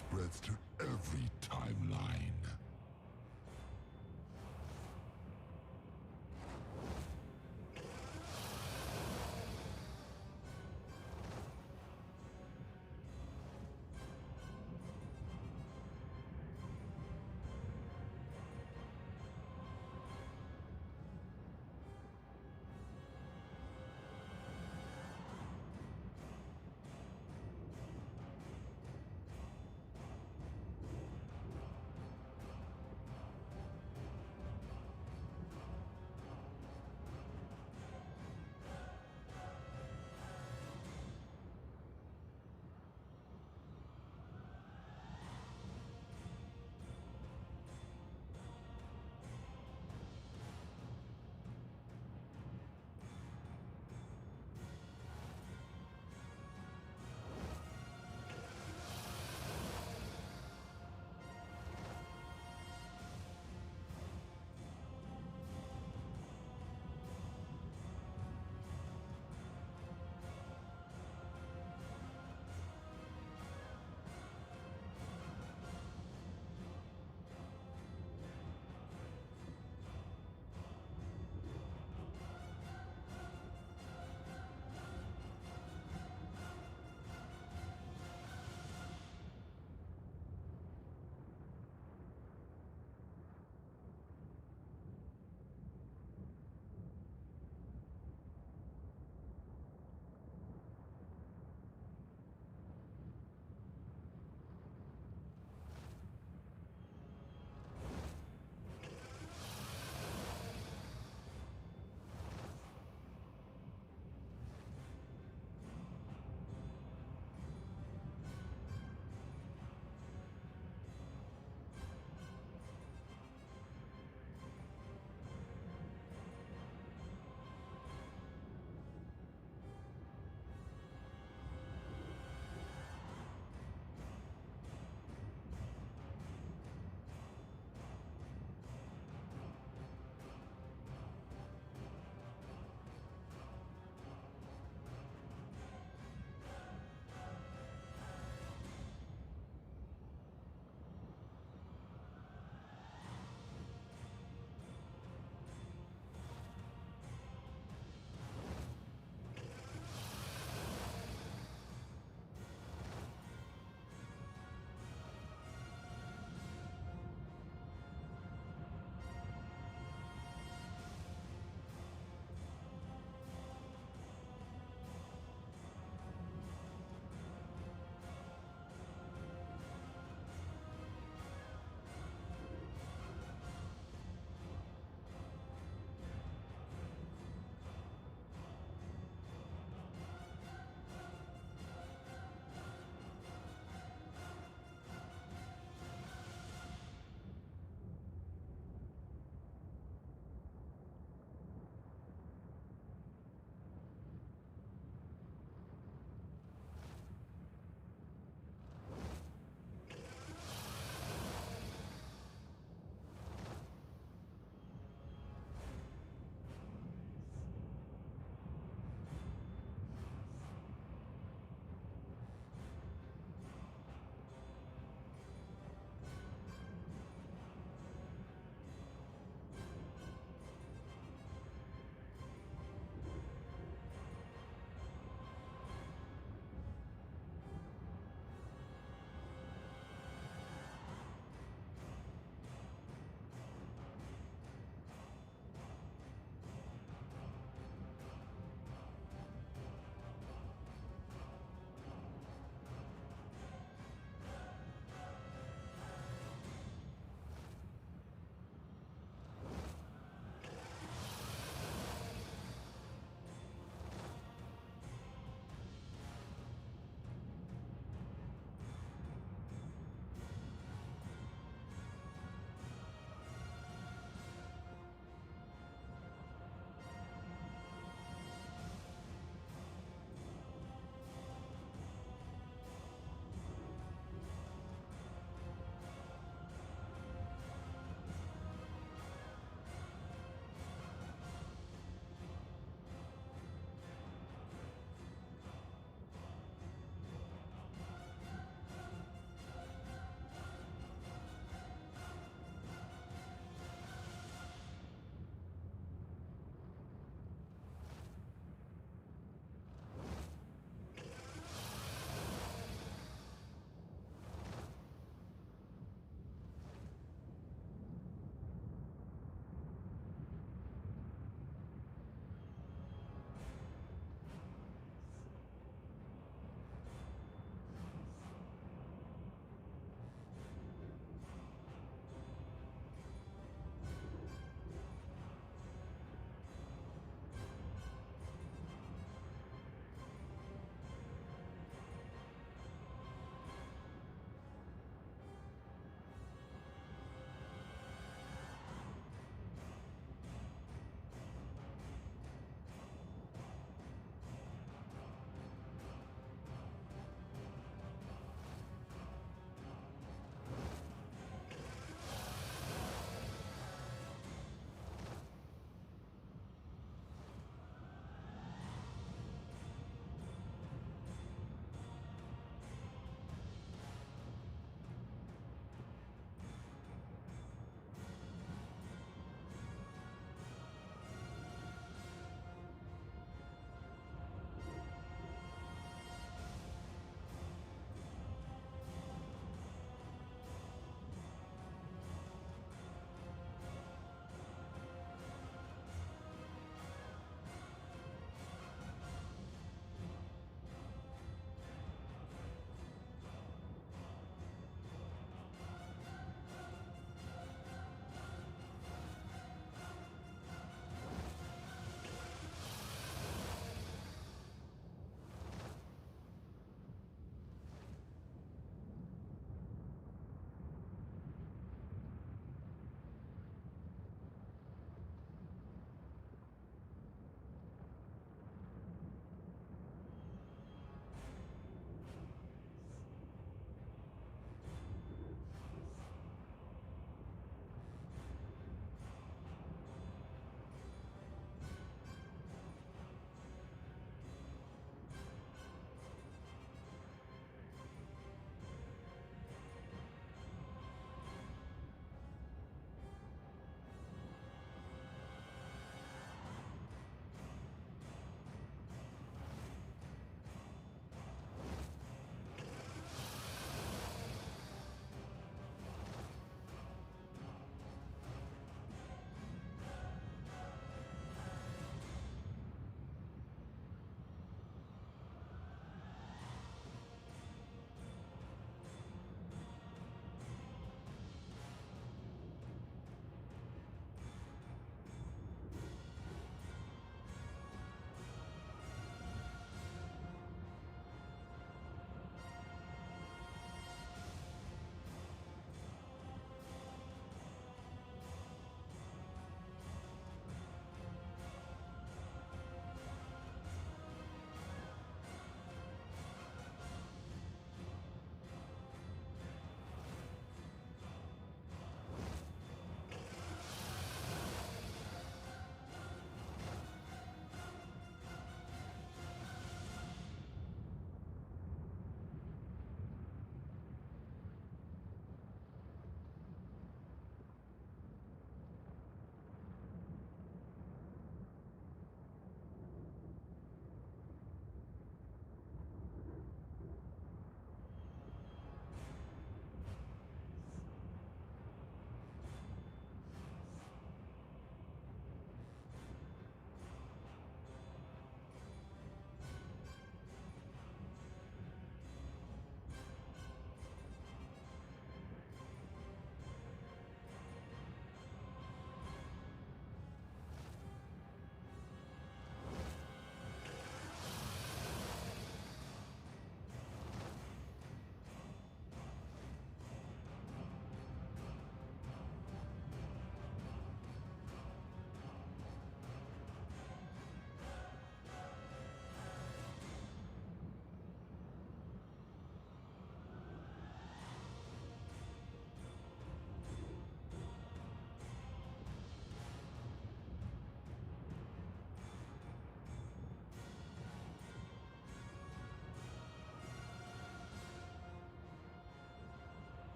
spreads to every timeline.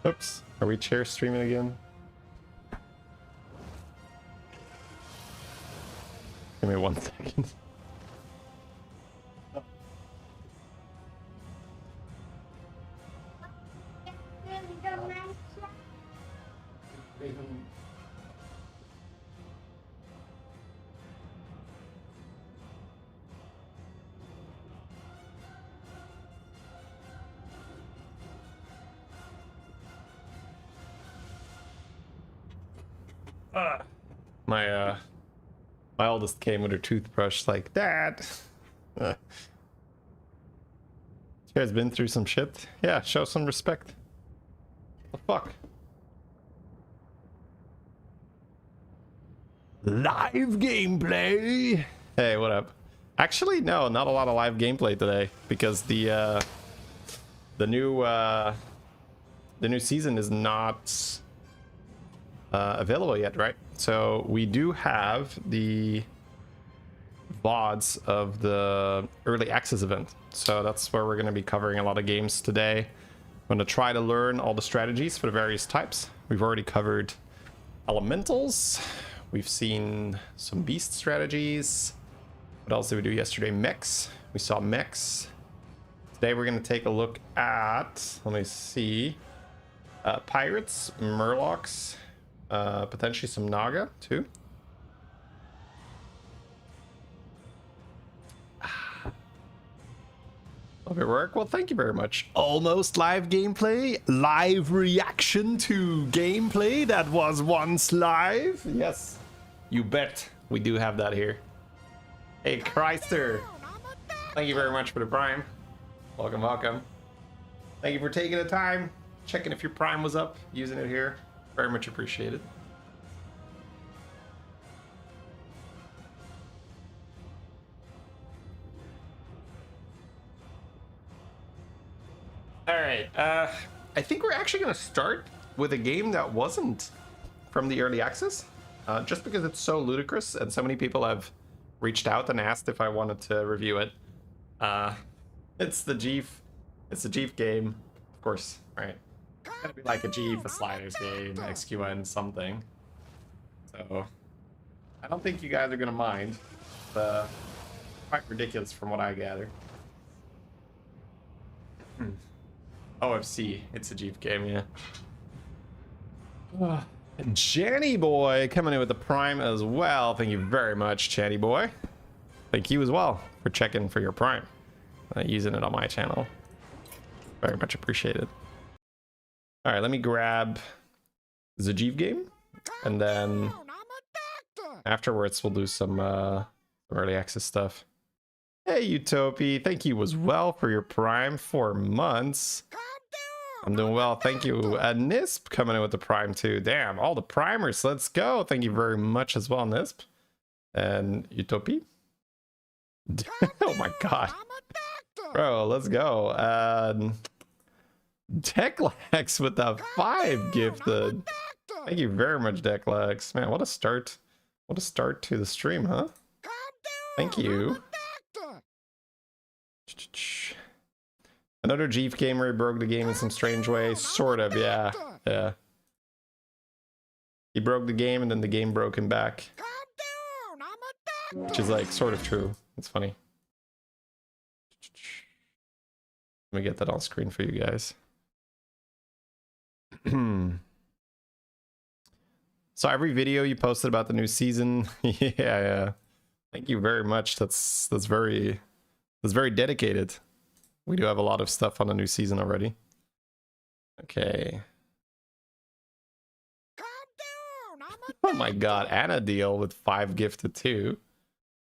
Oops. Are we chair streaming again? Give me 1 second. My oldest came with her toothbrush like, Dad. You guys been through some shit? Yeah, show some respect. The fuck? Live gameplay. Hey, what up? Actually, no, not a lot of live gameplay today because the new season is not available yet, right? So we do have the VODs of the early access event. So that's where we're going to be covering a lot of games today. I'm going to try to learn all the strategies for the various types. We've already covered elementals. We've seen some beast strategies. What else did we do yesterday? Mechs. We saw mechs. Today we're going to take a look at, let me see, pirates, murlocs, potentially some Naga too. Love your work. Well, thank you very much. Almost live gameplay, live reaction to gameplay that was once live. Yes, you bet we do have that here. Hey, Chrysler. Thank you very much for the Prime. Welcome, welcome. Thank you for taking the time, checking if your Prime was up, using it here. Very much appreciated. All right, I think we're actually going to start with a game that wasn't from the early access, just because it's so ludicrous and so many people have reached out and asked if I wanted to review it. It's the Jeef game, of course, right? It's gotta be like a Jeef, a sliders game, XQN something. So I don't think you guys are gonna mind. It's quite ridiculous from what I gather. OFC, it's a Jeef game, yeah. And Channy Boy coming in with the Prime as well. Thank you very much, Channy Boy. Thank you as well for checking for your Prime. Using it on my channel. Very much appreciated. All right, let me grab the Jeef game. And then afterwards, we'll do some early access stuff. Hey, Utopia. Thank you as well for your Prime. 4 months. I'm doing well, thank you. Nisp coming in with the Prime too. Damn, all the primers. Let's go. Thank you very much as well, Nisp. And Utopia. Oh my god. Bro, let's go. Declax with the 5 gifted. Thank you very much, Declax. Man, what a start. What a start to the stream, huh? Thank you. Another Jeef gamer broke the game in some strange way. Sort of, yeah. Yeah. He broke the game and then the game broke him back. Which is like sort of true. It's funny. Let me get that on screen for you guys. So every video you posted about the new season, yeah. Thank you very much. That's very dedicated. We do have a lot of stuff on the new season already. Okay. Oh my god, Anna deal with 5 gifted too.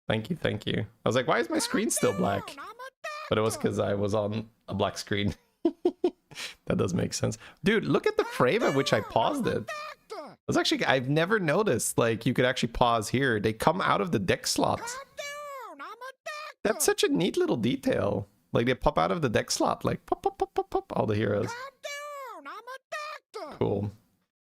Thank you, thank you. I was like, why is my screen still black? But it was because I was on a black screen. That does make sense. Dude, look at the frame at which I paused it. That's actually, I've never noticed, like, you could actually pause here. They come out of the deck slot. That's such a neat little detail. Like, they pop out of the deck slot. Like, pop, pop, pop, pop, pop. All the heroes. Cool.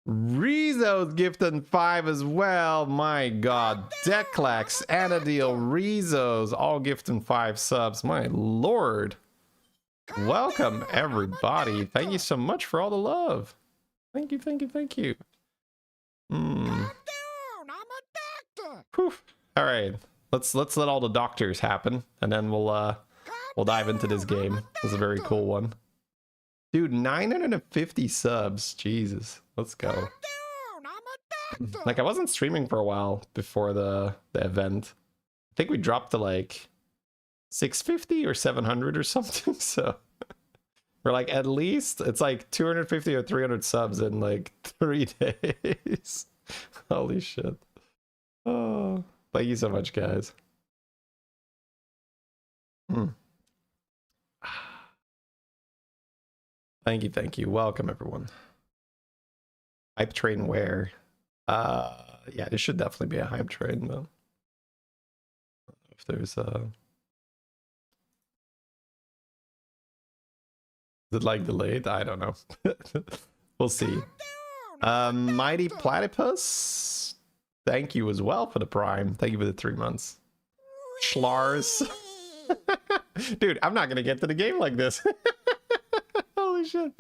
Rizzo's gifted 5 as well. My god. Declax, Anadil, Rizzo's all gifting 5 subs. My lord. Welcome, everybody. Thank you so much for all the love. Thank you, thank you, thank you. Calm down, I'm a doctor. Whew. All right, let's let all the doctors happen, and then we'll dive into this game. This is a very cool one. Dude, 950 subs. Jesus, let's go. Calm down, I'm a doctor. Like, I wasn't streaming for a while before the event. I think we dropped to like 650 or 700 or something. So we're like, at least it's like 250 or 300 subs in like 3 days. Holy shit. Oh, thank you so much, guys. Thank you, thank you. Welcome, everyone. Hype train where? Yeah, this should definitely be a hype train, though. If there's a... Is it like delayed? I don't know. We'll see. Mighty Platypus, thank you as well for the Prime. Thank you for the 3 months. Schlars. Dude, I'm not gonna get to the game like this. Holy shit.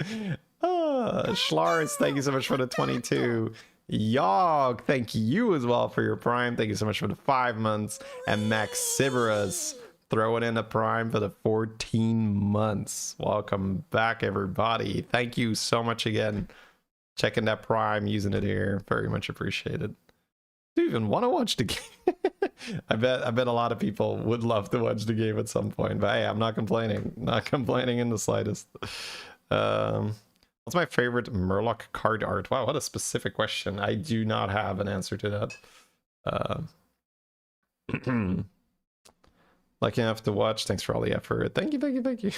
Schlars, thank you so much for the 22. Yogg, thank you as well for your Prime. Thank you so much for the 5 months. And Maxiberus, throwing in a Prime for the 14 months. Welcome back, everybody. Thank you so much again. Checking that Prime, using it here. Very much appreciated. Do you even want to watch the game? I bet a lot of people would love to watch the game at some point, but hey, I'm not complaining. Not complaining in the slightest. What's my favorite Murloc card art? Wow, what a specific question. I do not have an answer to that. Lucky enough to watch. Thanks for all the effort. Thank you, thank you, thank you.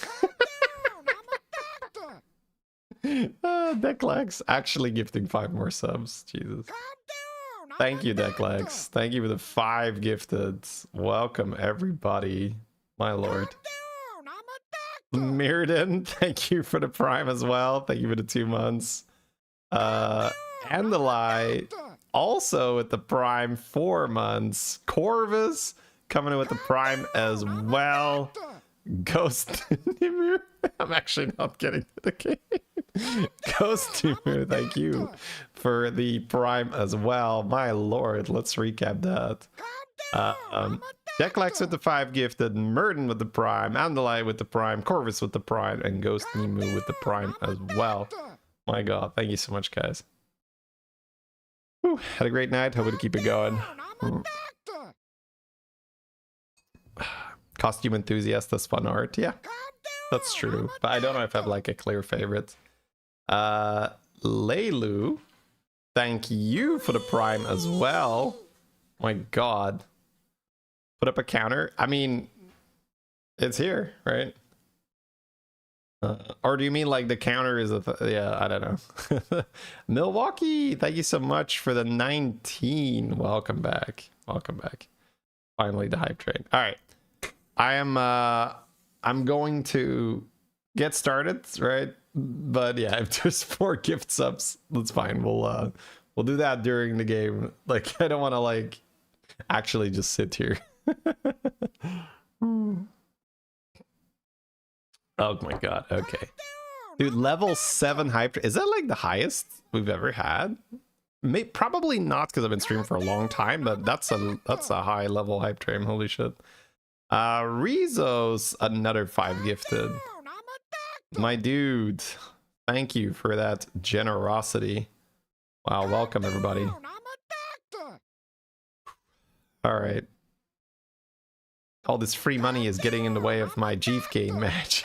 Decklax actually gifting 5 more subs. Jesus. Thank you, Decklax. Thank you for the 5 gifted. Welcome, everybody. My lord. Mirrodin, thank you for the Prime as well. Thank you for the 2 months. Andalai, also with the Prime 4 months. Corvus, coming in with the Prime as well. Ghost Nimu, I'm actually not getting to the game. Ghost Nimu, thank you for the Prime as well. My lord, let's recap that. Decklax with the 5 gifted, Murden with the Prime, Andalai with the Prime, Corvus with the Prime, and Ghost Nimu with the Prime as well. My god, thank you so much, guys. Whew, had a great night, hoping to keep it going. Costume enthusiast, that's fun art. Yeah, that's true. But I don't know if I have like a clear favorite. Leilu, thank you for the Prime as well. My god. Put up a counter. I mean, it's here, right? Or do you mean like the counter is yeah, I don't know. Milwaukee, thank you so much for the 19. Welcome back. Welcome back. Finally, the hype train. All right. I'm going to get started, right? But yeah, if there's 4 gift subs, that's fine. We'll do that during the game. Like, I don't want to like actually just sit here. Oh my god. Okay, dude, level 7 hype, is that like the highest we've ever had? Probably not, because I've been streaming for a long time, but that's a high level hype train. Holy shit. Rizos, another 5 gifted. My dude, thank you for that generosity. Wow, welcome everybody. All right. All this free money is getting in the way of my GFK match.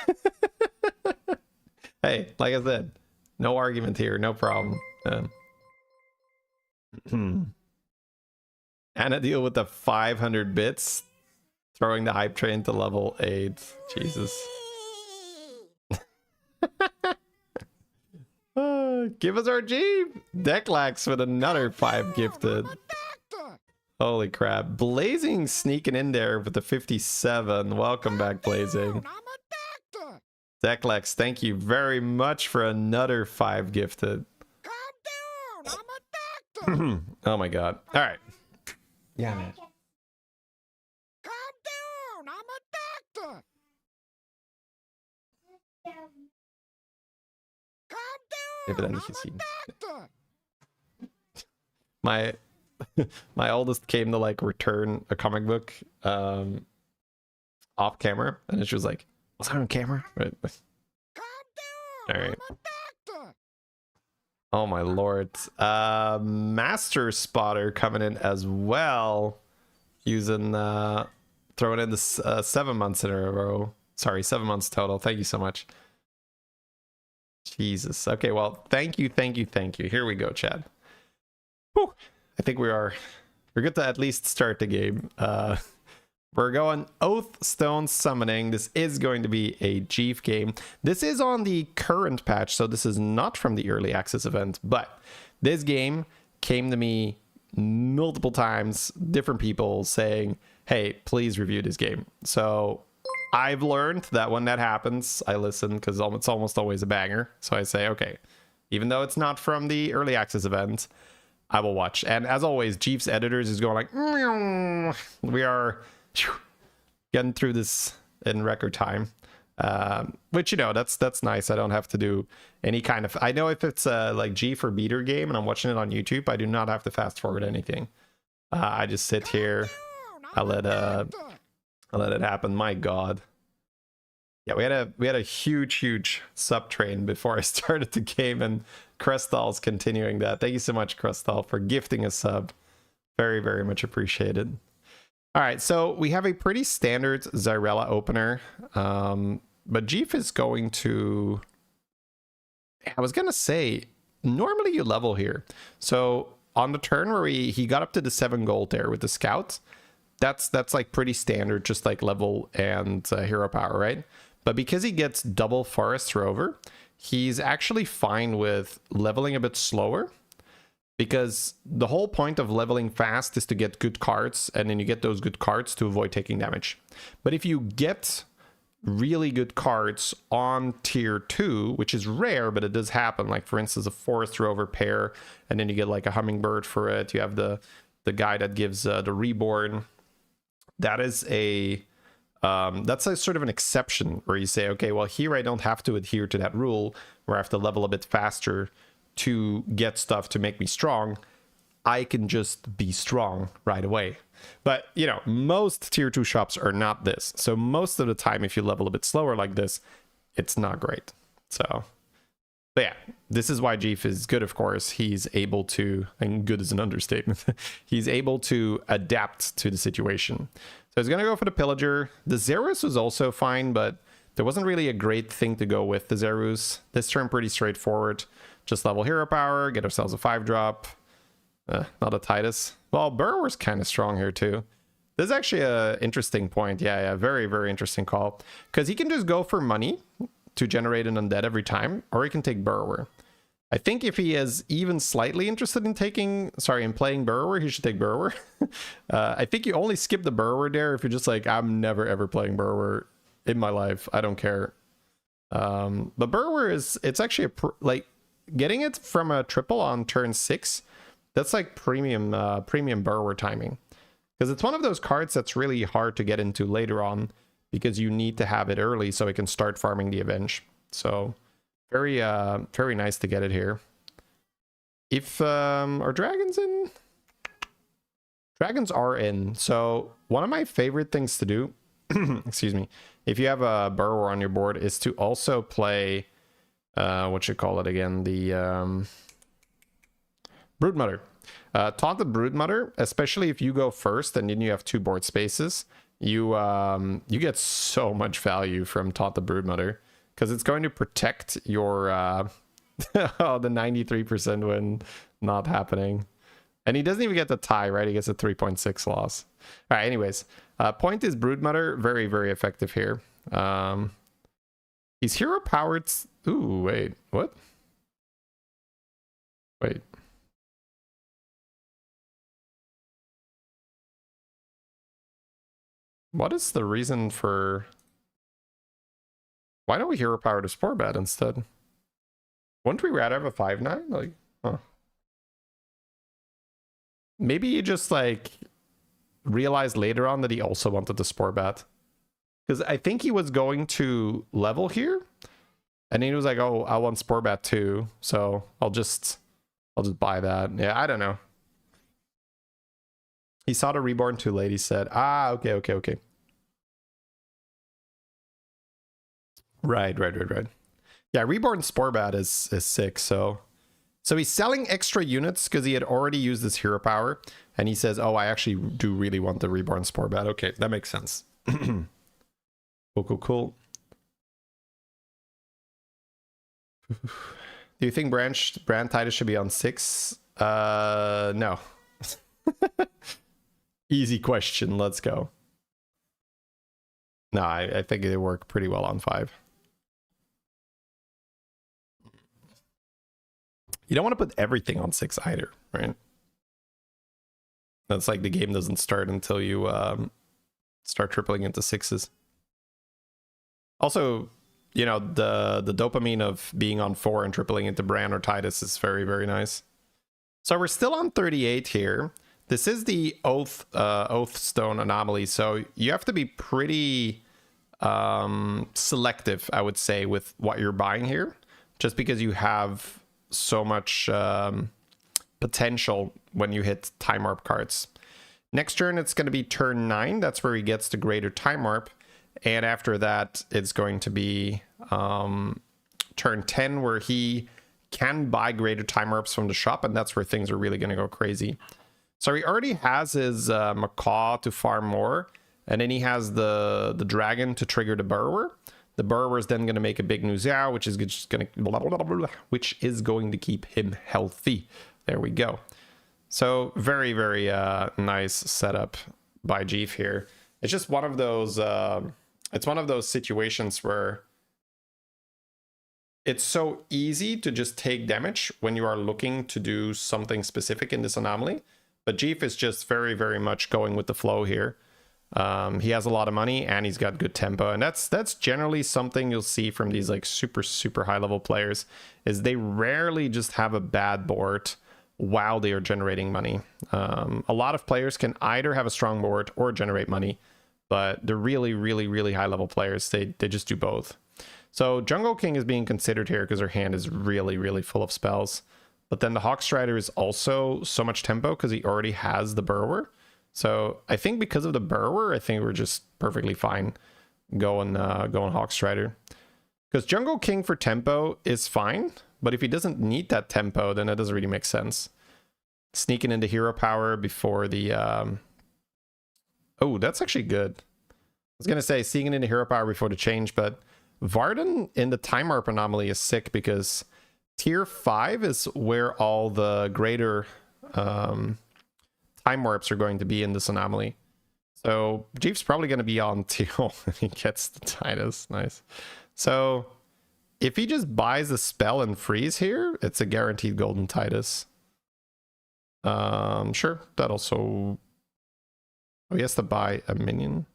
Hey, like I said, no argument here, no problem. And I deal with the 500 bits, throwing the hype train to level 8. Jesus. Give us our Jeep. Decklax with another 5 gifted. Holy crap. Blazing sneaking in there with the 57. Welcome back, Blazing. Decklax, thank you very much for another 5 gifted. Oh my god. All right. Yeah, man. Calm down, I'm a doctor. Calm Maybe then I'm you can see. a doctor. My my oldest came to like return a comic book off camera, and she was like, "Was I on camera?" Right. Calm down. All right. I'm a doctor. Oh my lord. Master Spotter coming in as well, using throwing in this 7 months in a row. Sorry, 7 months total. Thank you so much. Jesus. Okay, well, thank you. Here we go, Chad. Whew. I think we're good to at least start the game. We're going Oath Stone Summoning. This is going to be a Jeef game. This is on the current patch, so this is not from the early access event, but this game came to me multiple times, different people saying, hey, please review this game. So I've learned that when that happens, I listen, because it's almost always a banger. So I say, okay, even though it's not from the early access event, I will watch. And as always, Jeef's editors is going like, we are getting through this in record time, which, you know, that's nice. I don't have to do any kind of, I know if it's a like Jeef or beater game and I'm watching it on YouTube, I do not have to fast forward anything. I just sit here. I let it happen. My god. Yeah, we had a huge sub train before I started the game, and Crestal's continuing that. Thank you so much, Crestal, for gifting a sub. Very much appreciated. All right, so we have a pretty standard Zyrella opener, but Jeef is going to, I was gonna say, normally you level here. So on the turn where he got up to the 7 gold there with the scouts, that's like pretty standard, just like level and hero power, right? But because he gets double Forest Rover, he's actually fine with leveling a bit slower, because the whole point of leveling fast is to get good cards, and then you get those good cards to avoid taking damage. But if you get really good cards on tier 2, which is rare, but it does happen, like for instance a Forest Rover pair, and then you get like a Hummingbird for it, you have the guy that gives the Reborn. That is a that's a sort of an exception where you say, okay, well, here I don't have to adhere to that rule where I have to level a bit faster to get stuff to make me strong. I can just be strong right away. But, you know, most tier 2 shops are not this. So most of the time, if you level a bit slower like this, it's not great. So, but yeah, this is why Jeef is good, of course. He's able to, and good is an understatement, he's able to adapt to the situation. So he's going to go for the Pillager. The Zerus was also fine, but there wasn't really a great thing to go with the Zerus. This turn pretty straightforward. Just level hero power, get ourselves a 5-drop. Not a Titus. Well, Burrower's kind of strong here too. This is actually an interesting point. Yeah, very interesting call. Because he can just go for money to generate an undead every time, or he can take Burrower. I think if he is even slightly interested in playing Burrower, he should take Burrower. I think you only skip the Burrower there if you're just like, I'm never ever playing Burrower in my life. I don't care. But Burrower it's actually like getting it from a triple on turn 6. That's like premium Burrower timing, because it's one of those cards that's really hard to get into later on because you need to have it early so it can start farming the Avenge. So very nice to get it here. If are dragons in? Dragons are in. So one of my favorite things to do, excuse me, if you have a Burrower on your board, is to also play what you call it again, the Broodmother. Taunted Broodmother, especially if you go first and then you have 2 board spaces, you get so much value from Taunted Broodmother, because it's going to protect your oh, the 93% win not happening. And he doesn't even get the tie, right? He gets a 3.6 loss. All right, anyways. Point is Broodmother, very effective here. He's hero powered. Ooh, wait, what? Wait. What is the reason for... Why don't we hero power to Spore Bat instead? Wouldn't we rather have a 5/9? Like, huh. Maybe he just like realized later on that he also wanted the Spore Bat. Because I think he was going to level here, And he was like, oh, I want Spore Bat too, so I'll just buy that. Yeah, I don't know. He saw the Reborn too late, he said. Ah, okay. Right. Yeah, Reborn Spore Bat is sick, so he's selling extra units because he had already used this hero power, and he says, oh, I actually do really want the Reborn Spore Bat. Okay, that makes sense. Cool. Do you think Brand Titus should be on 6? No. Easy question. Let's go. No, I think they work pretty well on 5. You don't want to put everything on 6 either, right? That's like the game doesn't start until you start tripling into 6s. Also, you know, the dopamine of being on 4 and tripling into Bran or Titus is very, very nice. So we're still on 38 here. This is the Oath Stone anomaly, so you have to be pretty selective, I would say, with what you're buying here, just because you have so much potential when you hit Time Warp cards. Next turn, it's going to be turn 9. That's where he gets the Greater Time Warp. And after that, it's going to be turn 10, where he can buy Greater Time Warps from the shop, and that's where things are really going to go crazy. So he already has his Macaw to farm more, and then he has the Dragon to trigger the Burrower. The Burrower is then going to make a big Nuziao, which is just going to keep him healthy. There we go. So very, very nice setup by Jeef here. It's just one of those it's one of those situations where it's so easy to just take damage when you are looking to do something specific in this anomaly. But Jeef is just very, very much going with the flow here. He has a lot of money and he's got good tempo, and that's generally something you'll see from these like super high level players, is they rarely just have a bad board while they are generating money. A lot of players can either have a strong board or generate money, but the really high level players, they just do both. So Jungle King is being considered here because her hand is really full of spells. But then the Hawkstrider is also so much tempo because he already has the Burrower. So I think because of the Burrower, I think we're just perfectly fine going Hawkstrider. Because Jungle King for tempo is fine, but if he doesn't need that tempo, then it doesn't really make sense. Sneaking into hero power before the... Oh, that's actually good. I was going to say sneaking into hero power before the change, but Varden in the Time Warp anomaly is sick because tier 5 is where all the greater Time Warps are going to be in this anomaly. So Jeef's probably going to be on Teal when he gets the Titus. Nice. So if he just buys a spell and freeze here, it's a guaranteed golden Titus. Sure. That also... Oh, he has to buy a minion.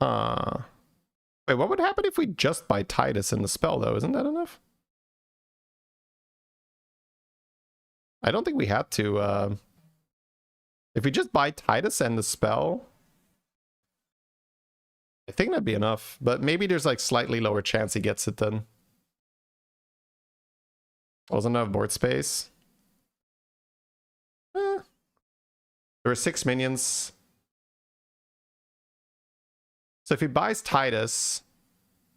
Wait, what would happen if we just buy Titus in the spell, though? Isn't that enough? I don't think we had to. If we just buy Titus and the spell, I think that'd be enough. But maybe there's like slightly lower chance he gets it then. Wasn't enough board space. There were 6 minions. So if he buys Titus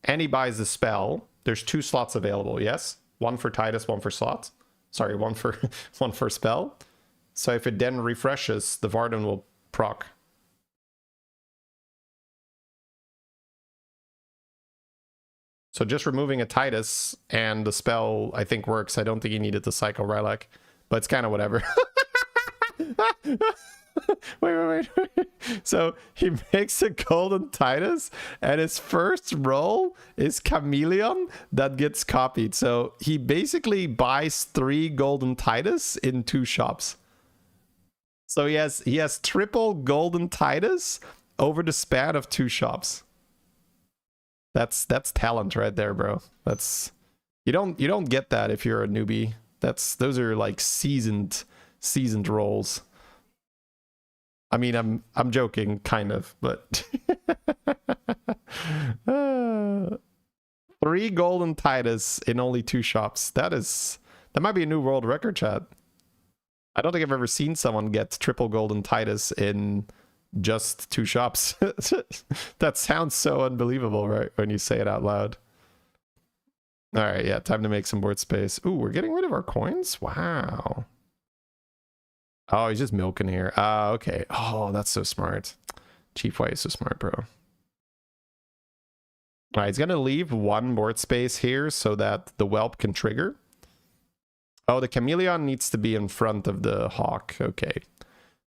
and he buys the spell, there's 2 slots available, yes? 1 for Titus, 1 for slots. Sorry, 1 for one for spell. So if it then refreshes, the Varden will proc. So just removing a Titus and the spell, I think, works. I don't think he needed the Psycho Rylak, but it's kind of whatever. wait. So he makes a golden Titus, and his first roll is Chameleon that gets copied. So he basically buys 3 golden Titus in 2 shops. So he has triple golden Titus over the span of 2 shops. That's talent right there, bro. That's you don't get that if you're a newbie. Those are like seasoned rolls. I mean, I'm joking, kind of, but 3 golden Titus in only 2 shops. That might be a new world record, chat. I don't think I've ever seen someone get triple golden Titus in just 2 shops. That sounds so unbelievable, right? When you say it out loud. All right, yeah, time to make some board space. Ooh, we're getting rid of our coins? Wow. Oh, he's just milking here. Okay. Oh, that's so smart. Chief White is so smart, bro. All right, he's going to leave 1 board space here so that the whelp can trigger. Oh, the chameleon needs to be in front of the hawk. Okay.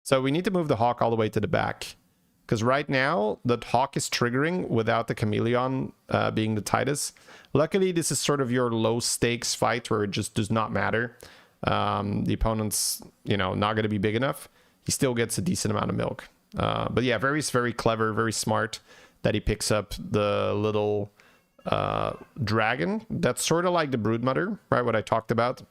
So we need to move the hawk all the way to the back. Because right now, the hawk is triggering without the chameleon being the Titus. Luckily, this is sort of your low-stakes fight where it just does not matter. The opponent's, you know, not going to be big enough. He still gets a decent amount of milk. But yeah, very, very clever, very smart that he picks up the little dragon. That's sort of like the Broodmother, right? What I talked about.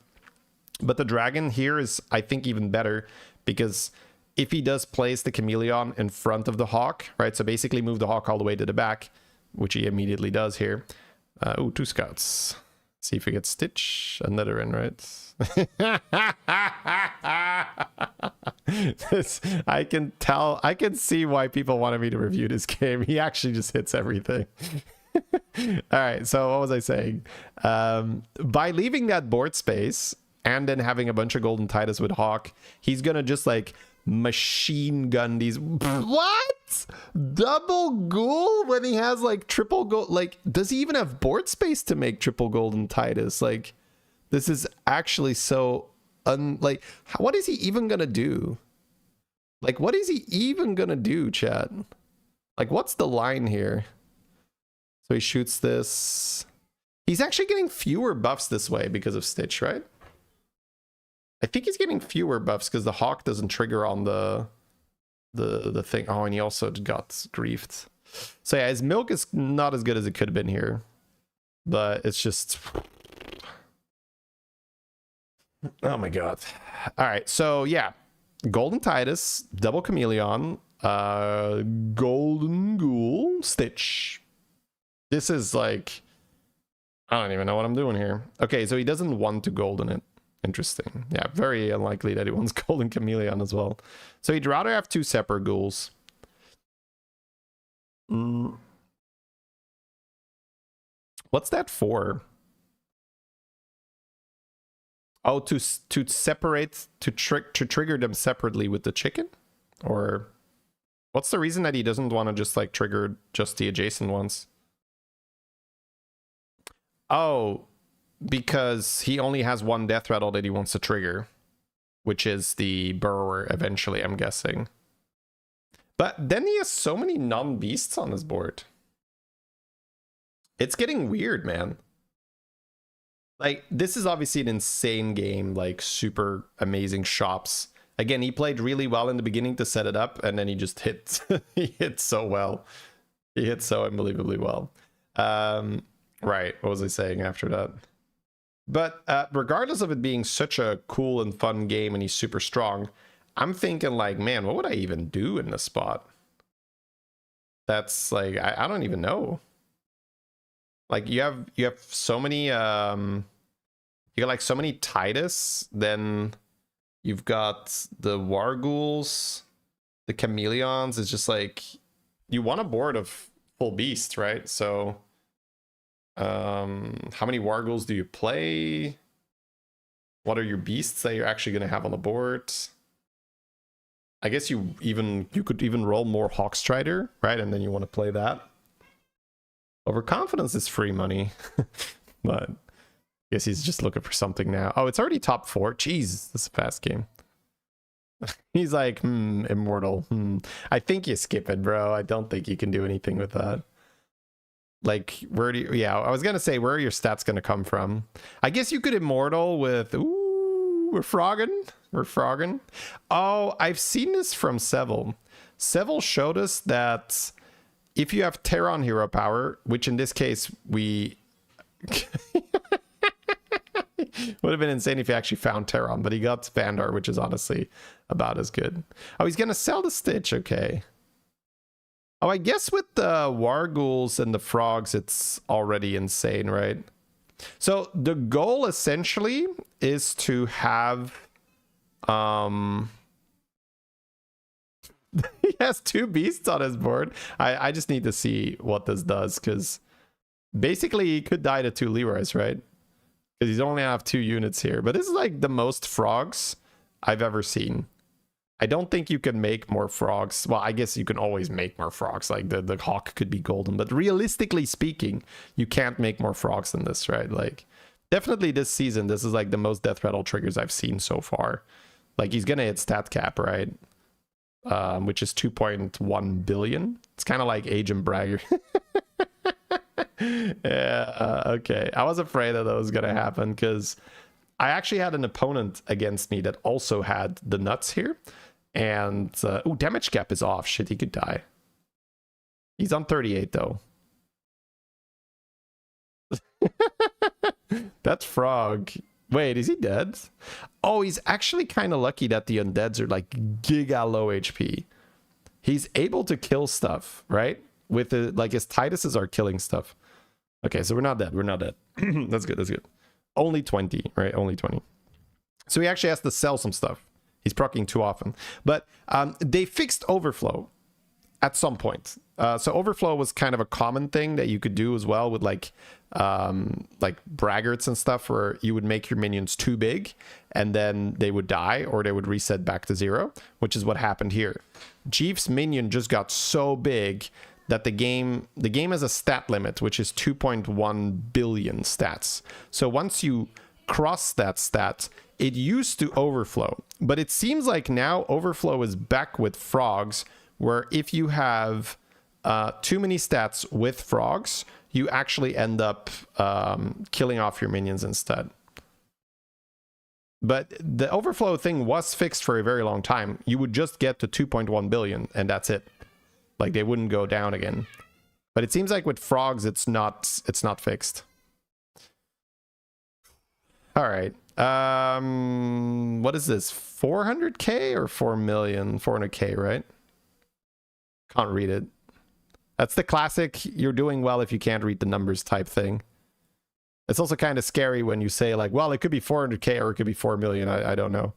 But the dragon here is, I think, even better because if he does place the chameleon in front of the hawk, right? So basically move the hawk all the way to the back, which he immediately does here. Ooh, 2 scouts. See if we get Stitch and Nidoran, right? I can tell, I can see why people wanted me to review this game. He actually just hits everything. All right, so what was I saying? By leaving that board space and then having a bunch of golden Titus with Hawk, he's gonna just like machine gun these. What? Double ghoul when he has like triple gold? Like, does he even have board space to make triple golden Titus? Like, this is actually so like, what is he even gonna do? Like, what is he even gonna do, chat? Like, what's the line here? So he shoots this. He's actually getting fewer buffs this way because of Stitch, right? I think he's getting fewer buffs because the Hawk doesn't trigger on the thing. Oh, and he also got griefed. So yeah, his milk is not as good as it could have been here. But it's just... Oh my god. Alright, so yeah. Golden Titus, double Chameleon, Golden Ghoul, Stitch. This is like... I don't even know what I'm doing here. Okay, so he doesn't want to golden it. Interesting. Yeah, very unlikely that he wants Golden Chameleon as well. So he'd rather have 2 separate ghouls. What's that for? Oh, to separate, to trigger them separately with the chicken? Or what's the reason that he doesn't want to just like trigger just the adjacent ones? Oh, because he only has 1 death rattle that he wants to trigger, which is the burrower eventually, I'm guessing. But then he has so many non-beasts on his board. It's getting weird, man. Like, this is obviously an insane game, like super amazing shops. Again, he played really well in the beginning to set it up, and then he just hit. He hit so well. He hit so unbelievably well. Right, what was I saying after that? But regardless of it being such a cool and fun game and he's super strong, I'm thinking like, man, what would I even do in this spot? That's like, I don't even know. Like you have so many, you got like so many Titus, then you've got the Warghouls, the Chameleons. It's just like, you want a board of full beast, right? So... how many Warghouls do you play? What are your beasts that you're actually going to have on the board? I guess you could even roll more Hawkstrider, right? And then you want to play that. Overconfidence is free money. But I guess he's just looking for something now. Oh, it's already top 4. Jeez, this is a fast game. He's like, immortal. I think you skip it, bro. I don't think you can do anything with that. Like, where do you... Yeah, I was going to say, where are your stats going to come from? I guess you could immortal with... Ooh, we're frogging. Oh, I've seen this from Seville. Seville showed us that if you have Terran hero power, which in this case, we... Would have been insane if he actually found Terran, but he got Vandar, which is honestly about as good. Oh, he's going to sell the Stitch. Okay. Oh, I guess with the warghouls and the frogs, it's already insane, right? So the goal essentially is to have... he has 2 beasts on his board. I just need to see what this does, because basically he could die to 2 Leroys, right? Because he's only have 2 units here. But this is like the most frogs I've ever seen. I don't think you can make more frogs. Well, I guess you can always make more frogs. Like the hawk could be golden. But realistically speaking, you can't make more frogs than this, right? Like, definitely this season, this is like the most death rattle triggers I've seen so far. Like, he's going to hit stat cap, right? Which is 2.1 billion. It's kind of like Age and Bragger. Yeah, okay. I was afraid that was going to happen because I actually had an opponent against me that also had the nuts here. And, oh, damage cap is off. Shit, he could die. He's on 38, though. That frog. Wait, is he dead? Oh, he's actually kind of lucky that the undeads are like giga low HP. He's able to kill stuff, right? With the, like, his Tituses are killing stuff. Okay, so we're not dead. We're not dead. That's good. That's good. Only 20, right? Only 20. So he actually has to sell some stuff. He's proccing too often. But they fixed overflow at some point. So overflow was kind of a common thing that you could do as well with like braggarts and stuff, where you would make your minions too big and then they would die or they would reset back to 0, which is what happened here. Jeeves' minion just got so big that the game has a stat limit, which is 2.1 billion stats. So once you cross that stat, it used to overflow, but it seems like now overflow is back with frogs, where if you have too many stats with frogs, you actually end up killing off your minions instead. But the overflow thing was fixed for a very long time. You would just get to 2.1 billion and that's it. Like, they wouldn't go down again. But it seems like with frogs, it's not fixed. All right. What is this? 400k or 4 million? 400k, right? Can't read it. That's the classic you're doing well if you can't read the numbers type thing. It's also kind of scary when you say like, well, it could be 400k or it could be 4 million. I don't know.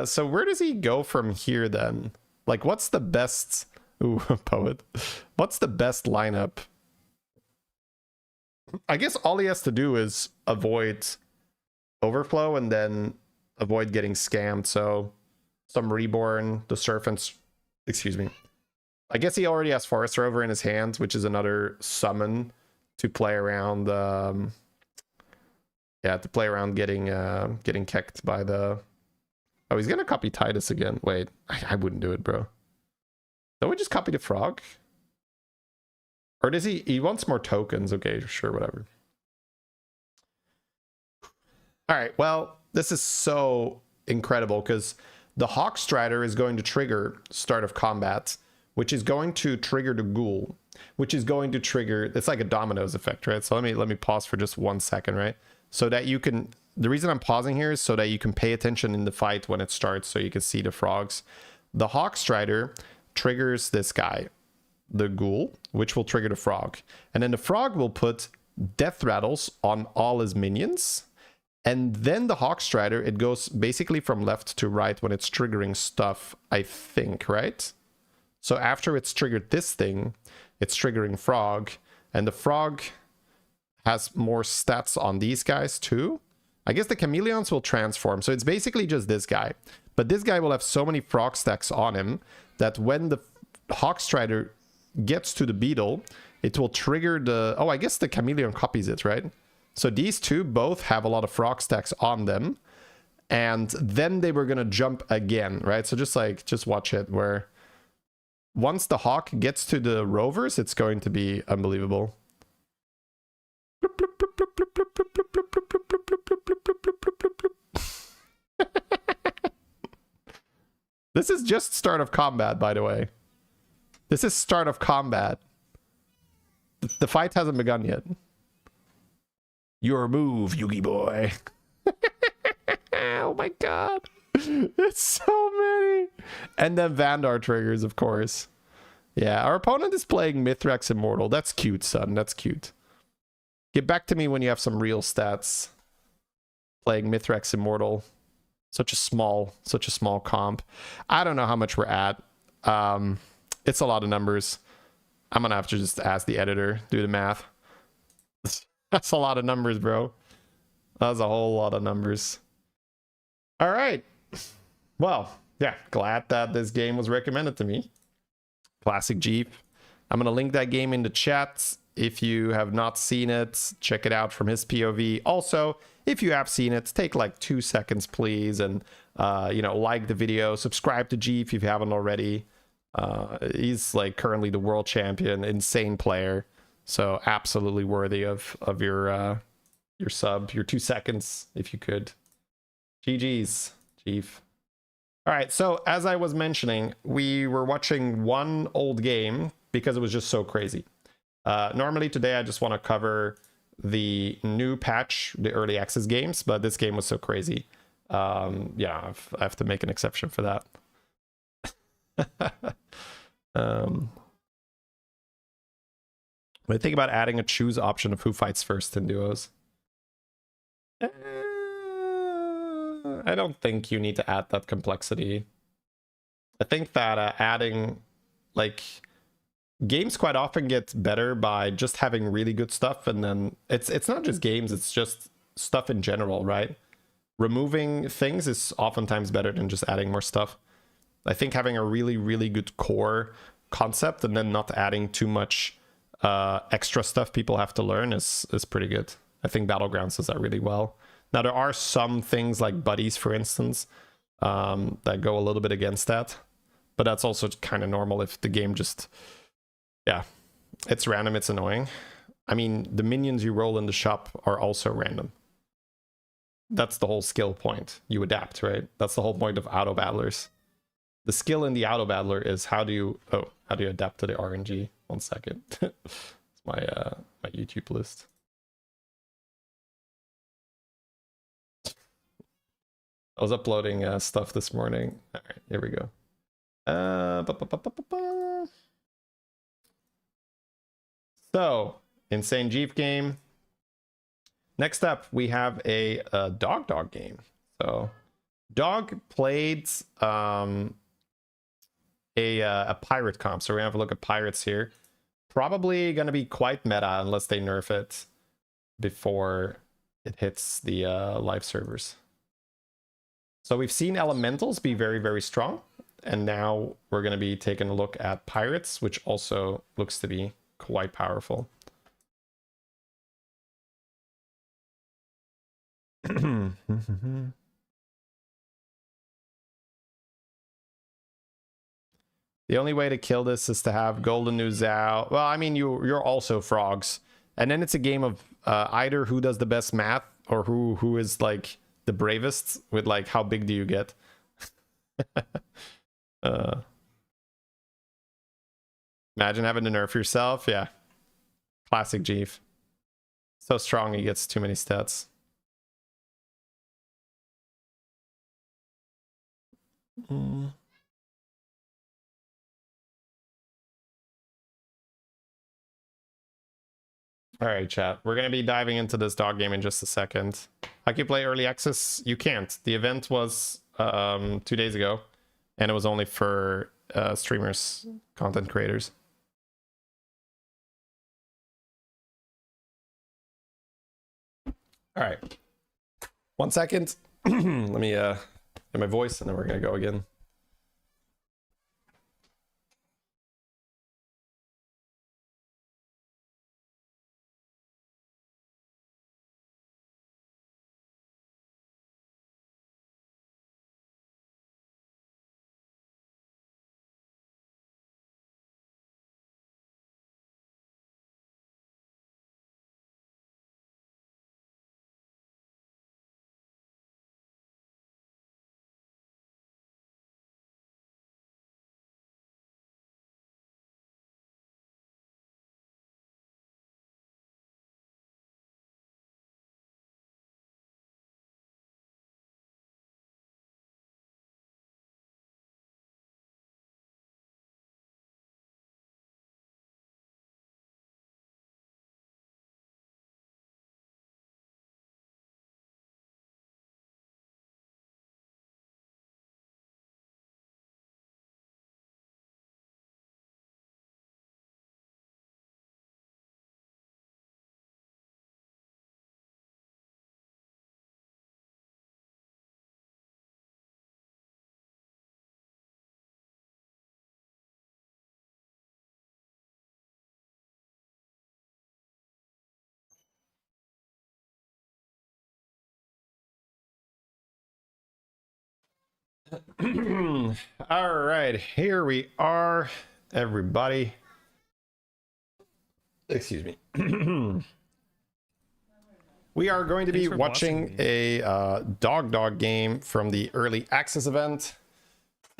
So where does he go from here then? Like, what's the best... Ooh, poet. What's the best lineup? I guess all he has to do is avoid overflow and then avoid getting scammed. So some reborn, the serpents, excuse me. I guess he already has Forest Rover in his hands, which is another summon to play around. Yeah, to play around getting kicked by the... Oh, he's gonna copy Titus again. Wait, I wouldn't do it, bro. Don't we just copy the frog? Or does he wants more tokens? Okay, sure, whatever. All right, well, this is so incredible because the Hawk Strider is going to trigger start of combat, which is going to trigger the ghoul, which is going to trigger... It's like a dominoes effect, right? So let me pause for just 1 second, right? So that you can... The reason I'm pausing here is so that you can pay attention in the fight when it starts, so you can see the frogs. The Hawk Strider triggers this guy, the ghoul, which will trigger the frog. And then the frog will put death rattles on all his minions. And then the Hawk Strider, it goes basically from left to right when it's triggering stuff, I think, right? So after it's triggered this thing, it's triggering frog. And the frog has more stats on these guys too. I guess the chameleons will transform. So it's basically just this guy. But this guy will have so many frog stacks on him that when the Hawk Strider gets to the beetle, it will trigger the... Oh, I guess the chameleon copies it, right? So these two both have a lot of frog stacks on them. And then they were going to jump again, right? So just watch it, where once the hawk gets to the rovers, it's going to be unbelievable. This is just start of combat, by the way. This is start of combat. The fight hasn't begun yet. Your move, Yugi boy. Oh my god. It's so many. And then Vandar triggers, of course. Yeah, our opponent is playing Mithrax Immortal. That's cute, son. That's cute. Get back to me when you have some real stats. Playing Mithrax Immortal. Such a small comp. I don't know how much we're at. It's a lot of numbers. I'm gonna have to just ask the editor, do the math. That's a lot of numbers, bro. That's a whole lot of numbers. All right. Well, yeah, glad that this game was recommended to me. Classic Jeep. I'm gonna link that game in the chat. If you have not seen it, check it out from his POV. Also, if you have seen it, take like 2 seconds, please, and like the video, subscribe to Jeep if you haven't already. He's like currently the world champion, insane player, so absolutely worthy of your sub, your 2 seconds if you could. GG's, Chief. All right, so as I was mentioning, we were watching one old game because it was just so crazy. Normally today I just want to cover the new patch, the early access games, but this game was so crazy. Yeah, I have to make an exception for that. But think about adding a choose option of who fights first in duos. I don't think you need to add that complexity. I think that adding, like, games quite often get better by just having really good stuff, and then it's not just games, it's just stuff in general, right? Removing things is oftentimes better than just adding more stuff. I think having a really, really good core concept and then not adding too much extra stuff people have to learn is pretty good. I think Battlegrounds does that really well. Now, there are some things like buddies, for instance, that go a little bit against that. But that's also kind of normal if the game just... Yeah, it's random, it's annoying. I mean, the minions you roll in the shop are also random. That's the whole skill point. You adapt, right? That's the whole point of auto battlers. The skill in the auto battler is how do you adapt to the RNG? 1 second. It's my my YouTube list. I was uploading stuff this morning. All right, here we go. So, insane Jeep game. Next up, we have a Dogdog game. So, Dog played a pirate comp. So we're gonna have a look at pirates here. Probably gonna be quite meta unless they nerf it before it hits the live servers. So we've seen elementals be very, very strong. And now we're gonna be taking a look at pirates, which also looks to be quite powerful. The only way to kill this is to have Golden New Zhao. Well, I mean, you're also frogs. And then it's a game of either who does the best math or who is like the bravest with like how big do you get. Imagine having to nerf yourself. Yeah. Classic Jeef. So strong he gets too many stats. All right, chat. We're going to be diving into this dog game in just a second. How can you play early access? You can't. The event was 2 days ago, and it was only for streamers, content creators. All right. 1 second. Let me get my voice, and then we're going to go again. All right, here we are, everybody. Excuse me. We are going to be watching a Dogdog game from the early access event.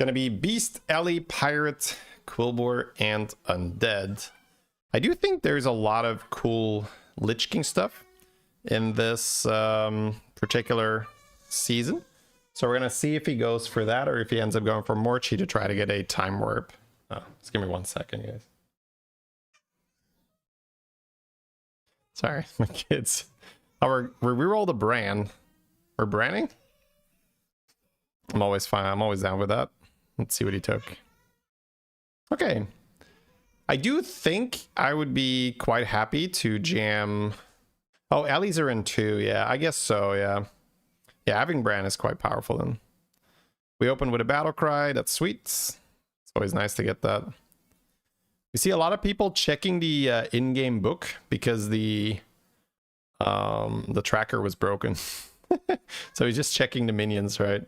Going to be Beast, Ellie, Pirate, Quillbore, and Undead. I do think there's a lot of cool Lich King stuff in this particular season. So we're going to see if he goes for that or if he ends up going for Morchi to try to get a time warp. Just give me 1 second, guys. Sorry, my kids. Oh, we rolled a Bran. We're Branning? I'm always fine. I'm always down with that. Let's see what he took. Okay. I do think I would be quite happy to jam... Oh, Ellie's are in 2. Yeah, I guess so, yeah. Yeah, having Bran is quite powerful then. We open with a battle cry. That's sweet. It's always nice to get that. You see a lot of people checking the in-game book because the tracker was broken. So he's just checking the minions, right?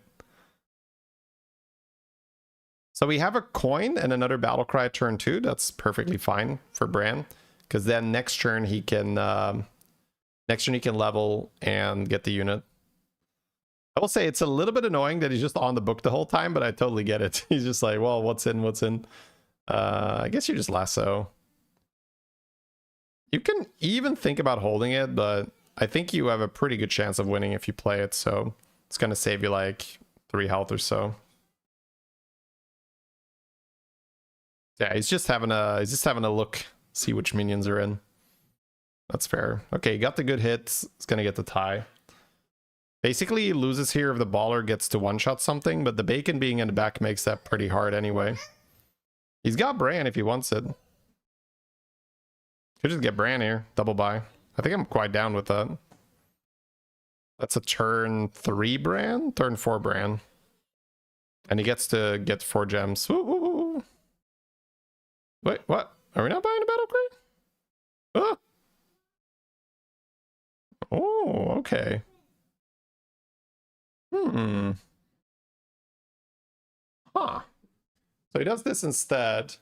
So we have a coin and another battle cry turn 2. That's perfectly fine for Bran, because then next turn he can level and get the unit. I will say it's a little bit annoying that he's just on the book the whole time, but I totally get it. He's just like, well, what's in, what's in? I guess you just lasso. You can even think about holding it, but I think you have a pretty good chance of winning if you play it, so it's gonna save you like 3 health or so. Yeah, he's just having a look, see which minions are in. That's fair. Okay, he got the good hits. He's gonna get the tie. Basically, he loses here if the baller gets to one-shot something, but the bacon being in the back makes that pretty hard anyway. He's got Bran if he wants it. Could just get Bran here, double buy. I think I'm quite down with that. That's a turn 3 Bran, turn 4 Bran. And he gets to get 4 gems. Woo, woo, woo. Wait, what? Are we not buying a battle cry? Ah. Oh, okay. Huh. So he does this instead.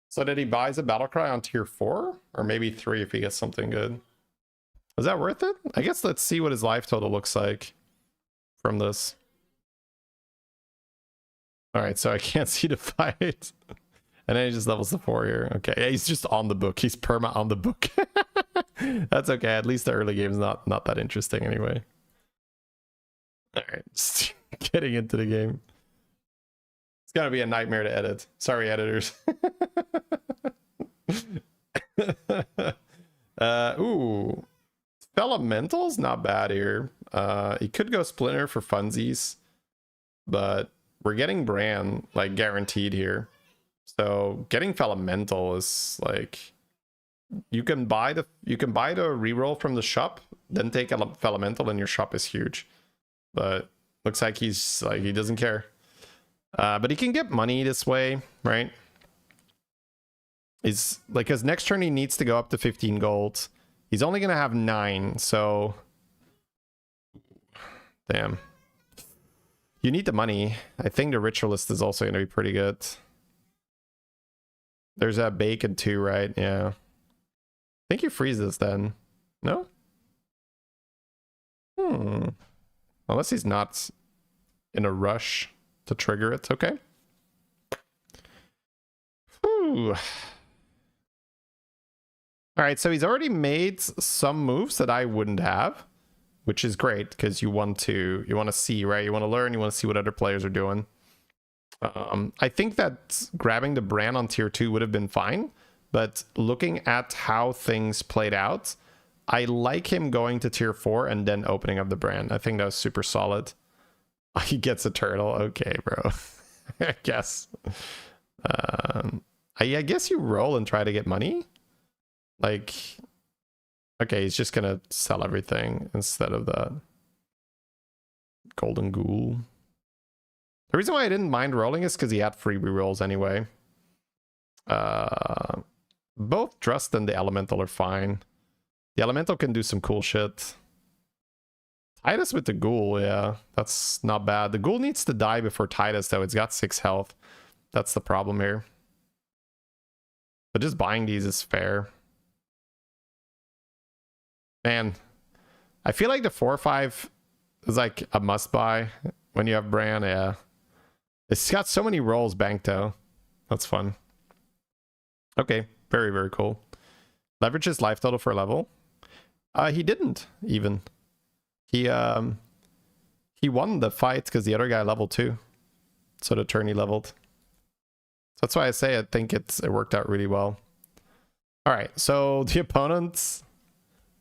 So that he buys a battle cry on tier 4? Or maybe 3 if he gets something good. Is that worth it? I guess let's see what his life total looks like from this. Alright, so I can't see the fight. And then he just levels the 4 here. Okay, yeah, he's just on the book. He's perma on the book. That's okay. At least the early game's not that interesting anyway. Alright, just getting into the game. It's gonna be a nightmare to edit. Sorry, editors. Ooh. Elemental's not bad here. He could go Splinter for funsies, but we're getting Bran like guaranteed here. So getting Elemental is like you can buy the reroll from the shop, then take Elemental and your shop is huge. But looks like he's like he doesn't care. But he can get money this way, right? He's like, his next turn he needs to go up to 15 gold. He's only gonna have 9, so damn. You need the money. I think the Ritualist is also gonna be pretty good. There's that bacon too, right? Yeah. I think you freeze this then. No? Unless he's not in a rush to trigger it. Okay. Whew. All right, so he's already made some moves that I wouldn't have, which is great because you want to see, right? You want to learn, you want to see what other players are doing. I think that grabbing the Bran on tier 2 would have been fine, but looking at how things played out, I like him going to tier 4 and then opening up the Bran. I think that was super solid. He gets a turtle. Okay, bro. I guess. I guess you roll and try to get money. Like, okay, he's just gonna sell everything instead of that. Golden Ghoul. The reason why I didn't mind rolling is because he had free rerolls anyway. Both Trust and the Elemental are fine. The Elemental can do some cool shit. Titus with the ghoul, yeah. That's not bad. The ghoul needs to die before Titus, though. It's got 6 health. That's the problem here. But just buying these is fair. Man, I feel like the 4/5 is like a must buy when you have Bran, yeah. It's got so many rolls banked, though. That's fun. Okay, very, very cool. Leverages life total for level. He didn't, even. He won the fight because the other guy leveled 2. So the turn he leveled. So that's why I say I think it worked out really well. Alright, so the opponents...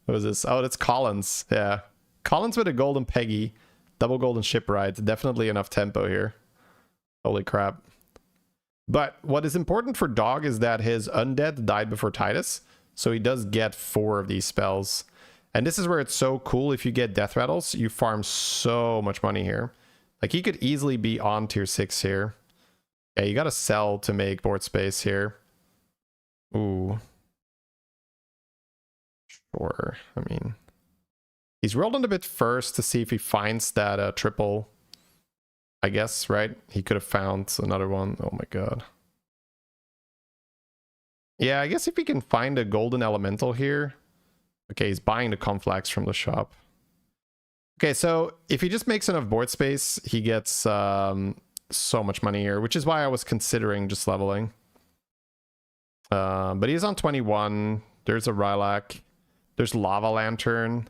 What was this? Oh, it's Collins. Yeah. Collins with a golden Peggy. Double golden shipwright. Definitely enough tempo here. Holy crap. But what is important for Dog is that his undead died before Titus. So he does get 4 of these spells. And this is where it's so cool. If you get death rattles, you farm so much money here. Like he could easily be on tier 6 here. Yeah, you gotta sell to make board space here. Ooh. Sure. I mean, he's rolled on a bit first to see if he finds that triple. I guess, right? He could have found another one. Oh my god. Yeah, I guess if he can find a golden elemental here. Okay, he's buying the conflax from the shop. Okay, so if he just makes enough board space, he gets so much money here, which is why I was considering just leveling. But he's on 21. There's a Rylak. There's Lava Lantern.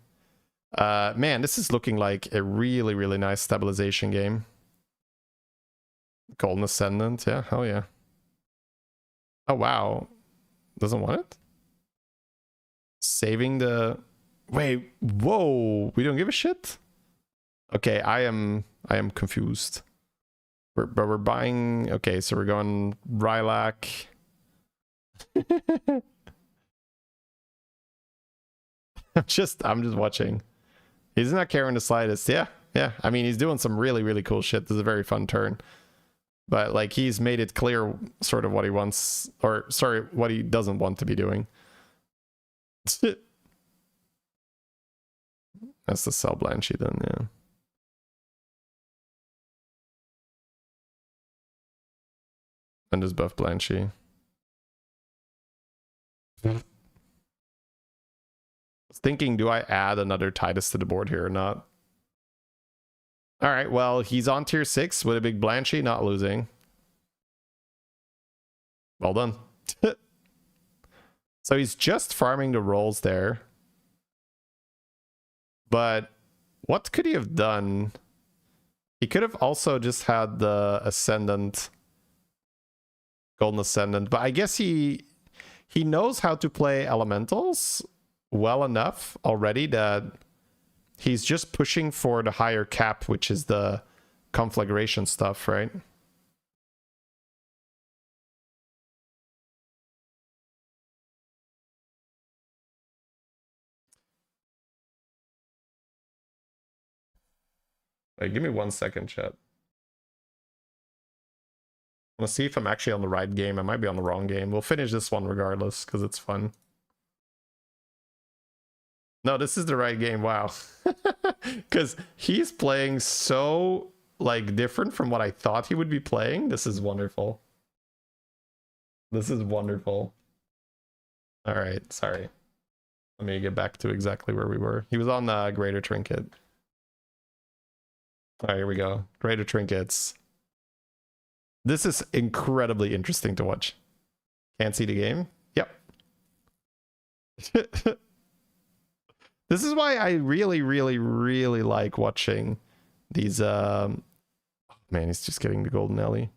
Man, this is looking like a really, really nice stabilization game. Golden Ascendant. Yeah, hell yeah. Oh, wow. Doesn't want it? Saving the... Wait, whoa. We don't give a shit? Okay, I am confused. But we're buying... Okay, so we're going Rylak. I'm just watching. He's not caring the slightest. Yeah. I mean, he's doing some really, really cool shit. This is a very fun turn. But like, he's made it clear sort of what he wants, or sorry, what he doesn't want to be doing. That's the sell Blanchy then, yeah. And just buff Blanchy. Thinking, do I add another Titus to the board here or not? All right, well, he's on tier 6 with a big Blanchy, not losing. Well done. So he's just farming the rolls there. But what could he have done? He could have also just had the Ascendant, Golden Ascendant, but I guess he knows how to play elementals well enough already that he's just pushing for the higher cap, which is the conflagration stuff, right? Wait, give me 1 second, chat. Let's see if I'm actually on the right game. I might be on the wrong game. We'll finish this one regardless because it's fun. No, this is the right game. Wow. Because he's playing so like different from what I thought he would be playing. This is wonderful. This is wonderful. All right, sorry. Let me get back to exactly where we were. He was on the Greater Trinket. All right, here we go. Greater Trinkets. This is incredibly interesting to watch. Can't see the game? Yep. This is why I really, really, really like watching these... man, he's just getting the Golden Ellie.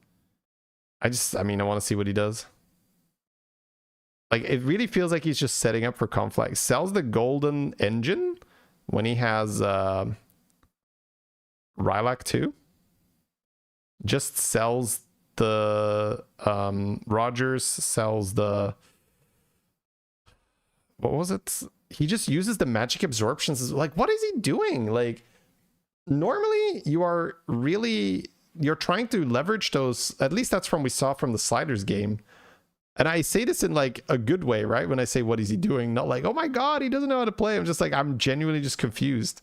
I mean, I want to see what he does. Like, it really feels like he's just setting up for conflict. Sells the Golden Engine when he has Rylak 2. Just sells the Rogers, sells the... What was it? He just uses the magic absorptions. Like, what is he doing? Like, normally you are really... You're trying to leverage those... At least that's from we saw from the Sliders game. And I say this in like a good way, right? When I say, what is he doing? Not like, oh my god, he doesn't know how to play. I'm just like, I'm genuinely just confused.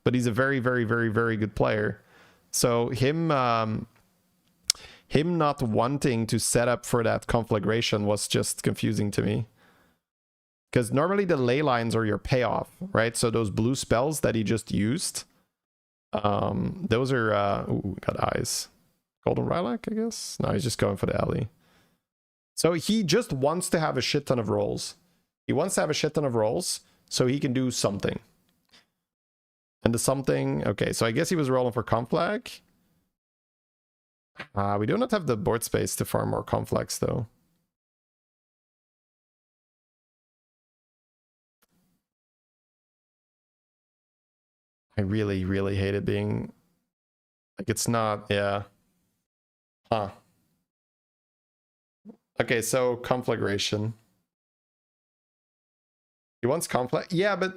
but he's a very, very, very, very good player. So him not wanting to set up for that conflagration was just confusing to me. Because normally the ley lines are your payoff, right? So those blue spells that he just used, those are, ooh, got eyes. Golden Rylak, I guess? No, he's just going for the alley. So he just wants to have a shit ton of rolls. He wants to have a shit ton of rolls so he can do something. And the something, okay, so I guess he was rolling for conflag. We do not have the board space to farm more conflags though. I really, really hate it being like it's not, yeah. Huh. Okay, so conflagration. He wants conflag. Yeah, but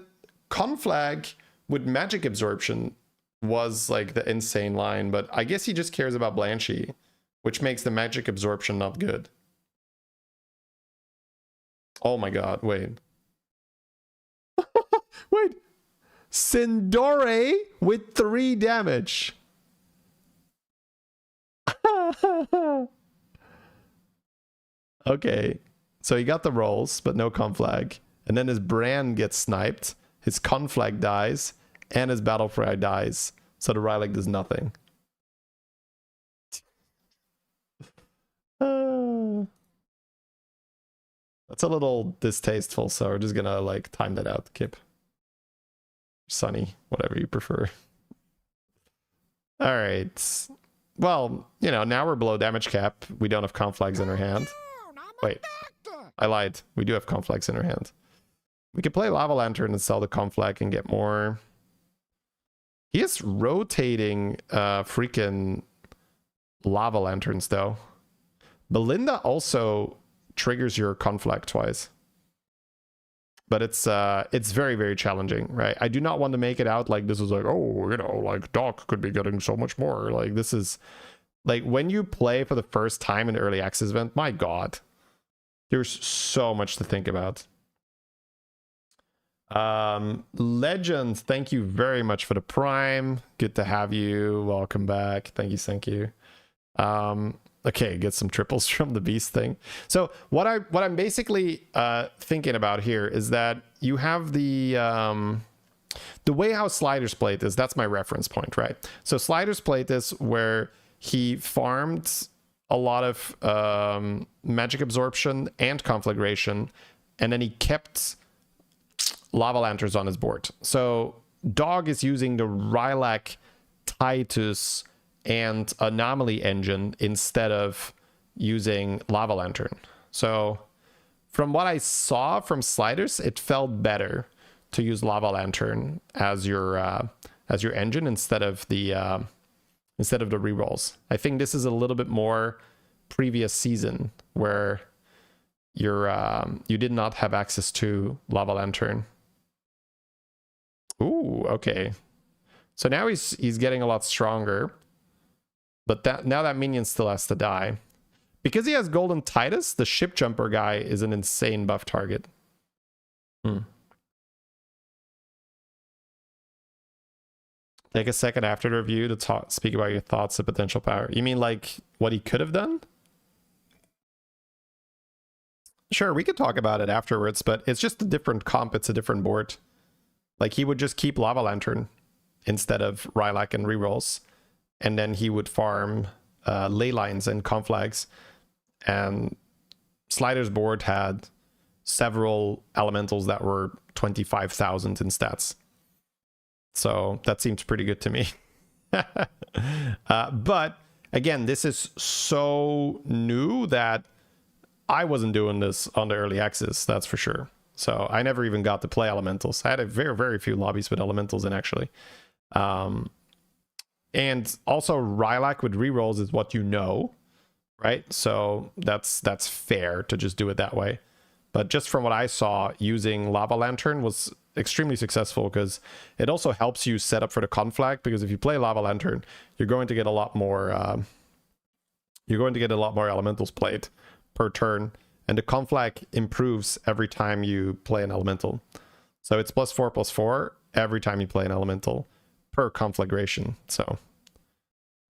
conflag with magic absorption was like the insane line, but I guess he just cares about Blanchy, which makes the magic absorption not good. Oh my god, wait. Wait. Sindore with 3 damage. Okay, so he got the rolls, but no conflag. And then his brand gets sniped, his conflag dies, and his battle cry dies. So the Rylak does nothing. That's a little distasteful, so we're just gonna like time that out, Kip. Sunny, whatever you prefer. All right. Well, you know, now we're below damage cap. We don't have conflags in our hand. Wait, I lied. We do have conflags in our hand. We could play Lava Lantern and sell the conflag and get more. He is rotating freaking Lava Lanterns though. Belinda also triggers your conflag twice. But it's very, very challenging, right? I do not want to make it out like this is like, oh, you know, like Doc could be getting so much more. Like this is like when you play for the first time in the early access event, my god. There's so much to think about. Legends, thank you very much for the prime. Good to have you. Welcome back. Thank you, thank you. Okay, get some triples from the beast thing. So what I'm basically thinking about here is that you have the way how Sliders played this. That's my reference point, right? So Sliders played this where he farmed a lot of magic absorption and conflagration, and then he kept Lava Lanterns on his board. So Dog is using the Rylak Titus and Anomaly engine instead of using Lava Lantern. So from what I saw from Sliders, it felt better to use Lava Lantern as your engine instead of the rerolls. I think this is a little bit more previous season where you did not have access to Lava Lantern. Ooh, okay. So now he's getting a lot stronger. But now that minion still has to die. Because he has Golden Titus, the ship jumper guy is an insane buff target. Take a second after the review to speak about your thoughts of potential power. You mean like what he could have done? Sure, we could talk about it afterwards, but it's just a different comp. It's a different board. Like he would just keep Lava Lantern instead of Rylak and rerolls. And then he would farm ley lines and conflags. And Slider's board had several elementals that were 25,000 in stats. So that seems pretty good to me. But again, this is so new that I wasn't doing this on the early access, that's for sure. So I never even got to play elementals. I had a very, very few lobbies with elementals in actually. And also Rylak with rerolls is what you know, right? So that's fair to just do it that way. But just from what I saw, using Lava Lantern was extremely successful because it also helps you set up for the conflag, because if you play Lava Lantern, you're going to get a lot more elementals played per turn, and the conflag improves every time you play an elemental. So it's +4/+4 every time you play an elemental. per conflagration, so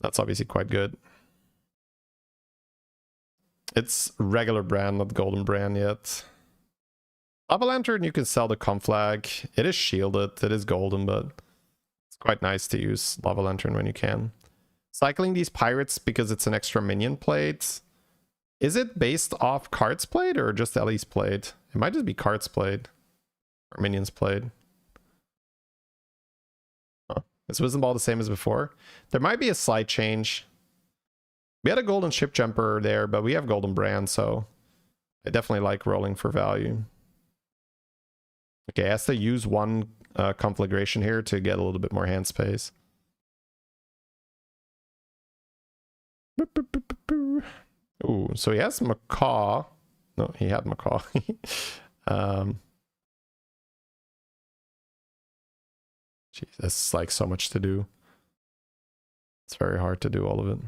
that's obviously quite good. It's regular brand, not golden brand yet. Lava Lantern, you can sell the conflag. It is shielded, it is golden, but it's quite nice to use Lava Lantern when you can. Cycling these pirates because it's an extra minion plate. Is it based off cards played or just Ellie's played? It might just be cards played or minions played. Huh. Is Wisdom Ball the same as before? There might be a slight change. We had a golden ship jumper there, but we have golden brand, so I definitely like rolling for value. Okay, has to use one conflagration here to get a little bit more hand space. Ooh, so he has Macaw. No, he had Macaw. Jeez, that's like so much to do. It's very hard to do all of it.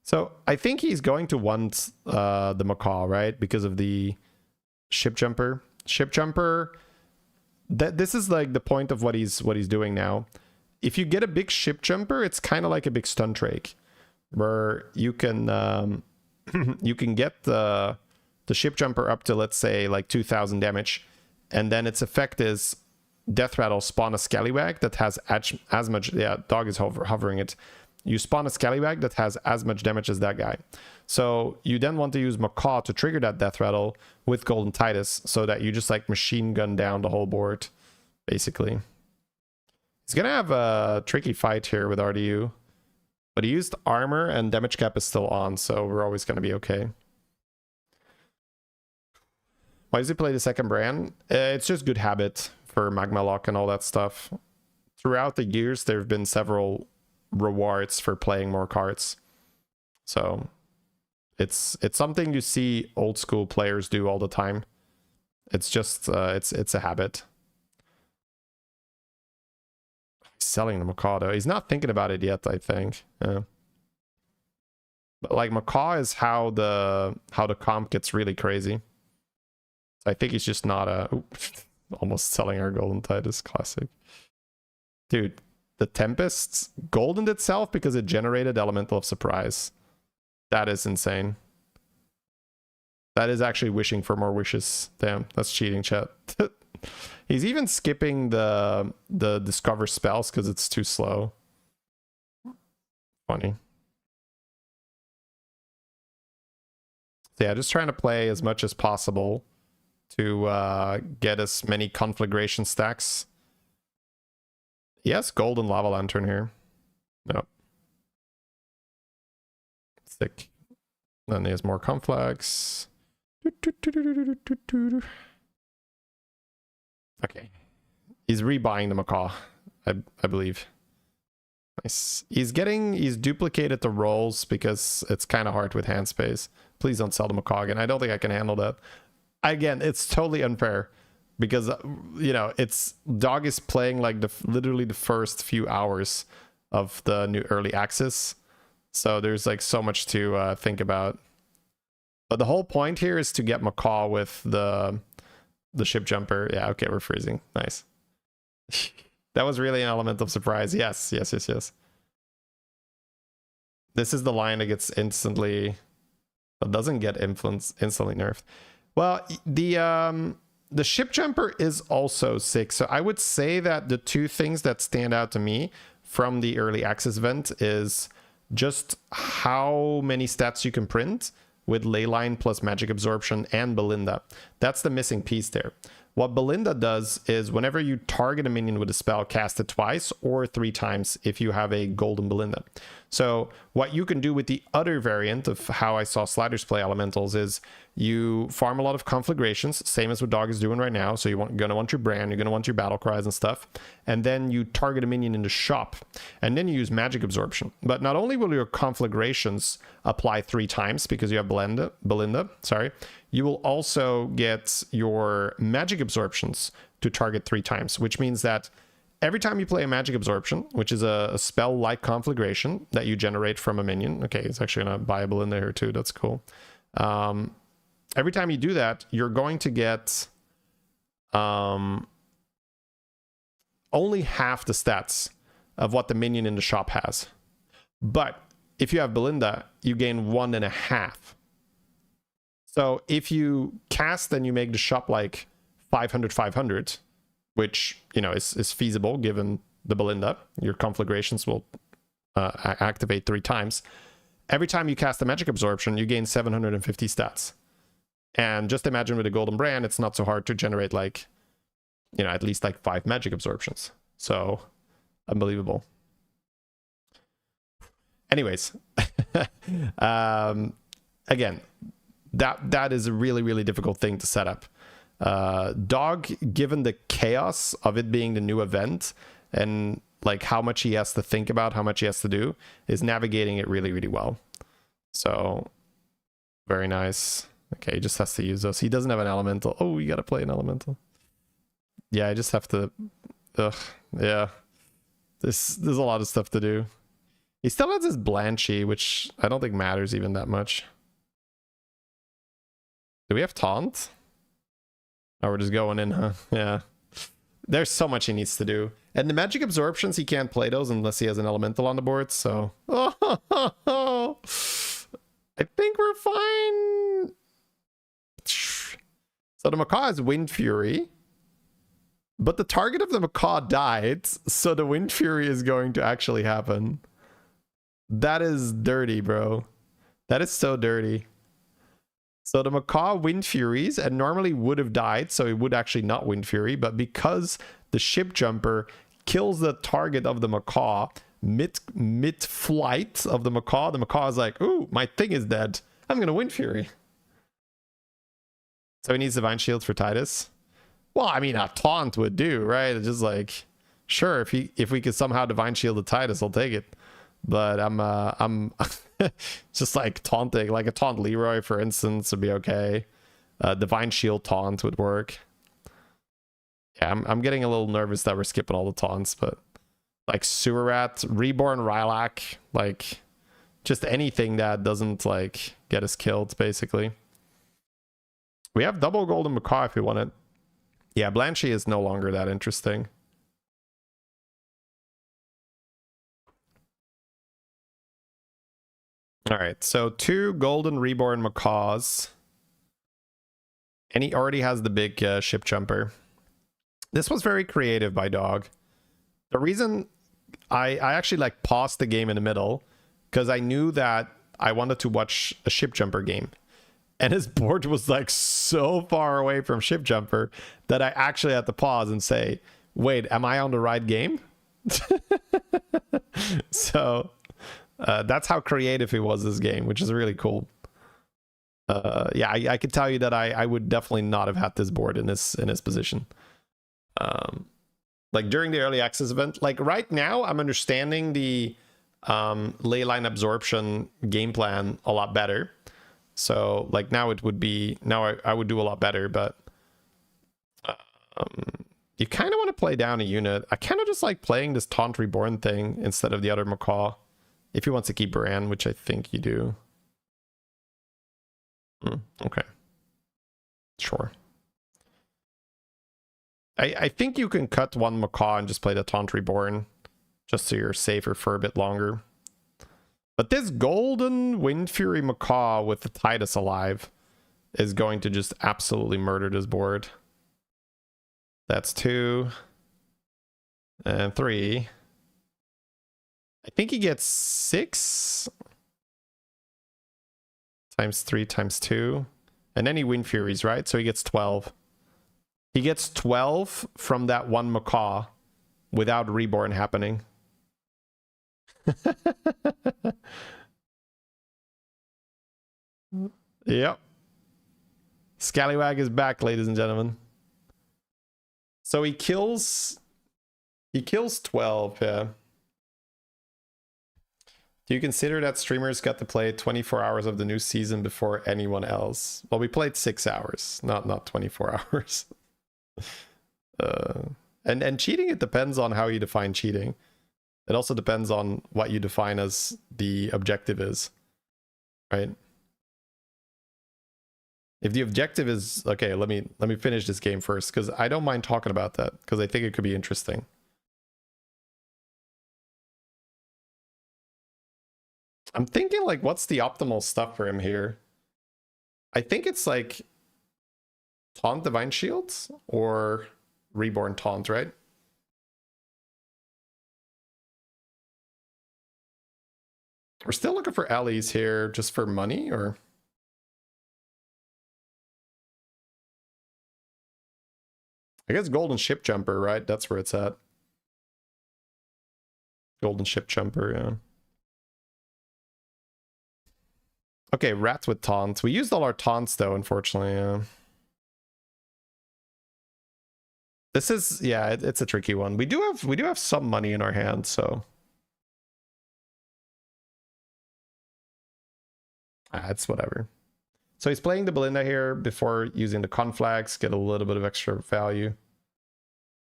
So I think he's going to want the Macaw, right? Because of the ship jumper. Ship jumper. This is like the point of what he's doing now. If you get a big ship jumper, it's kind of like a big stun drake, where you can you can get the ship jumper up to, let's say, like 2,000 damage, and then its effect is Death Rattle, spawn a Scallywag that has as much. Yeah, dog is hovering it. You spawn a Scallywag that has as much damage as that guy. So you then want to use Macaw to trigger that Death Rattle with Golden Titus, so that you just like machine gun down the whole board, basically. He's gonna have a tricky fight here with RDU, but he used armor and damage cap is still on, so we're always gonna be okay. Why does he play the second brand? It's just good habit for Magma Lock and all that stuff. Throughout the years, there have been several rewards for playing more cards, so it's something you see old school players do all the time. It's just it's a habit. He's selling the Macaw. He's not thinking about it yet, I think. Yeah. But like Macaw is how the comp gets really crazy. So I think he's just not almost selling our Golden Titus classic. Dude, the Tempest's goldened itself because it generated Elemental of Surprise. That is insane. That is actually wishing for more wishes. Damn, that's cheating, chat. He's even skipping the discover spells because it's too slow. Funny. So yeah, just trying to play as much as possible to get as many conflagration stacks. Yes, golden Lava Lantern here. Nope. Sick. Then he has more conflags. Okay. He's rebuying the Macaw, I believe. Nice. He's duplicated the rolls because it's kind of hard with hand space. Please don't sell the Macaw again. I don't think I can handle that. Again, it's totally unfair because, you know, Dog is playing like literally the first few hours of the new early access. So there's like so much to think about. But the whole point here is to get Macaw with the ship jumper. Yeah, okay, we're freezing. Nice. That was really an element of surprise. Yes. This is the line that gets instantly, but doesn't get instantly nerfed. Well, the ship jumper is also sick. So I would say that the two things that stand out to me from the early access event is just how many stats you can print with Leyline plus Magic Absorption and Belinda. That's the missing piece there. What Belinda does is whenever you target a minion with a spell, cast it twice or 3 times if you have a golden Belinda. So what you can do with the other variant of how I saw Sliders play elementals is you farm a lot of conflagrations, same as what Dog is doing right now. So you're gonna want your brand, you're gonna want your battle cries and stuff, and then you target a minion in the shop, and then you use Magic Absorption. But not only will your conflagrations apply 3 times because you have Belinda, you will also get your Magic Absorptions to target 3 times, which means that every time you play a Magic Absorption, which is a spell-like conflagration that you generate from a minion. Okay, it's actually gonna buy a Belinda here too. That's cool. Every time you do that, you're going to get only half the stats of what the minion in the shop has. But if you have Belinda, you gain 1.5. So if you cast and you make the shop like 500, which, you know, is feasible given the Belinda, your conflagrations will activate 3 times. Every time you cast a magic absorption, you gain 750 stats. And just imagine with a golden brand, it's not so hard to generate like, you know, at least like 5 magic absorptions. So unbelievable. Anyways, again, that is a really, really difficult thing to set up. Dog, given the chaos of it being the new event and like how much he has to think about, how much he has to do, is navigating it really, really well. So very nice. Okay, he just has to use those. He doesn't have an elemental. Oh, you gotta play an elemental. Yeah, I just have to. Ugh, yeah. There's a lot of stuff to do. He still has his Blanchy, which I don't think matters even that much. Do we have taunt? Oh, we're just going in, huh? Yeah. There's so much he needs to do. And the magic absorptions, he can't play those unless he has an elemental on the board, so... Oh, I think we're fine. So the Macaw has Wind Fury. But the target of the Macaw died, so the Wind Fury is going to actually happen. That is dirty, bro. That is so dirty. So the Macaw Wind Furies, and normally would have died, so it would actually not Wind Fury, but because the Ship Jumper kills the target of the Macaw mid-flight of the Macaw is like, ooh, my thing is dead. I'm gonna Wind Fury. So he needs Divine Shield for Titus. Well, I mean, a taunt would do, right? It's just like, sure, if we could somehow Divine Shield the Titus, I'll take it. But I'm just like taunting, like a taunt Leroy, for instance, would be okay. Divine Shield taunt would work. Yeah, I'm getting a little nervous that we're skipping all the taunts, but like Sewer Rat, Reborn Rylak, like just anything that doesn't like get us killed, basically. We have double Golden Macaw if we want it. Yeah, Blanchy is no longer that interesting. All right, so 2 golden reborn macaws. And he already has the big ship jumper. This was very creative by Dog. The reason I actually like paused the game in the middle, because I knew that I wanted to watch a ship jumper game. And his board was like so far away from ship jumper that I actually had to pause and say, wait, am I on the right game? So... that's how creative he was this game, which is really cool. Yeah, I could tell you that I would definitely not have had this board in this position. Like during the early access event, like right now, I'm understanding the leyline absorption game plan a lot better. So like now it would be, now I would do a lot better, but you kind of want to play down a unit. I kind of just like playing this Taunt Reborn thing instead of the other Macaw. If he wants to keep Rarran, which I think you do. Okay. Sure. I think you can cut 1 Macaw and just play the Taunt Reborn, just so you're safer for a bit longer. But this golden Wind Fury Macaw with the Titus alive is going to just absolutely murder this board. That's 2. And 3. I think he gets 6 times 3 times 2. And then he Wind Furies, right? So he gets 12. He gets 12 from that 1 Macaw without Reborn happening. Yep. Scallywag is back, ladies and gentlemen. So he kills 12, yeah. Do you consider that streamers got to play 24 hours of the new season before anyone else? Well, we played 6 hours, not 24 hours. And cheating, it depends on how you define cheating. It also depends on what you define as the objective is, right? If the objective is, okay, let me finish this game first, because I don't mind talking about that, because I think it could be interesting. I'm thinking like, what's the optimal stuff for him here? I think it's like Taunt Divine Shields or Reborn Taunt, right? We're still looking for allies here just for money, or? I guess Golden Ship Jumper, right? That's where it's at. Golden Ship Jumper, yeah. Okay, Rats with taunts. We used all our taunts though, unfortunately, yeah. This is, yeah, it's a tricky one. We do have some money in our hand, so. It's whatever. So he's playing the Belinda here before using the Conflax, get a little bit of extra value.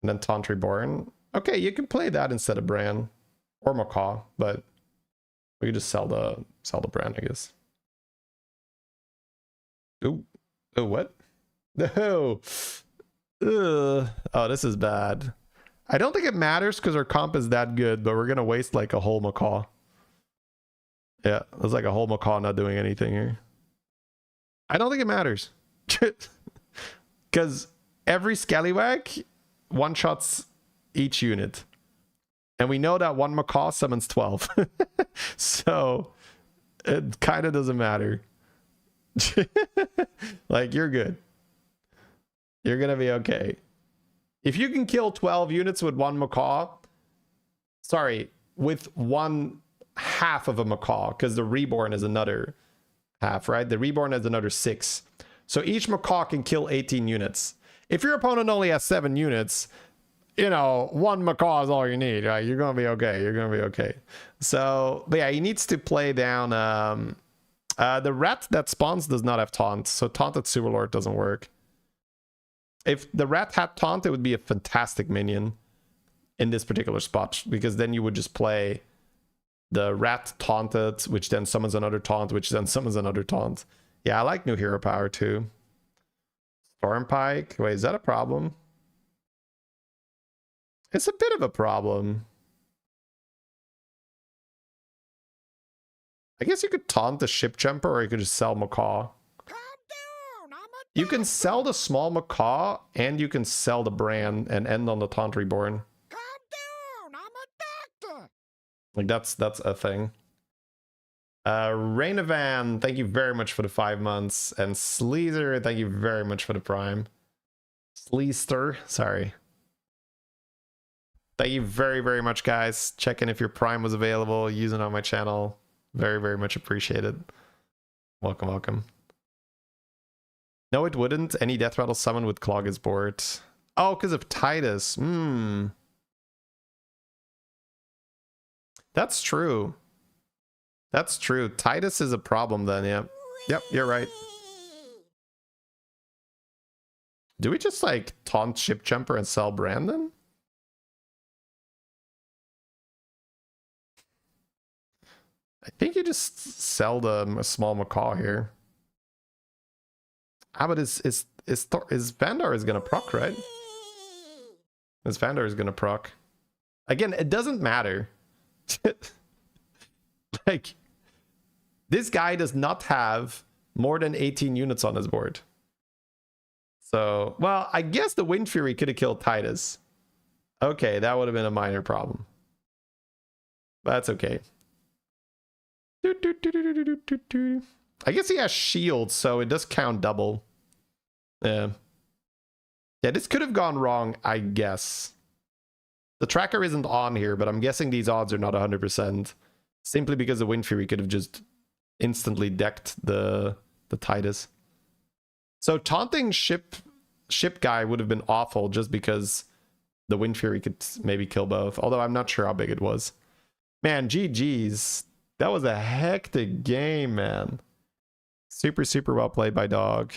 And then Taunt Reborn. Okay, you can play that instead of Bran or Macaw, but we can just sell the Bran, I guess. Ooh. Oh, what? No. Ugh. Oh, this is bad. I don't think it matters because our comp is that good, but we're gonna waste like a whole Macaw. Yeah, there's like a whole Macaw not doing anything here. I don't think it matters. Because every Scallywag one-shots each unit. And we know that one Macaw summons 12. So it kind of doesn't matter. Like, you're good. You're gonna be okay. If you can kill 12 units with one Macaw, sorry, with one half of a Macaw, because the Reborn is another half, right? The Reborn is another 6. So each Macaw can kill 18 units. If your opponent only has 7 units, you know, one Macaw is all you need, right? You're gonna be okay. You're gonna be okay. So, but yeah, he needs to play down. The rat that spawns does not have taunt, so taunted Superlord doesn't work. If the rat had taunt, it would be a fantastic minion in this particular spot, because then you would just play the rat taunted, which then summons another taunt, which then summons another taunt. Yeah, I like new hero power too. Stormpike. Wait, is that a problem? It's a bit of a problem. I guess you could taunt the ship jumper, or you could just sell Macaw. You can sell the small Macaw, and you can sell the Bran and end on the Taunt Reborn. Calm down, I'm a doctor. Like, that's a thing. Rainavan, thank you very much for the 5 months. And Sleazer, thank you very much for the Prime. Sleester, sorry. Thank you very, very much, guys. Checking if your Prime was available, using it on my channel. Very, very much appreciated. Welcome, welcome. No, it wouldn't. Any Death Rattle summon would clog his board. Oh, because of Titus. That's true. That's true. Titus is a problem then, yeah. Yep, you're right. Do we just like taunt Ship Jumper and sell Brandon? I think you just sell the small Macaw here. Ah, but is Vandar is gonna proc, right? Is Vandar is gonna proc. Again, it doesn't matter. Like, this guy does not have more than 18 units on his board. So, well, I guess the Wind Fury could have killed Titus. Okay, that would have been a minor problem. But that's okay. I guess he has shields, so it does count double. Yeah. Yeah, this could have gone wrong, I guess. The tracker isn't on here, but I'm guessing these odds are not 100%. Simply because the Wind Fury could have just instantly decked the Titus. So taunting ship guy would have been awful just because the Wind Fury could maybe kill both. Although I'm not sure how big it was. Man, GG's. That was a hectic game, man. Super, super well played by Dog.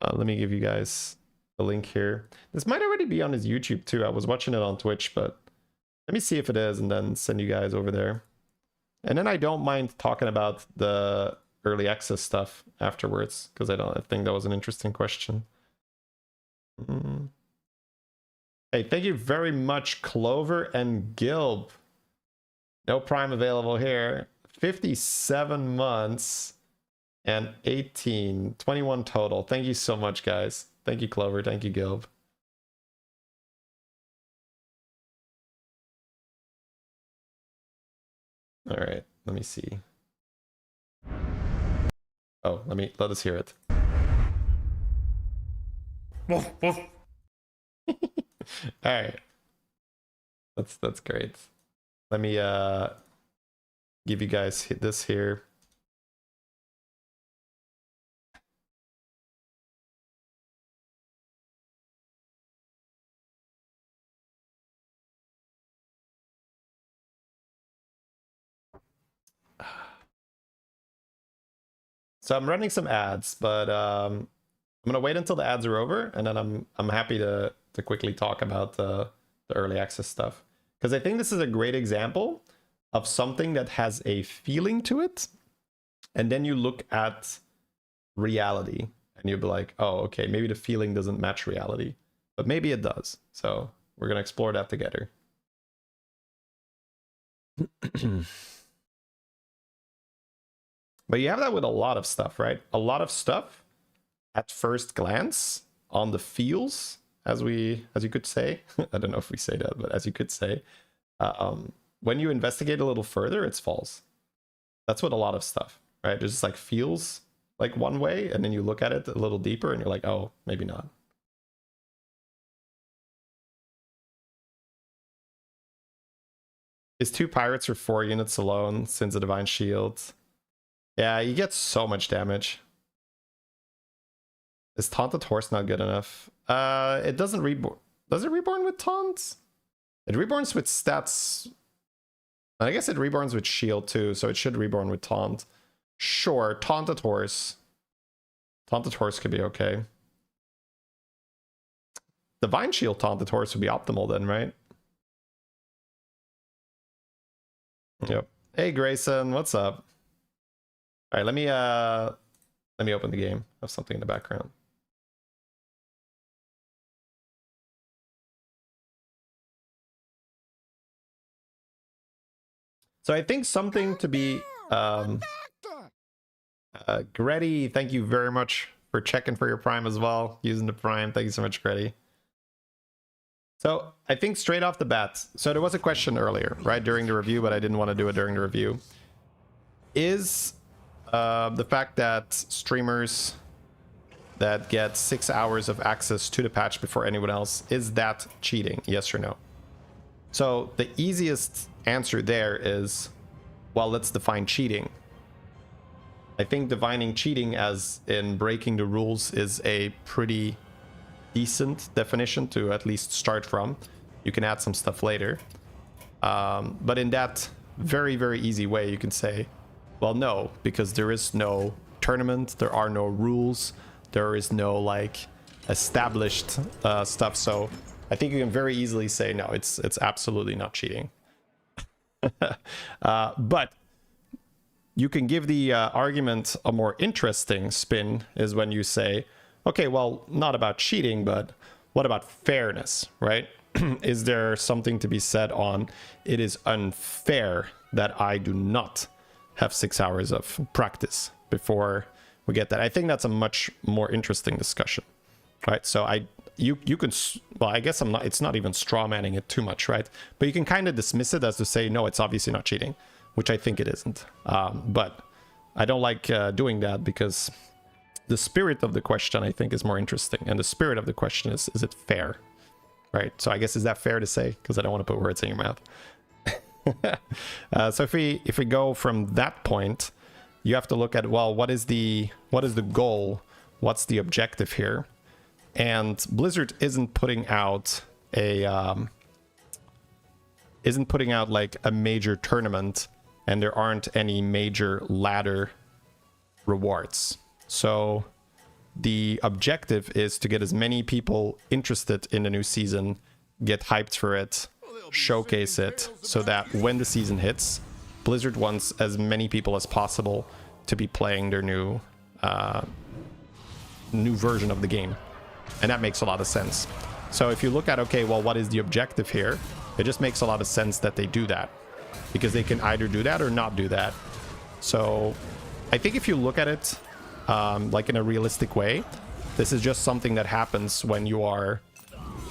Let me give you guys a link here. This might already be on his YouTube too. I was watching it on Twitch, but let me see if it is and then send you guys over there. And then I don't mind talking about the early access stuff afterwards, because I think that was an interesting question. Hey, thank you very much, Clover and Gilb. No Prime available here. 57 months and 18, 21 total. Thank you so much, guys. Thank you, Clover. Thank you, Gilb. All right, let me see. Oh, let us hear it. Woof, woof. All right. That's great. Let me give you guys this here. So I'm running some ads, but I'm gonna wait until the ads are over, and then I'm happy to quickly talk about the early access stuff, because I think this is a great example of something that has a feeling to it, and then you look at reality and you'll be like, oh, okay, maybe the feeling doesn't match reality, but maybe it does. So we're gonna explore that together. But you have that with a lot of stuff, right? A lot of stuff at first glance on the feels, as you could say. I don't know if we say that, but as you could say, when you investigate a little further, it's false. That's what a lot of stuff, right? There's just like feels like one way, and then you look at it a little deeper and you're like, oh, maybe not. Is 2 pirates for 4 units alone since the divine shield? Yeah, you get so much damage. Is Taunted Horse not good enough? It doesn't reborn. Does it reborn with taunts? It reborns with stats. I guess it reborns with shield too, so it should reborn with taunt. Sure, Taunted Horse. Taunted Horse could be okay. Divine Shield Taunted Horse would be optimal then, right? Yep. Hey Grayson, what's up? All right, let me open the game. I have something in the background. So I think something to be Gretty, thank you very much for checking for your Prime as well, using the Prime. Thank you so much, Gretty. So I think straight off the bat, so there was a question earlier, right, during the review, but I didn't want to do it during the review. Is the fact that streamers that get 6 hours of access to the patch before anyone else, is that cheating? Yes or no? So the easiest answer there is, well, let's define cheating. I think defining cheating as in breaking the rules is a pretty decent definition to at least start from. You can add some stuff later. But in that very, very easy way, you can say, well, no, because there is no tournament, there are no rules, there is no like established stuff. So I think you can very easily say, no, it's absolutely not cheating. But you can give the argument a more interesting spin is when you say, okay, well, not about cheating, but what about fairness, right? Is there something to be said on it is unfair that I do not have 6 hours of practice before we get that? I think that's a much more interesting discussion, right? So you can, well, I guess it's not even straw manning it too much, right? But you can kind of dismiss it as to say, no, it's obviously not cheating, which I think it isn't. But I don't like doing that because the spirit of the question, I think, is more interesting. And the spirit of the question is it fair? Right? So I guess, is that fair to say? Because I don't want to put words in your mouth. So if we go from that point, you have to look at, well, what is the goal? What's the objective here? And Blizzard isn't putting out like a major tournament, and there aren't any major ladder rewards. So the objective is to get as many people interested in the new season, get hyped for it, showcase it, so that when the season hits, Blizzard wants as many people as possible to be playing their new version of the game. And that makes a lot of sense. So if you look at, okay, well, what is the objective here? It just makes a lot of sense that they do that. because they can either do that or not do that. So I think if you look at it like in a realistic way, this is just something that happens when you are...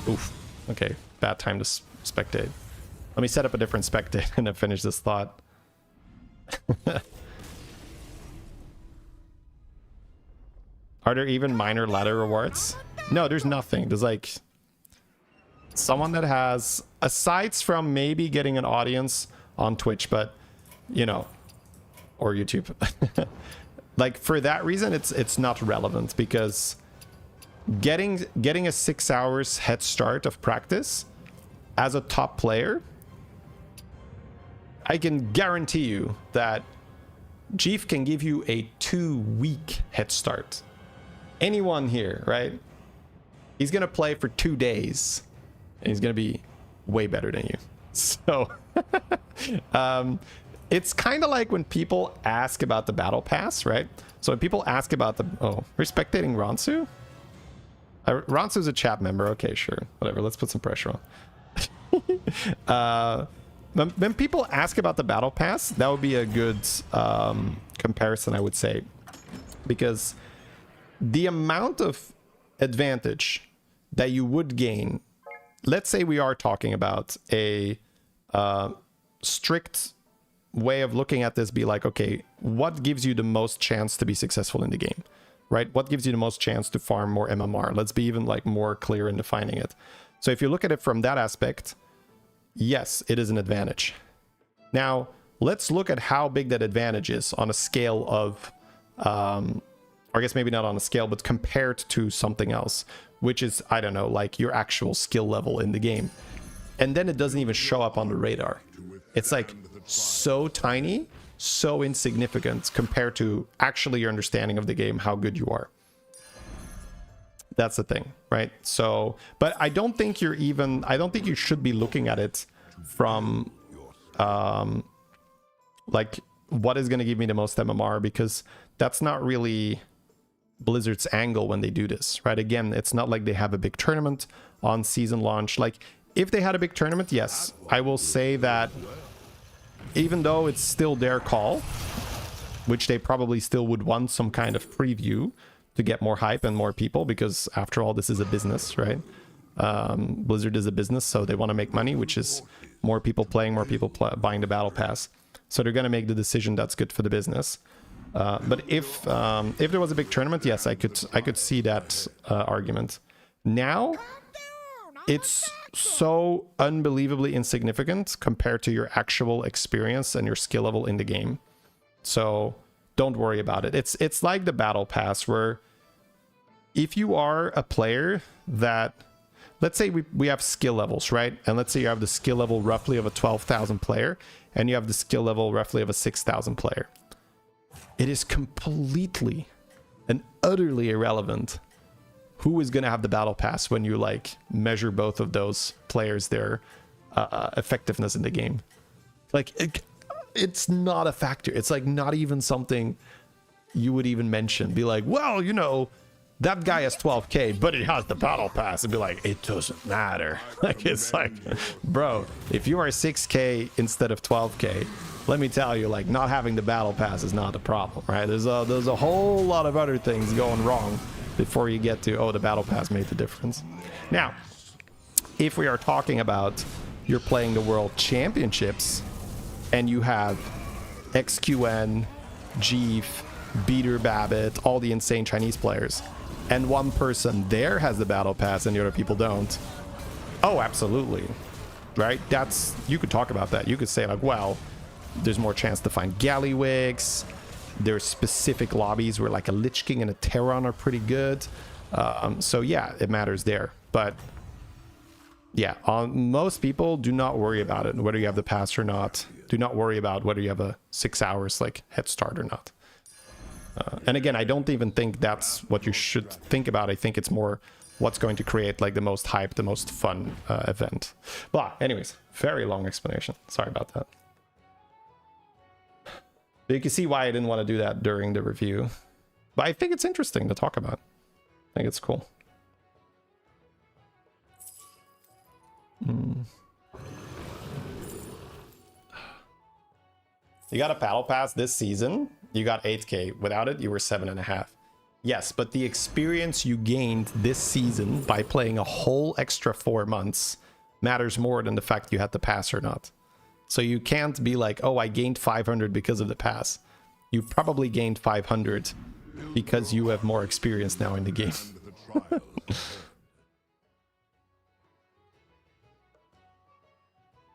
Oof. Okay, bad time to spectate. Let me set up a different spectate and then finish this thought. Are there even minor ladder rewards? No, there's nothing. There's like someone that has, aside from maybe getting an audience on Twitch, but you know, or YouTube. Like for that reason, it's not relevant, because getting a 6 hours head start of practice as a top player, I can guarantee you that Jeef can give you a 2-week head start. Anyone here, right? He's gonna play for 2 days and he's gonna be way better than you. So it's kind of like when people ask about the battle pass, right? So when people ask about the... Oh, we're spectating Ransu? Ransu's a chat member. Okay, sure, whatever, let's put some pressure on. When people ask about the battle pass, that would be a good comparison, I would say, because the amount of advantage that you would gain, let's say we are talking about a strict way of looking at this, be like, okay, what gives you the most chance to be successful in the game, right? What gives you the most chance to farm more MMR? Let's be even like more clear in defining it. So if you look at it from that aspect, yes, it is an advantage. Now, let's look at how big that advantage is on a scale of, or I guess maybe not on a scale, but compared to something else, which is, I don't know, like your actual skill level in the game. And then it doesn't even show up on the radar. It's like so tiny, so insignificant compared to actually your understanding of the game, how good you are. That's the thing, right? So, but I don't think you're even, I don't think you should be looking at it from like what is going to give me the most MMR, because that's not really Blizzard's angle when they do this, right? Again, it's not like they have a big tournament on season launch. Like if they had a big tournament, yes, I will say that even though it's still their call, which they probably still would want some kind of preview to get more hype and more people, because after all, this is a business, right? Blizzard is a business, so they want to make money, which is more people playing, more people buying the battle pass. So they're going to make the decision that's good for the business. But if there was a big tournament, yes, I could see that argument. Now, it's so unbelievably insignificant compared to your actual experience and your skill level in the game. So don't worry about it. It's like the battle pass, where if you are a player that, let's say we have skill levels, right? And let's say you have the skill level roughly of a 12,000 player, and you have the skill level roughly of a 6,000 player. It is completely and utterly irrelevant who is going to have the battle pass when you like measure both of those players, their effectiveness in the game. Like it's not a factor. It's like not even something you would even mention. Be like, well, you know, that guy has 12k, but he has the battle pass, and be like, it doesn't matter. Like, it's like, bro, if you are 6k instead of 12k, let me tell you, like, not having the battle pass is not the problem, right? There's a whole lot of other things going wrong before you get to, oh, the battle pass made the difference. Now, if we are talking about you're playing the World Championships and you have XQN, Jeef, Beater Babbitt, all the insane Chinese players, and one person there has the battle pass and the other people don't, oh, absolutely, right? That's, you could talk about that. You could say like, well, there's more chance to find Gallywix. There's specific lobbies where like a Lich King and a Terran are pretty good. So yeah, it matters there. But yeah, most people do not worry about it, whether you have the pass or not. Do not worry about whether you have a 6 hours like head start or not. And again, I don't even think that's what you should think about. I think it's more what's going to create like the most hype, the most fun event. Blah. Anyways, very long explanation. Sorry about that. But you can see why I didn't want to do that during the review. But I think it's interesting to talk about. I think it's cool. You got a battle pass this season, you got 8k. Without it, you were 7.5. Yes, but the experience you gained this season by playing a whole extra 4 months matters more than the fact you had the pass or not. So you can't be like, oh, I gained 500 because of the pass. You probably gained 500 because you have more experience now in the game.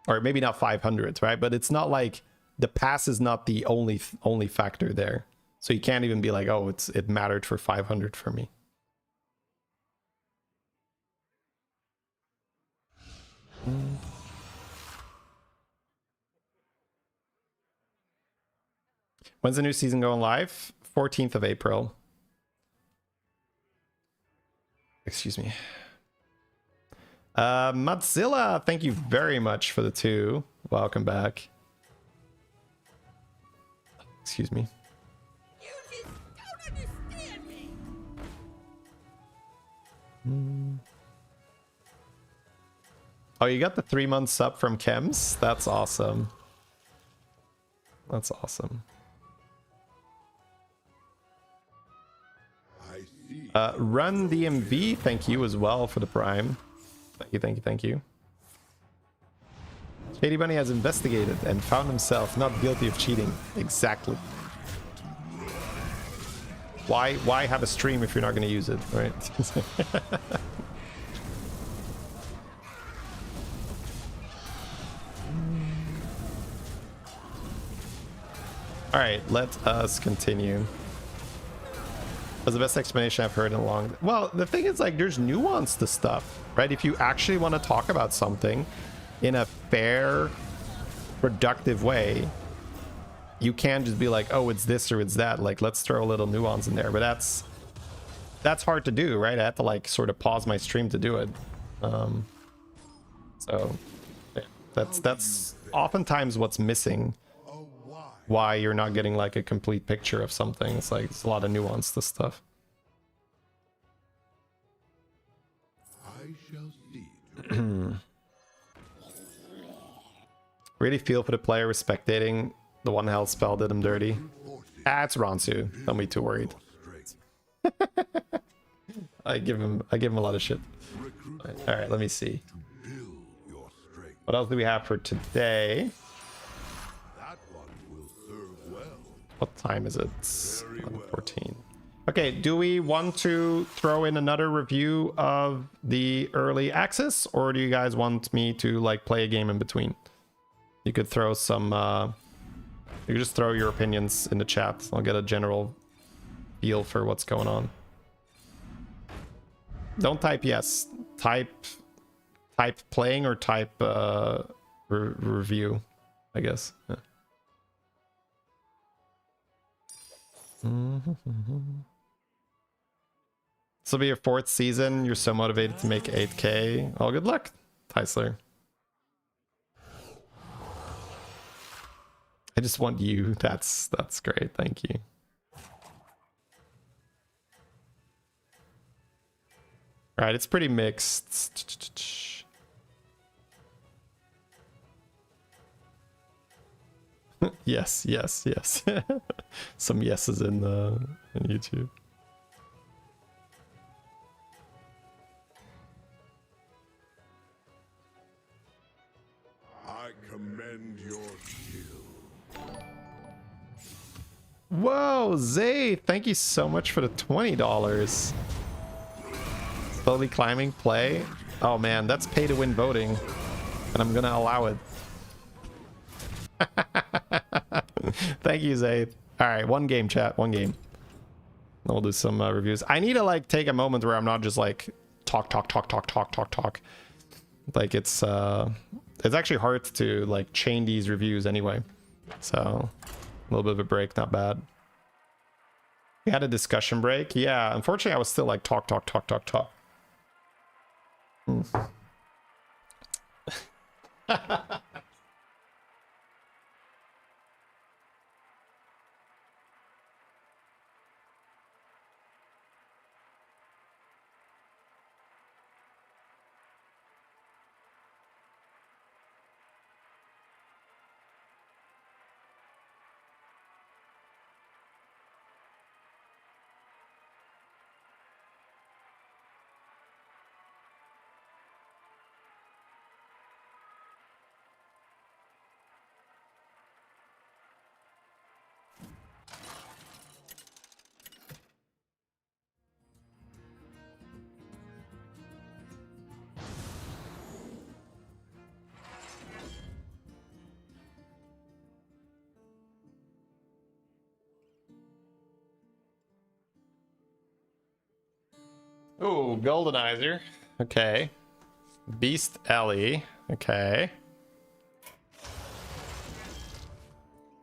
Or maybe not 500, right? But it's not like the pass is not the only factor there. So you can't even be like, oh, it mattered for 500 for me. When's the new season going live? 14th of April. Excuse me. Mozilla, thank you very much for the 2. Welcome back. Excuse me. You just don't understand me. Oh, you got the 3-month sub from Chems? That's awesome. That's awesome. Run DMV, thank you as well for the Prime. Thank you, thank you, thank you. Shadybunny has investigated and found himself not guilty of cheating. Exactly. Why have a stream if you're not going to use it, right? All right, let us continue. That's the best explanation I've heard in a long... Well, the thing is, like, there's nuance to stuff, right? If you actually want to talk about something in a fair, productive way, you can't just be like, oh, it's this or it's that. Like, let's throw a little nuance in there. But that's hard to do, right? I had to, like, sort of pause my stream to do it. So, yeah, that's oftentimes what's missing. Why you're not getting like a complete picture of something. It's like it's a lot of nuance to stuff. I shall see. Really feel for the player spectating. The one health spell did him dirty. Ah, it's Ronsu. Don't be too worried. I give him a lot of shit. All right, let me see. What else do we have for today? What time is it? 1:14. Okay, do we want to throw in another review of the early access, or do you guys want me to like play a game in between? You could throw some you could just throw your opinions in the chat. I'll get a general feel for what's going on. Don't type yes. Type playing or type review, I guess. Yeah. This will be your 4th season. You're so motivated to make 8k. All good luck, Tyslayer. I just want you. That's great. Thank you. All right, it's pretty mixed. Yes. Some yeses in YouTube. I commend your skill. Whoa, Zay, thank you so much for the $20. Slowly climbing play. Oh man, that's pay to win voting, and I'm gonna allow it. Thank you, Zay. All right, one game, chat. One game. We'll do some reviews. I need to like take a moment where I'm not just like talk. Like it's actually hard to like chain these reviews anyway. So a little bit of a break, not bad. We had a discussion break. Yeah, unfortunately, I was still like talk. Oh, Goldenizer. Okay. Beast Ellie. Okay.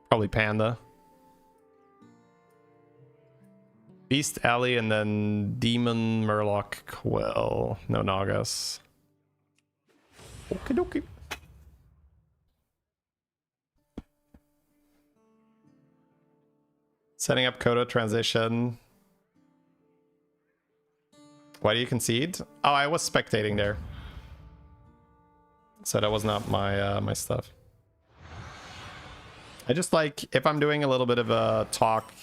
Probably Panda. Beast Alley and then Demon Murloc Quill. No Nagas. Okie dokie. Setting up Kodo transition. Why do you concede? Oh, I was spectating there. So that was not my my stuff. I just like, if I'm doing a little bit of a talk,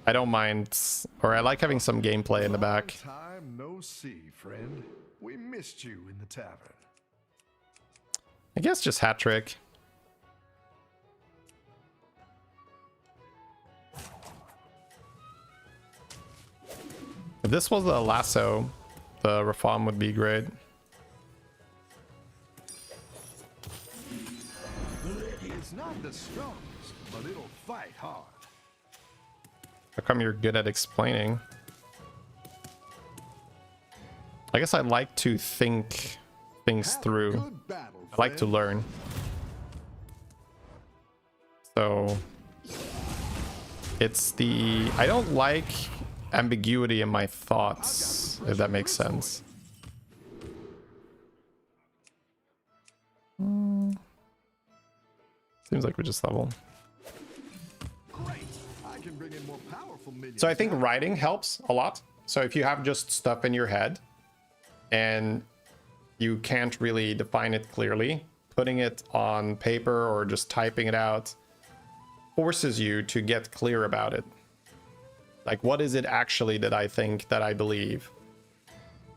I don't mind, or I like having some gameplay in the back. Time no see, friend. We missed you in the tavern. I guess just hat trick. If this was a lasso, the Rafam would be great. It's not the strongest, but it'll fight hard. How come you're good at explaining? I guess I like to think things through. I like to learn. So it's the, I don't like ambiguity in my thoughts, if that makes sense. Seems like we just level. So I think writing helps a lot. So if you have just stuff in your head and you can't really define it clearly, putting it on paper or just typing it out forces you to get clear about it. Like, what is it actually that I think, that I believe?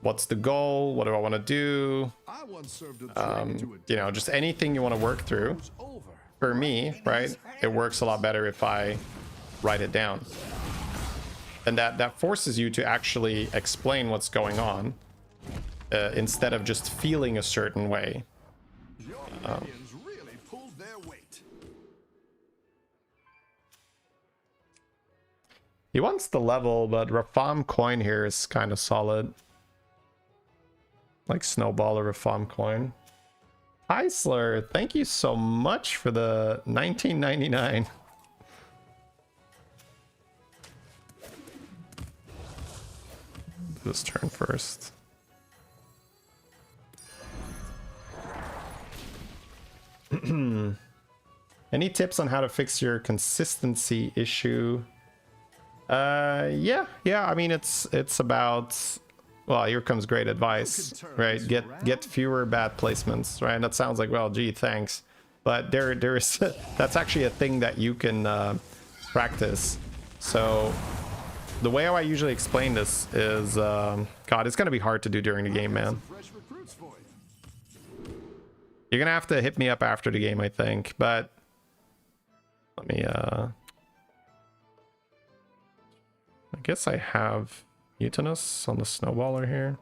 What's the goal? What do I want to do? You know, just anything you want to work through. For me, right, it works a lot better if I write it down. And that forces you to actually explain what's going on instead of just feeling a certain way. He wants the level, but Rafam coin here is kind of solid. Like Snowball or Rafam coin. Heisler, thank you so much for the 19.99. This turn first. Any tips on how to fix your consistency issue? Yeah. I mean, it's about, well, here comes great advice, right? Get fewer bad placements, right? And that sounds like, well, gee, thanks, but there is that's actually a thing that you can practice. So the way I usually explain this is, God, it's gonna be hard to do during the game, man. You're gonna have to hit me up after the game, I think, but let me I guess I have Mutinous on the Snowballer here.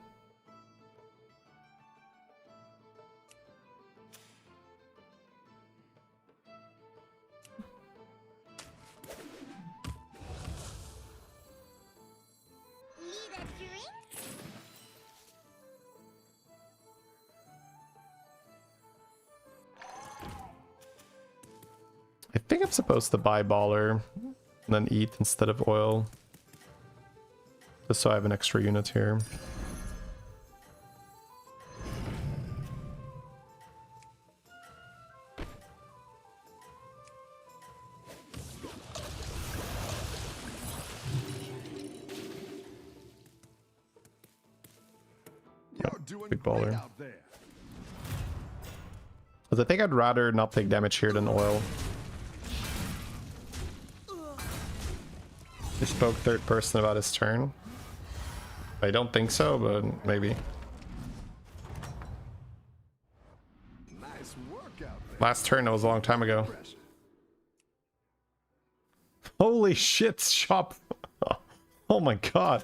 I think I'm supposed to buy Baller and then eat instead of oil. Just so I have an extra unit here. Big Baller. Because I think I'd rather not take damage here than oil. He spoke third person about his turn. I don't think so, but maybe. Last turn, that was a long time ago. Holy shit, shop. Oh my god.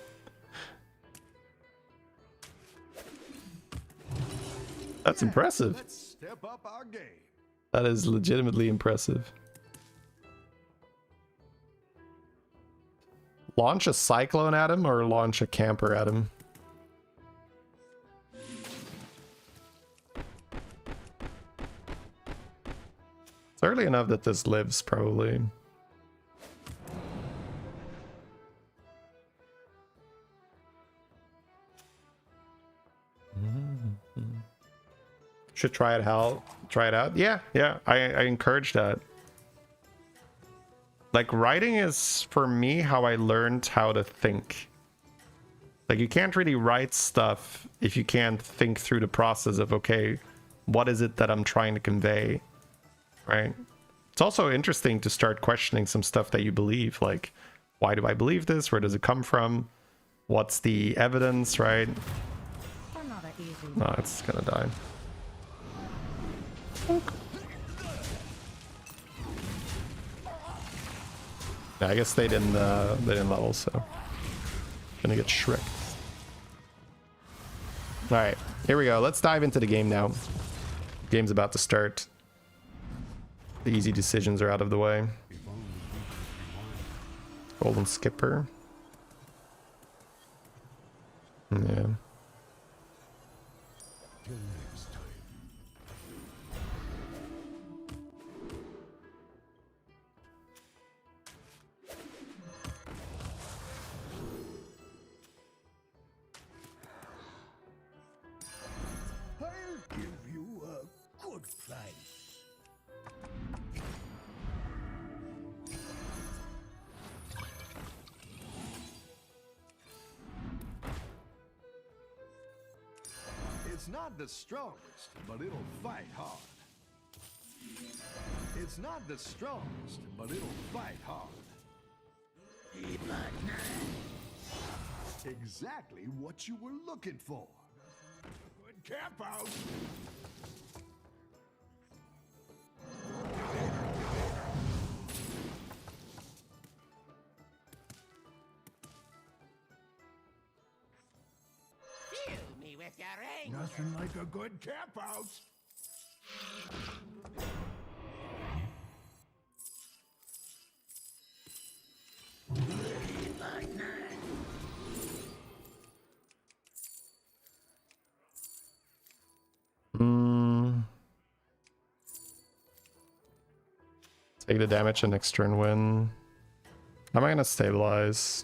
That's impressive. That is legitimately impressive. Launch a Cyclone at him or launch a Camper at him? It's early enough that this lives, probably. Should try it out. Try it out. Yeah, yeah. I encourage that. Like, writing is, for me, how I learned how to think. Like, you can't really write stuff if you can't think through the process of, okay, what is it that I'm trying to convey, right? It's also interesting to start questioning some stuff that you believe. Like, why do I believe this? Where does it come from? What's the evidence, right? Oh, it's gonna die. Yeah, I guess they didn't level, so gonna get shreked. All right, here we go. Let's dive into the game now. Game's about to start. The easy decisions are out of the way. Golden skipper. Yeah. I'll give you a good price. It's not the strongest, but it'll fight hard. It's not the strongest, but it'll fight hard. Exactly what you were looking for. Good camp out. Fill me with your anger. Nothing like a good camp out. Take the damage and next turn win. How am I gonna stabilize?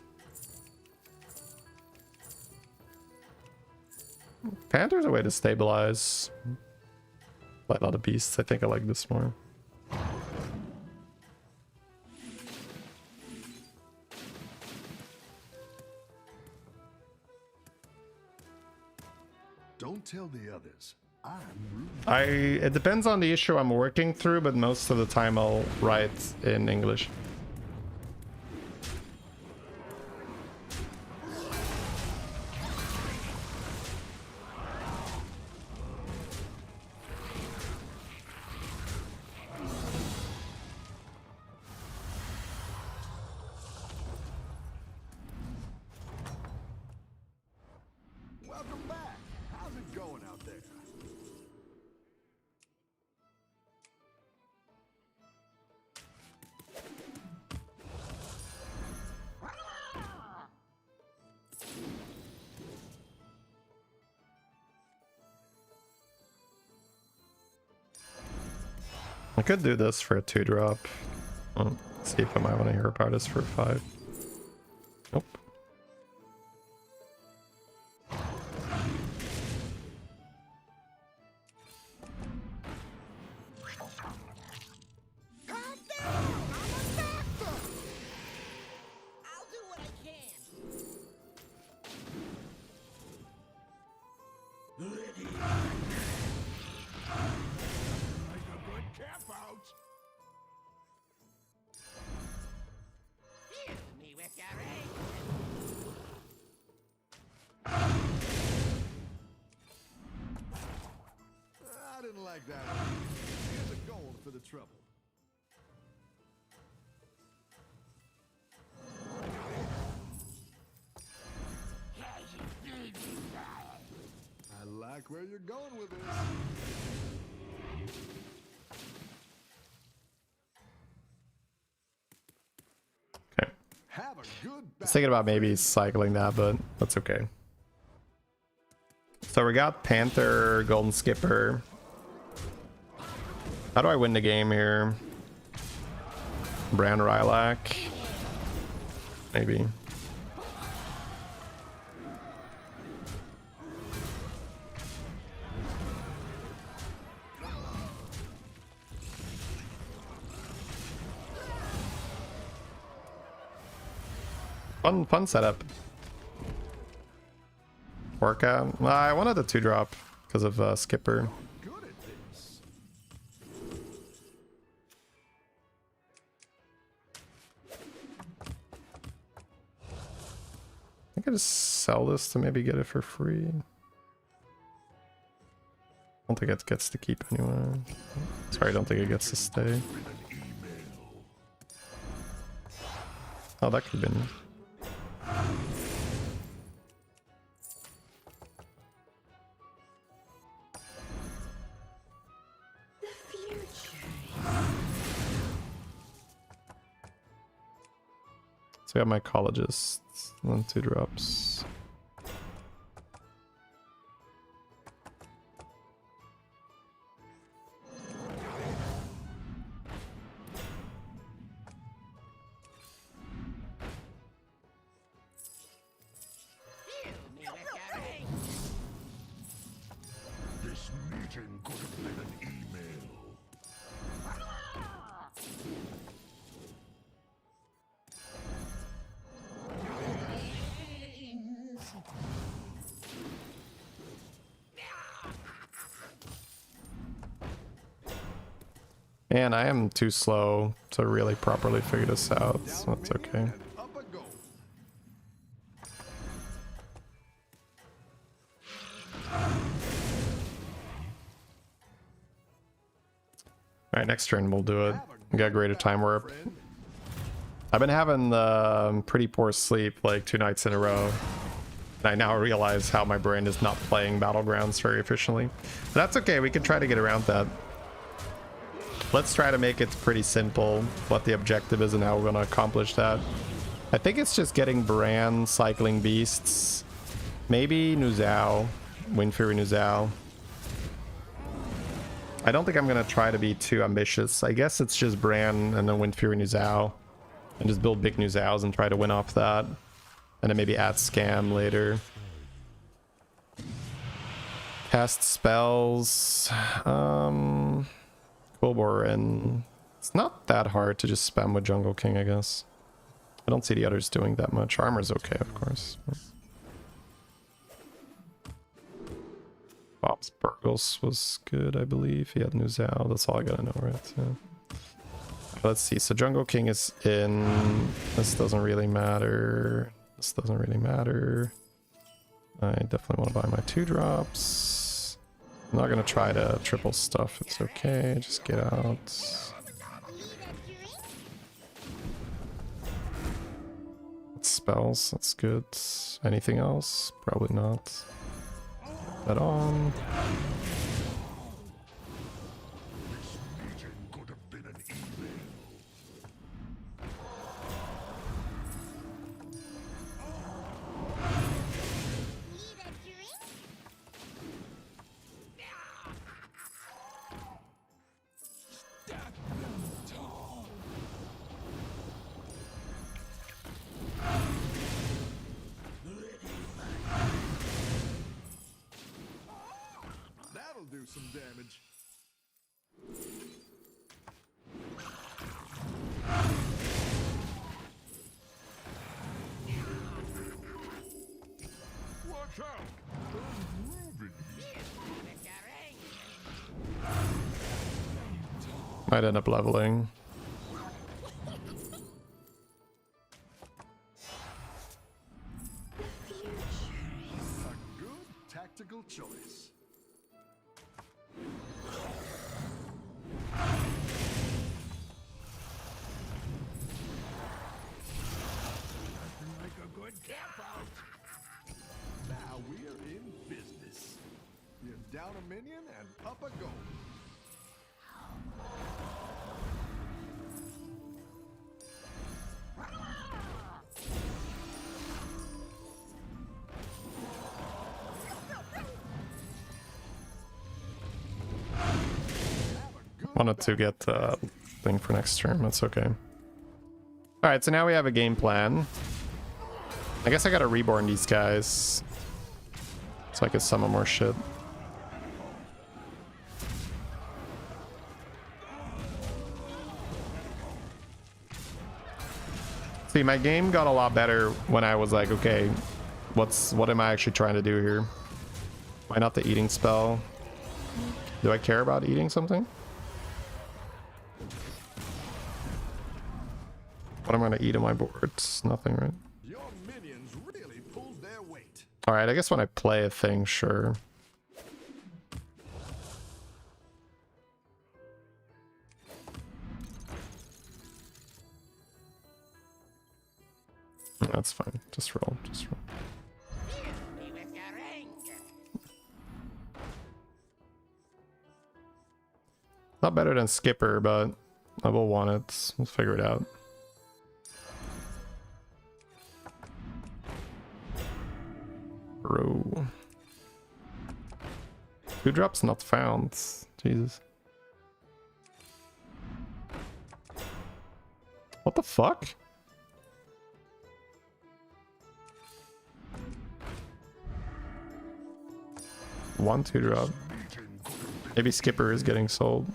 Panther's a way to stabilize. Light lot of beasts. I think I like this more. Don't tell the others. I'm rude. It depends on the issue I'm working through, but most of the time I'll write in English. Welcome back. How's it going out there? I could do this for a 2-drop. See if I might want to hear about this for a 5. Nope. Calm down. I'm a doctor. I'll do what I can. Like a good camp out. Fill me with your anger. I didn't like that. Here's a gold for the trouble. I like where you're going with this. Okay. Have a good I was thinking about maybe cycling that, but that's okay. So we got Panther, Golden Skipper. How do I win the game here? Bran Rylak. Maybe. Fun setup. Workout. I wanted the 2-drop because of Skipper. Good at this. I could just sell this to maybe get it for free. I don't think it gets to keep anyway. Sorry, I don't think it gets to stay. Oh, that could have been. So we have my collegists. 1, 2 drops. This meeting could have been an email. And I am too slow to really properly figure this out, so that's okay. And up a go. Alright, next turn we'll do it. Have a We got good greater battle, time warp. friend. I've been having pretty poor sleep like 2 nights in a row. And I now realize how my brain is not playing Battlegrounds very efficiently. But that's okay, we can try to get around that. Let's try to make it pretty simple what the objective is and how we're going to accomplish that. I think it's just getting Bran, cycling beasts. Maybe Nuzao, Windfury Nuzao. I don't think I'm going to try to be too ambitious. I guess it's just Bran and then Windfury Nuzao. And just build big Nuzaos and try to win off that. And then maybe add Scam later. Cast spells. Quilbor, and it's not that hard to just spam with Jungle King, I guess. I don't see the others doing that much. Armor's okay, of course. Bob's Burgles was good, I believe. He had Nuzao. That's all I gotta know, right? Yeah. Let's see. So Jungle King is in. This doesn't really matter. This doesn't really matter. I definitely want to buy my 2-drops. I'm not gonna try to triple stuff. It's okay. Just get out. Spells. That's good. Anything else? Probably not. That on. This meeting could have been an email. That'll do some damage. Watch out! There's Reuben here. Might end up leveling. A good tactical choice. Nothing like a good camp out. Now we're in business. You're down a minion and up a go. Wanted to get thing for next turn. That's okay. Alright, so now we have a game plan. I guess I gotta reborn these guys so I can summon more shit. See, my game got a lot better when I was like, okay, what am I actually trying to do here? Why not the eating spell? Do I care about eating something? What am I gonna eat on my board? Nothing, right? Your minions really pulled their weight. Alright, I guess when I play a thing, sure. That's fine. Just roll. Just roll. Me with your anger. Not better than Skipper, but I will want it. We'll figure it out. Bro. 2 drops not found. Jesus. What the fuck? One 2 drop. Maybe Skipper is getting sold.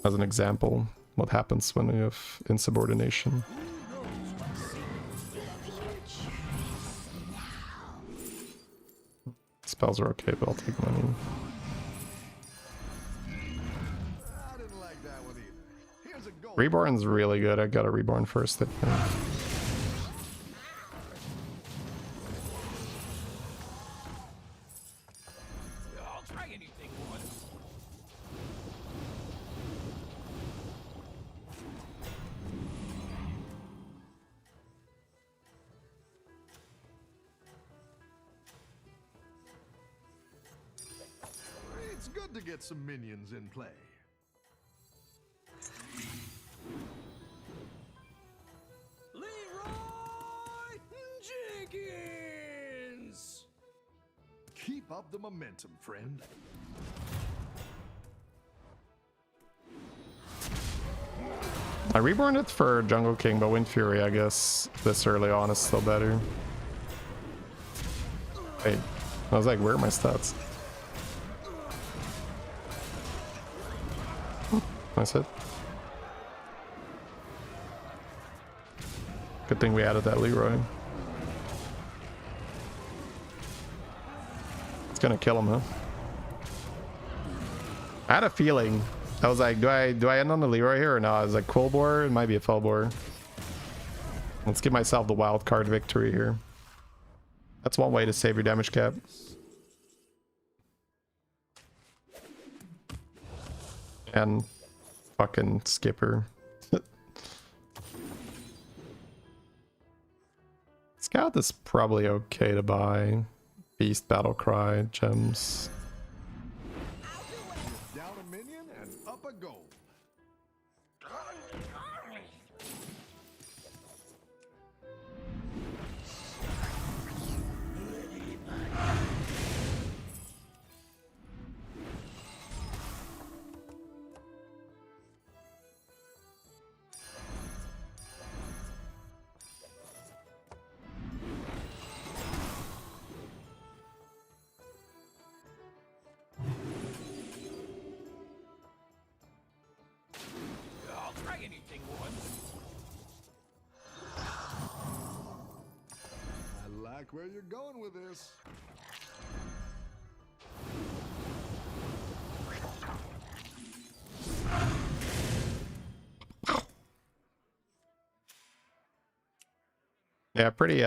As an example, what happens when we have insubordination. Spells are okay, but I'll take money. I didn't like that one either. Here's a goal. Reborn's really good. I got a reborn first, I think. I'll try anything once. It's good to get some minions in play. Leroy Jenkins. Keep up the momentum, friend. I reborned it for Jungle King, but Wind Fury, I guess, this early on is still better. Wait, I was like, where are my stats? Nice hit. Good thing we added that Leroy. It's gonna kill him, huh? I had a feeling. I was like, do I end on the Leroy here or no? I was like, Cool Bore, it might be a Fell Bore. Let's give myself the wild card victory here. That's one way to save your damage cap. And fucking Skipper. Scout is probably okay to buy. Beast, Battle Cry, gems. Down a minion and up a goal. I'll try anything once. I like where you're going with this. Yeah, pretty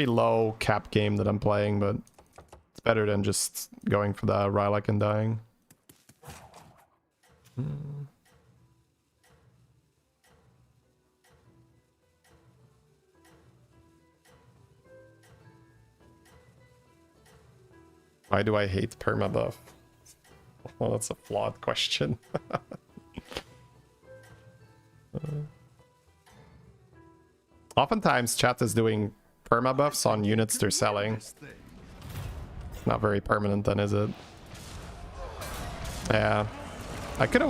low cap game that I'm playing, but it's better than just going for the Rylak and dying. Why do I hate permabuff? Well, that's a flawed question. Oftentimes, chat is doing permabuffs on units they're selling. This thing. Not very permanent then, is it? Yeah. I could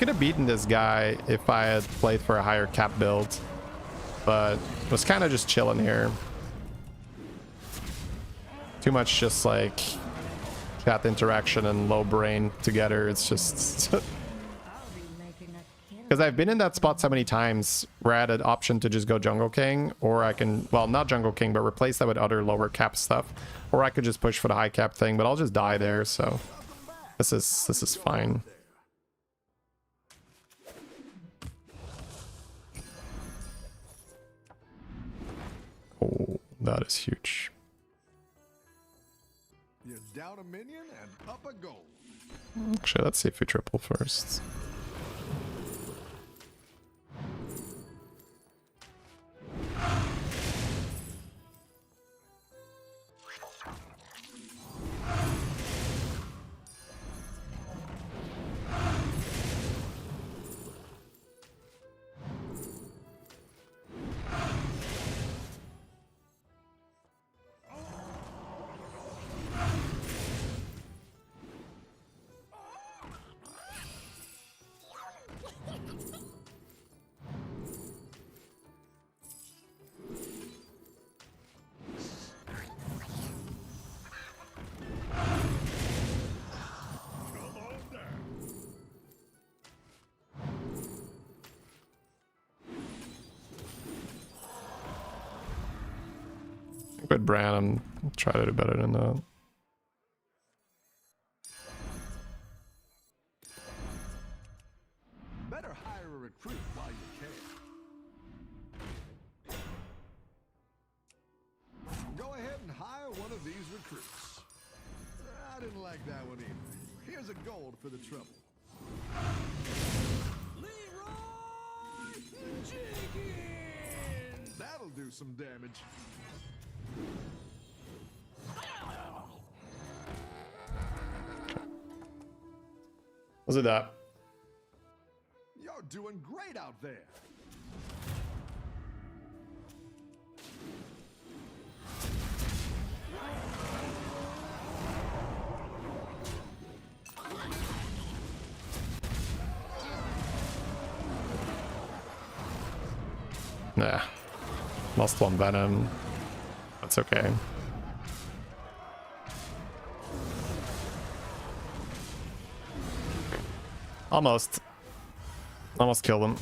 have beaten this guy if I had played for a higher cap build, but was kind of just chilling here. Too much just like chat interaction and low brain together. It's just because I've been in that spot so many times where I had an option to just go Jungle King, or I can, well, not Jungle King, but replace that with other lower cap stuff, or I could just push for the high cap thing, but I'll just die there. So this is fine. Oh, that is huge. You're down a minion and up a gold. Actually, let's see if we triple first. With Bran, I'm try to do better than that. Better hire a recruit while you can. Go ahead and hire one of these recruits. I didn't like that one either. Here's a gold for the trouble. Leroy Jenkins! That'll do some damage. Was it that? You're doing great out there. Nah. Lost one Venom. That's okay. Almost killed him.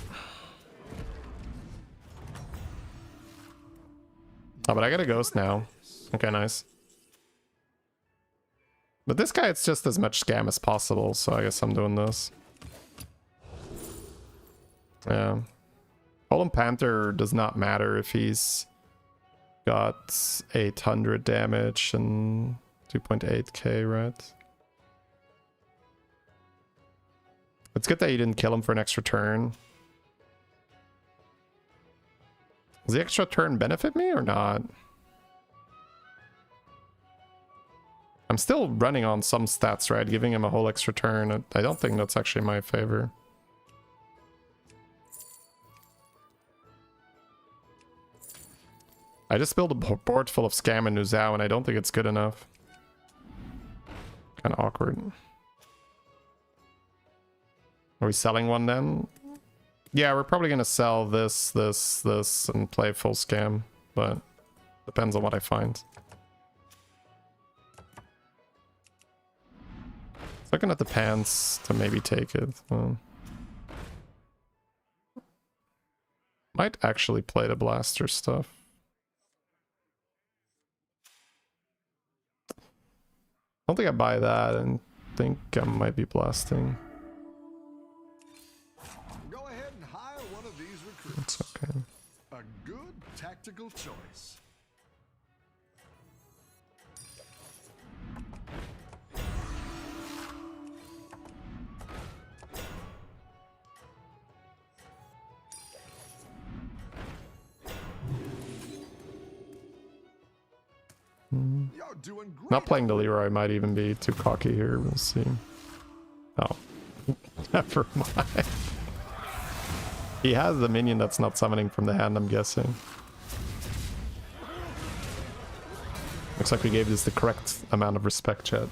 Oh, but I got a ghost now. Okay, nice. But this guy, it's just as much scam as possible, so I guess I'm doing this. Yeah. Golden Panther does not matter if he's got 800 damage and 2.8k, right? It's good that you didn't kill him for an extra turn. Does the extra turn benefit me or not? I'm still running on some stats, right? Giving him a whole extra turn. I don't think that's actually in my favor. I just built a board full of Scam and Nuzao, and I don't think it's good enough. Kind of awkward. Are we selling one then? Yeah, we're probably going to sell this, and play full Scam, but depends on what I find. Looking at the pants to maybe take it. Might actually play the blaster stuff. I don't think I buy that and think I might be blasting. Go ahead and hire one of these recruits. It's okay. A good tactical choice. You're doing great. Not playing the Leroy might even be too cocky here. We'll see. Oh, never mind. He has the minion that's not summoning from the hand, I'm guessing. Looks like we gave this the correct amount of respect, chat.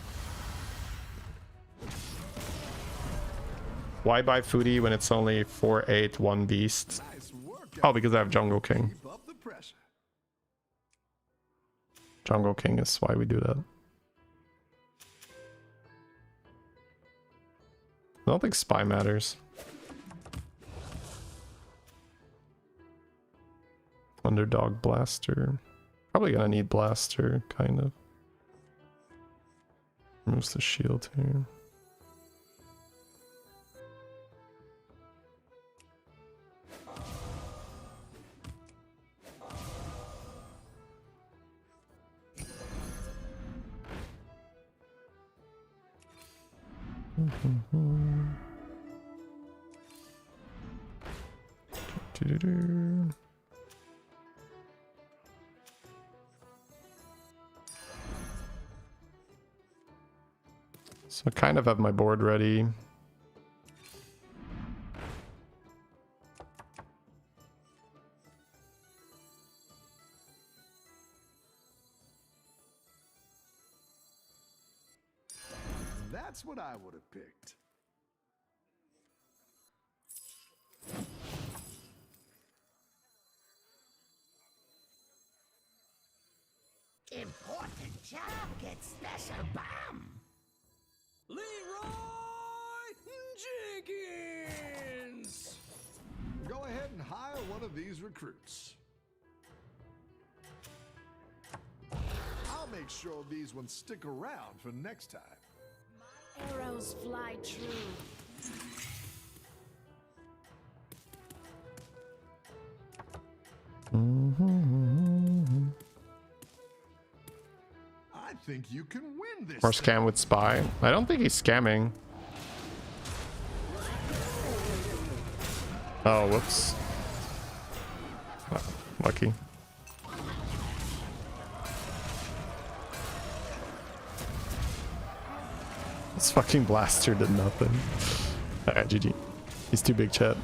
Why buy foodie when it's only 4/8 1 beast? Nice work. Oh, because I have Jungle King. Keep up the pressure. Jungle King is why we do that. I don't think Spy matters. Underdog Blaster. Probably gonna need Blaster, kind of. Removes the shield here. Doo-doo-doo. So I kind of have my board ready. That's what I would have picked. Important job gets special bomb. Leroy Jenkins. Go ahead and hire one of these recruits. I'll make sure these ones stick around for next time. Arrows fly true. I think you can win this. Or thing. scam with Spy. I don't think he's scamming. Oh, whoops. Oh, lucky. This fucking blaster did nothing. Alright, GG. He's too big, chat.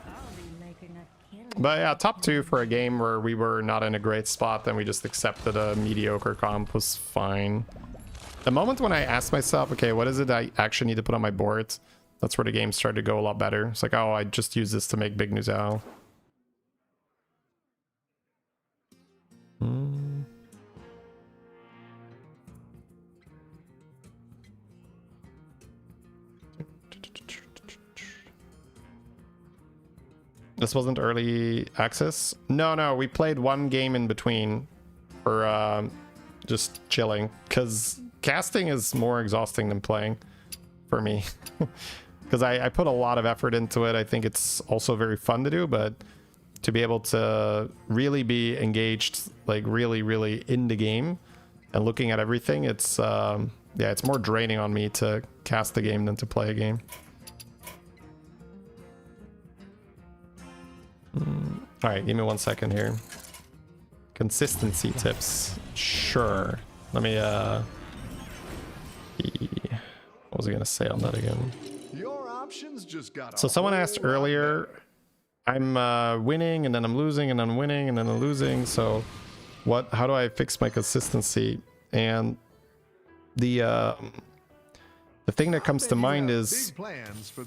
I'll be making a killing. But yeah, top 2 for a game where we were not in a great spot, then we just accepted a mediocre comp was fine. The moment when I asked myself, okay, what is it I actually need to put on my board? That's where the game started to go a lot better. It's like, oh, I just use this to make big news out. This wasn't early access? No, we played one game in between for just chilling, because casting is more exhausting than playing for me. Because I put a lot of effort into it. I think it's also very fun to do, but to be able to really be engaged, like really in the game and looking at everything, it's yeah, it's more draining on me to cast the game than to play a game. All right, give me 1 second here. Consistency tips. Sure. Let me what was I gonna say on that again? Your options just got. So someone asked earlier, I'm winning and then I'm losing and then I'm winning and then I'm losing. So how do I fix my consistency? And the thing that comes to mind is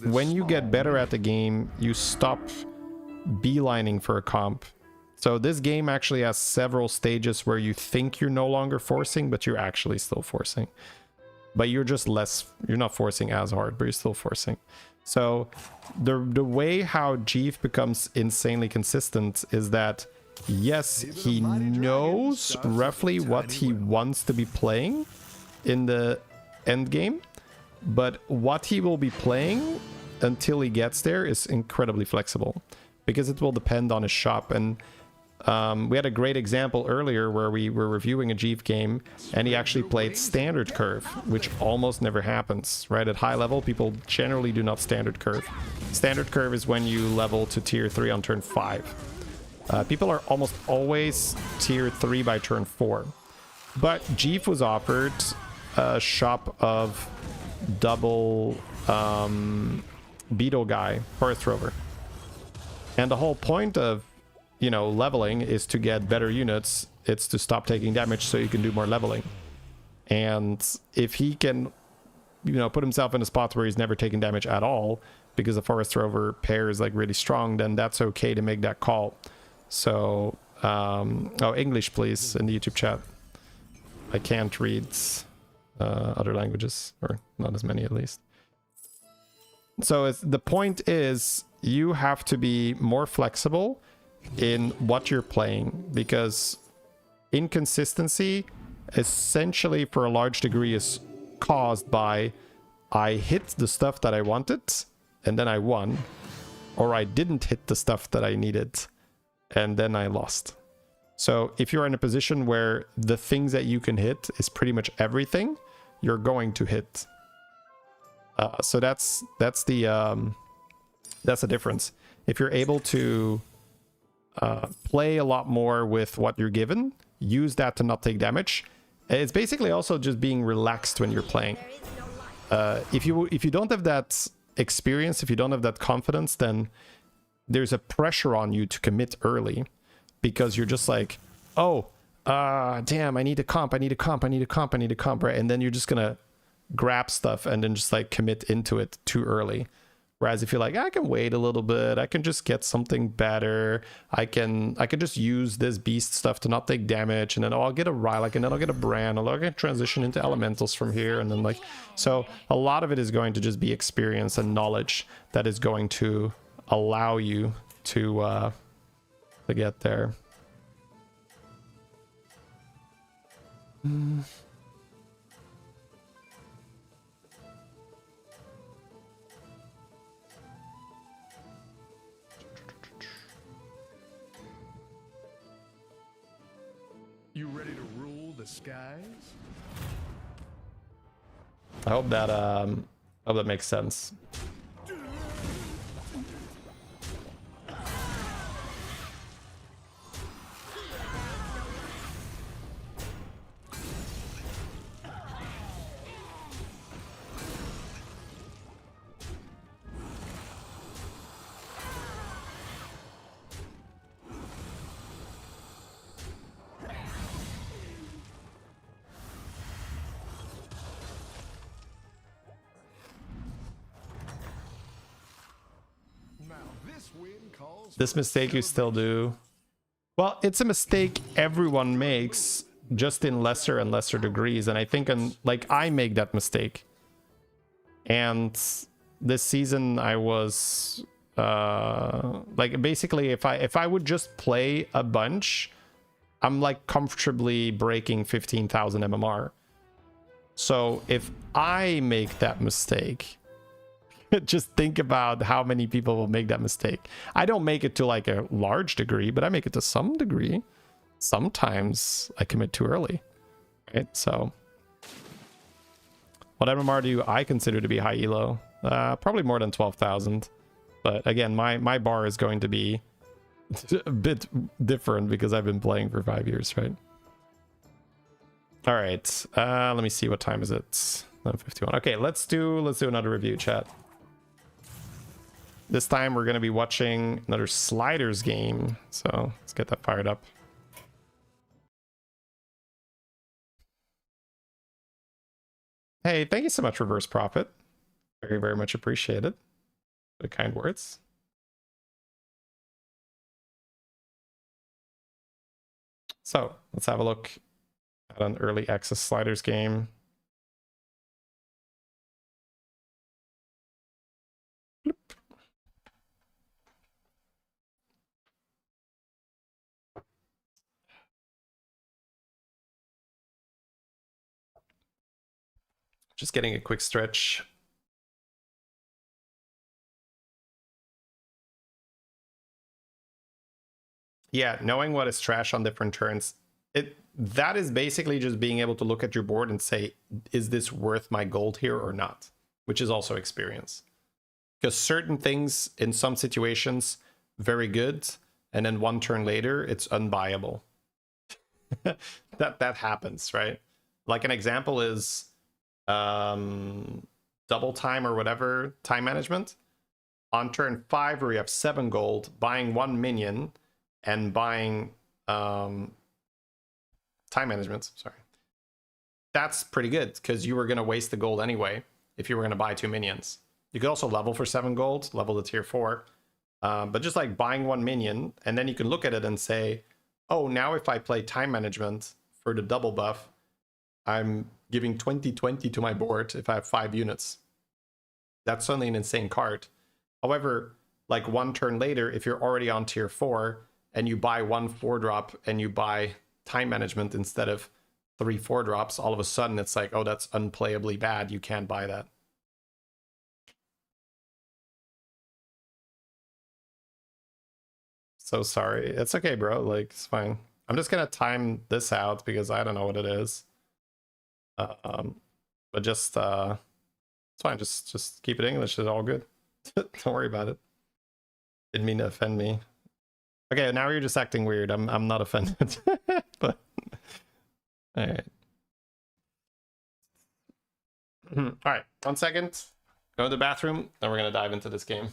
when you get better at the game, you stop beelining for a comp. So this game actually has several stages where you think you're no longer forcing, but you're actually still forcing. But you're just less, you're not forcing as hard, but you're still forcing. So the way how Jeef becomes insanely consistent is that, yes, he knows roughly what he wants to be playing in the end game, but what he will be playing until he gets there is incredibly flexible, because it will depend on his shop. And we had a great example earlier where we were reviewing a Jeef game and he actually played standard curve, which almost never happens, right? At high level, people generally do not standard curve. Standard curve is when you level to tier 3 on turn 5. People are almost always tier 3 by turn 4. But Jeef was offered a shop of double Beetle Guy Hearth Rover. And the whole point of, you know, leveling is to get better units. It's to stop taking damage so you can do more leveling. And if he can you know, put himself in a spot where he's never taken damage at all because the Forest Rover pair is like really strong, then that's okay to make that call. So, oh, English, please, in the YouTube chat. I can't read other languages, or not as many at least. So the point is you have to be more flexible in what you're playing, because inconsistency essentially for a large degree is caused by I hit the stuff that I wanted and then I won, or I didn't hit the stuff that I needed and then I lost. So if you're in a position where the things that you can hit is pretty much everything, you're going to hit. So that's the difference. If you're able to play a lot more with what you're given, use that to not take damage. It's basically also just being relaxed when you're playing. If you don't have that experience, if you don't have that confidence, then there's a pressure on you to commit early, because you're just like, oh, damn, I need a comp, right? And then you're just gonna grab stuff and then just like commit into it too early. Whereas if you're like, I can wait a little bit, I can just get something better, I can just use this beast stuff to not take damage, and then I'll get a Rylak, and then I'll get a Bran, and I'll get transition into elementals from here, and then like, so a lot of it is going to just be experience and knowledge that is going to allow you to get there. You ready to rule the skies? I hope that makes sense. This mistake you still do. Well, it's a mistake everyone makes, just in lesser and lesser degrees. And I think, like, I make that mistake. And this season I was like, basically if I would just play a bunch, I'm like comfortably breaking 15,000 MMR. So if I make that mistake, just think about how many people will make that mistake. I don't make it to like a large degree, but I make it to some degree. Sometimes I commit too early, right? So what MMR do I consider to be high elo? Probably more than 12,000. But again, my bar is going to be a bit different because I've been playing for 5 years, right? All right, let me see, what time is it? 11:51. Okay, let's do another review, chat. This time we're going to be watching another Sliders game, so let's get that fired up. Hey, thank you so much, Reverse Prophet. Very, very much appreciated. The kind words. So let's have a look at an early access Sliders game. Just getting a quick stretch. Yeah, knowing what is trash on different turns, that is basically just being able to look at your board and say, is this worth my gold here or not? Which is also experience. Because certain things in some situations, very good, and then one turn later, it's unbuyable. that happens, right? Like an example is double time or whatever, time management. On turn 5 where you have 7 gold, buying 1 minion and buying time management, sorry. That's pretty good because you were going to waste the gold anyway. if you were going to buy 2 minions. You could also level for 7 gold, level to tier 4. But just like buying 1 minion, and then you can look at it and say, oh, now if I play time management for the double buff, I'm giving 20/20 to my board if I have 5 units. That's certainly an insane card. However, like 1 turn later, if you're already on tier 4 and you buy 1 4-drop and you buy time management instead of 3 4-drops, all of a sudden it's like, oh, that's unplayably bad. You can't buy that. So sorry. It's okay, bro. Like, it's fine. I'm just gonna time this out because I don't know what it is. But just it's fine. Just keep it English. It's all good. Don't worry about it. Didn't mean to offend me. Okay, now you're just acting weird. I'm not offended. But all right. All right. 1 second. Go to the bathroom. Then we're gonna dive into this game.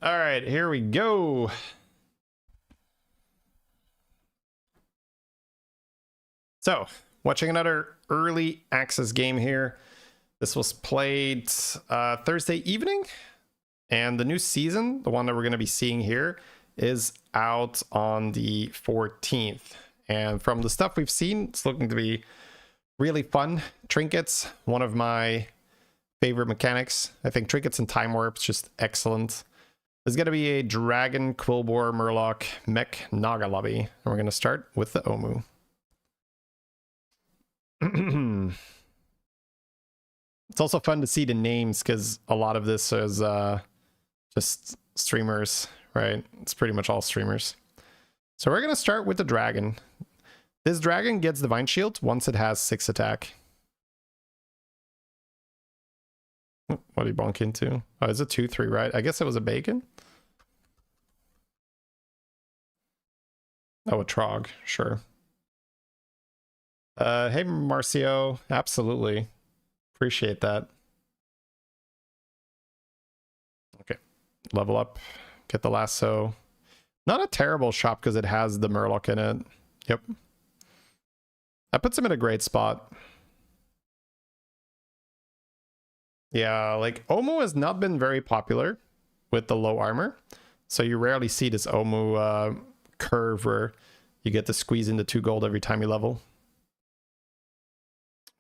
All right, here we go. So, watching another early access game here. This was played Thursday evening, and the new season, the one that we're going to be seeing here, is out on the 14th. And from the stuff we've seen, it's looking to be really fun. Trinkets, one of my favorite mechanics. I think trinkets and time warps just excellent. There's going to be a Dragon, Quillbore, Murloc, Mech, Naga lobby. And we're going to start with the Omu. It's also fun to see the names because a lot of this is just streamers, right? It's pretty much all streamers. So we're going to start with the Dragon. This Dragon gets Divine Shield once it has 6 attack. What did he bonk into? Oh, it's a 2/3, right? I guess it was a bacon. Oh, a Trog, sure. Hey, Marcio, absolutely. Appreciate that. Okay, level up, get the lasso. Not a terrible shop because it has the Murloc in it. Yep. That puts him in a great spot. Yeah, like Omu has not been very popular with the low armor. So you rarely see this Omu curve where you get to squeeze into 2 gold every time you level.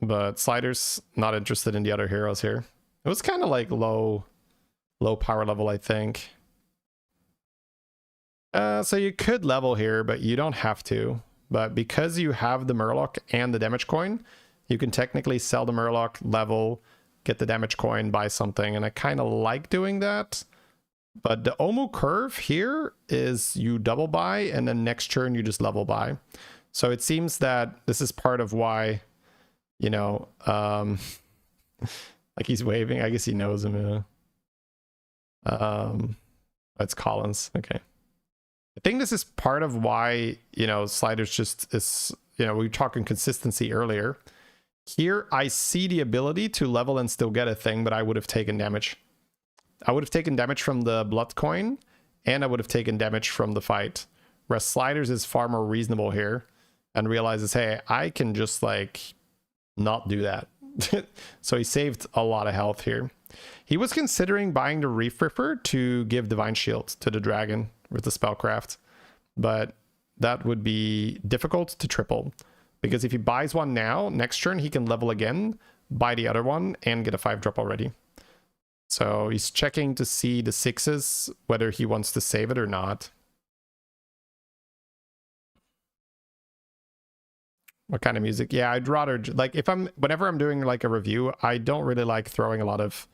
But Slider's not interested in the other heroes here. It was kind of like low power level, I think. So you could level here, but you don't have to. But because you have the Murloc and the damage coin, you can technically sell the Murloc, level, get the damage coin, buy something, and I kind of like doing that. But the Omu curve here is you double buy, and then next turn you just level buy. So it seems that this is part of why, you know, like he's waving. I guess he knows him. That's Collins. Okay. I think this is part of why, you know, Sliders just is, you know, we were talking consistency earlier. Here, I see the ability to level and still get a thing, but I would have taken damage. I would have taken damage from the blood coin, and I would have taken damage from the fight. Whereas Sliders is far more reasonable here and realizes, hey, I can just like not do that. So he saved a lot of health here. He was considering buying the Reef Ripper to give Divine Shield to the dragon with the Spellcraft, but that would be difficult to triple, because if he buys one now, next turn he can level again, buy the other one, and get a 5-drop already. So he's checking to see the 6s, whether he wants to save it or not. What kind of music? Yeah, I'd rather, like, whenever I'm doing like a review, I don't really like throwing a lot of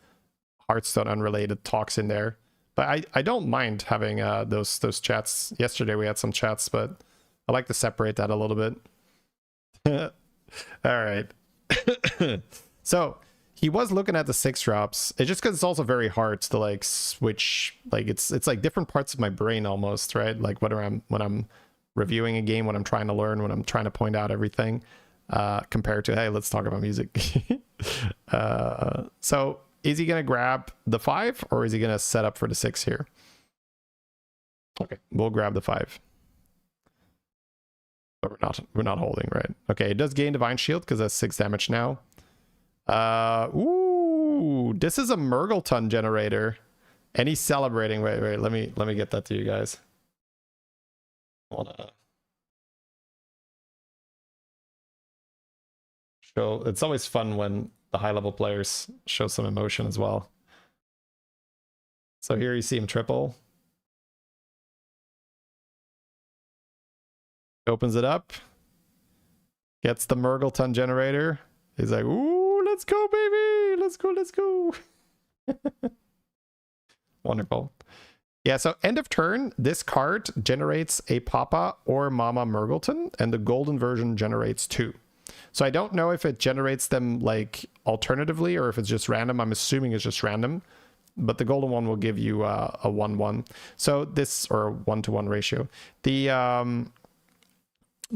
Hearthstone unrelated talks in there. But I don't mind having those chats. Yesterday we had some chats, but I like to separate that a little bit. All right. So he was looking at the 6-drops. It's just because it's also very hard to like switch. Like it's like different parts of my brain almost, right? Like when I'm reviewing a game, when I'm trying to learn, when I'm trying to point out everything, compared to, hey, let's talk about music. So is he going to grab the 5 or is he going to set up for the 6 here? Okay, we'll grab the 5. But we're not holding, right? Okay, it does gain Divine Shield because that's 6 damage now. Ooh, this is a Murgleton generator. And he's celebrating. Wait, let me get that to you guys. Wanna show, it's always fun when the high level players show some emotion as well. So here you see him triple. Opens it up, gets the Murgleton generator. He's like, ooh, let's go, baby, let's go. Wonderful. Yeah, so end of turn, this card generates a Papa or Mama Murgleton, and the golden version generates 2. So I don't know if it generates them like alternatively or if it's just random. I'm assuming it's just random, but the golden one will give you a 1-1. So this, or 1-to-1 ratio. The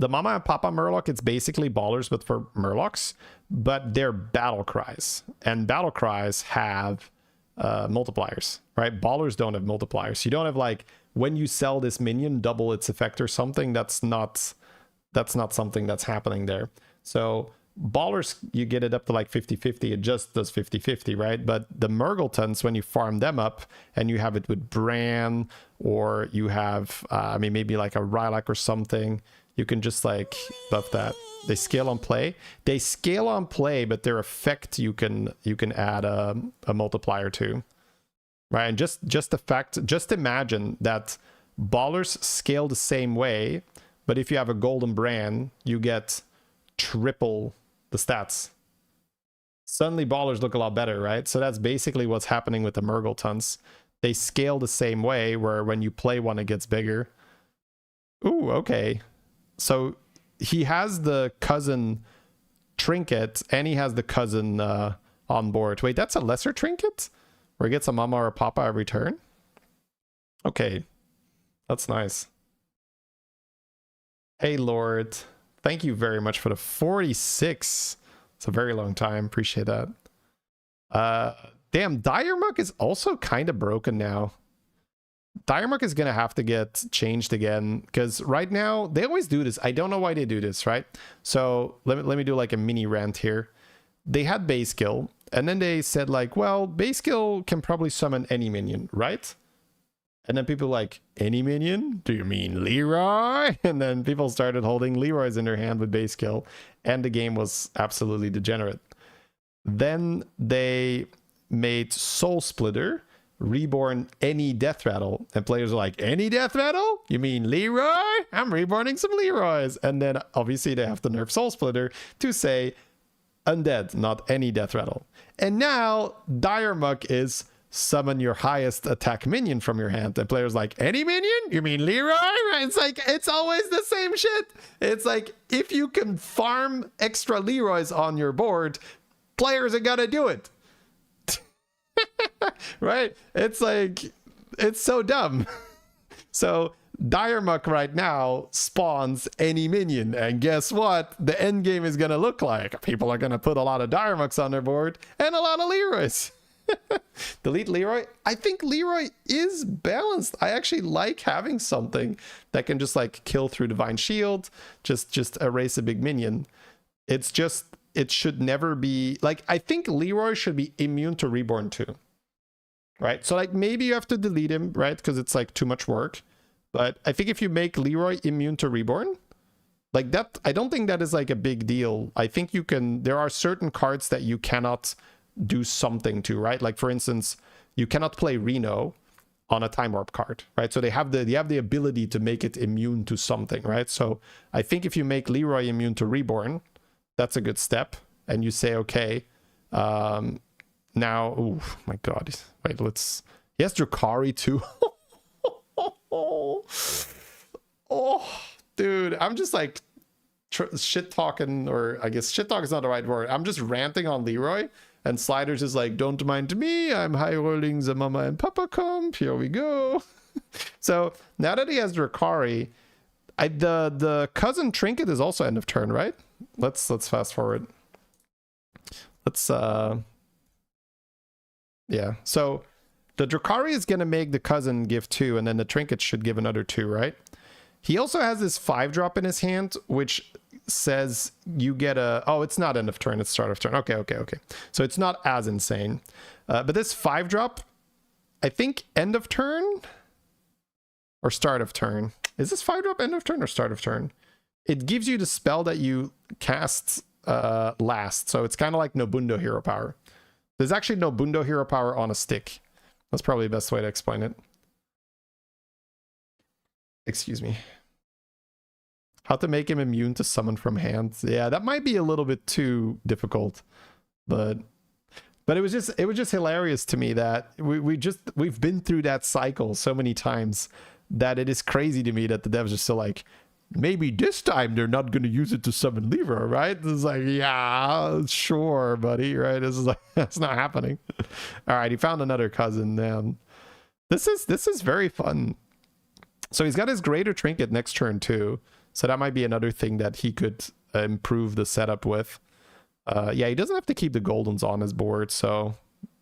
Mama and Papa Murloc, it's basically Ballers, but for Murlocs, but they're battle cries, and battle cries have multipliers, right? Ballers don't have multipliers. You don't have like, when you sell this minion, double its effect or something. That's not something that's happening there. So Ballers, you get it up to like 50-50. It just does 50-50, right? But the Murgletons, when you farm them up and you have it with Bran, or you have, I mean, maybe like a Rylak or something, you can just like buff that. They scale on play. They scale on play, but their effect you can add a multiplier to, right? And just the fact, just imagine that Ballers scale the same way, but if you have a golden Bran, you get triple the stats. Suddenly Ballers look a lot better, right? So that's basically what's happening with the Murgletons. They scale the same way, where when you play one, it gets bigger. Ooh, okay. So he has the cousin trinket, and he has the cousin on board. Wait, that's a lesser trinket? Where he gets a Mama or a Papa every turn? Okay. That's nice. Hey, Lord. Thank you very much for the 46. It's a very long time. Appreciate that. Damn, Diremuk is also kind of broken now. Diremuk is going to have to get changed again, because right now, they always do this. I don't know why they do this, right? So let me do like a mini rant here. They had base skill, and then they said like, well, base skill can probably summon any minion, right? And then people like, any minion? Do you mean Leroy? And then people started holding Leroys in their hand with base skill, and the game was absolutely degenerate. Then they made Soul Splitter, reborn any death rattle, and players are like, any death rattle? You mean Leroy? I'm reborning some Leroys. And then obviously they have to nerf Soul Splitter to say undead, not any death rattle. And now Diremuk is summon your highest attack minion from your hand, and players like, any minion? You mean Leroy? It's like, it's always the same shit. It's like, if you can farm extra Leroys on your board, players are gonna do it. Right? It's like, it's so dumb. So Diremuk right now spawns any minion, and guess what the end game is gonna look like? People are gonna put a lot of Diremuks on their board and a lot of Leroys. Delete Leroy. I think Leroy is balanced. I actually like having something that can just like kill through Divine Shield, just erase a big minion. It's just, it should never be like, I think Leroy should be immune to Reborn too. Right? So like maybe you have to delete him, right? Because it's like too much work. But I think if you make Leroy immune to Reborn, like that, I don't think that is like a big deal. I think you can, there are certain cards that you cannot do something to, right? Like for instance, you cannot play Reno on a Time Warp card, right? So they have the ability to make it immune to something, right? So I think if you make Leroy immune to Reborn, that's a good step. And you say, okay, now, oh my God, wait, let's, he has Drakari too. Oh, dude, I'm just like shit talking, or I guess shit talk is not the right word. I'm just ranting on Leroy, and Sliders is like, don't mind me, I'm high rolling the mama and papa comp. Here we go. So now that he has Drakari, the cousin trinket is also end of turn, right? Let's fast forward. Let's yeah. So the Drakari is gonna make the cousin give 2, and then the trinket should give another 2, right? He also has this 5-drop in his hand, which says you get a... Oh, it's not end of turn, it's start of turn. Okay. So it's not as insane. But this 5-drop, I think end of turn or start of turn. Is this 5-drop end of turn or start of turn? It gives you the spell that you cast last. So it's kind of like Nobundo Hero Power. There's actually Nobundo Hero Power on a stick. That's probably the best way to explain it. Excuse me. How to make him immune to summon from hand. Yeah, that might be a little bit too difficult, but it was just hilarious to me that we've been through that cycle so many times that it is crazy to me that the devs are still like, maybe this time they're not going to use it to summon Lever, right? It's like, yeah, sure, buddy, right? This is like, that's not happening. All right, he found another cousin. Man, this is very fun. So he's got his greater trinket next turn too. So that might be another thing that he could improve the setup with. Yeah, he doesn't have to keep the Goldens on his board. So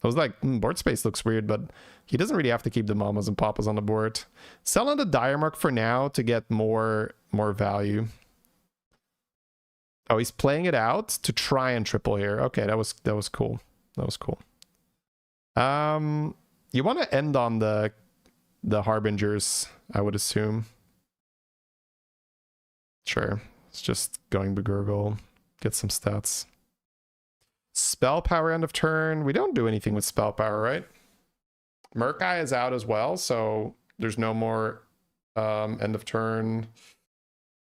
I was like, board space looks weird, but he doesn't really have to keep the Mamas and Papas on the board. Sell on the Dire Mark for now to get more value. Oh, he's playing it out to try and triple here. Okay, that was cool. That was cool. You want to end on the Harbingers, I would assume. Sure. It's just going Begurgle. Get some stats. Spell power end of turn. We don't do anything with spell power, right? Murkai is out as well, so there's no more end of turn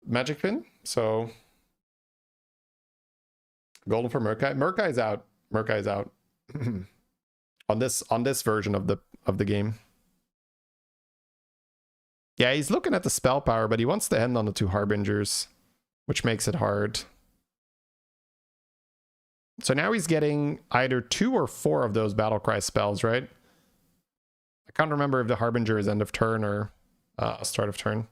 magic pin. So golden for Murkai. Murkai's out. Murkai's out. on this version of the game. Yeah, he's looking at the spell power, but he wants to end on the 2 Harbingers, which makes it hard. So now he's getting either 2 or 4 of those Battlecry spells, right? I can't remember if the Harbinger is end of turn or start of turn.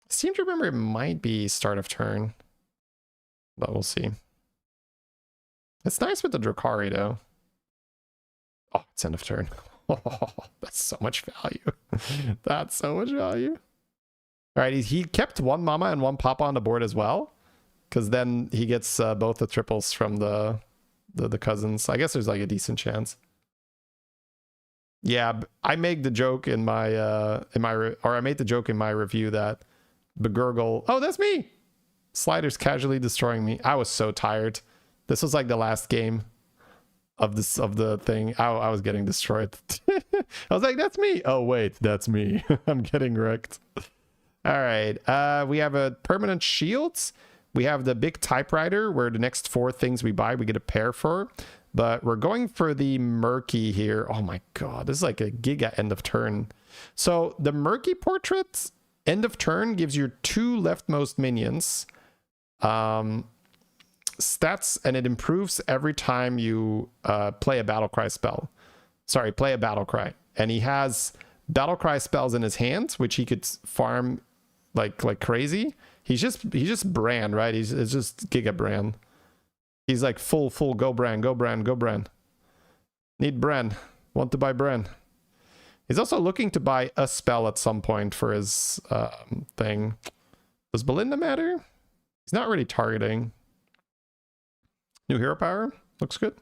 I seem to remember it might be start of turn, but we'll see. It's nice with the Drakari, though. Oh, it's end of turn. Oh, that's so much value. That's so much value. All right, he kept 1 Mama and 1 Papa on the board as well, because then he gets both the triples from the cousins. I guess there's like a decent chance. Yeah, I made the joke in my I made the joke in my review that Begurgle. Oh, that's me. Sliders casually destroying me. I was so tired. This was like the last game of the thing. I was getting destroyed. I was like, that's me. Oh wait, that's me. I'm getting wrecked. All right, we have a permanent shields. We have the big typewriter where the next 4 things we buy we get a pair for, but we're going for the murky here. Oh my god, this is like a giga end of turn. So the murky portrait end of turn gives you 2 leftmost minions stats, and it improves every time you play a Battlecry spell. Sorry, play a Battlecry. And he has Battlecry spells in his hands, which he could farm like crazy. He's just Bran, right? It's just Giga Bran. He's like full go Bran. And Need Bren. Want to buy Bren. He's also looking to buy a spell at some point for his thing. Does Belinda matter? He's not really targeting. New hero power. Looks good.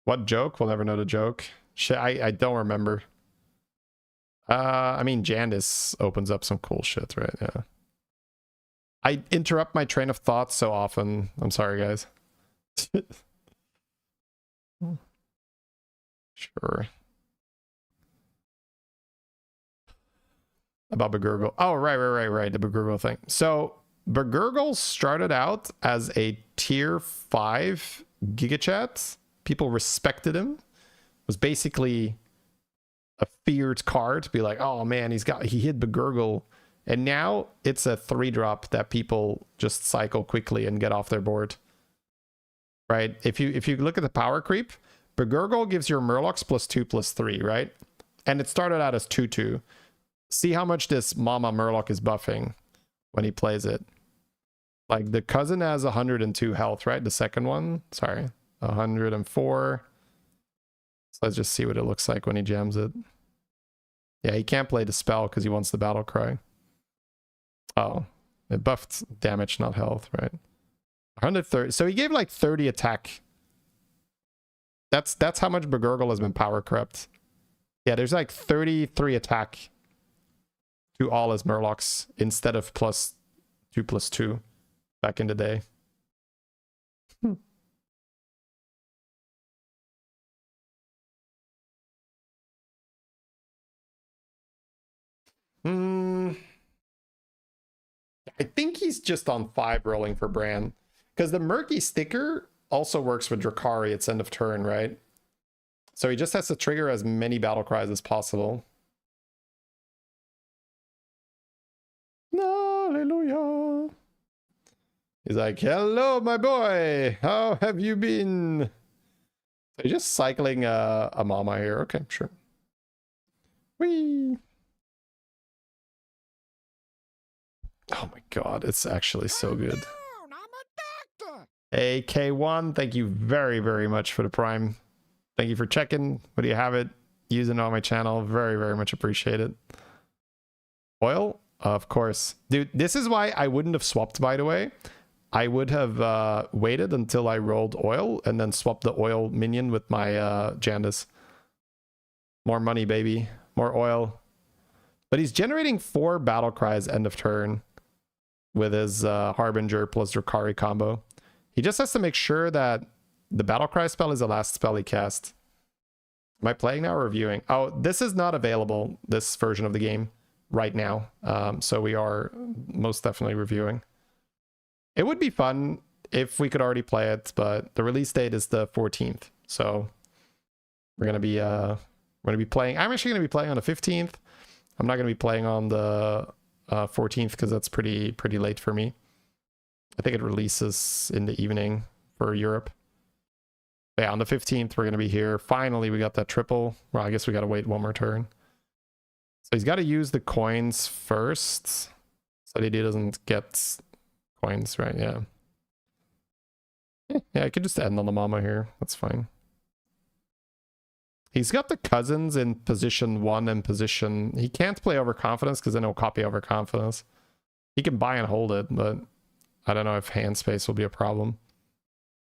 What joke? We'll never know the joke. Shit, I don't remember. I mean, Jandis opens up some cool shit, right? Yeah. I interrupt my train of thought so often. I'm sorry, guys. Sure. About Begurgle. Oh, right. The Begurgle thing. So, Begurgle started out as a tier 5 Gigachat. People respected him. Was basically a feared card to be like, oh man, he hit Begurgle. And now it's a 3-drop that people just cycle quickly and get off their board. Right? If you look at the power creep, Begurgle gives your Murlocs +2/+3, right? And it started out as 2/2. See how much this Mama Murloc is buffing when he plays it. Like the cousin has 102 health, right? The second one, sorry, 104. So let's just see what it looks like when he jams it. Yeah, he can't play the spell because he wants the battle cry. Oh, it buffed damage, not health, right? 130. So he gave like 30 attack. That's how much Begurgle has been power crept. Yeah, there's like 33 attack to all his Murlocs instead of +2/+2 back in the day. I think he's just on 5 rolling for Bran. Because the Murky sticker also works with Drakari. It's end of turn, right? So he just has to trigger as many battle cries as possible. Hallelujah. He's like, hello, my boy. How have you been? So he's just cycling a Mama here. Okay, sure. Whee. Oh my god, it's actually so good. Hey, K1, thank you very, very much for the Prime. Thank you for checking. What do you have it? Using it on my channel. Very, very much appreciate it. Oil? Of course. Dude, this is why I wouldn't have swapped, by the way. I would have waited until I rolled oil and then swapped the oil minion with my Jandis. More money, baby. More oil. But he's generating 4 battle cries end of turn with his Harbinger plus Drakari combo. He just has to make sure that the battle cry spell is the last spell he cast. Am I playing now or reviewing? Oh, this is not available, this version of the game, right now. So we are most definitely reviewing. It would be fun if we could already play it, but the release date is the 14th. So we're gonna be playing. I'm actually gonna be playing on the 15th. I'm not gonna be playing on the 14th because that's pretty late for me. I think it releases in the evening for Europe. But yeah, on the 15th, we're going to be here. Finally, we got that triple. Well, I guess we got to wait one more turn. So he's got to use the coins first so that he doesn't get coins, right? Yeah. Yeah, I could just end on the Mama here. That's fine. He's got the cousins in position 1 and position... He can't play Overconfidence because then he'll copy Overconfidence. He can buy and hold it, but I don't know if hand space will be a problem.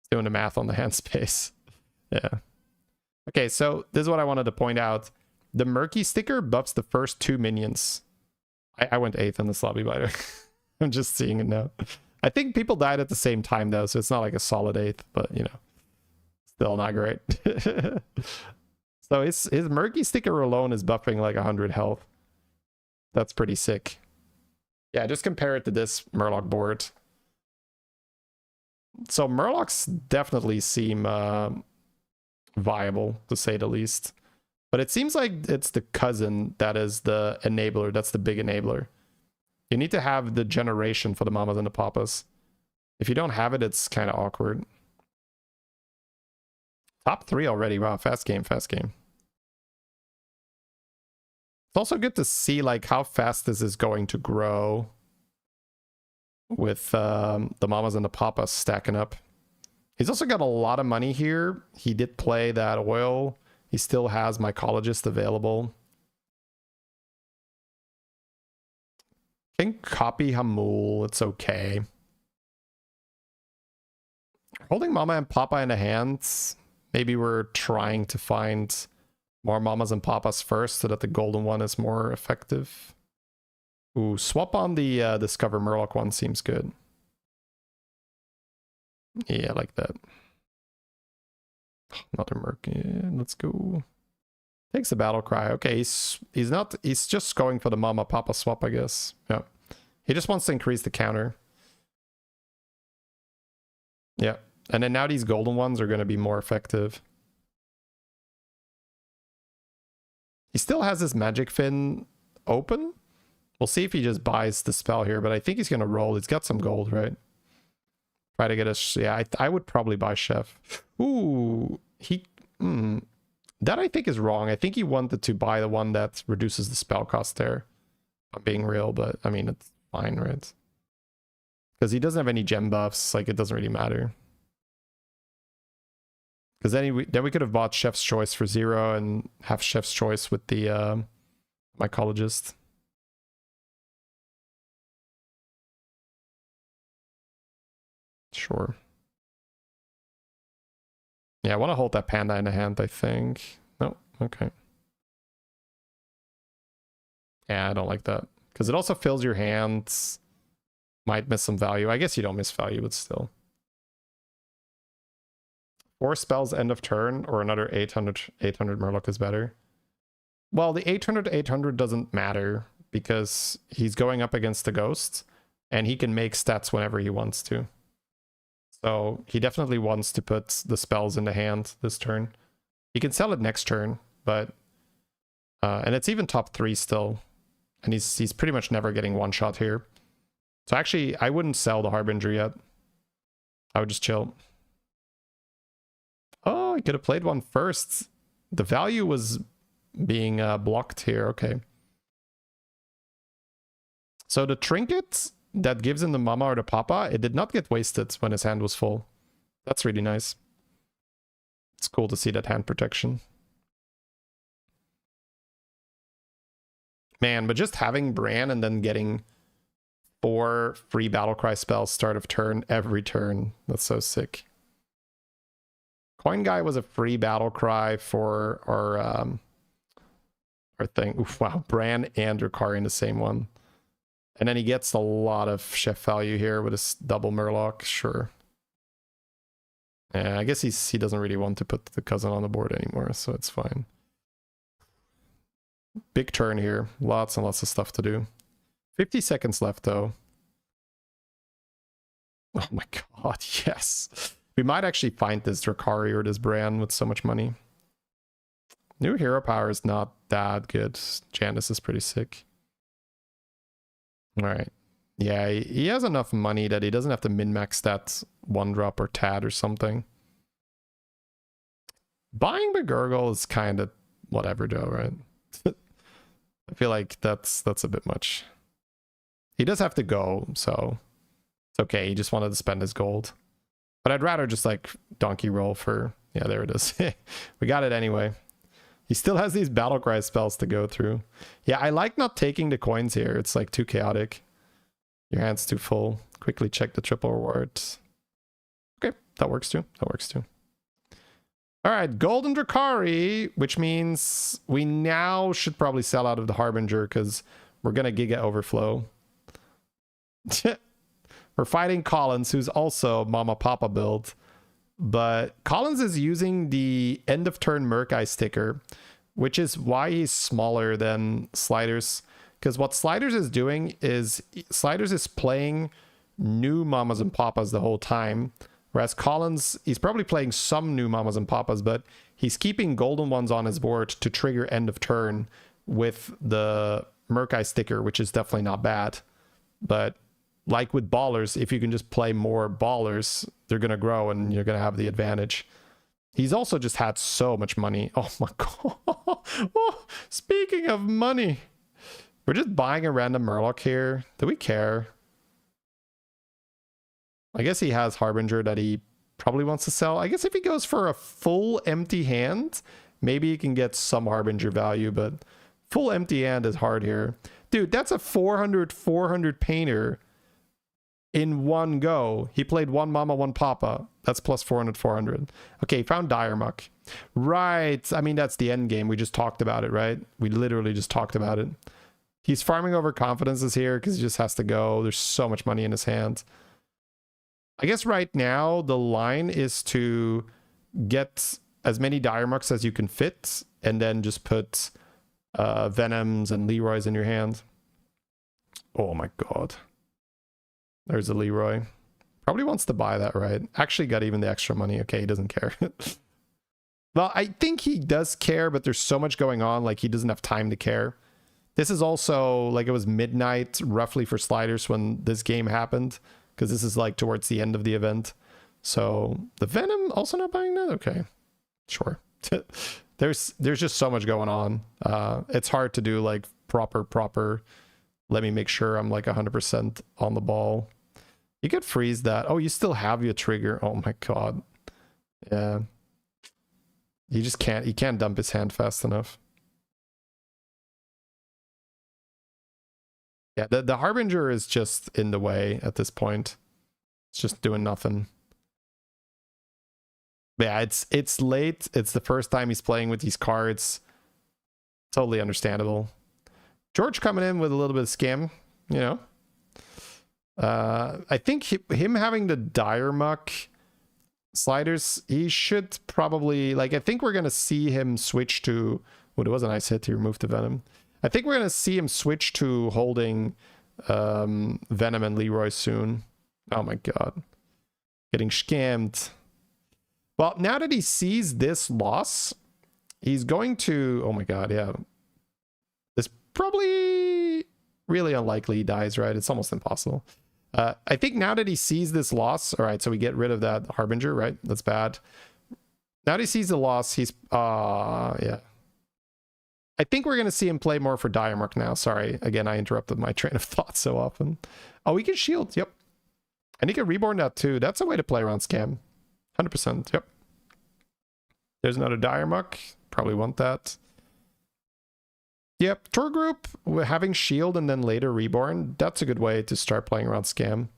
Doing the math on the hand space. Yeah. Okay, so this is what I wanted to point out. The Murky sticker buffs the first 2 minions. I went 8th in this lobby, by the way. I'm just seeing it now. I think people died at the same time, though, so it's not like a solid 8th, but, you know, still not great. So his Murky sticker alone is buffing like 100 health. That's pretty sick. Yeah, just compare it to this Murloc board. So Murlocs definitely seem viable, to say the least. But it seems like it's the cousin that is the enabler. That's the big enabler. You need to have the generation for the Mamas and the Papas. If you don't have it, it's kind of awkward. Top 3 already. Wow, fast game, fast game. It's also good to see like how fast this is going to grow with the Mamas and the Papas stacking up. He's also got a lot of money here. He did play that oil. He still has mycologist available. Can copy Hamul. It's okay. Holding Mama and Papa in the hands. Maybe we're trying to find more Mamas and Papas first so that the golden one is more effective. Ooh, swap on the Discover Murloc one seems good. Yeah, I like that. Another Merc. Yeah, let's go. Takes the battle cry. Okay, he's just going for the Mama Papa swap, I guess. Yeah. He just wants to increase the counter. Yeah. And then now these golden ones are going to be more effective. He still has his Magic Fin open. We'll see if he just buys the spell here, but I think he's going to roll. He's got some gold, right? Try to get a... Yeah, I would probably buy Chef. Ooh. That I think is wrong. I think he wanted to buy the one that reduces the spell cost there. I'm being real, but I mean, it's fine, right? Because he doesn't have any gem buffs. Like, it doesn't really matter. Because then we could have bought Chef's Choice for 0 and have Chef's Choice with the mycologist. Sure. Yeah, I want to hold that panda in the hand, I think. No, okay. Yeah, I don't like that. Because it also fills your hands. Might miss some value. I guess you don't miss value, but still. 4 spells end of turn, or another 800 Murloc is better. Well, the 800 doesn't matter, because he's going up against the ghost, and he can make stats whenever he wants to. So he definitely wants to put the spells in the hand this turn. He can sell it next turn, but and it's even top 3 still, and he's pretty much never getting one shot here. So actually, I wouldn't sell the Harbinger yet. I would just chill. Oh, I could have played one first. The value was being blocked here. Okay. So the trinket that gives him the Mama or the Papa, it did not get wasted when his hand was full. That's really nice. It's cool to see that hand protection. Man, but just having Bran and then getting 4 free Battlecry spells start of turn every turn. That's so sick. Coin Guy was a free Battlecry for our thing. Oof, wow, Bran and Rukari in the same one. And then he gets a lot of chef value here with his double Murloc, sure. Yeah, I guess he doesn't really want to put the cousin on the board anymore, so it's fine. Big turn here. Lots and lots of stuff to do. 50 seconds left, though. Oh my god, yes. We might actually find this Drakari or this Bran with so much money. New hero power is not that good. Janice is pretty sick. Alright. Yeah, he has enough money that he doesn't have to min-max that 1-drop or Tad or something. Buying the Gurgle is kind of whatever though, right? I feel like that's a bit much. He does have to go, so it's okay. He just wanted to spend his gold. But I'd rather just like donkey roll for... Yeah, there it is. We got it anyway. He still has these Battlecry spells to go through. Yeah, I like not taking the coins here. It's like too chaotic. Your hand's too full. Quickly check the triple rewards. Okay, that works too. That works too. All right, Golden Drakari, which means we now should probably sell out of the Harbinger because we're going to Giga Overflow. We're fighting Collins, who's also Mama Papa build. But Collins is using the end of turn Merc-Eye sticker, which is why he's smaller than Sliders. Because what Sliders is doing is Sliders is playing new Mamas and Papas the whole time. Whereas Collins, he's probably playing some new Mamas and Papas, but he's keeping golden ones on his board to trigger end of turn with the Merc-Eye sticker, which is definitely not bad. But like with Ballers, if you can just play more Ballers, they're going to grow and you're going to have the advantage. He's also just had so much money. Oh my god. Oh, speaking of money, we're just buying a random Murloc here. Do we care? I guess he has Harbinger that he Probably wants to sell. I guess if he goes for a full empty hand, maybe he can get some Harbinger value, but full empty hand is hard here. Dude, that's a 400 painter in one go. He played one mama, one papa. That's plus 400. Okay, he found Dire Muck. Right. I mean, that's the end game. We just talked about it, right? We literally just talked about it. He's farming over confidences here because he just has to go. There's so much money in his hand. I guess right now the line is to get as many Dire Mucks as you can fit and then just put Venoms and Leroys in your hand. Oh my god. There's a Leroy. Probably wants to buy that, right? Actually got even the extra money. Okay, he doesn't care. Well, I think he does care, but there's so much going on, like he doesn't have time to care. This is also, like, it was midnight roughly for Sliders when this game happened, because this is like towards the end of the event. So the Venom also not buying that? Okay, sure. There's just so much going on. It's hard to do like proper. Let me make sure I'm like 100% on the ball. You could freeze that. Oh, you still have your trigger. Oh my god. Yeah. You just can't. He can't dump his hand fast enough. Yeah, the Harbinger is just in the way at this point. It's just doing nothing. Yeah, it's late. It's the first time he's playing with these cards. Totally understandable. George coming in with a little bit of scam, you know. I think him having the Dire Muck Sliders, he should probably, like, I think we're going to see him switch to, well, it was a nice hit to remove the Venom. I think we're going to see him switch to holding Venom and Leroy soon. Oh my god. Getting scammed. Well, now that he sees this loss, he's going to, oh my god, yeah. This probably really unlikely he dies, right? It's almost impossible. I think now that he sees this loss, all right, so we get rid of that Harbinger, right? That's bad. Now that he sees the loss, he's, yeah. I think we're going to see him play more for Dire Muck now. Sorry, again, I interrupted my train of thought so often. Oh, he can shield, yep. And he can reborn that too. That's a way to play around scam. 100%, yep. There's another Dire Muck. Probably want that. Yep, tour group, having shield and then later reborn, that's a good way to start playing around scam.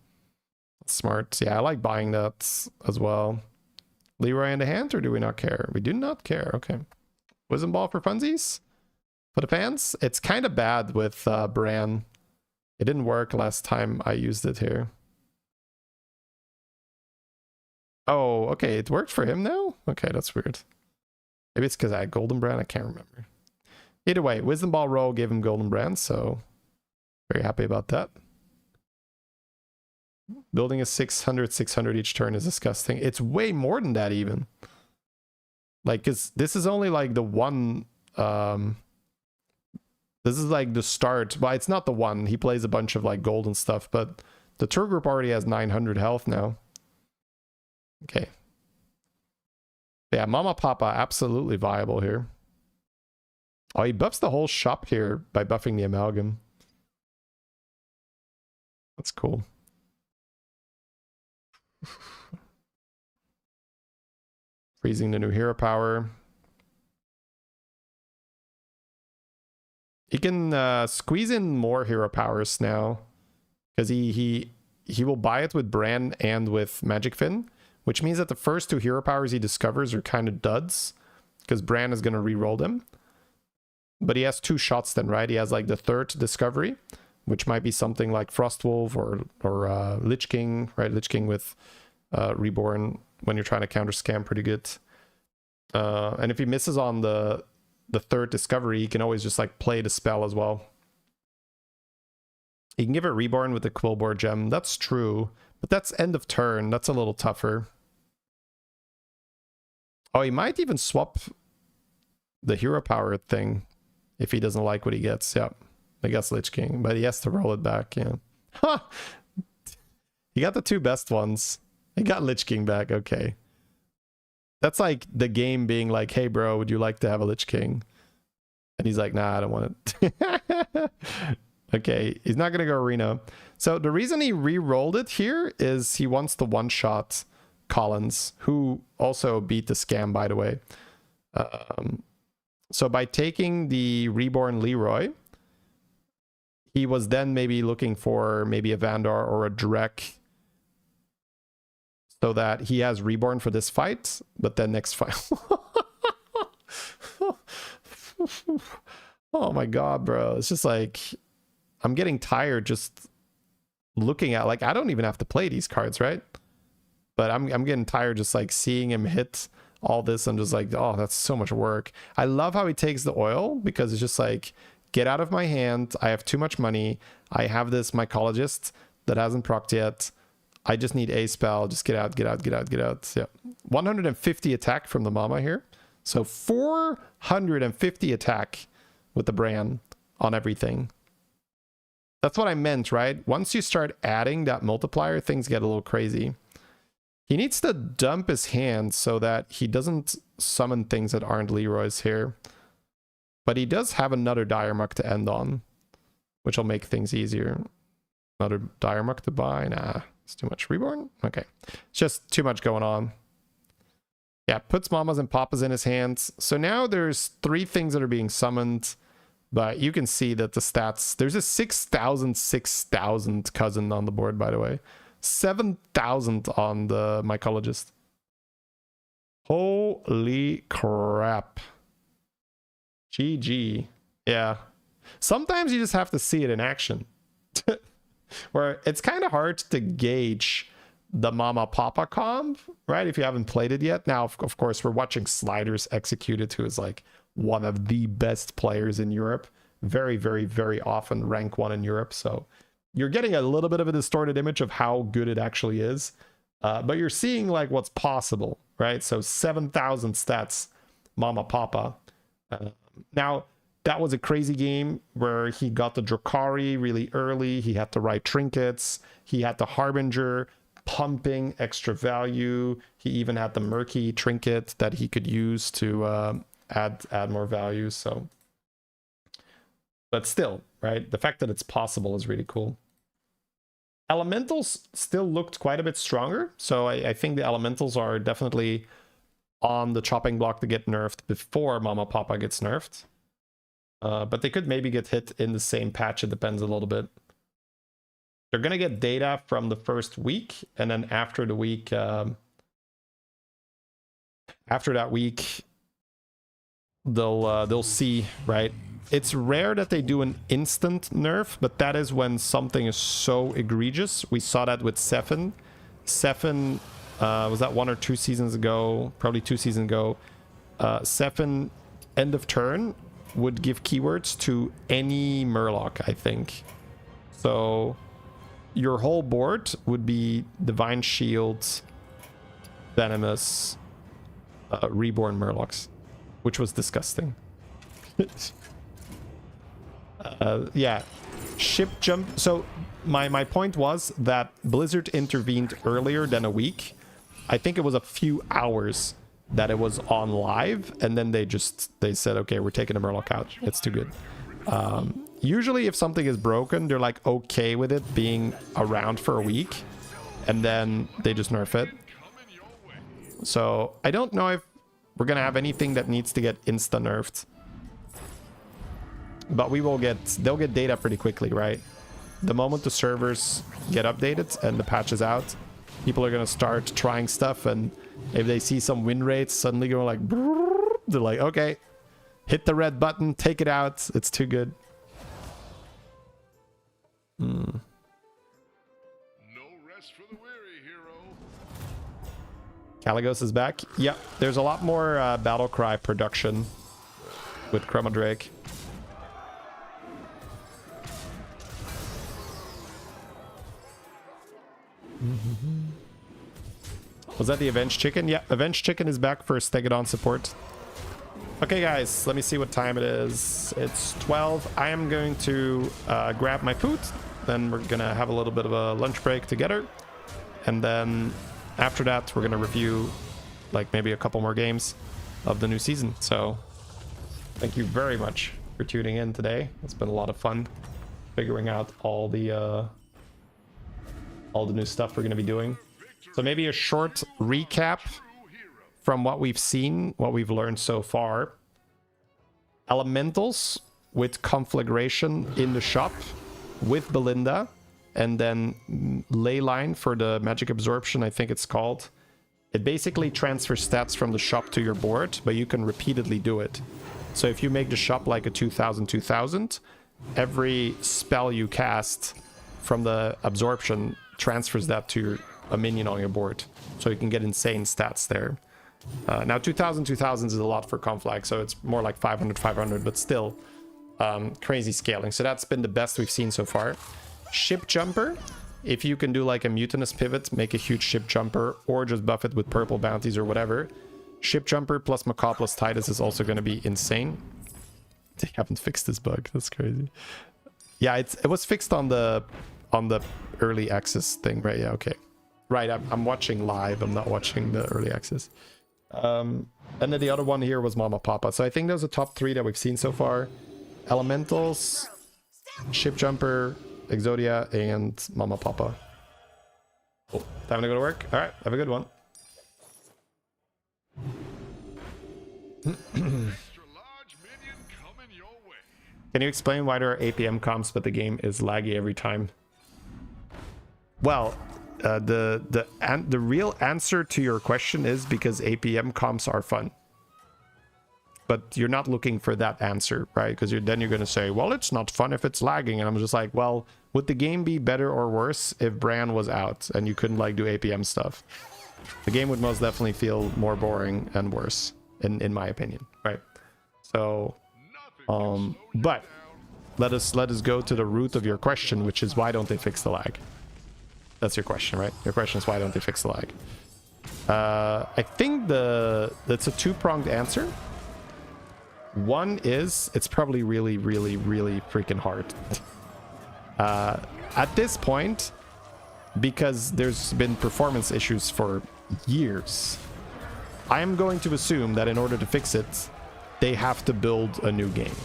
Smart. Yeah, I like buying that as well. Leroy in the hand, or do we not care? We do not care. Okay. Wisdom Ball for funsies? For the fans? It's kind of bad with Bran. It didn't work last time I used it here. Oh, okay. It worked for him now? Okay, that's weird. Maybe it's because I had Golden Brand. I can't remember. Either way, Wisdom Ball roll gave him Golden Brand, so very happy about that. Building a 600 each turn is disgusting. It's way more than that even. Like, cause this is only like the one. This is like the start. Well, it's not the one. He plays a bunch of like golden stuff, but the tour group already has 900 health now. Okay. Yeah, Mama Papa absolutely viable here. Oh, he buffs the whole shop here by buffing the amalgam. That's cool. Freezing the new hero power. He can squeeze in more hero powers now, because he will buy it with Bran and with Magic Fin, which means that the first two hero powers he discovers are kind of duds, because Bran is going to re-roll them. But he has two shots then, right? He has like the third discovery, which might be something like Frostwolf or Lich King, right? Lich King with Reborn when you're trying to counter scam pretty good. And if he misses on the third discovery, he can always just like play the spell as well. He can give it Reborn with the Quillbore gem. That's true, but that's end of turn. That's a little tougher. Oh, he might even swap the hero power thing if he doesn't like what he gets. Yep, I guess Lich King, but he has to roll it back. Yeah. Huh. He got the two best ones. He got Lich King back. Okay. That's like the game being like, hey, bro, would you like to have a Lich King? And he's like, nah, I don't want it. Okay, he's not going to go arena. So the reason he re-rolled it here is he wants the one-shot Collins, who also beat the scam, by the way. So by taking the Reborn Leroy, he was then maybe looking for maybe a Vandar or a Drek, so that he has Reborn for this fight, but then next fight. Oh my god, bro. It's just like, I'm getting tired just looking at, like, I don't even have to play these cards, right? But I'm getting tired just like seeing him hit all this. I'm just like, oh, that's so much work. I love how he takes the oil, because it's just like, get out of my hand. I have too much money. I have this mycologist that hasn't procced yet. I just need a spell. Just get out, get out, get out, get out. Yeah. 150 attack from the mama here. So 450 attack with the brand on everything. That's what I meant, right? Once you start adding that multiplier, things get a little crazy. He needs to dump his hand so that he doesn't summon things that aren't Leroy's here. But he does have another Dire Muck to end on, which will make things easier. Another Dire Muck to buy? Nah, it's too much. Reborn? Okay. It's just too much going on. Yeah, puts Mamas and Papas in his hands. So now there's 3 things that are being summoned. But you can see that the stats... There's a 6,000 cousin on the board, by the way. 7,000 on the mycologist. Holy crap. GG. Yeah. Sometimes you just have to see it in action. Where it's kind of hard to gauge the Mama Papa comp, right? If you haven't played it yet. Now, of course, we're watching Sliders Executed, who is like one of the best players in Europe. Very, very, very often rank 1 in Europe. So you're getting a little bit of a distorted image of how good it actually is. But you're seeing like what's possible, right? So 7,000 stats, Mama Papa. Now, that was a crazy game where he got the Drakari really early. He had the right trinkets. He had the Harbinger, pumping extra value. He even had the Murky trinket that he could use to add more value. So, but still, right? The fact that it's possible is really cool. Elementals still looked quite a bit stronger. So I think the Elementals are definitely on the chopping block to get nerfed before Mama Papa gets nerfed. But they could maybe get hit in the same patch. It depends a little bit. They're going to get data from the first week. And then after the week, after that week, they'll see, right? It's rare that they do an instant nerf, but that is when something is so egregious. We saw that with Sephin. Sephin, was that 1 or 2 seasons ago? Probably 2 seasons ago. Sephin, end of turn, would give keywords to any Murloc, I think. So your whole board would be Divine Shields, Venomous, Reborn Murlocs, which was disgusting. Yeah, ship jump. So my point was that Blizzard intervened earlier than a week. I think it was a few hours that it was on live, and then they said, okay, we're taking the Murloc out. It's too good. Usually if something is broken, they're like okay with it being around for a week, and then they just nerf it. So I don't know if we're gonna have anything that needs to get insta nerfed, but they'll get data pretty quickly, right? The moment the servers get updated and the patch is out, people are gonna start trying stuff, and if they see some win rates suddenly going like, they're like, okay, hit the red button, take it out. It's too good. No rest for the weary, hero. Caligos is back. Yep, there's a lot more battle cry production with Chroma Drake. Was that the Avenged Chicken? Yeah, Avenged Chicken is back for Stegodon support. Okay, guys, let me see what time it is. It's 12. I am going to grab my food. Then we're going to have a little bit of a lunch break together. And then after that, we're going to review like maybe a couple more games of the new season. So thank you very much for tuning in today. It's been a lot of fun figuring out all the new stuff we're going to be doing. So maybe a short recap from what we've seen, what we've learned so far. Elementals with conflagration in the shop with Belinda, and then Leyline for the magic absorption, I think it's called. It basically transfers stats from the shop to your board, but you can repeatedly do it. So if you make the shop like a 2000, every spell you cast from the absorption transfers that to a minion on your board. So you can get insane stats there. Now 2000 is a lot for conflag, so it's more like 500, but still crazy scaling. So that's been the best we've seen so far. Ship jumper, if you can do like a mutinous pivot, make a huge ship jumper, or just buff it with purple bounties or whatever. Ship jumper plus Macaw plus Titus is also going to be insane. They haven't fixed this bug. That's crazy. Yeah, it was fixed on the early access thing, right? Yeah, okay. Right, I'm watching live. I'm not watching the early access. And then the other one here was Mama Papa. So I think those are the top 3 that we've seen so far. Elementals, Ship Jumper, Exodia, and Mama Papa. Oh, time to go to work. All right, have a good one. Can you explain why there are APM comps but the game is laggy every time? Well, the real answer to your question is because APM comps are fun. But you're not looking for that answer, right? Because then you're going to say, well, it's not fun if it's lagging. And I'm just like, well, would the game be better or worse if Bran was out and you couldn't like do APM stuff? The game would most definitely feel more boring and worse, in my opinion, right? So, but let us go to the root of your question, which is why don't they fix the lag? That's your question, right? Your question is why don't they fix the lag? I think that's a two-pronged answer. One is it's probably really freaking hard. At this point, because there's been performance issues for years, I am going to assume that in order to fix it, they have to build a new game.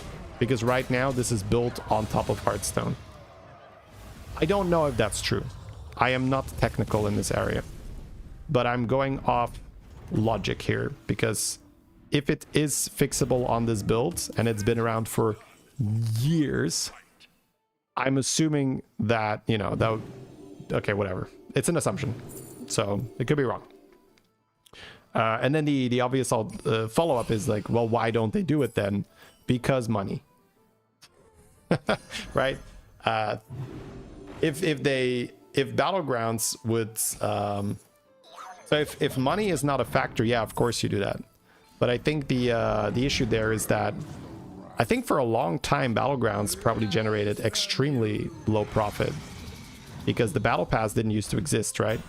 Because right now, this is built on top of Hearthstone. I don't know if that's true. I am not technical in this area. But I'm going off logic here, because if it is fixable on this build, and it's been around for years, I'm assuming that, you know, that would, okay, whatever. It's an assumption, so it could be wrong. And then the obvious follow-up is like, well, why don't they do it then? Because money. Right? If Battlegrounds would... so if money is not a factor, yeah, of course you do that. But I think the issue there is that I think for a long time Battlegrounds probably generated extremely low profit because the Battle Pass didn't used to exist, right?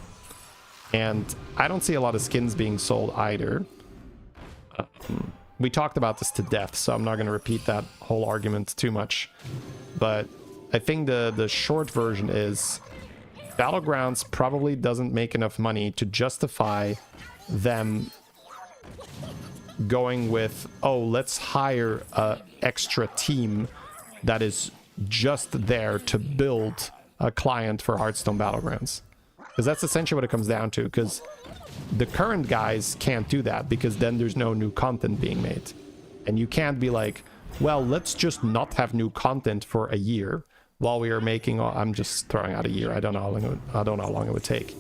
And I don't see a lot of skins being sold either. We talked about this to death, so I'm not going to repeat that whole argument too much. But I think the short version is Battlegrounds probably doesn't make enough money to justify them going with, oh, let's hire an extra team that is just there to build a client for Hearthstone Battlegrounds. Because that's essentially what it comes down to, because the current guys can't do that because then there's no new content being made. And you can't be like, well, let's just not have new content for a year while we are making, I'm just throwing out a year, I don't know how long it would take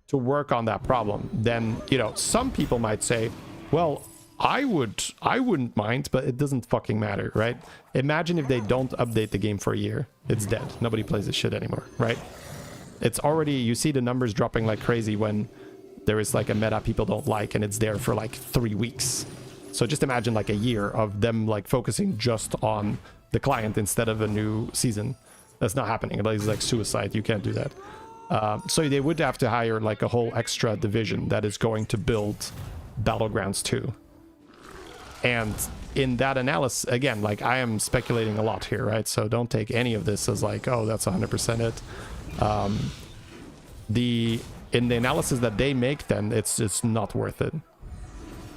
to work on that problem. Then, you know, some people might say, well, I wouldn't mind, but it doesn't fucking matter, right? Imagine if they don't update the game for a year. It's dead. Nobody plays this shit anymore, right? It's already, you see the numbers dropping like crazy when there is like a meta people don't like and it's there for like 3 weeks. So just imagine like a year of them like focusing just on the client instead of a new season. That's not happening. It's like suicide. You can't do that. So they would have to hire like a whole extra division that is going to build Battlegrounds 2. And in that analysis, again, like I am speculating a lot here, right? So don't take any of this as like, oh, that's 100% it. In the analysis that they make, then it's not worth it,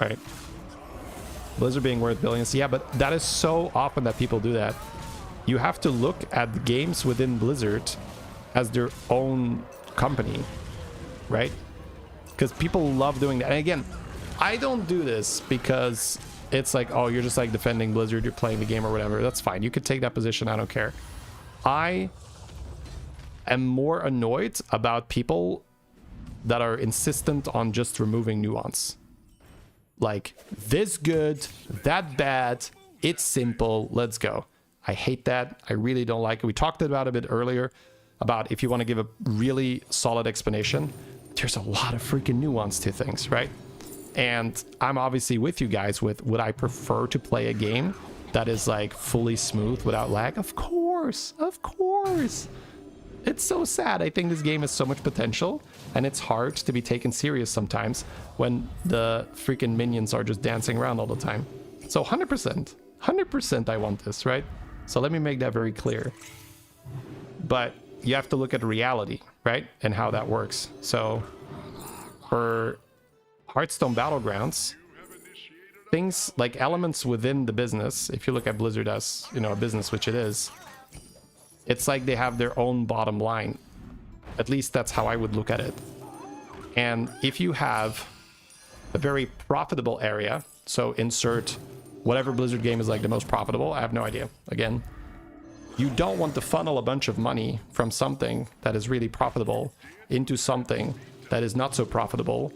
right? Blizzard being worth billions, yeah, but that is so often that people do that. You have to look at the games within Blizzard as their own company, right? Because people love doing that. And again, I don't do this because it's like, oh, you're just like defending Blizzard, you're playing the game or whatever. That's fine. You could take that position. I don't care. I am more annoyed about people that are insistent on just removing nuance. Like, this good, that bad, it's simple, let's go. I hate that. I really don't like it. We talked about it a bit earlier about if you want to give a really solid explanation, there's a lot of freaking nuance to things, right? And I'm obviously with you guys with, would I prefer to play a game that is like fully smooth without lag? Of course, of course. It's so sad. I think this game has so much potential, and it's hard to be taken serious sometimes when the freaking minions are just dancing around all the time. So 100% I want this, right? So let me make that very clear. But you have to look at reality, right? And how that works. So for Hearthstone Battlegrounds, things like elements within the business, if you look at Blizzard as, you know, a business, which it is, it's like they have their own bottom line. At least that's how I would look at it. And if you have a very profitable area, so insert whatever Blizzard game is like the most profitable, I have no idea. Again, you don't want to funnel a bunch of money from something that is really profitable into something that is not so profitable,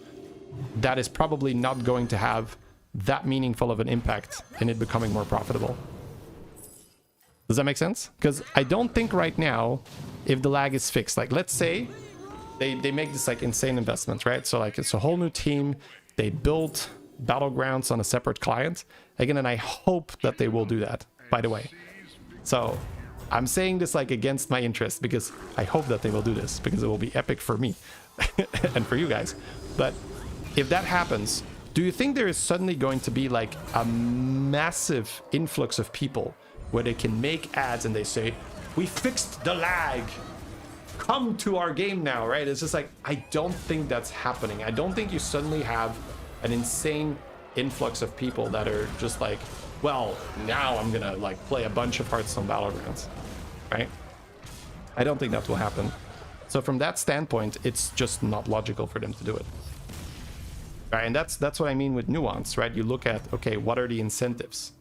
that is probably not going to have that meaningful of an impact in it becoming more profitable. Does that make sense? Because I don't think right now, if the lag is fixed, like let's say they make this like insane investment, right? So like it's a whole new team, they built Battlegrounds on a separate client. Again, and I hope that they will do that, by the way. So I'm saying this like against my interest because I hope that they will do this because it will be epic for me and for you guys. But if that happens, do you think there is suddenly going to be like a massive influx of people where they can make ads and they say, we fixed the lag, come to our game now, right? It's just like, I don't think that's happening. I don't think you suddenly have an insane influx of people that are just like, well, now I'm gonna like play a bunch of Hearthstone Battlegrounds, right? I don't think that will happen. So from that standpoint, it's just not logical for them to do it. Right, and that's what I mean with nuance, right? You look at, okay, what are the incentives?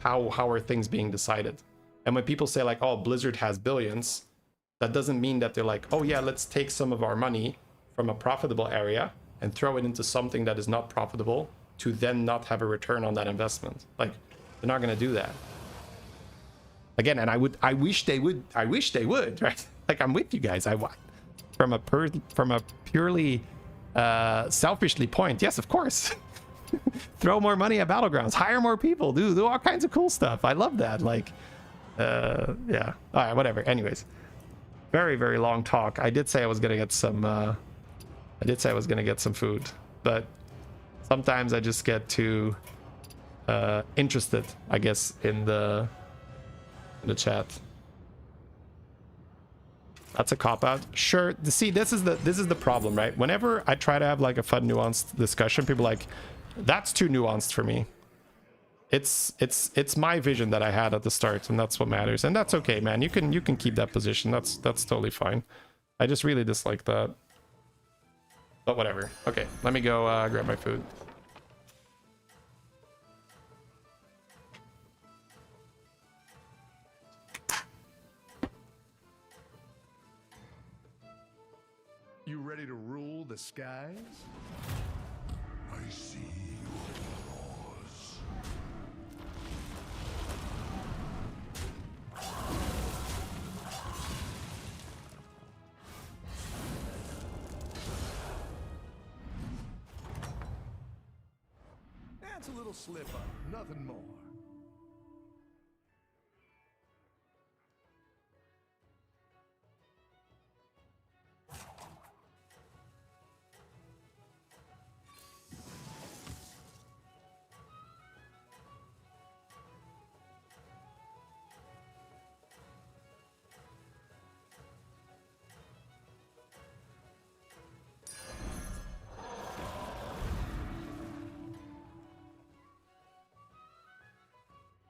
How are things being decided? And when people say like, oh, Blizzard has billions, that doesn't mean that they're like, oh yeah, let's take some of our money from a profitable area and throw it into something that is not profitable to then not have a return on that investment. Like, they're not going to do that. Again, and I wish they would, right? Like, I'm with you guys. From a purely selfishly point, yes, of course. Throw more money at Battlegrounds, hire more people, do all kinds of cool stuff. I love that. Like, yeah. All right, whatever. Anyways, very, very long talk. I did say I was gonna get some. Food, but sometimes I just get too interested, I guess, in the chat. That's a cop-out. Sure. See, this is the problem, right? Whenever I try to have like a fun, nuanced discussion, people are like, that's too nuanced for me. It's my vision that I had at the start, and that's what matters. And that's okay, man. You can keep that position. That's totally fine. I just really dislike that. But whatever. Okay, let me go grab my food. You ready to rule the skies? I see your flaws. That's a little slip up, nothing more.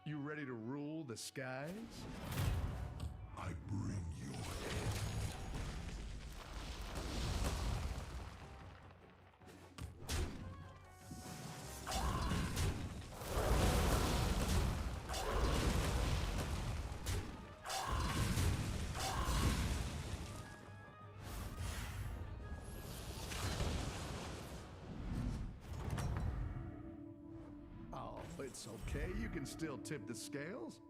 You ready to rule the skies? I bring your end. It's okay, you can still tip the scales.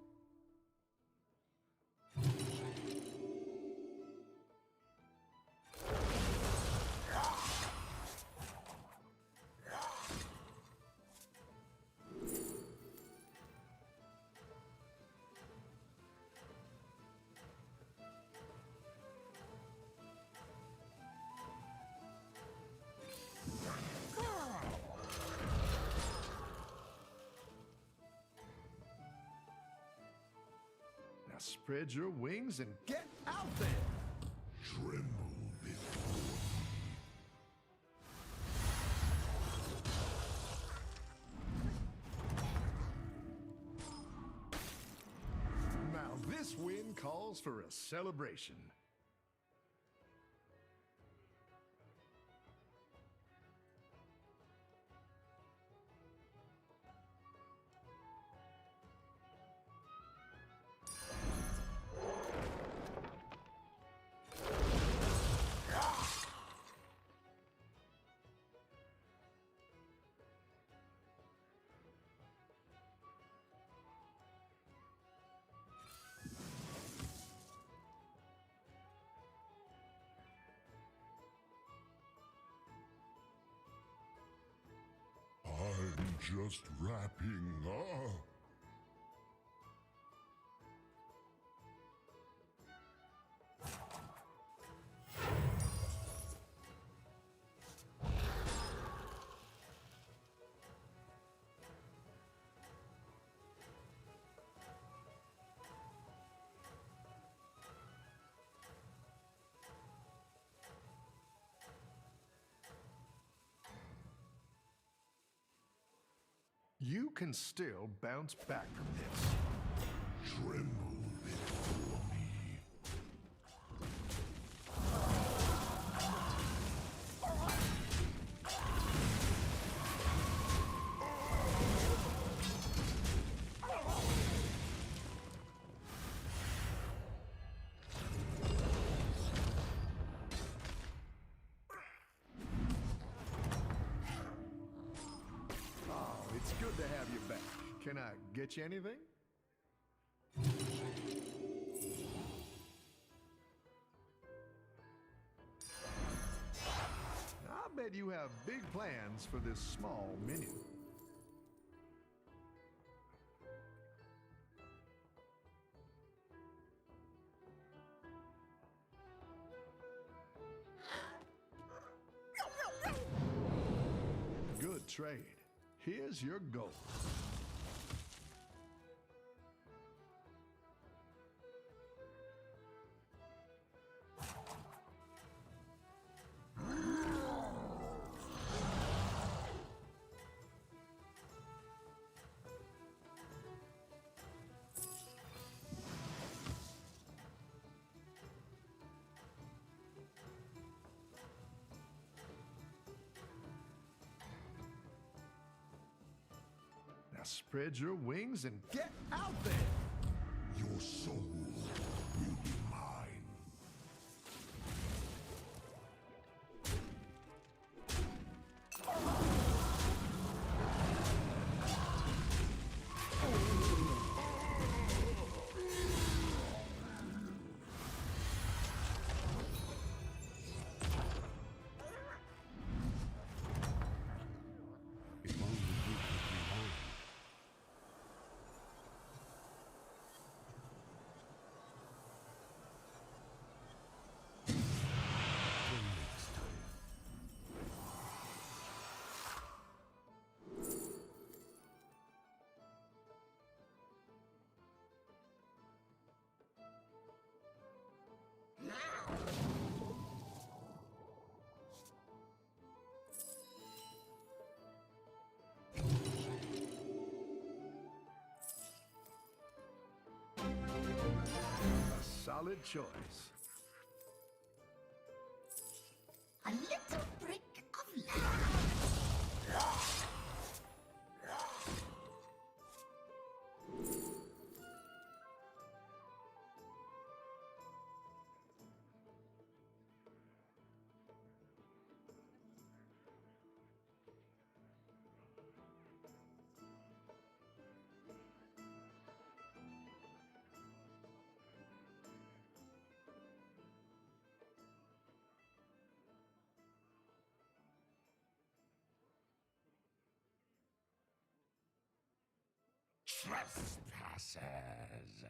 Now spread your wings and get out there! Tremble before Now this win calls for a celebration. I'm just wrapping up. You can still bounce back from this. Tremble before me. Oh, it's good to have you back. Can I get you anything? I bet you have big plans for this small minion. Good trade. Here's your gold. Now spread your wings and get out there! Your soul will be mine. If only you could be home. Till next time. A solid choice. A little brick of love. trespassers.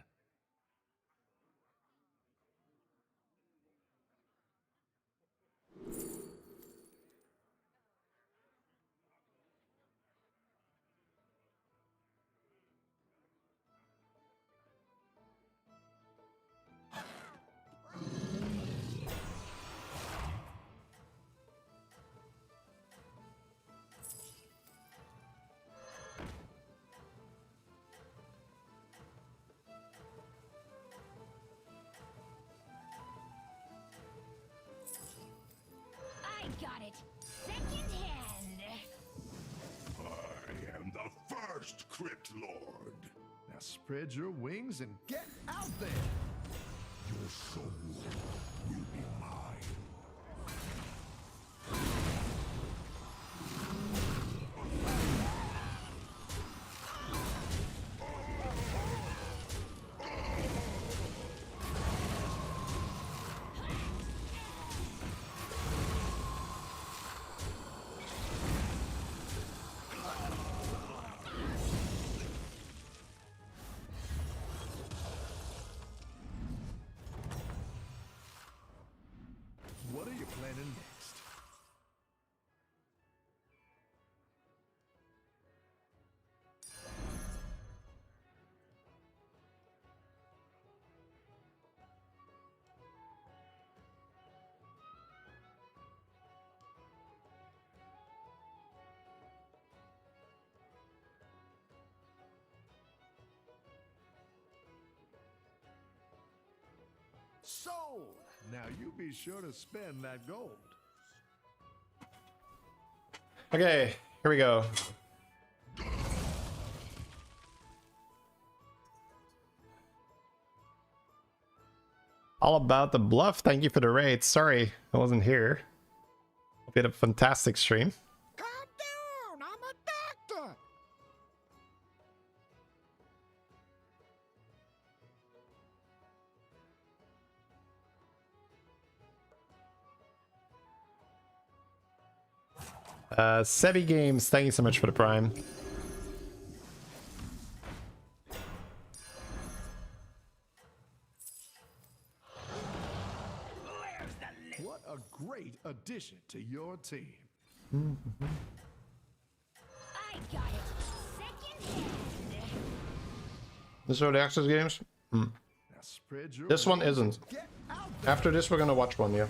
I got it. Second hand. I am the first Crypt Lord. Now spread your wings and get out there. Your soul will be mine. What are you planning next? Sold! Now you be sure to spend that gold. Okay, here we go. All about the bluff. Thank you for the raid. Sorry, I wasn't here. Hope you had a fantastic stream. Calm down! I'm a doctor! Sebi Games, thank you so much for the prime. What a great addition to your team. I got it. Second hand. This are the access games? Now spread your This one wings and isn't. get out there. After this, we're gonna watch one, yeah.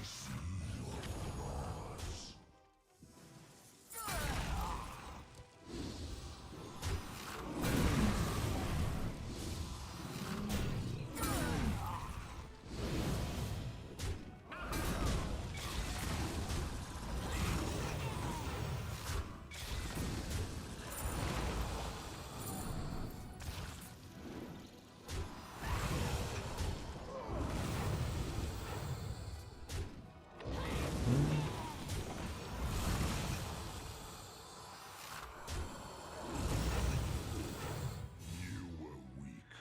You were weak.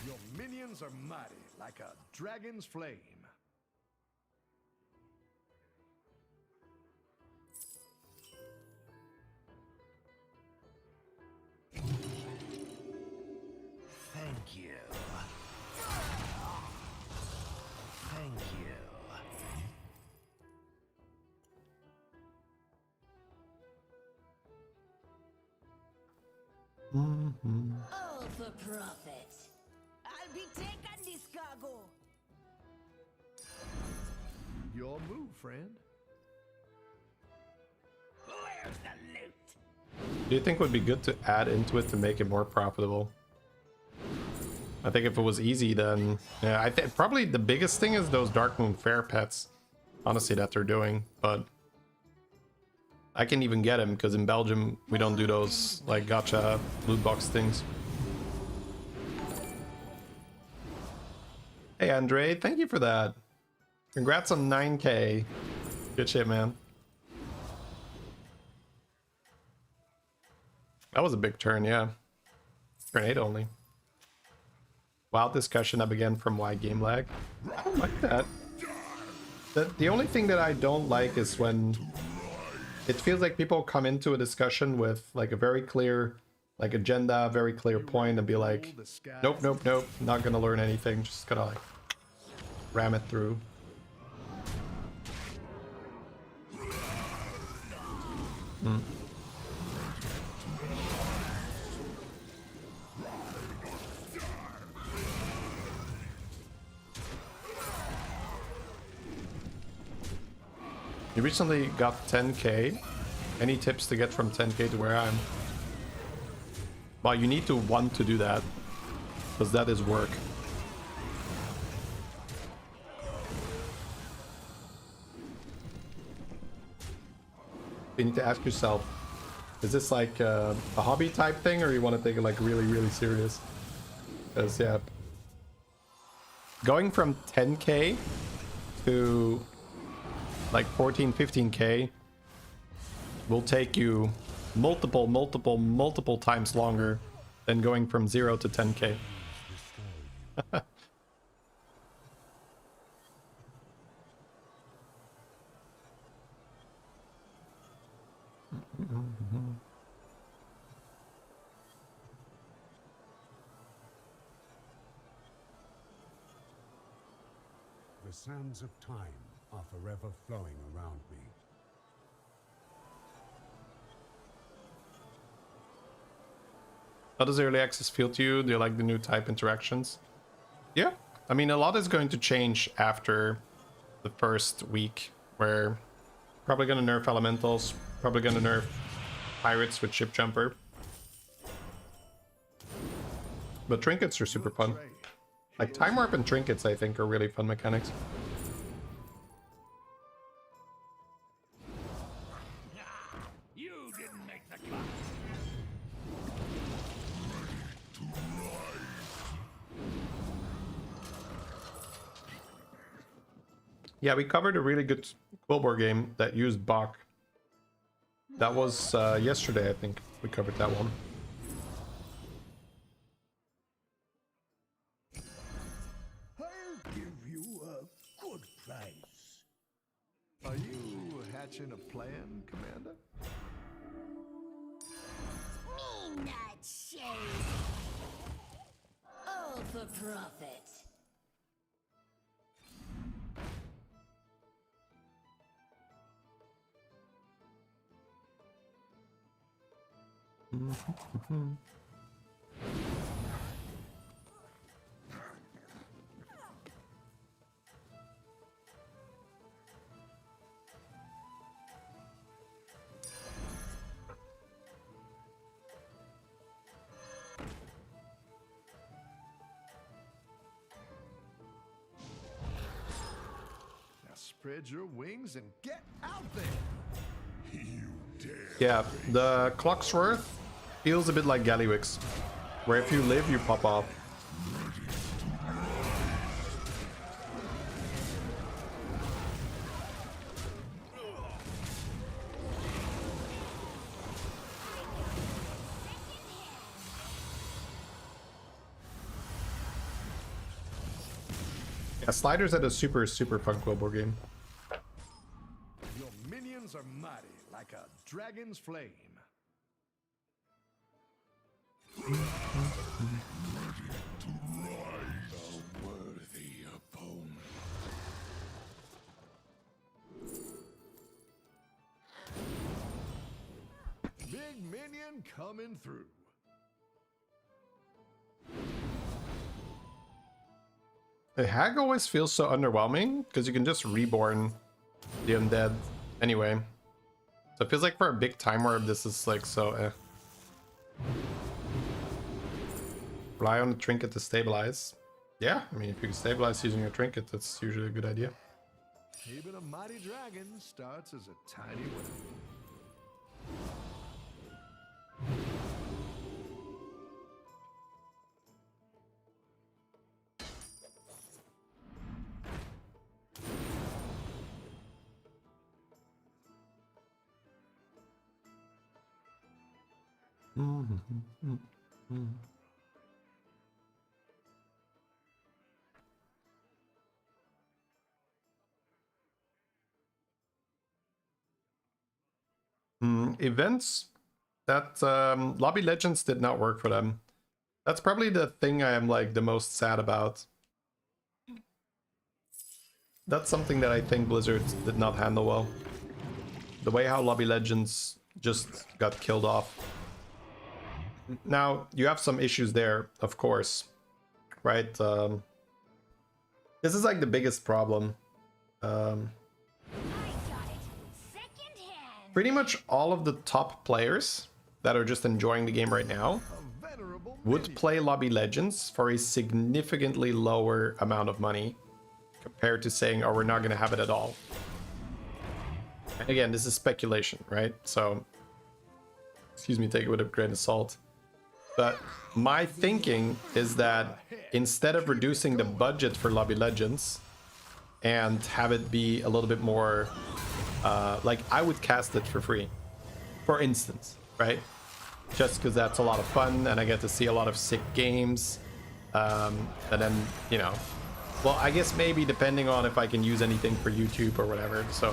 Your minions are mighty, like a dragon's flame. Thank you. Thank you. All for profit. I'll be taking this cargo. Your move, friend. Where's the loot? Do you think would be good to add into it to make it more profitable? I think if it was easy, then yeah. I think probably the biggest thing is those Dark Moon Fair pets. Honestly, that they're doing, but I can even get him because in Belgium we don't do those like gacha loot box things. Hey Andre, thank you for that. Congrats on 9K. Good shit, man. That was a big turn, yeah. Grenade only. Wild discussion that began from why game lag. I don't like that. The only thing that I don't like is when it feels like people come into a discussion with like a very clear like agenda, very clear point, and be like, nope, nope, nope, not gonna learn anything, just gonna like ram it through. You recently got 10k. Any tips to get from 10k to where I am? Well, you need to want to do that, because that is work. You need to ask yourself, is this like a hobby type thing, or you want to take it like really, really serious? Because yeah, going from 10k to like 14, 15k will take you multiple times longer than going from 0 to 10k. The sands of time are forever flowing around me. How does early access feel to you? Do you like the new type interactions? Yeah, I mean, a lot is going to change after the first week, where probably gonna nerf elementals, probably gonna nerf pirates with ship jumper. But trinkets are super fun. Like time warp and trinkets, I think, are really fun mechanics. You didn't make the cut. Yeah, we covered a really good Quill War game that used Bach. That was yesterday, I think. We covered that one. I'll give you a good price. Are you hatching a plan, Commander? Me not shade. All for profit. Now spread your wings and get out there. Yeah, the Clocksworth feels a bit like Gallywix, where if you live, you pop off. Yeah, Sliders had a super fun Quill War game. Your minions are mighty, like a dragon's flame. Worthy opponent. Big minion coming through. The Hag always feels so underwhelming because you can just reborn the undead anyway. So it feels like for a big time warp, this is like so eh. Rely on the trinket to stabilize. Yeah, I mean, if you can stabilize using your trinket, that's usually a good idea. Even a mighty dragon starts as a tiny weapon. Events that Lobby Legends did not work for them. That's probably the thing I am like the most sad about. That's something that I think Blizzard did not handle well. The way how Lobby Legends just got killed off. Now, you have some issues there, of course, right? This is like the biggest problem. Pretty much all of the top players that are just enjoying the game right now would play Lobby Legends for a significantly lower amount of money compared to saying, oh, we're not going to have it at all. And again, this is speculation, right? So, excuse me, take it with a grain of salt. But my thinking is that instead of reducing the budget for Lobby Legends and have it be a little bit more, like I would cast it for free, for instance, right? Just because that's a lot of fun and I get to see a lot of sick games. And then, you know, well, I guess maybe depending on if I can use anything for YouTube or whatever. So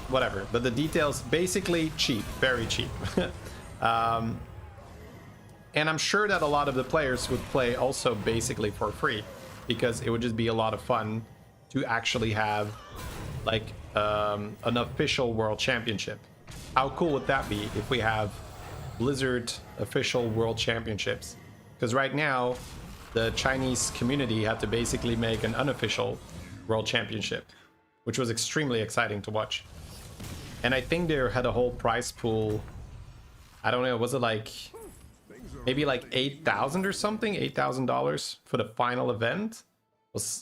whatever, but the details, basically cheap, very cheap. And I'm sure that a lot of the players would play also basically for free because it would just be a lot of fun to actually have like an official world championship. How cool would that be if we have Blizzard official world championships? Because right now the Chinese community had to basically make an unofficial world championship, which was extremely exciting to watch. And I think they had a whole prize pool. I don't know, was it like maybe like 8,000 or something, $8,000 for the final event?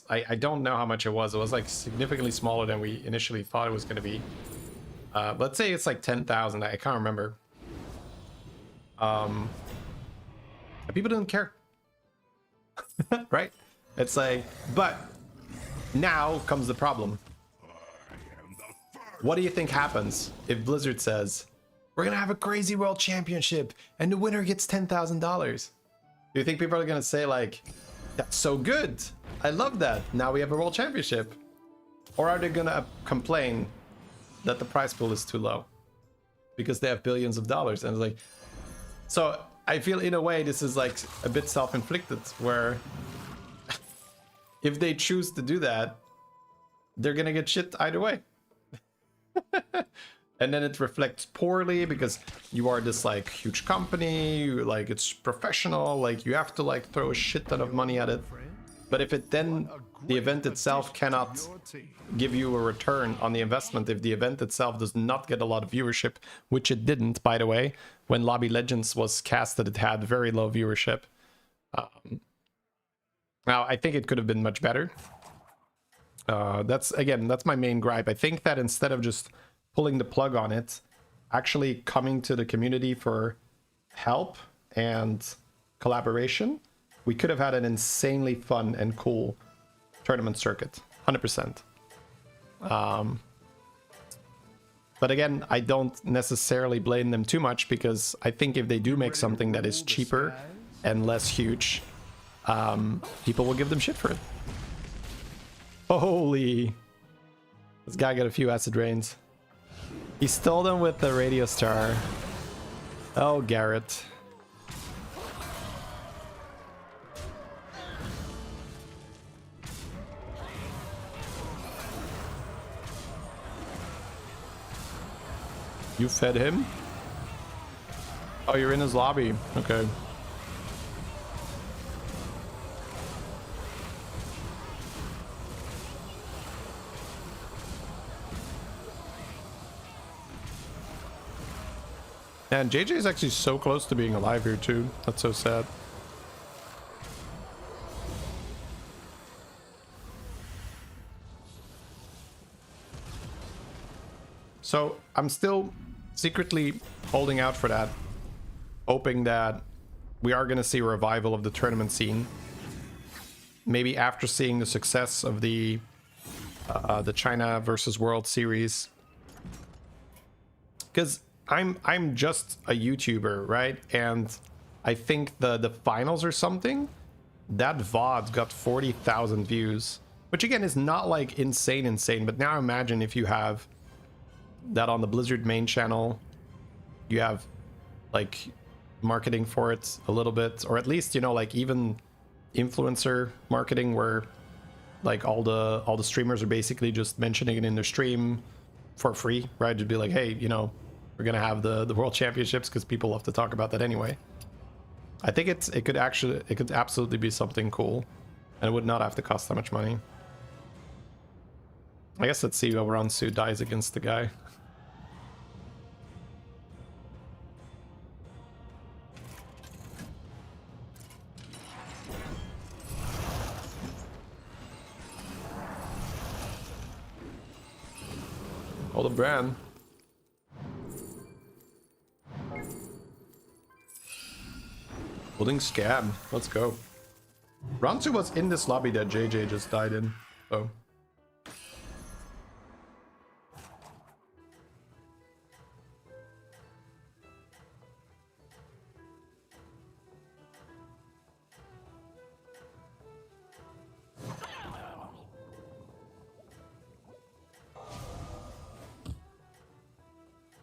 I don't know how much it was. It was like significantly smaller than we initially thought it was going to be. Let's say it's like 10,000. I can't remember. People didn't care. Right? It's like, but now comes the problem. What do you think happens if Blizzard says, we're going to have a crazy world championship and the winner gets $10,000? Do you think people are going to say like, that's so good, I love that, now we have a world championship? Or are they going to complain that the prize pool is too low because they have billions of dollars? And it's like, so I feel in a way this is like a bit self-inflicted, where if they choose to do that, they're going to get shit either way. And then it reflects poorly because you are this like huge company, like it's professional, like you have to like throw a shit ton of money at it. But if it then, the event itself cannot give you a return on the investment, if the event itself does not get a lot of viewership, which it didn't, by the way, when Lobby Legends was casted, it had very low viewership. Now, I think it could have been much better. That's my main gripe. I think that instead of just pulling the plug on it, actually coming to the community for help and collaboration, we could have had an insanely fun and cool tournament circuit, 100%. But again, I don't necessarily blame them too much, because I think if they do make something that is cheaper and less huge, people will give them shit for it. Holy, this guy got a few acid rains. He stole them with the radio star. Oh, Garrett. You fed him? Oh, you're in his lobby. Okay. And JJ is actually so close to being alive here too. That's so sad. So I'm still secretly holding out for that, hoping that we are going to see a revival of the tournament scene. Maybe after seeing the success of the China versus World series, because I'm just a YouTuber, right? And I think the finals or something, that VOD got 40,000 views, which again is not like insane, but now imagine if you have that on the Blizzard main channel you have like marketing for it a little bit, or at least, you know, like even influencer marketing where like all the streamers are basically just mentioning it in their stream for free, right? To be like, hey, you know, we're gonna have the world championships because people love to talk about that anyway. I think it could absolutely be something cool, and it would not have to cost that much money. I guess let's see how Ransu dies against the guy. Hold the brand. Holding scab. Let's go. Round 2 was in this lobby that JJ just died in. So.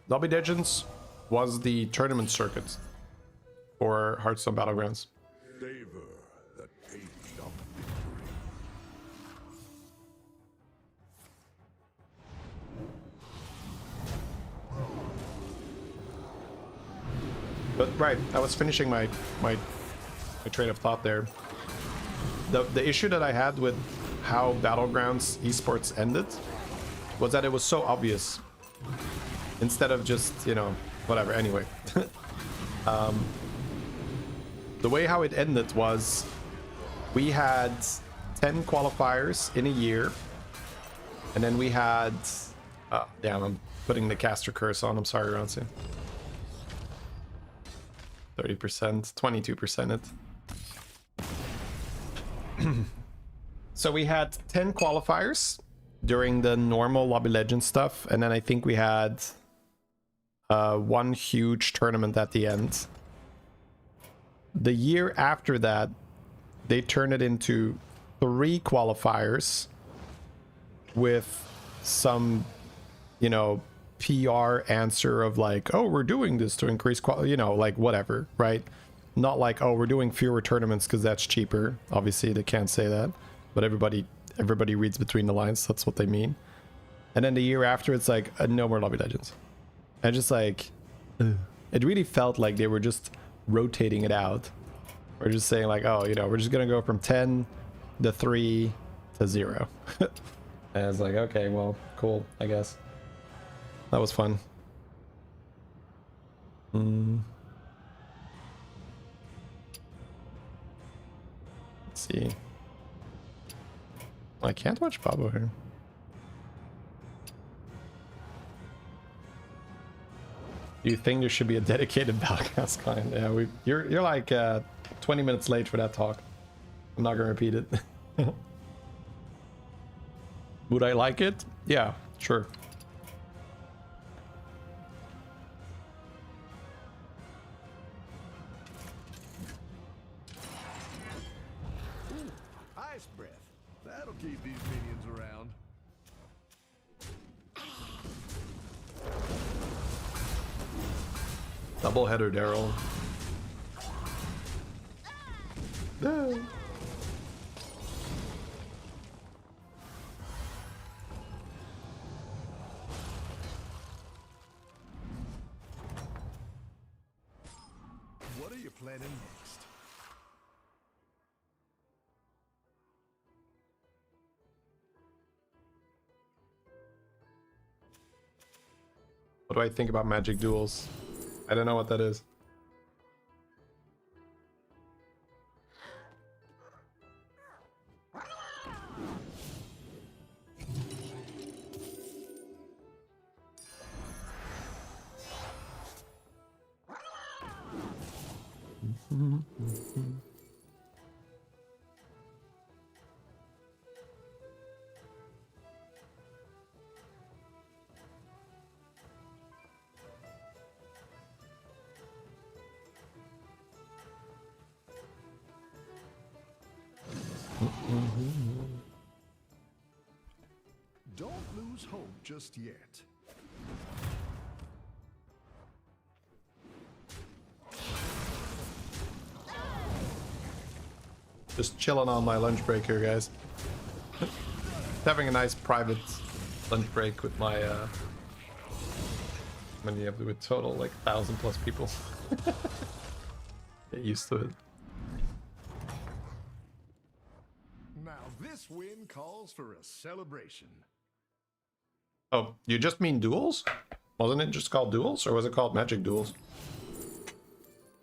Lobby Legends was the tournament circuit for Hearthstone Battlegrounds. Savor the taste of victory. But right, I was finishing my train of thought there. The issue that I had with how Battlegrounds esports ended was that it was so obvious. Instead of just, you know, whatever, anyway. The way how it ended was we had 10 qualifiers in a year, and then we had damn, I'm putting the caster curse on, I'm sorry, Ransu. 30%, 22% it. So we had 10 qualifiers during the normal Lobby Legends stuff, and then I think we had one huge tournament at the end. The year after that, they turned it into 3 qualifiers with some, you know, PR answer of like, oh, we're doing this to increase quality, you know, like whatever, right? Not like, oh, we're doing fewer tournaments because that's cheaper. Obviously, they can't say that, but everybody reads between the lines. That's what they mean. And then the year after, it's like, no more Lobby Legends. And just like, it really felt like they were just rotating it out. We're just saying like, oh, you know, we're just gonna go from 10 to 3 to 0. And it's like, okay, well, cool, I guess. That was fun. Let's see. I can't watch Babo here. Do you think there should be a dedicated Battlecast client? Yeah, you're like 20 minutes late for that talk. I'm not gonna repeat it. Would I like it? Yeah, sure. Ice breath. That'll keep these minions around. Double header, Daryl. No. What are you planning next? What do I think about Magic Duels? I don't know what that is. Don't lose hope just yet. Just chilling on my lunch break here, guys. Having a nice private lunch break with my many of with total like 1,000+ people. Get used to it. Now this win calls for a celebration. Oh, you just mean duels? Wasn't it just called duels, or was it called Magic Duels?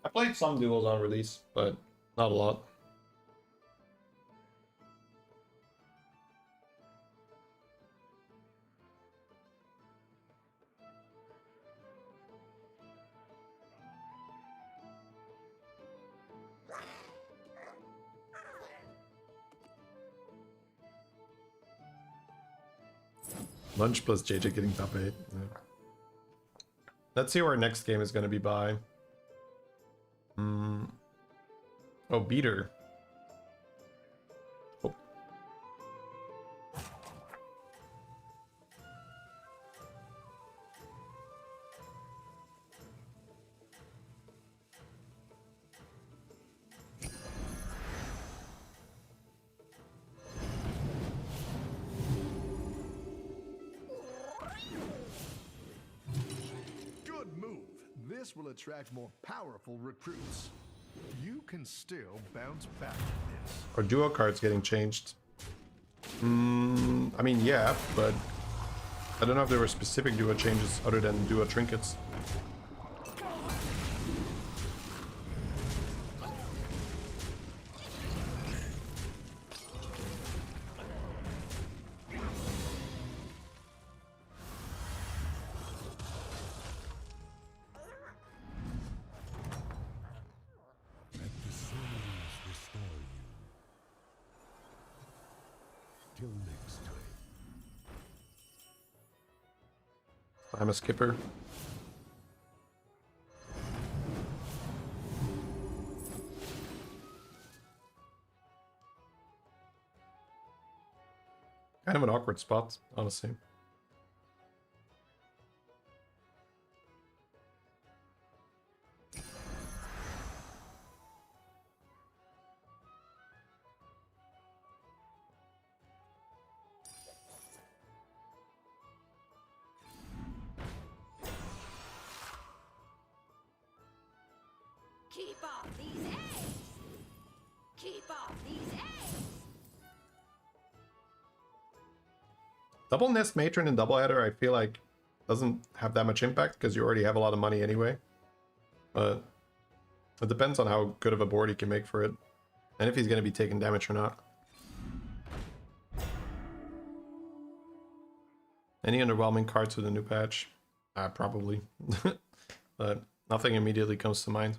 I played some duels on release, but not a lot. Lunch plus JJ getting top 8. Yeah. Let's see where our next game is going to be by. Oh, beater. Oh. Good move. This will attract more powerful recruits. You can still bounce back from this. Our duo cards getting changed. I mean, yeah, but I don't know if there were specific duo changes other than duo trinkets. Let the souls restore you. Till next time. I'm a skipper. Kind of an awkward spot, honestly. Keep off these eggs! Keep off these eggs! Double Nest Matron and Double Header, I feel like doesn't have that much impact because you already have a lot of money anyway. But it depends on how good of a board he can make for it, and if he's going to be taking damage or not. Any underwhelming cards with a new patch? Probably. But nothing immediately comes to mind.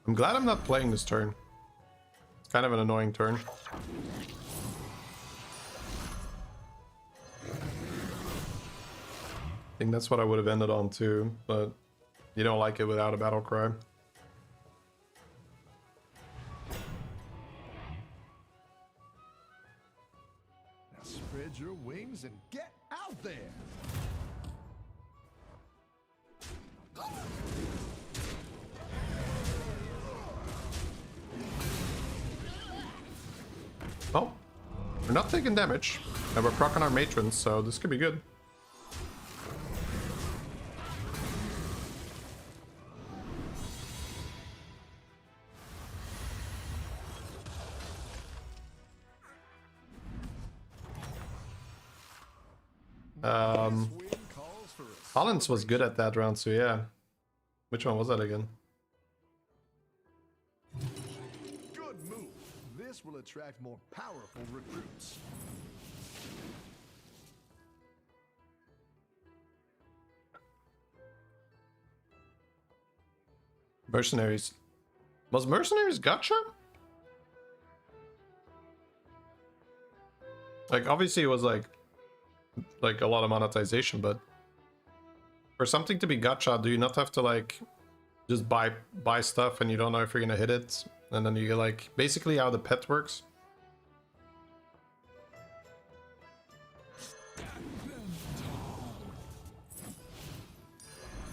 I'm glad I'm not playing this turn. It's kind of an annoying turn. I think that's what I would have ended on too, but you don't like it without a battle cry. Now spread your wings and get out there. Well, we're not taking damage, and we're proccing our matrons, so this could be good. This win calls for a Hollins was good at that round, so yeah. Which one was that again? good move. This will attract more powerful recruits. Mercenaries. Was Mercenaries gacha? Like, obviously it was like a lot of monetization, but for something to be gacha, do you not have to like Just buy stuff and you don't know if you're gonna hit it, and then you get like basically how the pet works.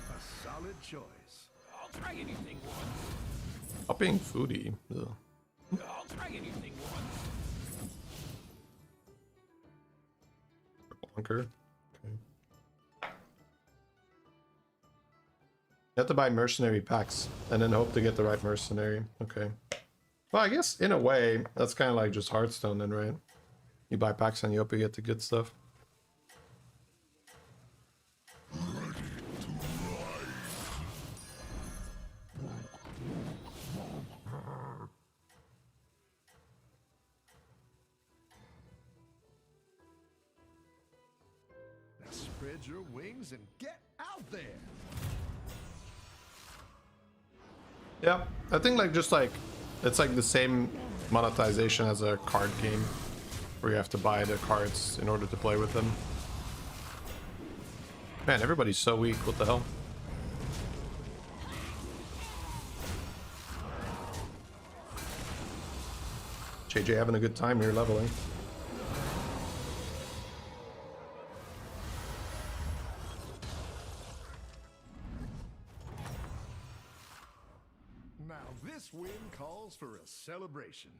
A solid choice. I'll try anything once. Stop being foodie. Ugh. I'll try anything once. Bunker. Okay. You have to buy mercenary packs and then hope to get the right mercenary. Okay. Well, I guess in a way that's kind of like just Hearthstone then, right? You buy packs and you hope you get the good stuff. Now spread your wings and get out there. Yeah, I think like just like it's like the same monetization as a card game where you have to buy the cards in order to play with them. Man, everybody's so weak. What the hell? JJ having a good time here leveling. Now this win calls for a celebration.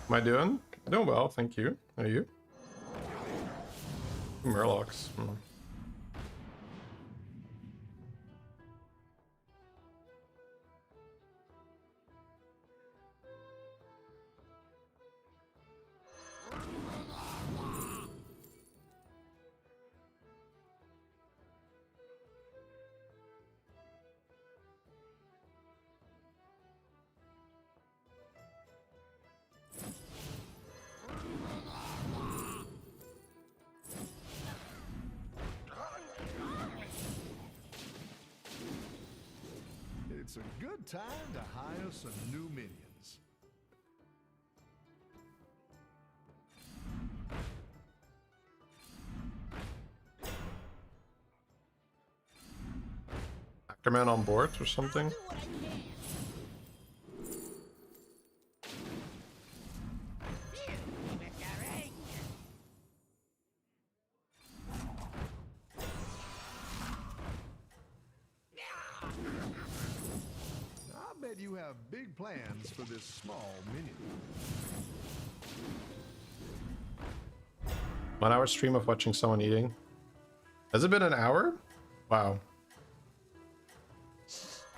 Am I doing? Doing well, thank you. How are you? Murlocs. It's a good time to hire some new minions. Actorman on board or something? Do what I can. Here, Mr. Ring. I bet you have big plans for this small minion. 1 hour stream of watching someone eating. Has it been an hour? Wow.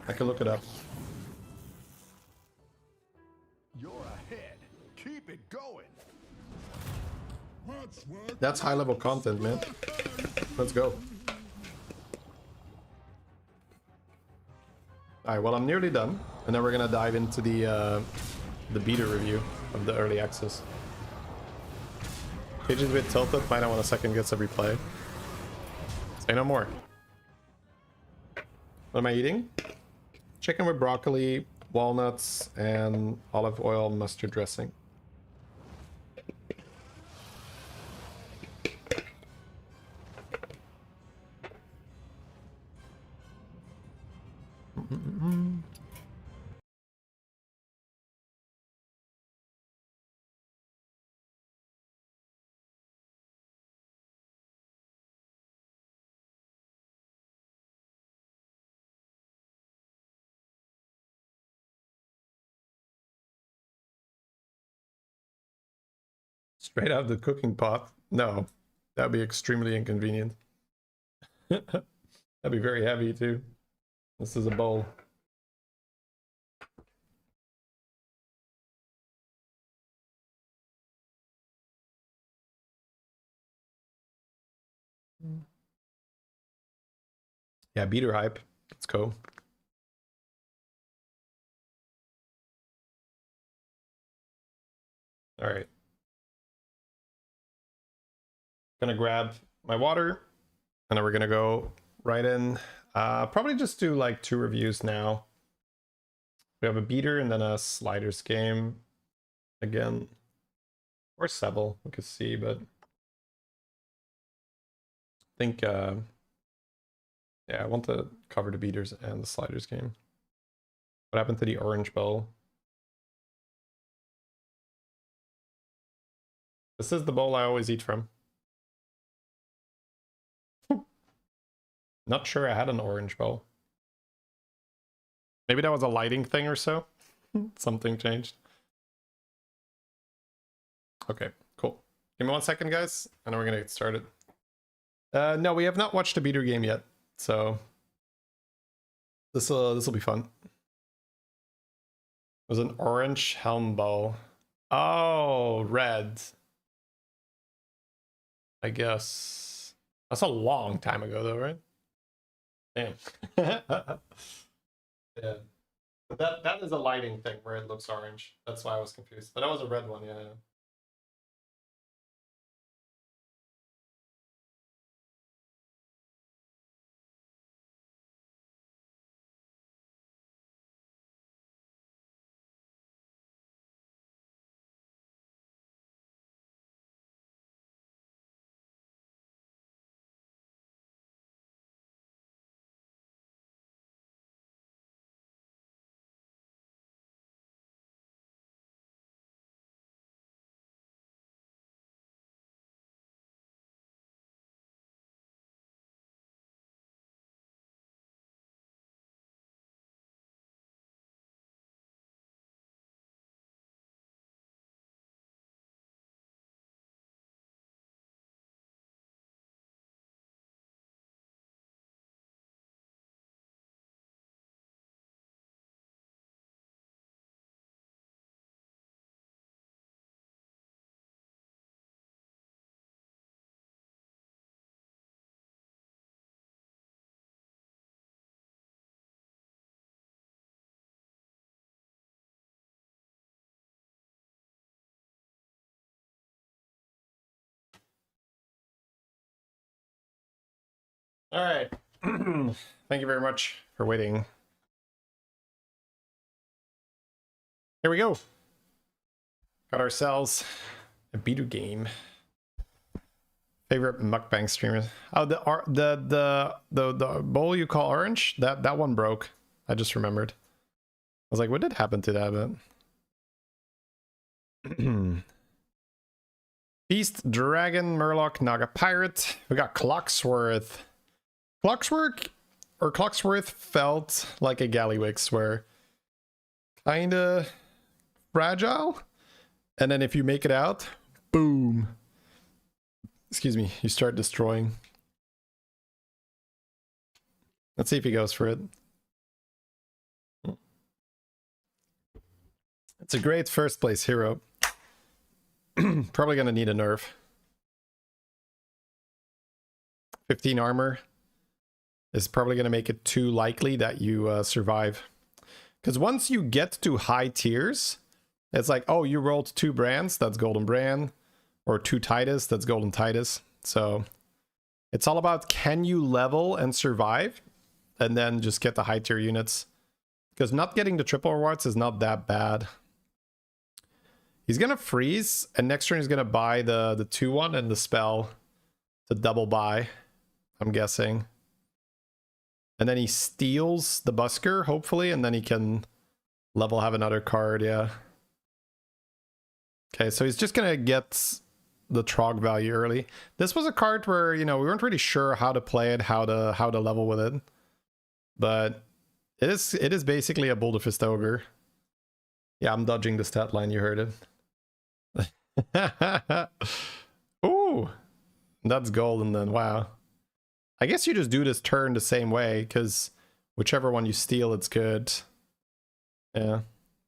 I can look it up. You're ahead. Keep it going. That's high level content, man. Let's go. Alright, well I'm nearly done. And then we're gonna dive into the beta review of the early access. Page is a bit tilted, might not want to second guess every play. Say no more. What am I eating? Chicken with broccoli, walnuts, and olive oil mustard dressing. Straight out of the cooking pot? No, that'd be extremely inconvenient. That'd be very heavy too. This is a bowl. Yeah, beater hype. Let's go. All right. Gonna grab my water and then we're gonna go right in. Probably just do like 2 reviews now. We have a beater and then a sliders game. again. Or Sebel, we could see, but I think yeah, I want to cover the beaters and the sliders game. What happened to the orange bowl? This is the bowl I always eat from. Not sure I had an orange bowl. Maybe that was a lighting thing or so. Something changed. Okay, cool. Give me 1 second, guys, and then we're gonna get started. No, we have not watched a beater game yet, so this'll be fun. It was an orange helm bowl. Oh, red. I guess that's a long time ago, though, right? Damn. Yeah. But that is a lighting thing where it looks orange. That's why I was confused. But that was a red one, yeah. All right. Thank you very much for waiting. Here we go. Got ourselves a beater game. Favorite mukbang streamer? Oh, the bowl you call orange? That one broke. I just remembered. I was like, what did happen to that? But Beast, Dragon, Murloc, Naga Pirate. We got Clocksworth. Clocksworth felt like a Gallywix, where kinda fragile, and then if you make it out, boom. Excuse me, you start destroying. Let's see if he goes for it. It's a great first place hero. Probably gonna need a nerf. 15 armor is probably gonna make it too likely that you survive. Because once you get to high tiers, it's like, oh, you rolled 2 Brands, that's Golden Brand, or 2 Titus, that's Golden Titus. So it's all about, can you level and survive, and then just get the high tier units. Because not getting the triple rewards is not that bad. He's gonna freeze, and next turn he's gonna buy the 2-1 and the spell to double buy, I'm guessing. And then he steals the Busker, hopefully, and then he can level have another card, yeah. Okay, so he's just gonna get the Trog value early. This was a card where, you know, we weren't really sure how to play it, how to level with it. But it is basically a Boulder Fist Ogre. Yeah, I'm dodging the stat line, you heard it. Ooh, that's golden then, wow. I guess you just do this turn the same way, because whichever one you steal, it's good. Yeah,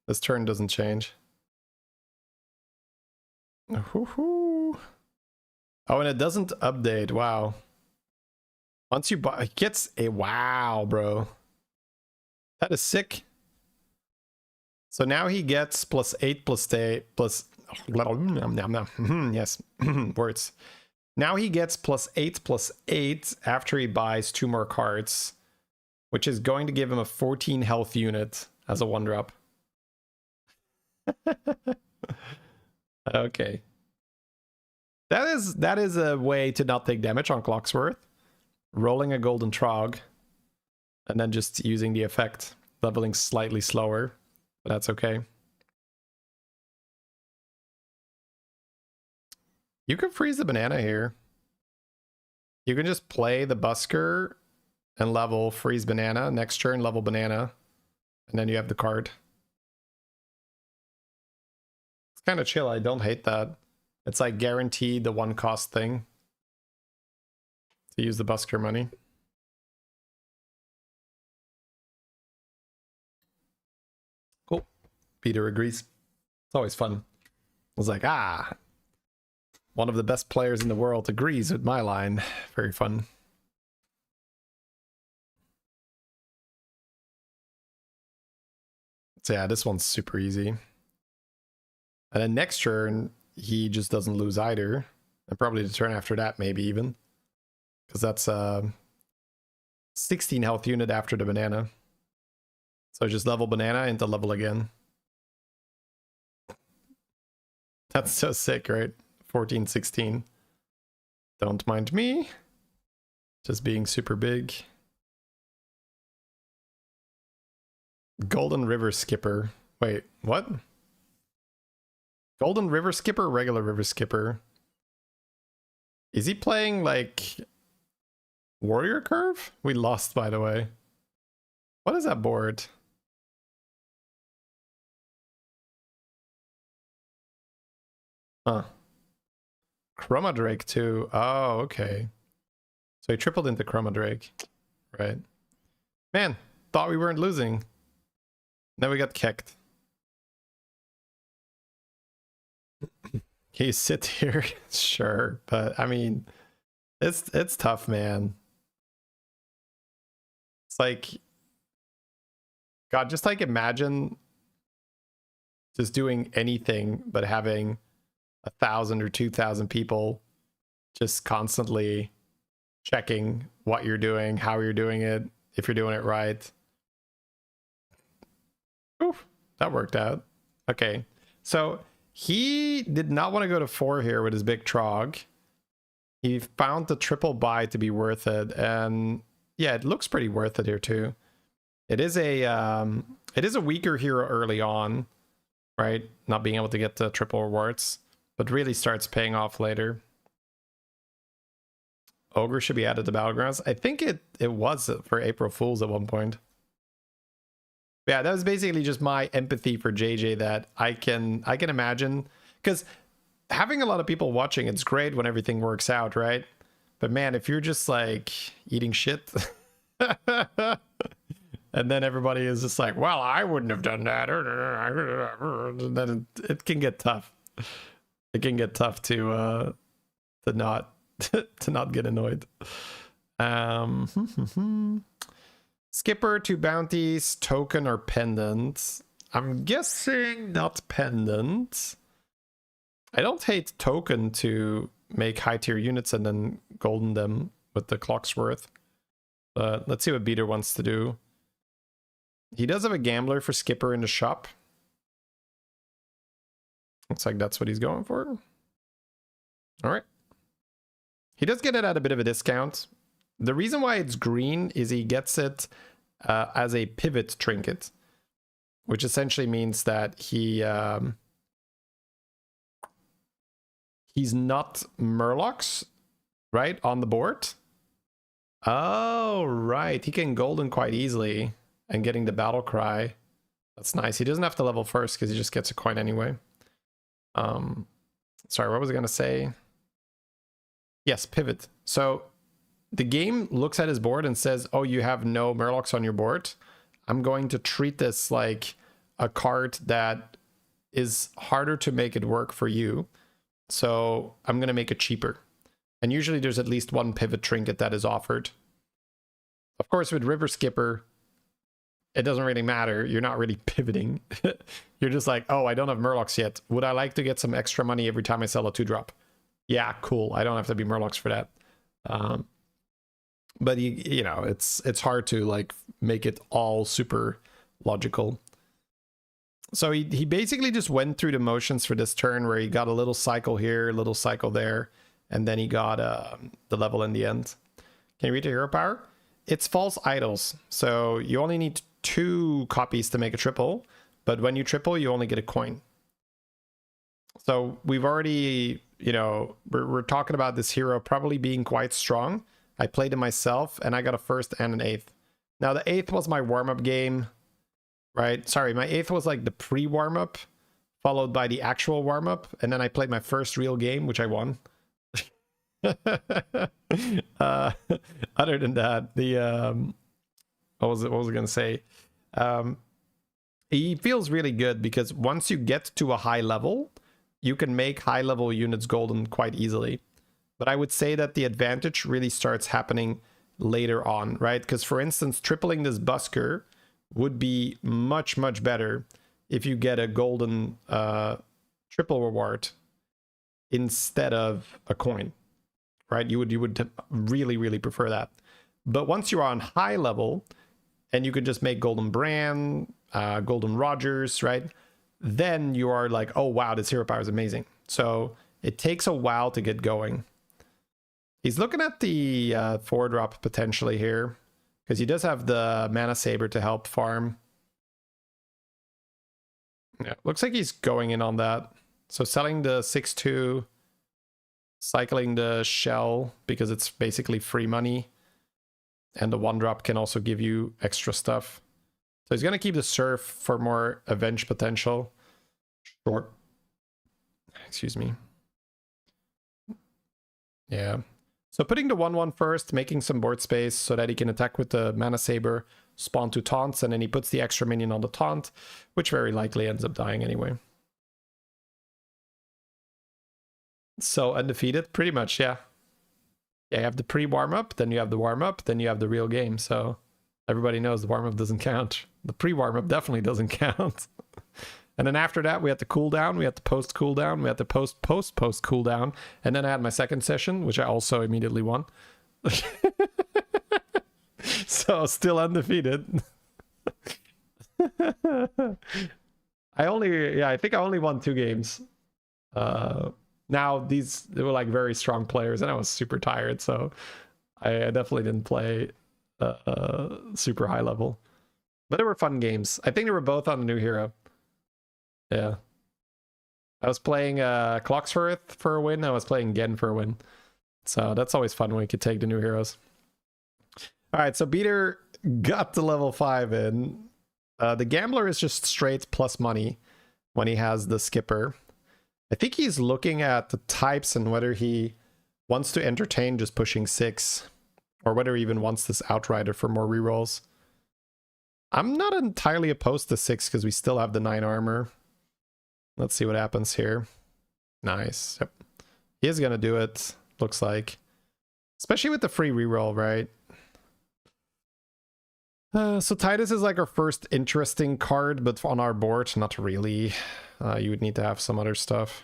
this turn doesn't change. Oh, and it doesn't update, wow. Once you buy, it gets a wow, bro. That is sick. So now he gets +8 +8 plus yes, words. Now he gets +8 +8 after he buys 2 more cards, which is going to give him a 14 health unit as a 1-drop. Okay. That is a way to not take damage on Clocksworth. Rolling a golden trog and then just using the effect. Leveling slightly slower, but that's okay. You can freeze the banana here. You can just play the busker and level freeze banana. Next turn, level banana. And then you have the card. It's kind of chill. I don't hate that. It's like guaranteed the one cost thing to use the busker money. Cool. Peter agrees. It's always fun. I was like, one of the best players in the world agrees with my line. Very fun. So yeah, this one's super easy. And then next turn, he just doesn't lose either. And probably the turn after that, maybe even. Because that's 16 health unit after the banana. So just level banana into level again. That's so sick, right? 14, 16. Don't mind me. Just being super big. Golden River Skipper. Wait, what? Golden River Skipper, regular River Skipper. Is he playing like Warrior Curve? We lost, by the way. What is that board? Huh. Chroma Drake too. Oh, okay. So he tripled into Chroma Drake. Right. Man, thought we weren't losing. Then we got kicked. Can you sit here? Sure, but I mean, it's tough, man. It's like, God, just like imagine just doing anything but having 1,000 or 2,000 people just constantly checking what you're doing, how you're doing it, if you're doing it right. Oof, that worked out. Okay, so he did not want to go to 4 here with his big trog. He found the triple buy to be worth it, and yeah, it looks pretty worth it here too. It is a weaker hero early on, right? Not being able to get the triple rewards, but really starts paying off later. Ogre should be added to Battlegrounds. I think it was for April Fools at one point. Yeah, that was basically just my empathy for JJ that I can imagine, because having a lot of people watching, it's great when everything works out, right? But man, if you're just like eating shit and then everybody is just like, well, I wouldn't have done that, and then it can get tough. It can get tough to not to not get annoyed. Skipper, 2 bounties, token or pendant. I'm guessing not pendant. I don't hate token to make high tier units and then golden them with the Clocksworth. But let's see what Beater wants to do. He does have a gambler for Skipper in the shop. Looks like that's what he's going for. All right. He does get it at a bit of a discount. The reason why it's green is he gets it as a pivot trinket, which essentially means that he's not Murlocs, right, on the board. Oh, right. He can golden quite easily and getting the battle cry. That's nice. He doesn't have to level first because he just gets a coin anyway. Sorry, what was I going to say? Yes, pivot. So the game looks at his board and says, oh, you have no Murlocs on your board. I'm going to treat this like a card that is harder to make it work for you. So I'm going to make it cheaper. And usually there's at least one pivot trinket that is offered. Of course, with River Skipper, it doesn't really matter. You're not really pivoting. You're just like, oh, I don't have Murlocs yet. Would I like to get some extra money every time I sell a 2-drop? Yeah, cool. I don't have to be Murlocs for that. But you know, it's hard to like make it all super logical. So he basically just went through the motions for this turn where he got a little cycle here, a little cycle there, and then he got the level in the end. Can you read the hero power? It's false idols. So you only need 2 copies to make a triple, but when you triple, you only get a coin. So we've already, you know, we're talking about this hero probably being quite strong. I played it myself and I got a 1st and an 8th. Now the 8th was my warm-up game, right? Sorry, my 8th was like the pre-warm-up followed by the actual warm-up. And then I played my first real game, which I won. Other than that, the what was I gonna say? He feels really good because once you get to a high level, you can make high level units golden quite easily. But I would say that the advantage really starts happening later on, right? Because for instance, tripling this busker would be much better if you get a golden triple reward instead of a coin, right? You would really prefer that. But once you're on high level and you could just make golden Bran, golden Rogers, right? Then you are like, oh wow, this hero power is amazing. So it takes a while to get going. He's looking at the 4-drop potentially here because he does have the Mana Saber to help farm. Yeah, looks like he's going in on that. So selling the 6/2, cycling the shell because it's basically free money. And the 1-drop can also give you extra stuff. So he's going to keep the surf for more avenge potential. Short. Excuse me. Yeah. So putting the 1/1 first, making some board space so that he can attack with the Mana Saber, spawn 2 taunts, and then he puts the extra minion on the taunt, which very likely ends up dying anyway. So undefeated, pretty much, yeah. Yeah, you have the pre-warm-up, then you have the warm-up, then you have the real game. So everybody knows the warm-up doesn't count. The pre-warm-up definitely doesn't count. And then after that, we had the cooldown, we had the post-cooldown, we had the post-cooldown. And then I had my second session, which I also immediately won. So still undefeated. I think I only won 2 games. Now they were like very strong players and I was super tired, so I definitely didn't play super high level. But they were fun games. I think they were both on the new hero. Yeah. I was playing Clocksworth for a win. I was playing Gen for a win. So that's always fun when you could take the new heroes. Alright, so Beater got to level 5 in. The Gambler is just straight plus money when he has the Skipper. I think he's looking at the types and whether he wants to entertain just pushing 6 or whether he even wants this Outrider for more rerolls. I'm not entirely opposed to 6 because we still have the 9 armor. Let's see what happens here. Nice. Yep. He is going to do it, looks like. Especially with the free reroll, right? So Titus is like our first interesting card, but on our board, not really. You would need to have some other stuff.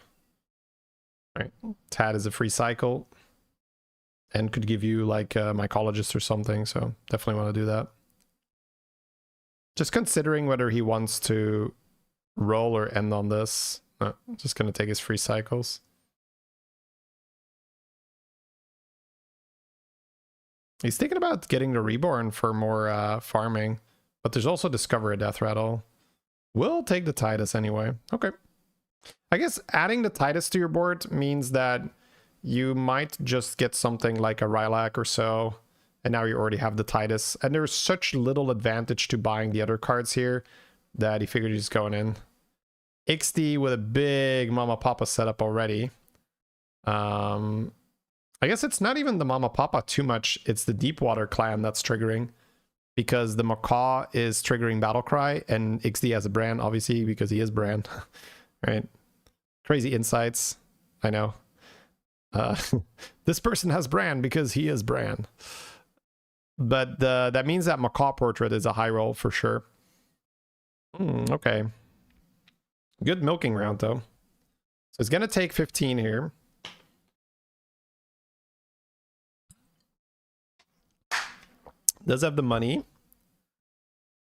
All right. Tad is a free cycle. And could give you like a mycologist or something, so definitely want to do that. Just considering whether he wants to roll or end on this. No, just going to take his free cycles. He's thinking about getting the Reborn for more farming, but there's also Discover a Death Rattle. We'll take the Titus anyway. Okay. I guess adding the Titus to your board means that you might just get something like a Rylak or so, and now you already have the Titus. And there's such little advantage to buying the other cards here that he figured he's going in. ixxdeee with a big Mama Papa setup already. I guess it's not even the Mama Papa too much. It's the Deepwater clan that's triggering. Because the Macaw is triggering Battlecry, and ixxdeee has a Bran, obviously, because he is Bran. Right? Crazy insights. I know. This person has Bran because he is Bran. But that means that Macaw Portrait is a high roll for sure. Okay. Good milking round, though. So it's going to take 15 here. Does have the money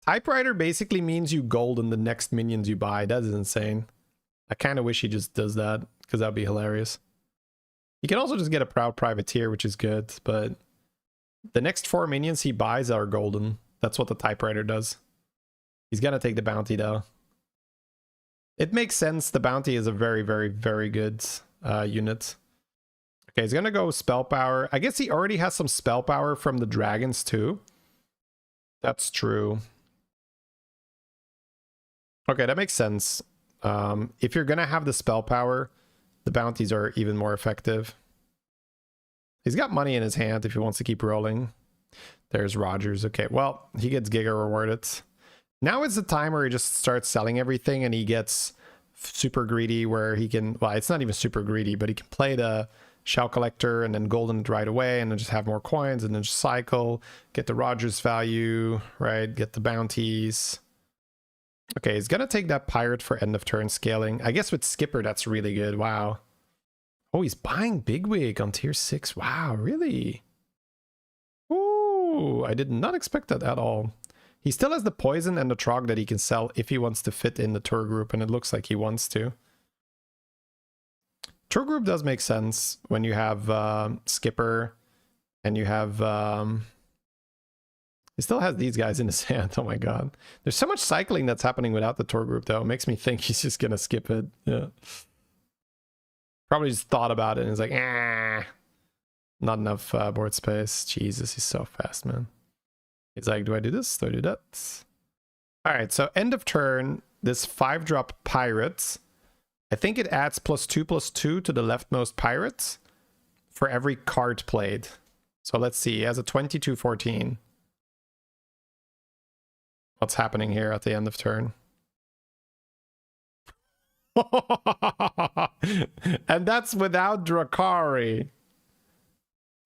Typewriter basically means you golden the next minions you buy. That is insane. I kind of wish he just does that, because that would be hilarious. You can also just get a Proud Privateer, which is good, but the next 4 minions he buys are golden. That's what the Typewriter does. He's gonna take the bounty, though. It makes sense. The bounty is a very, very, very good unit. Okay, he's gonna go spell power. I guess he already has some spell power from the dragons, too. That's true. Okay, that makes sense. If you're gonna have the spell power, the bounties are even more effective. He's got money in his hand if he wants to keep rolling. There's Rogers. Okay, well, he gets Giga rewarded. Now is the time where he just starts selling everything and he gets super greedy where he can... Well, it's not even super greedy, but he can play the Shell Collector and then golden it right away and then just have more coins and then just cycle, get the Rogers value, right? Get the bounties. Okay, he's gonna take that pirate for end of turn scaling. I guess with Skipper, that's really good. Wow. Oh, he's buying Bigwig on tier 6. Wow, really? Ooh, I did not expect that at all. He still has the poison and the trog that he can sell if he wants to fit in the tour group, and it looks like he wants to. Tour group does make sense when you have Skipper and you have... He still has these guys in his hand. Oh my god. There's so much cycling that's happening without the tour group, though. It makes me think he's just gonna skip it. Yeah. Probably just thought about it and is like, ah, not enough board space. Jesus, he's so fast, man. He's like, do I do this? Do I do that? All right, so end of turn, this 5-drop pirate. I think it adds +2/+2 to the leftmost pirates for every card played. So let's see. He has a 22/14. What's happening here at the end of turn? And that's without Drakari.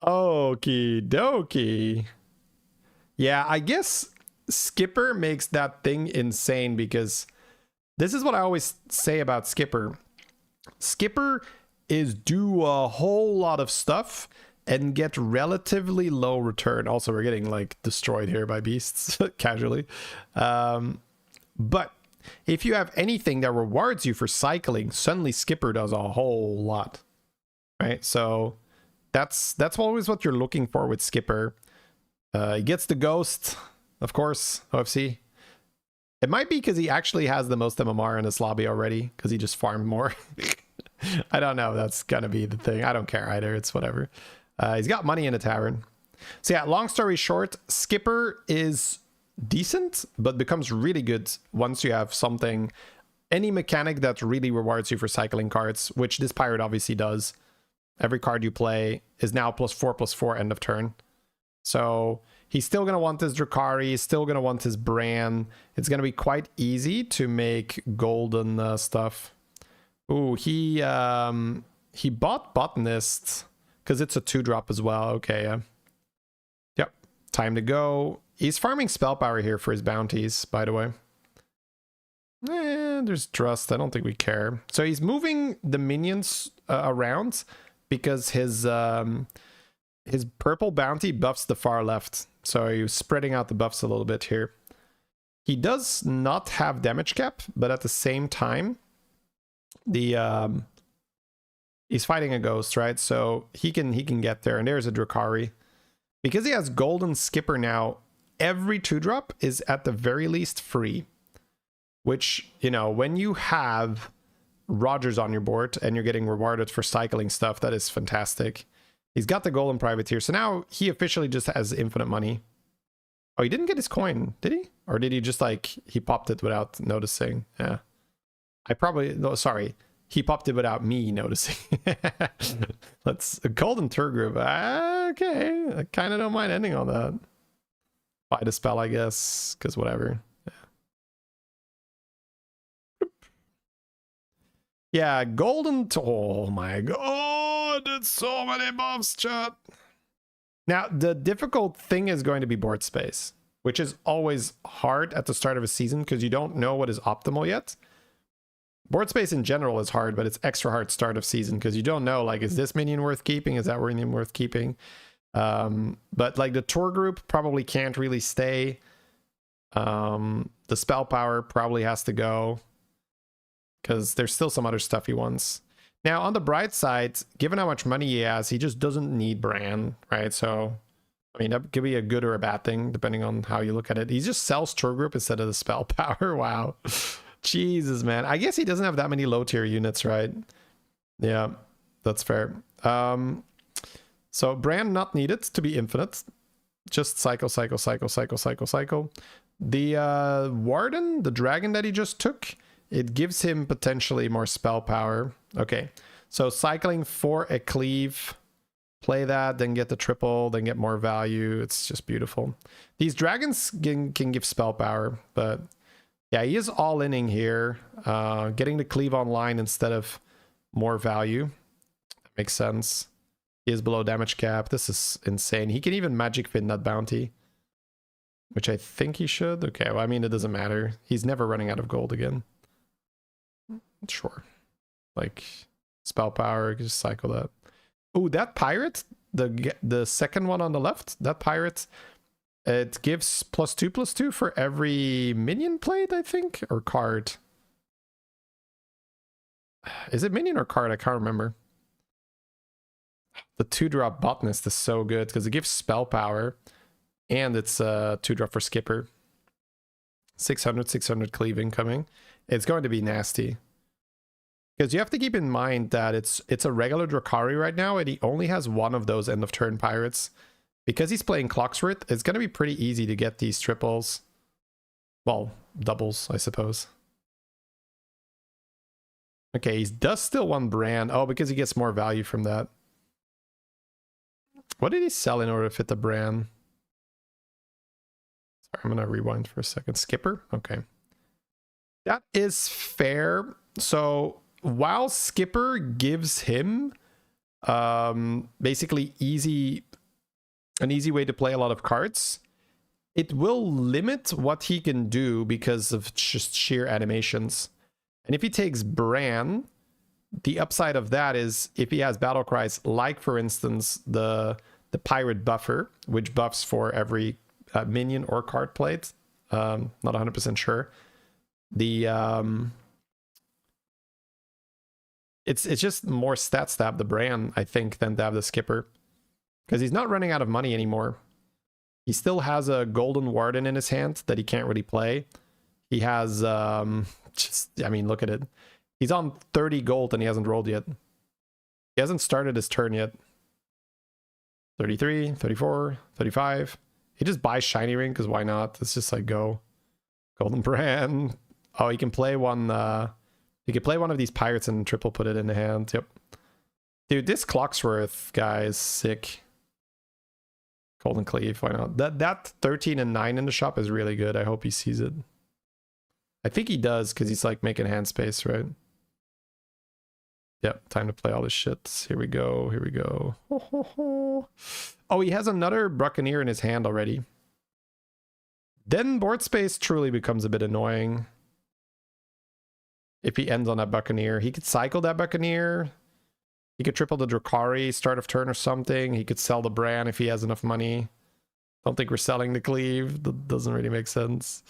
Okie dokie. Yeah, I guess Skipper makes that thing insane because this is what I always say about Skipper. Skipper is do a whole lot of stuff and get relatively low return. Also, we're getting like destroyed here by beasts casually. But if you have anything that rewards you for cycling, suddenly Skipper does a whole lot, right? So that's always what you're looking for with Skipper. He gets the ghost, of course, OFC. It might be because he actually has the most MMR in this lobby already, because he just farmed more. I don't know. That's gonna be the thing. I don't care either. It's whatever. He's got money in a tavern. So yeah, long story short, Skipper is decent, but becomes really good once you have something, any mechanic that really rewards you for cycling cards, which this pirate obviously does. Every card you play is now +4/+4 end of turn. So he's still going to want his Drakari, he's still going to want his Bran. It's going to be quite easy to make golden stuff. Ooh, he bought Botanist because it's a 2-drop as well. Okay, yep, time to go. He's farming spell power here for his bounties, by the way. There's Trust. I don't think we care. So he's moving the minions around because his purple bounty buffs the far left. So he's spreading out the buffs a little bit here. He does not have damage cap, but at the same time, the he's fighting a ghost, right? So he can get there. And there's a Drakari. Because he has golden Skipper now, every 2-drop is at the very least free. Which, you know, when you have Rogers on your board and you're getting rewarded for cycling stuff, that is fantastic. He's got the golden privateer, so now he officially just has infinite money. Oh, he didn't get his coin, did he? Or did he just like, he popped it without noticing? Yeah. I probably, no, sorry. He popped it without me noticing. Let's, a golden tour group. Okay, I kind of don't mind ending on that. Buy the spell, I guess, because whatever. Yeah, golden, oh my god, it's so many buffs, chat. Now, the difficult thing is going to be board space, which is always hard at the start of a season because you don't know what is optimal yet. Board space in general is hard, but it's extra hard start of season because you don't know, like, is this minion worth keeping? Is that minion worth keeping? But like the tour group probably can't really stay. The spell power probably has to go because there's still some other stuff he wants. Now, on the bright side, given how much money he has, he just doesn't need Bran, right? So, I mean, that could be a good or a bad thing, depending on how you look at it. He just sells Troll Group instead of the spell power. Wow. Jesus, man. I guess he doesn't have that many low-tier units, right? Yeah, that's fair. So, Bran not needed to be infinite. Just cycle. The Warden, the dragon that he just took, it gives him potentially more spell power. Okay, so cycling for a cleave, play that, then get the triple, then get more value. It's just beautiful. These dragons can give spell power, but yeah, he is all-inning here. Getting the cleave online instead of more value. That makes sense. He is below damage cap. This is insane. He can even magic fin that bounty, which I think he should. Okay, well, I mean, it doesn't matter. He's never running out of gold again. Sure. Like, spell power, just cycle that. Oh, that pirate, the second one on the left, that pirate, it gives +2/+2 for every minion played, I think, or card. Is it minion or card? I can't remember. The 2-drop botanist is so good because it gives spell power and it's a 2-drop for skipper. 600 cleave incoming. It's going to be nasty. Because you have to keep in mind that it's a regular Drakari right now, and he only has one of those end of turn pirates. Because he's playing Clocksworth, it's going to be pretty easy to get these triples. Well, doubles, I suppose. Okay, he does still want Bran. Oh, because he gets more value from that. What did he sell in order to fit the Bran? Sorry, I'm going to rewind for a second. Skipper? Okay. That is fair. So, while Skipper gives him basically an easy way to play a lot of cards, it will limit what he can do because of just sheer animations. And if he takes Bran, the upside of that is if he has battle cries, like for instance the pirate buffer, which buffs for every minion or card played. Not 100% sure. It's just more stats to have the Bran, I think, than to have the Skipper. Because he's not running out of money anymore. He still has a Golden Warden in his hand that he can't really play. He has, I mean, look at it. He's on 30 gold and he hasn't rolled yet. He hasn't started his turn yet. 33, 34, 35. He just buys Shiny Ring because why not? It's just like go. Golden Bran. Oh, he can play one... You could play one of these pirates and triple put it in the hand. Yep. Dude, this Clocksworth guy is sick. Golden Cleave, why not? That 13 and 9 in the shop is really good. I hope he sees it. I think he does because he's like making hand space, right? Yep, time to play all this shit. Here we go, here we go. Oh, he has another Buccaneer in his hand already. Then board space truly becomes a bit annoying. If he ends on that Buccaneer, he could cycle that Buccaneer. He could triple the Drakari, start of turn or something. He could sell the Bran if he has enough money. Don't think we're selling the Cleave. That doesn't really make sense.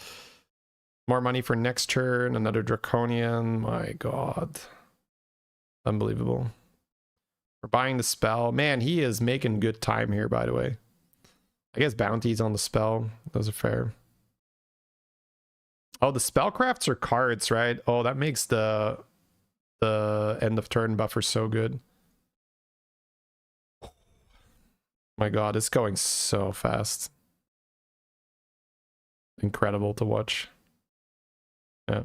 More money for next turn. Another Draconian. My god. Unbelievable. We're buying the spell. Man, he is making good time here, by the way. I guess bounties on the spell. Those are fair. Oh, the spellcrafts are cards, right? Oh, that makes the end of turn buffer so good. My god, it's going so fast. Incredible to watch. Yeah.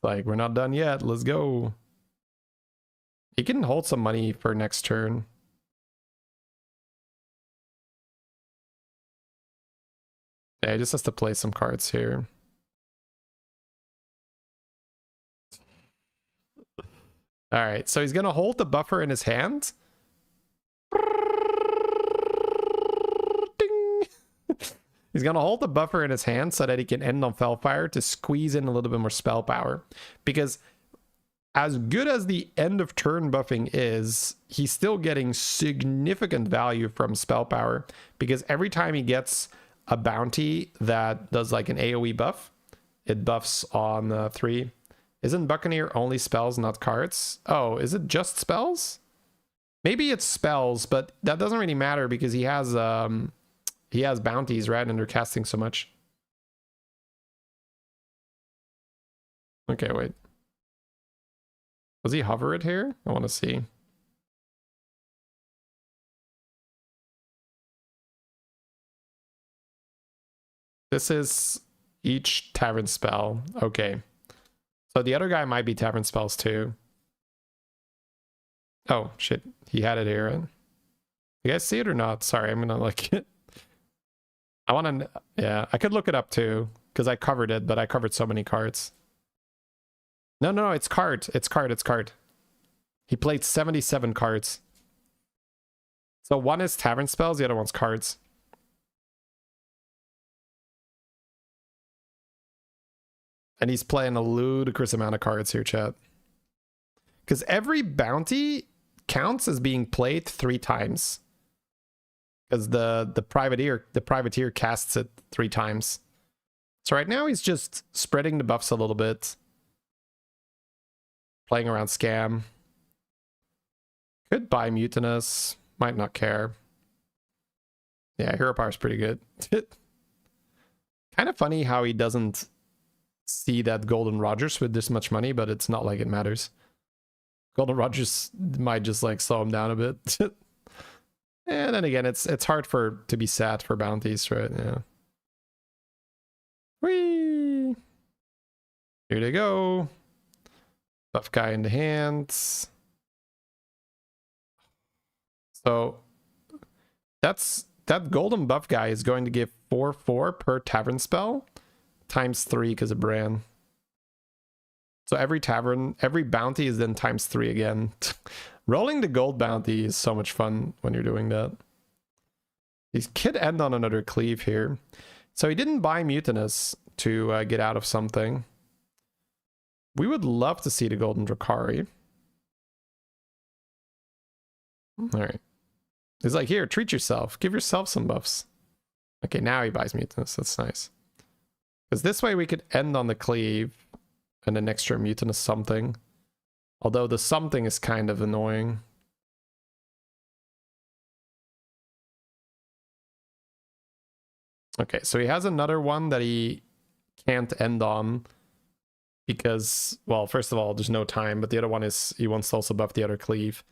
Like, we're not done yet. Let's go. He can hold some money for next turn. Yeah, he just has to play some cards here. Alright, so he's gonna hold the buffer in his hand. Ding! He's gonna hold the buffer in his hand so that he can end on Fellfire to squeeze in a little bit more spell power. Because as good as the end of turn buffing is, he's still getting significant value from spell power. Because every time he gets a bounty that does like an AoE buff. It buffs on 3. Isn't Buccaneer only spells, not cards? Oh, is it just spells? Maybe it's spells, but that doesn't really matter because he has bounties, right? And they're casting so much. Okay, wait. Does he hover it here? I want to see. This is each tavern spell. Okay. So the other guy might be tavern spells too. Oh, shit. He had it here. You guys see it or not? Sorry, I'm gonna like it. I want to... Yeah, I could look it up too because I covered it, but I covered so many cards. No, it's card. It's card. He played 77 cards. So one is tavern spells, the other one's cards. And he's playing a ludicrous amount of cards here, chat. Because every bounty counts as being played 3 times. Because the privateer casts it 3 times. So right now he's just spreading the buffs a little bit. Playing around scam. Could buy Mutinous. Might not care. Yeah, Hero Power's pretty good. Kind of funny how he doesn't see that Golden Rogers with this much money, but it's not like it matters. Golden Rogers might just like slow him down a bit. And then again, it's hard to be sad for bounties, right? Yeah. Whee! Here they go. Buff guy in the hands. So that golden buff guy is going to give 4/4 per tavern spell times 3 because of Bran. So every bounty is then times 3 again. Rolling the gold bounty is so much fun when you're doing that. He could end on another cleave here. So he didn't buy Mutinous to get out of something. We would love to see the Golden Drakari. Alright. He's like, here, treat yourself. Give yourself some buffs. Okay, now he buys Mutinous. That's nice. Because this way we could end on the cleave and an extra Mutinous something. Although the something is kind of annoying. Okay, so he has another one that he can't end on. Because, well, first of all, there's no time. But the other one is he wants to also buff the other cleave.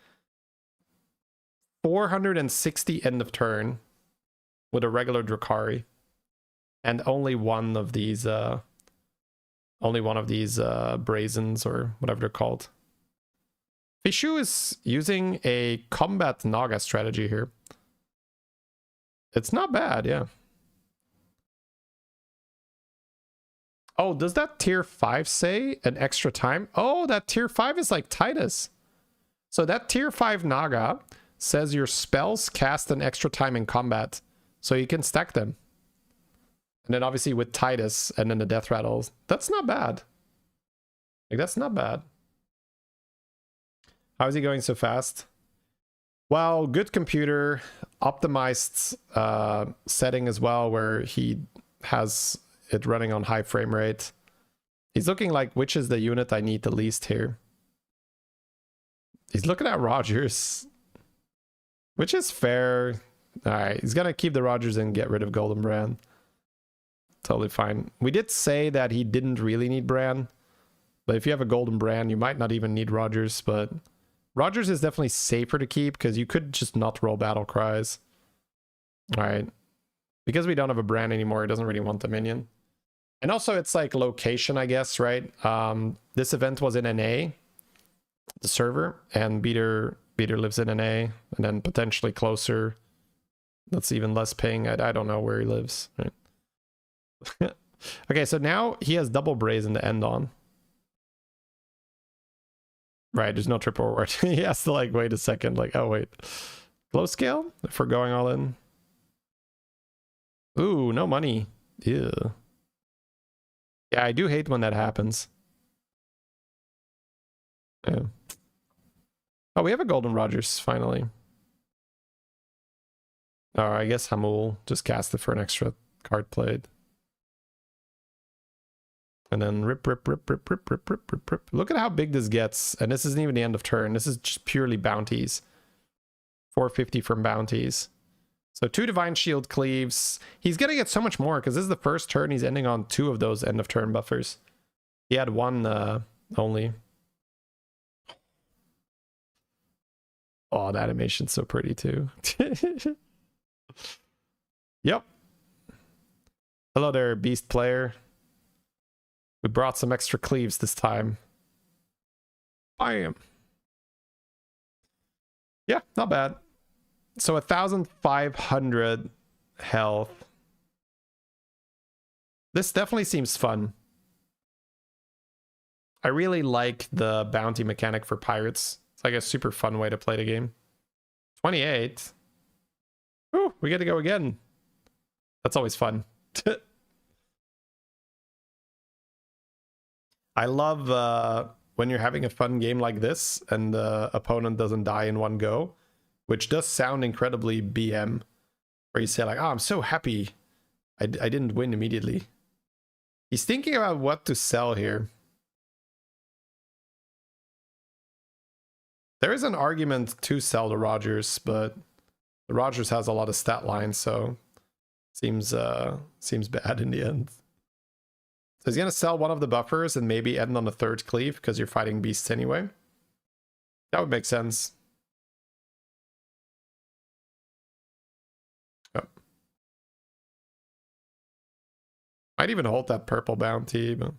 460 end of turn with a regular Drakari. And only one of these Brazens or whatever they're called. Fishu is using a combat Naga strategy here. It's not bad, yeah. Oh, does that tier 5 say an extra time? Oh, that tier 5 is like Titus. So that tier 5 Naga says your spells cast an extra time in combat. So you can stack them. And then obviously with Titus and then the death rattles. That's not bad. Like, that's not bad. How is he going so fast? Well, good computer, optimized setting as well, where he has it running on high frame rate. He's looking like, which is the unit I need the least here? He's looking at Rogers, which is fair. All right, he's gonna keep the Rogers and get rid of Golden Bran. Totally fine. We did say that he didn't really need Bran, but if you have a Golden Bran, you might not even need Rogers, but Rogers is definitely safer to keep because you could just not roll battle cries. All right. Because we don't have a Bran anymore, it doesn't really want the minion. And also it's like location, I guess, right? This event was in NA, the server, and Beater lives in NA, and then potentially closer. That's even less ping. I don't know where he lives, right? Okay, so now he has double Brazen to end on. Right, there's no triple reward. He has to like wait a second, like, oh wait. Glow scale? If we're going all in. Ooh, no money. Ew. Yeah, I do hate when that happens. Yeah. Oh, we have a Golden Rogers, finally. Oh, I guess Hamul just cast it for an extra card played. And then rip, rip, rip, rip, rip, rip, rip, rip, rip. Look at how big this gets. And this isn't even the end of turn. This is just purely bounties. 450 from bounties. So 2 Divine Shield cleaves. He's going to get so much more because this is the first turn. He's ending on 2 of those end of turn buffers. He had 1 only. Oh, the animation's so pretty too. Yep. Hello there, beast player. We brought some extra cleaves this time. Bam. Yeah, not bad. So 1,500 health. This definitely seems fun. I really like the bounty mechanic for pirates. It's like a super fun way to play the game. 28. Ooh, we get to go again. That's always fun. I love when you're having a fun game like this and the opponent doesn't die in one go, which does sound incredibly BM, where you say like, oh, I'm so happy I didn't win immediately. He's thinking about what to sell here. There is an argument to sell the Rogers, but the Rogers has a lot of stat lines, so seems bad in the end. So he's gonna sell one of the buffers and maybe end on the 3rd cleave because you're fighting beasts anyway. That would make sense. Oh. Might even hold that purple bounty, but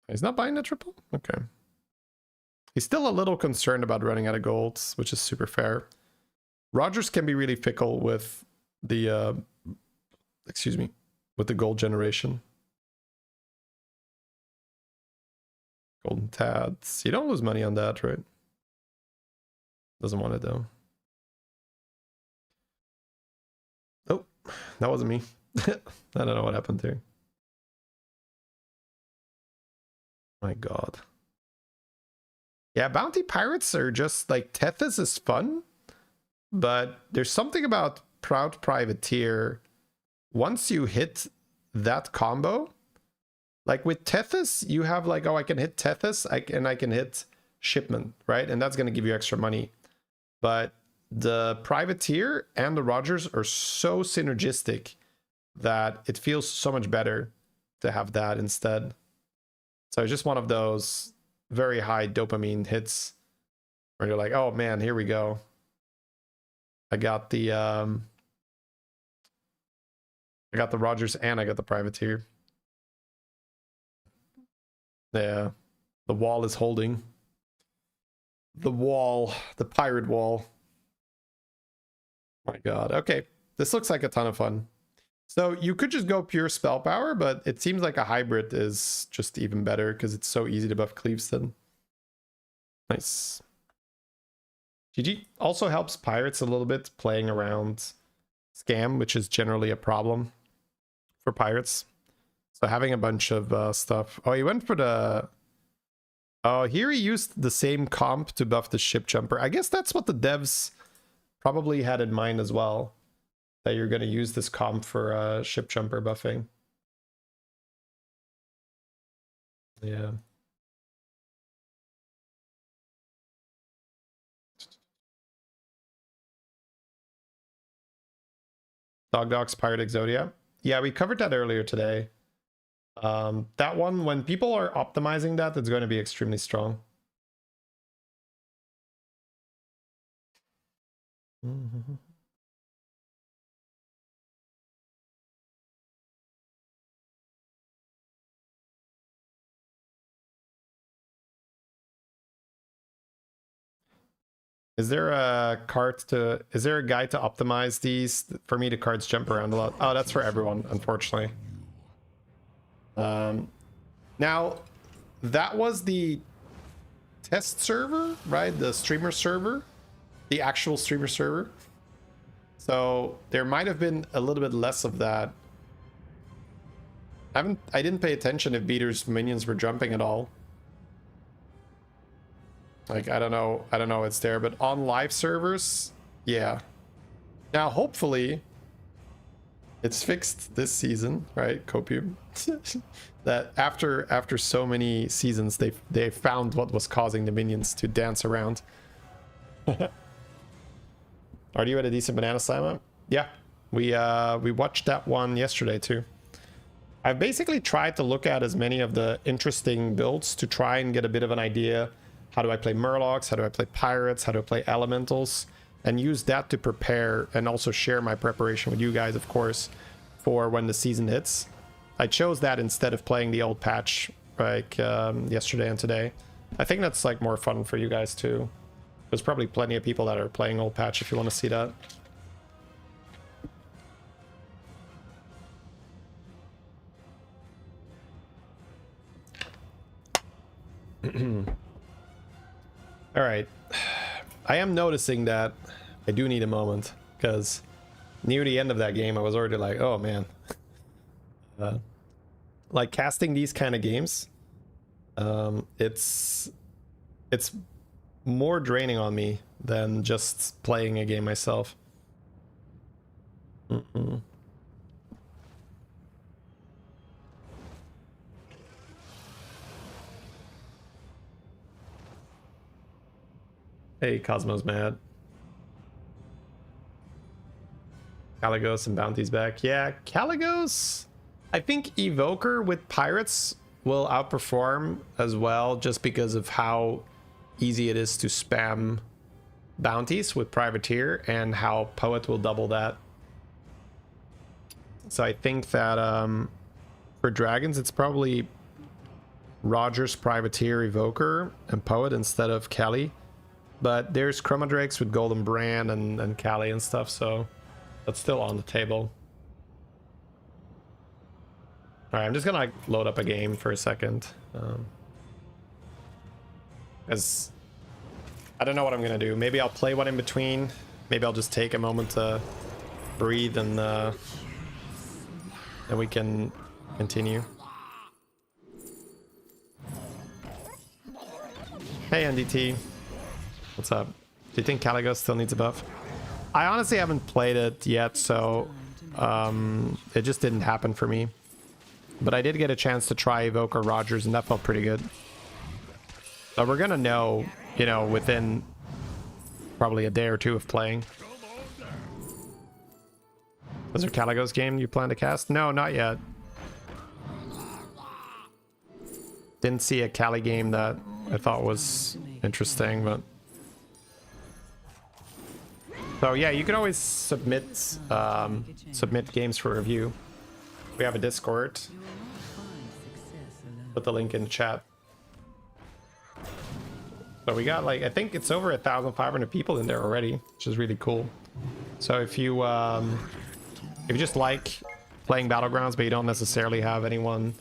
he's not buying the triple? Okay. He's still a little concerned about running out of golds, which is super fair. Rogers can be really fickle with the with the gold generation. Golden Tads. You don't lose money on that, right? Doesn't want it though. Oh, that wasn't me. I don't know what happened there. My God. Yeah, bounty pirates are just like, Tethys is fun, but there's something about Proud Privateer. Once you hit that combo, like with Tethys, you have like, oh, I can hit Tethys and I can hit Shipment, right? And that's going to give you extra money. But the Privateer and the Rogers are so synergistic that it feels so much better to have that instead. So it's just one of those very high dopamine hits where you're like, oh man, here we go. I got the Rogers and I got the Privateer. Yeah, the wall is holding. The wall, the pirate wall. My God. Okay, this looks like a ton of fun. So you could just go pure spell power, but it seems like a hybrid is just even better because it's so easy to buff cleaves then. Nice. GG. Also helps pirates a little bit playing around scam, which is generally a problem for pirates. So having a bunch of stuff. Oh, he went for the... Oh, here he used the same comp to buff the ship jumper. I guess that's what the devs probably had in mind as well. That you're going to use this comp for ship jumper buffing. Yeah. Dogdog's Pirate Exodia. Yeah, we covered that earlier today. That one, when people are optimizing that, it's going to be extremely strong. Is there a guide to optimize these? For me, the cards jump around a lot. Oh, that's for everyone, unfortunately. Now, that was the test server, right? The streamer server, the actual streamer server. So there might have been a little bit less of that. I didn't pay attention if beaters minions were jumping at all. Like, I don't know it's there, but on live servers, yeah. Now, hopefully, It's fixed this season, right, Copium? That after so many seasons, they found what was causing the minions to dance around. Are you at a decent banana slam? Yeah, we watched that one yesterday too. I've basically tried to look at as many of the interesting builds to try and get a bit of an idea. How do I play Murlocs? How do I play Pirates? How do I play Elementals? And use that to prepare and also share my preparation with you guys, of course, for when the season hits. I chose that instead of playing the old patch like yesterday and today. I think that's like more fun for you guys too. There's probably plenty of people that are playing old patch if you want to see that. All right. I am noticing that I do need a moment, because near the end of that game I was already like, oh man. Like casting these kind of games, it's more draining on me than just playing a game myself. Hey, Cosmo's mad. Caligos and Bounty's back. Yeah, Caligos. I think Evoker with Pirates will outperform as well, just because of how easy it is to spam bounties with Privateer and how Poet will double that. So I think that for Dragons, it's probably Rogers, Privateer, Evoker, and Poet instead of Kelly. But there's Chromodrakes with Golden Brand and Kali and stuff, so that's still on the table. Alright, I'm just gonna like load up a game for a second. As I don't know what I'm gonna do. Maybe I'll play one in between. Maybe I'll just take a moment to breathe and then we can continue. Hey NDT. What's up? Do you think Caligos still needs a buff? I honestly haven't played it yet, so it just didn't happen for me. But I did get a chance to try Evoker Rogers, and that felt pretty good. So we're gonna know, you know, within probably a day or two of playing. Is there Caligos game you plan to cast? No, not yet. Didn't see a Cali game that I thought was interesting, but... So yeah, you can always submit submit games for review. We have a Discord. Put the link in the chat. So we got like, I think it's over 1,500 people in there already, which is really cool. So if you just like playing Battlegrounds, but you don't necessarily have anyone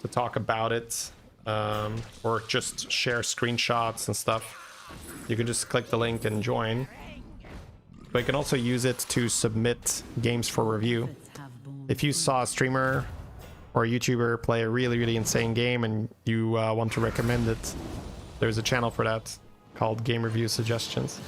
to talk about it, or just share screenshots and stuff, you can just click the link and join. But you can also use it to submit games for review. If you saw a streamer or a YouTuber play a really, really insane game and you want to recommend it, there's a channel for that called Game Review Suggestions.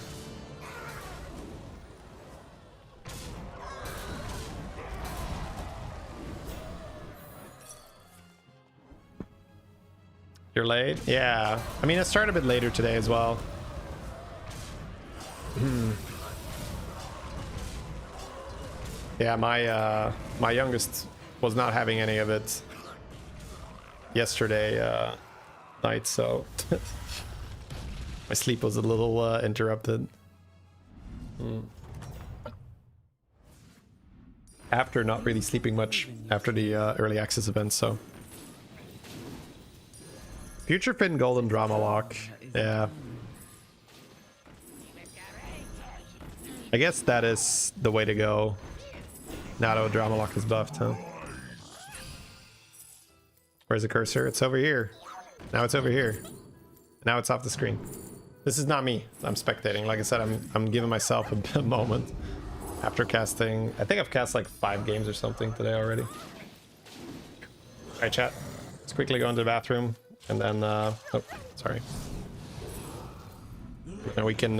You're late? Yeah. I mean, I started a bit later today as well. Yeah, my youngest was not having any of it yesterday night, so my sleep was a little interrupted. After not really sleeping much after the early access event, so. Future Fin Golden Drama Lock, yeah. I guess that is the way to go. Now that Drama Lock is buffed, huh? Where's the cursor? It's over here. Now it's over here. Now it's off the screen. This is not me. I'm spectating. Like I said, I'm giving myself a moment after casting. I think I've cast like 5 games or something today already. Alright, chat. Let's quickly go into the bathroom and then oh, sorry. And we can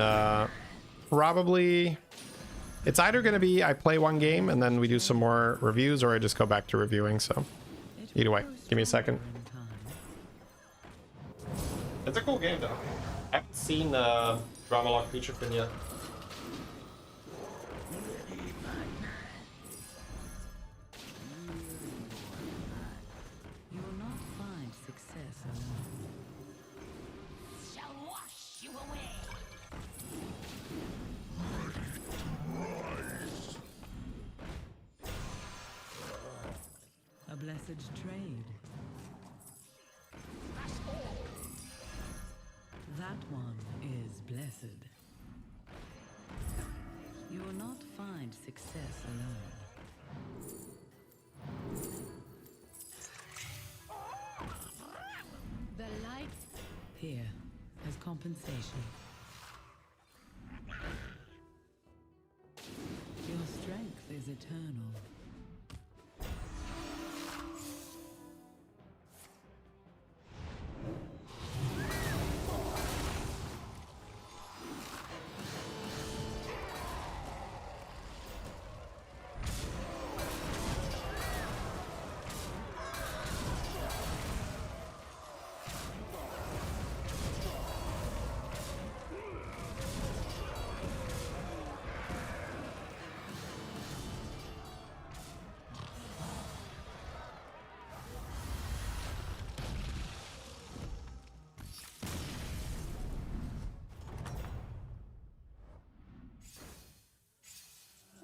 probably It's either going to be I play one game and then we do some more reviews, or I just go back to reviewing. So either way, give me a second. It's a cool game though. I haven't seen Drama Lock feature fin yet. You will not find success alone. Shall wash you away. A blessed trade. That one is blessed. You will not find success alone. The light. Here, as compensation. Your strength is eternal.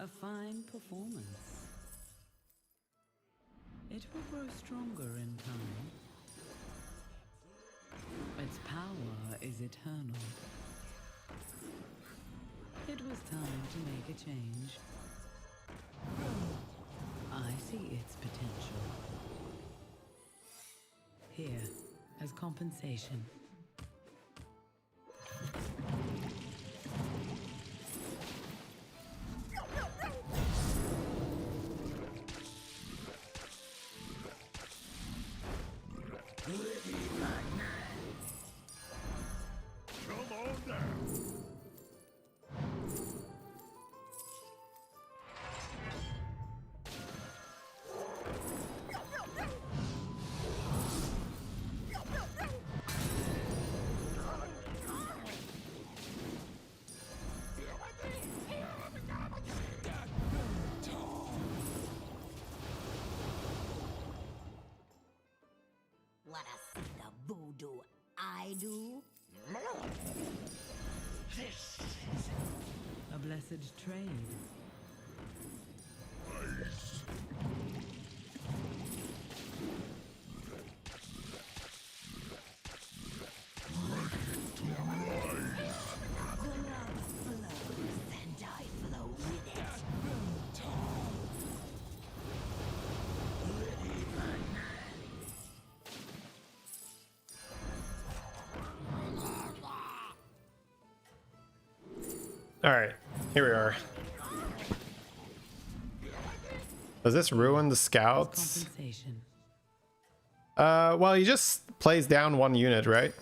A fine performance. It will grow stronger in time. Its power is eternal. It was time to make a change. I see its potential. Here, as compensation. Wanna see the voodoo I do? A blessed trade. And I flow with it. All right, here we are. Does this ruin the scouts? Compensation. Well, he just plays down one unit, right?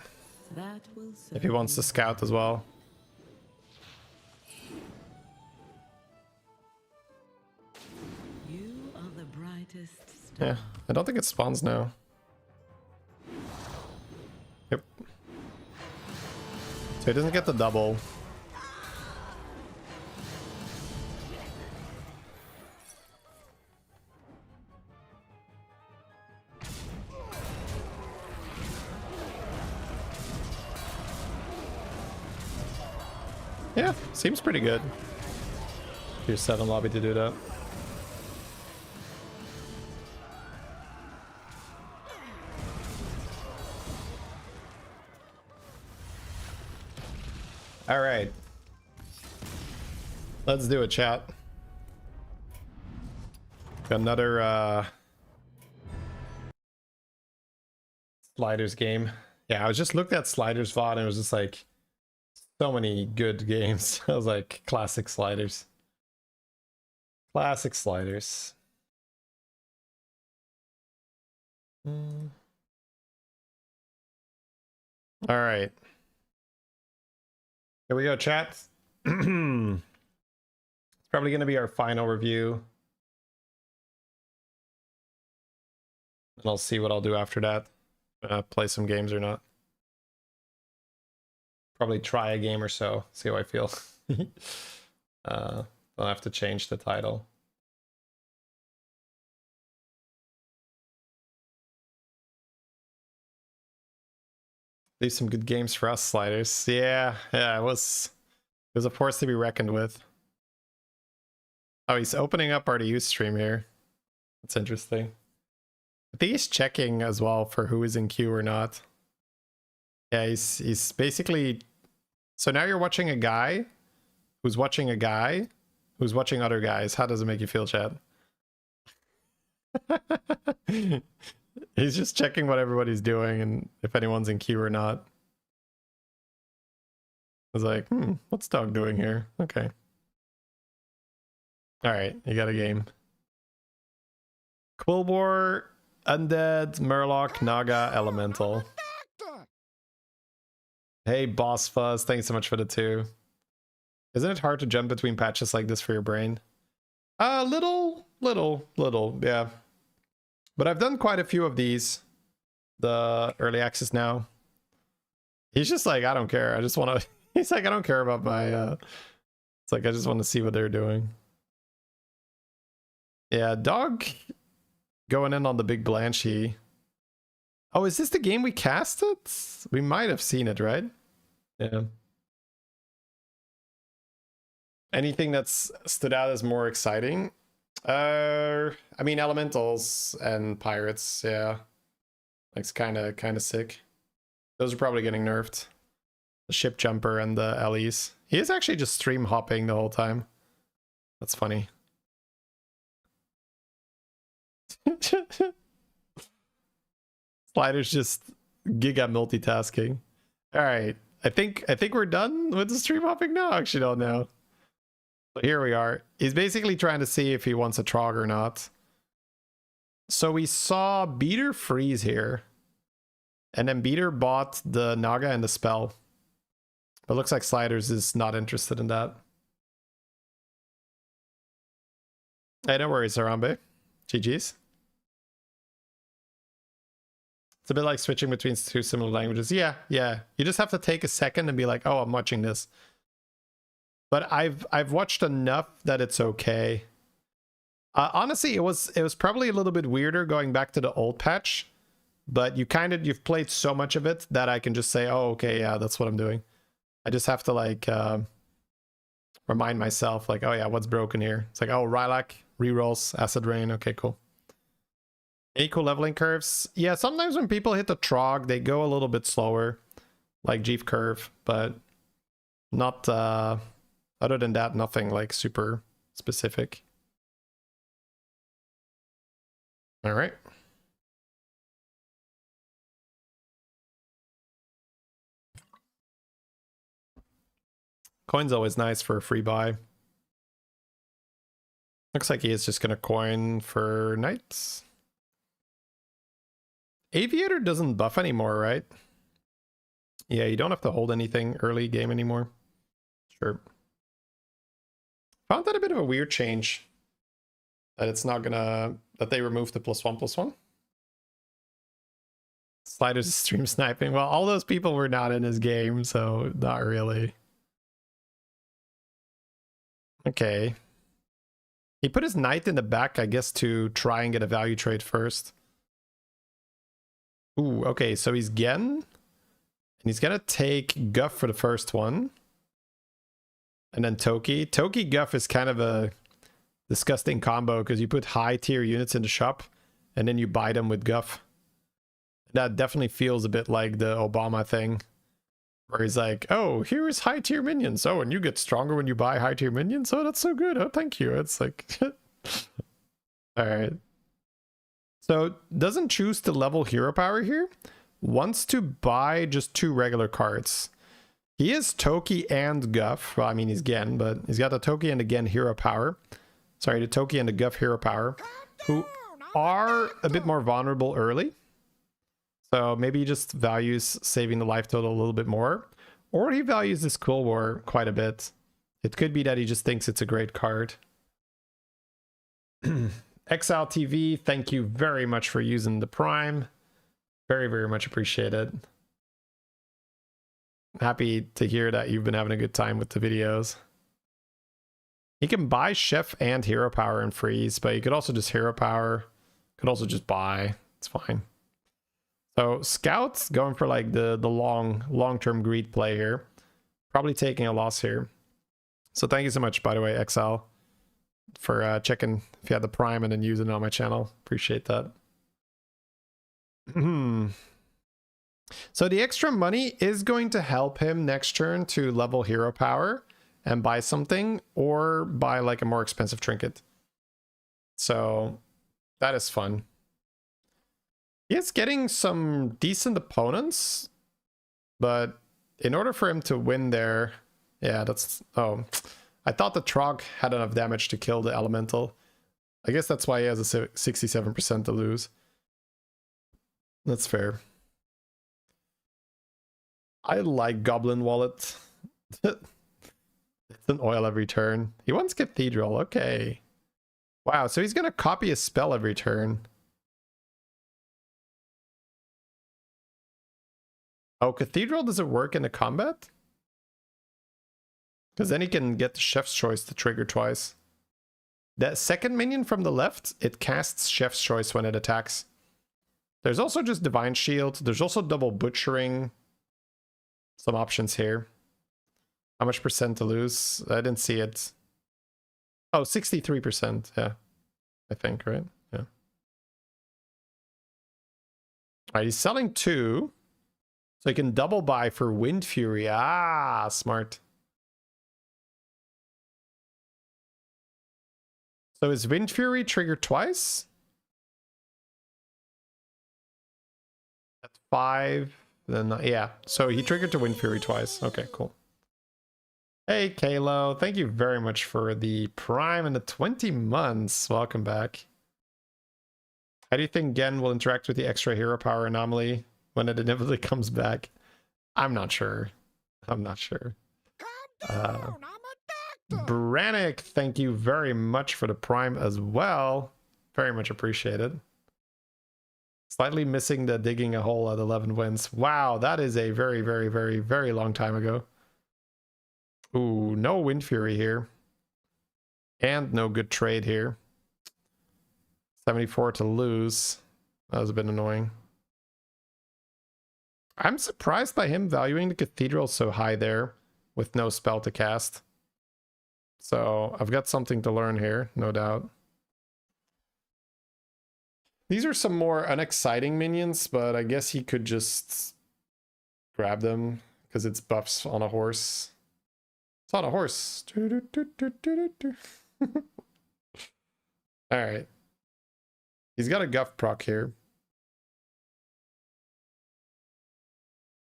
That will If he wants to scout as well. You are the brightest star. Yeah, I don't think it spawns now. Yep. So he doesn't get the double. Yeah, seems pretty good. Tier 7 lobby to do that. All right. Let's do it, chat. Got another Sliders game. Yeah, I was just looked at Sliders VOD and it was just like so many good games. I was like, classic Sliders. Classic Sliders. All right. Here we go, chat. Let's Probably going to be our final review. And I'll see what I'll do after that. Play some games or not. Probably try a game or so. See how I feel. I'll have to change the title. Leave some good games for us, Sliders. Yeah, it was a force to be reckoned with. Oh, he's opening up RDU stream here. That's interesting. I think he's checking as well for who is in queue or not. Yeah, he's basically... So now you're watching a guy who's watching a guy who's watching other guys. How does it make you feel, Chad? He's just checking what everybody's doing and if anyone's in queue or not. I was like, what's Dog doing here? Okay. Alright, you got a game. Quillbore, Undead, Murloc, Naga, Elemental. Hey, Boss Fuzz, thanks so much for the 2. Isn't it hard to jump between patches like this for your brain? Little, yeah. But I've done quite a few of these. The early access now. He's just like, I don't care. I just want to... He's like, I don't care about my... It's like, I just want to see what they're doing. Yeah, Dog going in on the big Blanchy. Oh, is this the game we casted? We might have seen it, right? Yeah. Anything that's stood out as more exciting? I mean, elementals and pirates, yeah. Like, kind of sick. Those are probably getting nerfed. The ship jumper and the LEs. He is actually just stream hopping the whole time. That's funny. Slider's just giga multitasking. All right, I think we're done with the stream hopping now. Actually, don't know. So here we are. He's basically trying to see if he wants a Trog or not. So we saw Beater freeze here, and then Beater bought the Naga and the spell. But looks like Sliders is not interested in that. Hey, no worries, Harambe. GG's. It's a bit like switching between 2 similar languages. Yeah. You just have to take a second and be like, oh, I'm watching this. But I've watched enough that it's okay. Honestly, it was probably a little bit weirder going back to the old patch. But you've played so much of it that I can just say, oh, okay, yeah, that's what I'm doing. I just have to like remind myself, like, oh yeah, what's broken here? It's like, oh, Rylak, rerolls, Acid Rain. Okay, cool. Any cool leveling curves? Yeah, sometimes when people hit the Trog, they go a little bit slower, like Jeef curve, but not, other than that, nothing like super specific. All right. Coin's always nice for a free buy. Looks like he is just going to coin for knights. Aviator doesn't buff anymore, right? Yeah, you don't have to hold anything early game anymore. Sure. Found that a bit of a weird change. That it's not gonna... That they removed the +1/+1. Sliders stream sniping. Well, all those people were not in his game, so not really. Okay. He put his knight in the back, I guess, to try and get a value trade first. Ooh, okay, so he's Gen. And he's gonna take Guff for the first one. And then Toki. Toki Guff is kind of a disgusting combo because you put high tier units in the shop and then you buy them with Guff. That definitely feels a bit like the Obama thing. Where he's like, oh, here is high tier minions. Oh, and you get stronger when you buy high tier minions. Oh, that's so good. Oh, thank you. It's like... Alright. So, doesn't choose to level hero power here. Wants to buy just 2 regular cards. He is Toki and Guff. Well, I mean, he's Gen, but he's got the Toki and the Gen hero power. Sorry, the Toki and the Guff hero power. Who are a bit more vulnerable early. So maybe he just values saving the life total a little bit more. Or he values this Cool War quite a bit. It could be that he just thinks it's a great card. XLTV, thank you very much for using the Prime. Very, very much appreciated. Happy to hear that you've been having a good time with the videos. You can buy Chef and Hero Power and freeze, but you could also just Hero Power. Could also just buy. It's fine. So Scouts going for like the long-term greed play here. Probably taking a loss here. So thank you so much, by the way, XL, for checking if you had the Prime and then using it on my channel. Appreciate that. So the extra money is going to help him next turn to level Hero Power and buy something, or buy like a more expensive trinket. So that is fun. He is getting some decent opponents, but in order for him to win there, yeah, that's... Oh, I thought the Trog had enough damage to kill the Elemental. I guess that's why he has a 67% to lose. That's fair. I like Goblin Wallet. It's an oil every turn. He wants Cathedral. Okay. Wow, so he's going to copy a spell every turn. Oh, Cathedral doesn't work in a combat? Because then he can get the Chef's Choice to trigger twice. That second minion from the left, it casts Chef's Choice when it attacks. There's also just Divine Shield. There's also double Butchering. Some options here. How much percent to lose? I didn't see it. Oh, 63%. Yeah. I think, right? Yeah. Alright, he's selling 2. So he can double buy for Wind Fury. Ah, smart. So is Wind Fury triggered twice? At 5. Then, yeah. So he triggered to Wind Fury twice. Okay, cool. Hey, Kalo. Thank you very much for the Prime and the 20 months. Welcome back. How do you think Gen will interact with the extra Hero Power anomaly when it inevitably comes back? I'm not sure. I'm not sure. Calm down, I'm a doctor. Brannick, thank you very much for the Prime as well. Very much appreciated. Slightly missing the digging a hole at 11 wins. Wow, that is a very, very, very, very long time ago. Ooh, no Wind Fury here. And no good trade here. 74 to lose. That was a bit annoying. I'm surprised by him valuing the Cathedral so high there with no spell to cast. So I've got something to learn here, no doubt. These are some more unexciting minions, but I guess he could just grab them because it's buffs on a horse. It's on a horse. Alright. He's got a Guff proc here.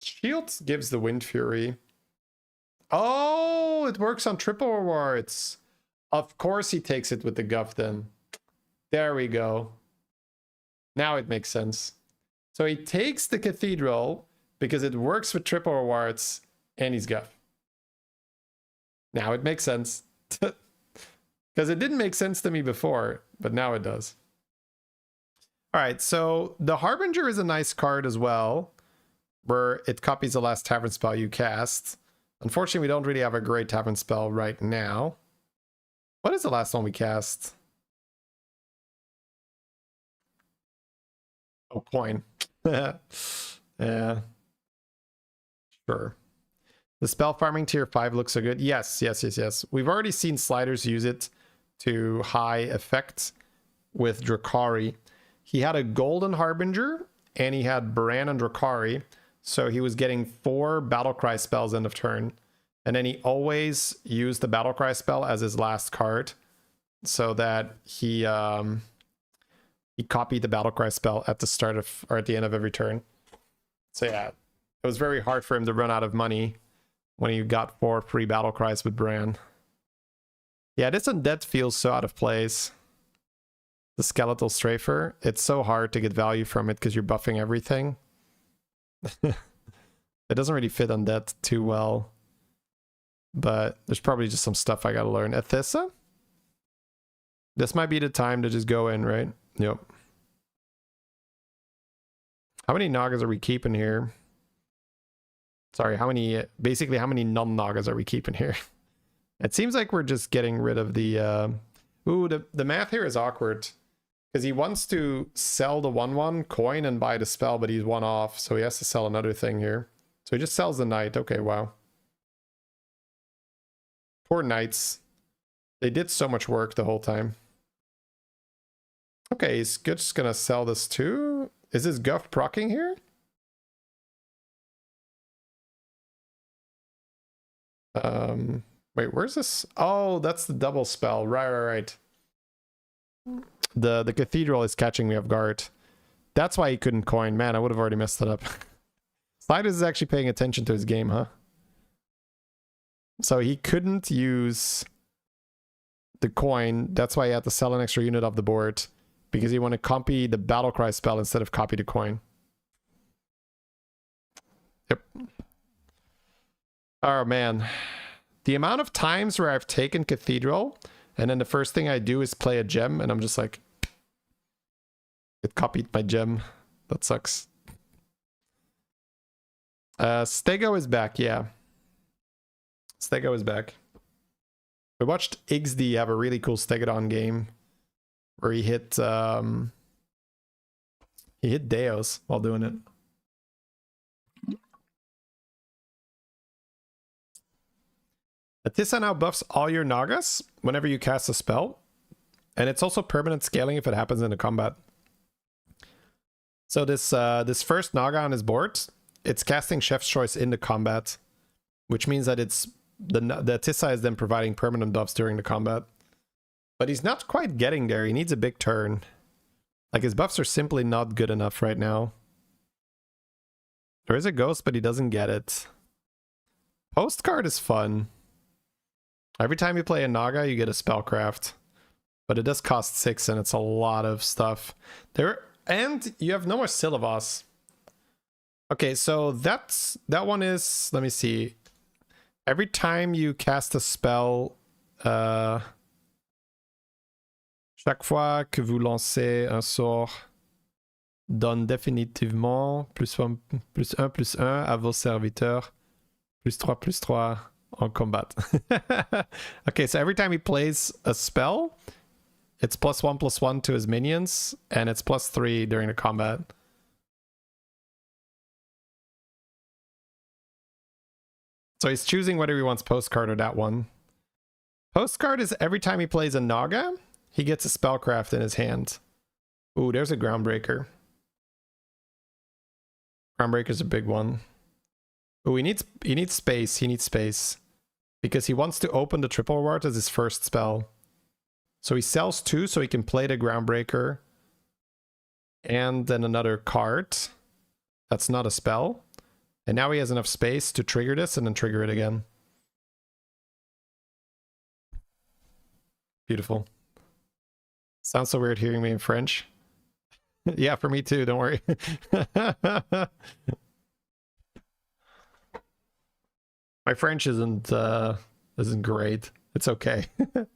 Shield gives the Wind Fury. Oh, it works on triple rewards. Of course he takes it with the Guff then. There we go. Now it makes sense. So he takes the Cathedral because it works with triple rewards and he's Guff. Now it makes sense. Because it didn't make sense to me before, but now it does. Alright, so the Harbinger is a nice card as well, where it copies the last Tavern spell you cast. Unfortunately, we don't really have a great Tavern spell right now. What is the last one we cast? Oh, coin. Yeah. Sure. The spell farming tier 5 looks so good. Yes. We've already seen Sliders use it to high effect with Drakari. He had a Golden Harbinger and he had Baran and Drakari. So he was getting 4 Battlecry spells end of turn. And then he always used the Battlecry spell as his last card so that he copied the Battlecry spell at the start of, or at the end of every turn. So yeah, it was very hard for him to run out of money when he got 4 free Battlecries with Bran. Yeah, this Undead feels so out of place. The Skeletal Strafer, it's so hard to get value from it because you're buffing everything. It doesn't really fit Undead too well. but there's probably just some stuff I gotta learn. Athissa? This might be the time to just go in, right? Yep. How many Nagas are we keeping here? Sorry, basically how many non-Nagas are we keeping here? It seems like we're just getting rid of the, ooh, the math here is awkward. Because he wants to sell the 1/1 coin and buy the spell, but he's one off, so he has to sell another thing here. So he just sells the knight. Okay, wow. Poor knights. They did so much work the whole time. Okay, he's just gonna sell this too. Is his guff proccing here? Wait, where's this? Oh, that's the double spell. Right. The cathedral is catching me off guard. That's why he couldn't coin. Man, I would have already messed it up. Sliders is actually paying attention to his game, huh? So he couldn't use the coin. That's why he had to sell an extra unit off the board. Because he wanted to copy the battle cry spell instead of copy the coin. Yep. Oh man. The amount of times where I've taken Cathedral and then the first thing I do is play a gem and I'm just like, it copied my gem. That sucks. Stego is back, yeah. Stego is back. We watched ixxdeee have a really cool Stegodon game where he hit Deos while doing it. Athissa now buffs all your Nagas whenever you cast a spell, and it's also permanent scaling if it happens in a combat. So this first Naga on his board, it's casting Chef's Choice into combat, which means that it's the Athissa is then providing permanent buffs during the combat. But he's not quite getting there. He needs a big turn. Like, his buffs are simply not good enough right now. There is a ghost, but he doesn't get it. Postcard is fun. Every time you play a Naga, you get a spellcraft. But it does cost 6, and it's a lot of stuff. And you have no more Syllabus. Okay, so that one is... Let me see. Every time you cast a spell... Chaque fois que vous lancez un sort, donne définitivement +1/+1 à vos serviteurs, +3/+3 en combat. Okay, so every time he plays a spell, it's +1/+1 to his minions, and it's +3 during the combat. So he's choosing whether he wants postcard or that one. Postcard is every time he plays a Naga, he gets a spellcraft in his hand. Ooh, there's a Groundbreaker. Groundbreaker's a big one. Ooh, he needs space. He needs space. Because he wants to open the triple reward as his first spell. So he sells 2 so he can play the Groundbreaker. And then another card. That's not a spell. And now he has enough space to trigger this and then trigger it again. Beautiful. Sounds so weird hearing me in French. Yeah, for me too, don't worry. My French isn't great. It's okay. Well,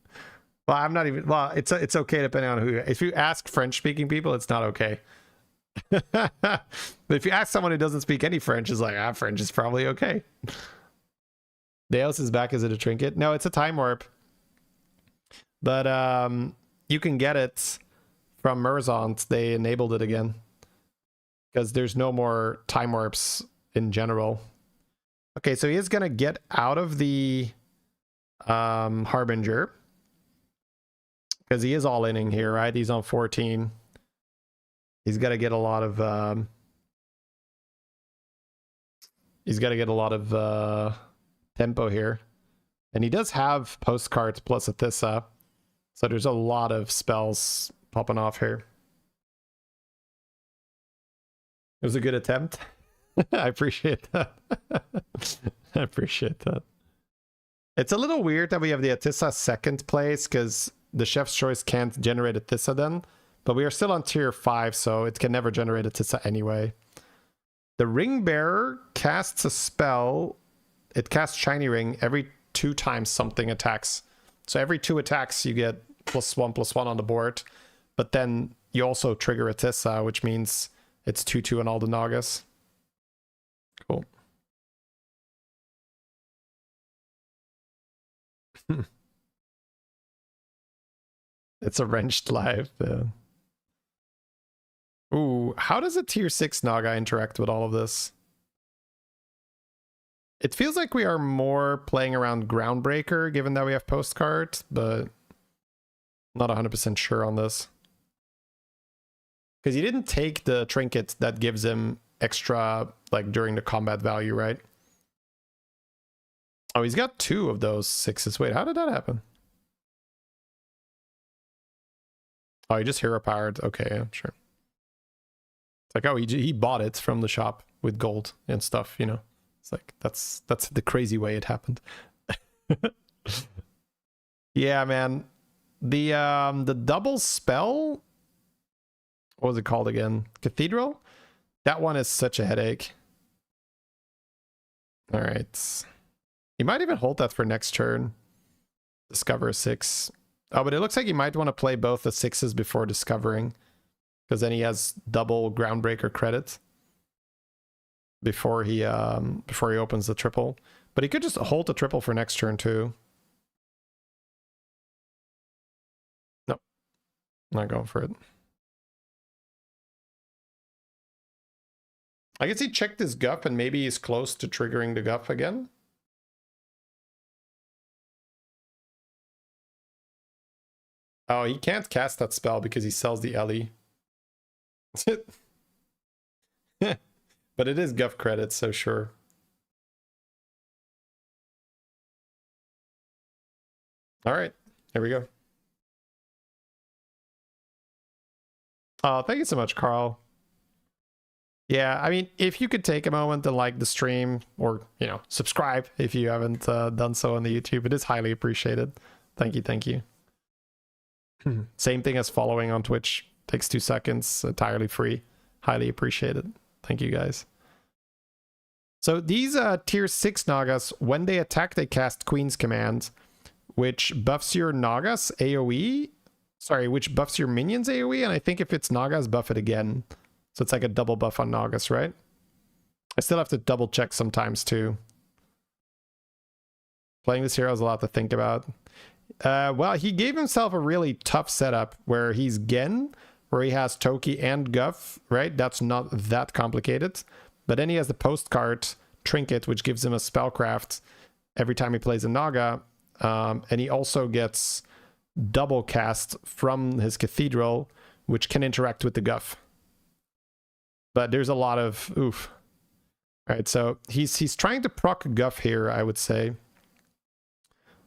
I'm not even... Well, it's okay depending on who... If you ask French-speaking people, it's not okay. But if you ask someone who doesn't speak any French, it's like, French is probably okay. Deos is back. Is it a trinket? No, it's a time warp. But you can get it from Merzont. They enabled it again. Because there's no more time warps in general. Okay, so he is going to get out of the Harbinger. Because he is all inning here, right? He's on 14. He's got to get a lot of... he's got to get a lot of tempo here. And he does have postcards plus Athissa. So there's a lot of spells popping off here. It was a good attempt. I appreciate that. I appreciate that. It's a little weird that we have the Athissa second place because the Chef's Choice can't generate Athissa then. But we are still on tier 5, so it can never generate Athissa anyway. The Ring Bearer casts a spell. It casts Shiny Ring every 2 times something attacks. So every 2 attacks you get +1/+1 on the board, but then you also trigger a Tissa, which means it's 2/2 on all the Nagas. Cool. It's a wrenched life. Ooh, how does a tier 6 Naga interact with all of this? It feels like we are more playing around Groundbreaker, given that we have postcard, but not 100% sure on this. Because he didn't take the trinket that gives him extra, like, during the combat value, right? Oh, he's got 2 of those 6s. Wait, how did that happen? Oh, he just hero powered. Okay, yeah, sure. It's like, oh, he bought it from the shop with gold and stuff, you know? It's like, that's the crazy way it happened. Yeah, man. The double spell, what was it called again? Cathedral? That one is such a headache. All right. He might even hold that for next turn. Discover a 6. Oh, but it looks like he might want to play both the 6s before discovering, because then he has double Groundbreaker credit before he opens the triple. But he could just hold the triple for next turn too. Nope. Not going for it. I guess he checked his guff and maybe he's close to triggering the guff again. Oh, he can't cast that spell because he sells the Ellie. But it is guff credit, so sure. All right, here we go. Oh, thank you so much, Carl. Yeah, I mean, if you could take a moment to like the stream or, you know, subscribe if you haven't done so on the YouTube, it is highly appreciated. Thank you, thank you. Same thing as following on Twitch. Takes 2 seconds, entirely free. Highly appreciated. Thank you, guys. So these tier 6 Nagas, when they attack, they cast Queen's Command, which buffs your Nagas AoE. Sorry, which buffs your minions AoE, and I think if it's Nagas, buff it again. So it's like a double buff on Nagas, right? I still have to double check sometimes too. Playing this hero is a lot to think about. Well, he gave himself a really tough setup where he's Gen, where he has Toki and Guff, right? That's not that complicated. But then he has the postcard Trinket, which gives him a spellcraft every time he plays a Naga. And he also gets double cast from his Cathedral, which can interact with the Guff. But there's a lot of oof. All right, so he's trying to proc Guff here, I would say.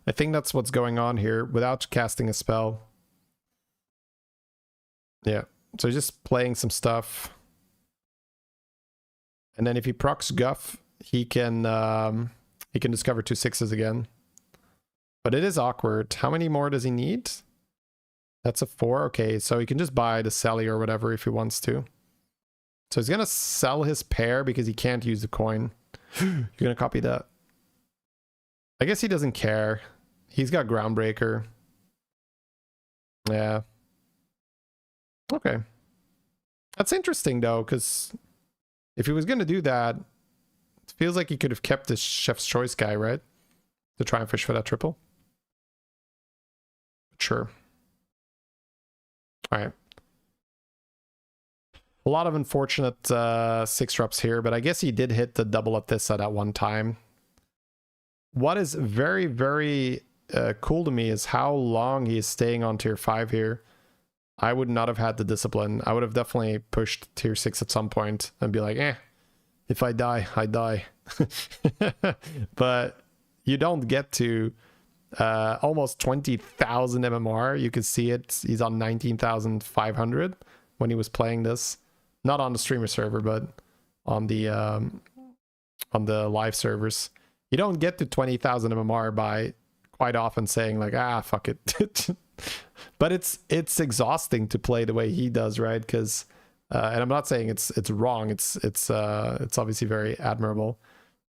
I think that's what's going on here without casting a spell. Yeah, so just playing some stuff. And then if he procs Guff, he can discover 2 6s again. But it is awkward. How many more does he need? That's a 4. Okay, so he can just buy the Sally or whatever if he wants to. So he's gonna sell his pair because he can't use the coin. You're gonna copy that. I guess he doesn't care. He's got Groundbreaker. Yeah. Okay. That's interesting though, because if he was gonna do that, it feels like he could have kept this Chef's Choice guy, right? To try and fish for that triple. Sure. All right. A lot of unfortunate 6 drops here, but I guess he did hit the double at this at one time. What is very, very cool to me is how long he is staying on tier 5 here. I would not have had the discipline. I would have definitely pushed tier 6 at some point and be like, if I die, I die. But you don't get to almost 20,000 MMR. You can see it. He's on 19,500 when he was playing this. Not on the streamer server, but on the live servers. You don't get to 20,000 MMR by quite often saying like, fuck it. But it's exhausting to play the way he does, right? Because and I'm not saying it's wrong. It's obviously very admirable.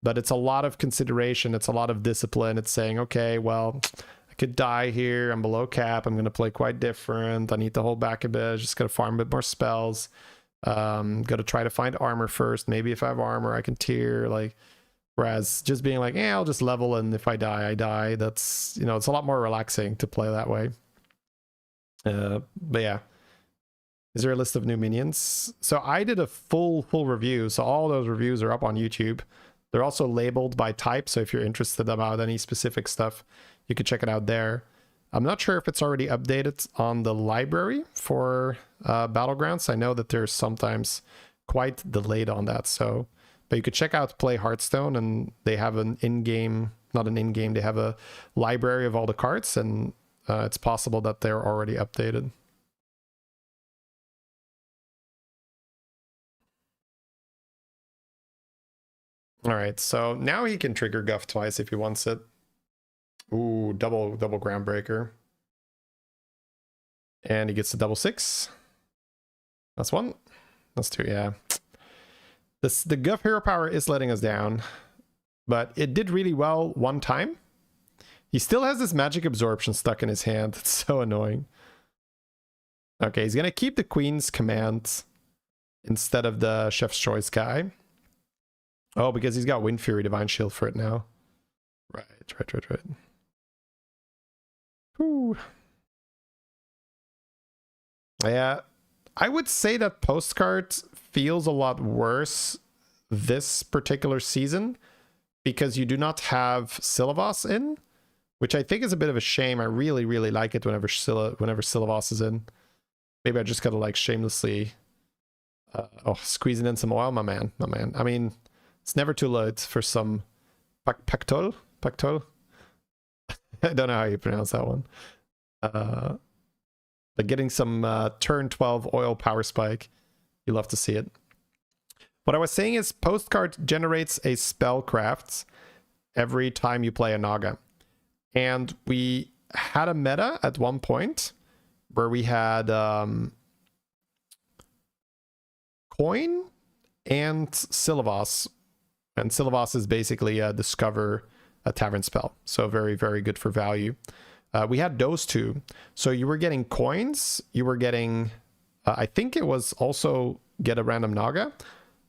But it's a lot of consideration. It's a lot of discipline. It's saying, okay, well, I could die here. I'm below cap. I'm going to play quite different. I need to hold back a bit. Just got to farm a bit more spells. Got to try to find armor first. Maybe if I have armor, I can tier. Like, whereas just being like, yeah, I'll just level, and if I die, I die. That's, you know, it's a lot more relaxing to play that way. But yeah. Is there a list of new minions? So I did a full review. So all those reviews are up on YouTube. They're also labeled by type, so if you're interested about any specific stuff, you can check it out there. I'm not sure if it's already updated on the library for Battlegrounds. I know that there's sometimes quite delayed on that, so... But you could check out Play Hearthstone, and they have an in-game... Not an in-game, they have a library of all the cards, and it's possible that they're already updated. All right, so now he can trigger Guff twice if he wants it. Ooh, double Groundbreaker. And he gets the double 6. That's 1. That's 2, yeah. The Guff hero power is letting us down, but it did really well one time. He still has this magic absorption stuck in his hand. It's so annoying. Okay, he's gonna keep the Queen's Command instead of the Chef's Choice guy. Oh, because he's got Wind Fury Divine Shield for it now. Right. Whew. Yeah, I would say that Postcard feels a lot worse this particular season because you do not have Silivos in, which I think is a bit of a shame. I really like it whenever Silivos is in. Maybe I just gotta like shamelessly squeezing in some oil, my man. I mean, it's never too late for some pactol. I don't know how you pronounce that one. But getting some turn 12 oil power spike, you love to see it. What I was saying is Postcard generates a spellcraft every time you play a Naga. And we had a meta at one point where we had Coin and Silivos. And Silivos is basically a discover a tavern spell. So very good for value. We had those two. So you were getting coins. You were getting, I think it was also get a random Naga,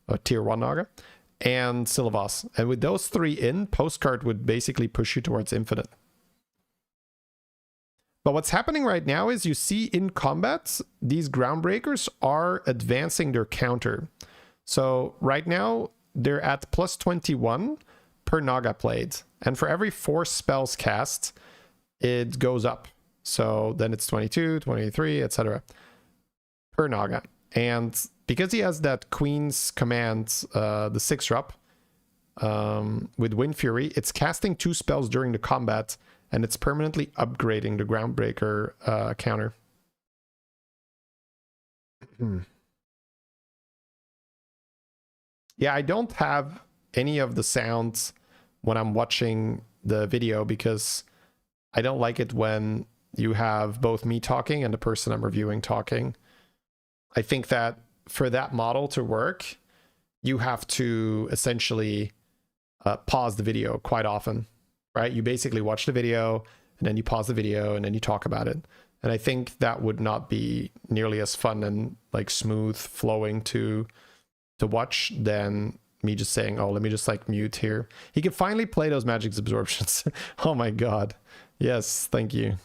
a tier 1 Naga, and Silivos. And with those three in, Postcard would basically push you towards infinite. But what's happening right now is you see in combat, these Groundbreakers are advancing their counter. So right now, they're at plus 21 per Naga played. And for every 4 spells cast, it goes up. So then it's 22, 23, etc. per Naga. And because he has that Queen's Command, the 6-drop, with Wind Fury, it's casting 2 spells during the combat, and it's permanently upgrading the Groundbreaker counter. Yeah, I don't have any of the sounds when I'm watching the video because I don't like it when you have both me talking and the person I'm reviewing talking. I think that for that model to work, you have to essentially pause the video quite often, right? You basically watch the video and then you pause the video and then you talk about it. And I think that would not be nearly as fun and like smooth flowing to watch than me just saying, oh, let me just like mute here. He can finally play those magic absorptions. Oh my god. Yes, thank you.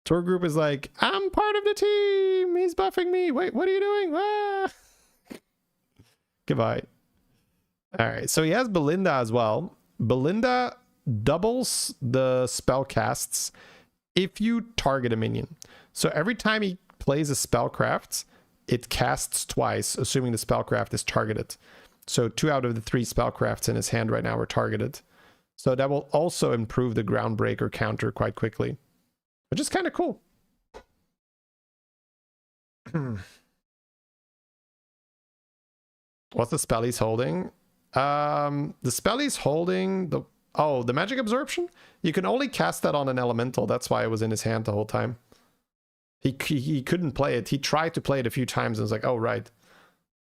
Tour group is like, I'm part of the team. He's buffing me. Wait, what are you doing? Ah! Goodbye. All right, so he has Belinda as well. Belinda doubles the spell casts if you target a minion. So every time he plays a spellcraft, it casts twice, assuming the spellcraft is targeted. So 2 out of the 3 spellcrafts in his hand right now are targeted. So that will also improve the Groundbreaker counter quite quickly, which is kind of cool. What's the spell he's holding? The spell he's holding, the magic absorption? You can only cast that on an elemental. That's why it was in his hand the whole time. He couldn't play it. He tried to play it a few times and was like, oh, right.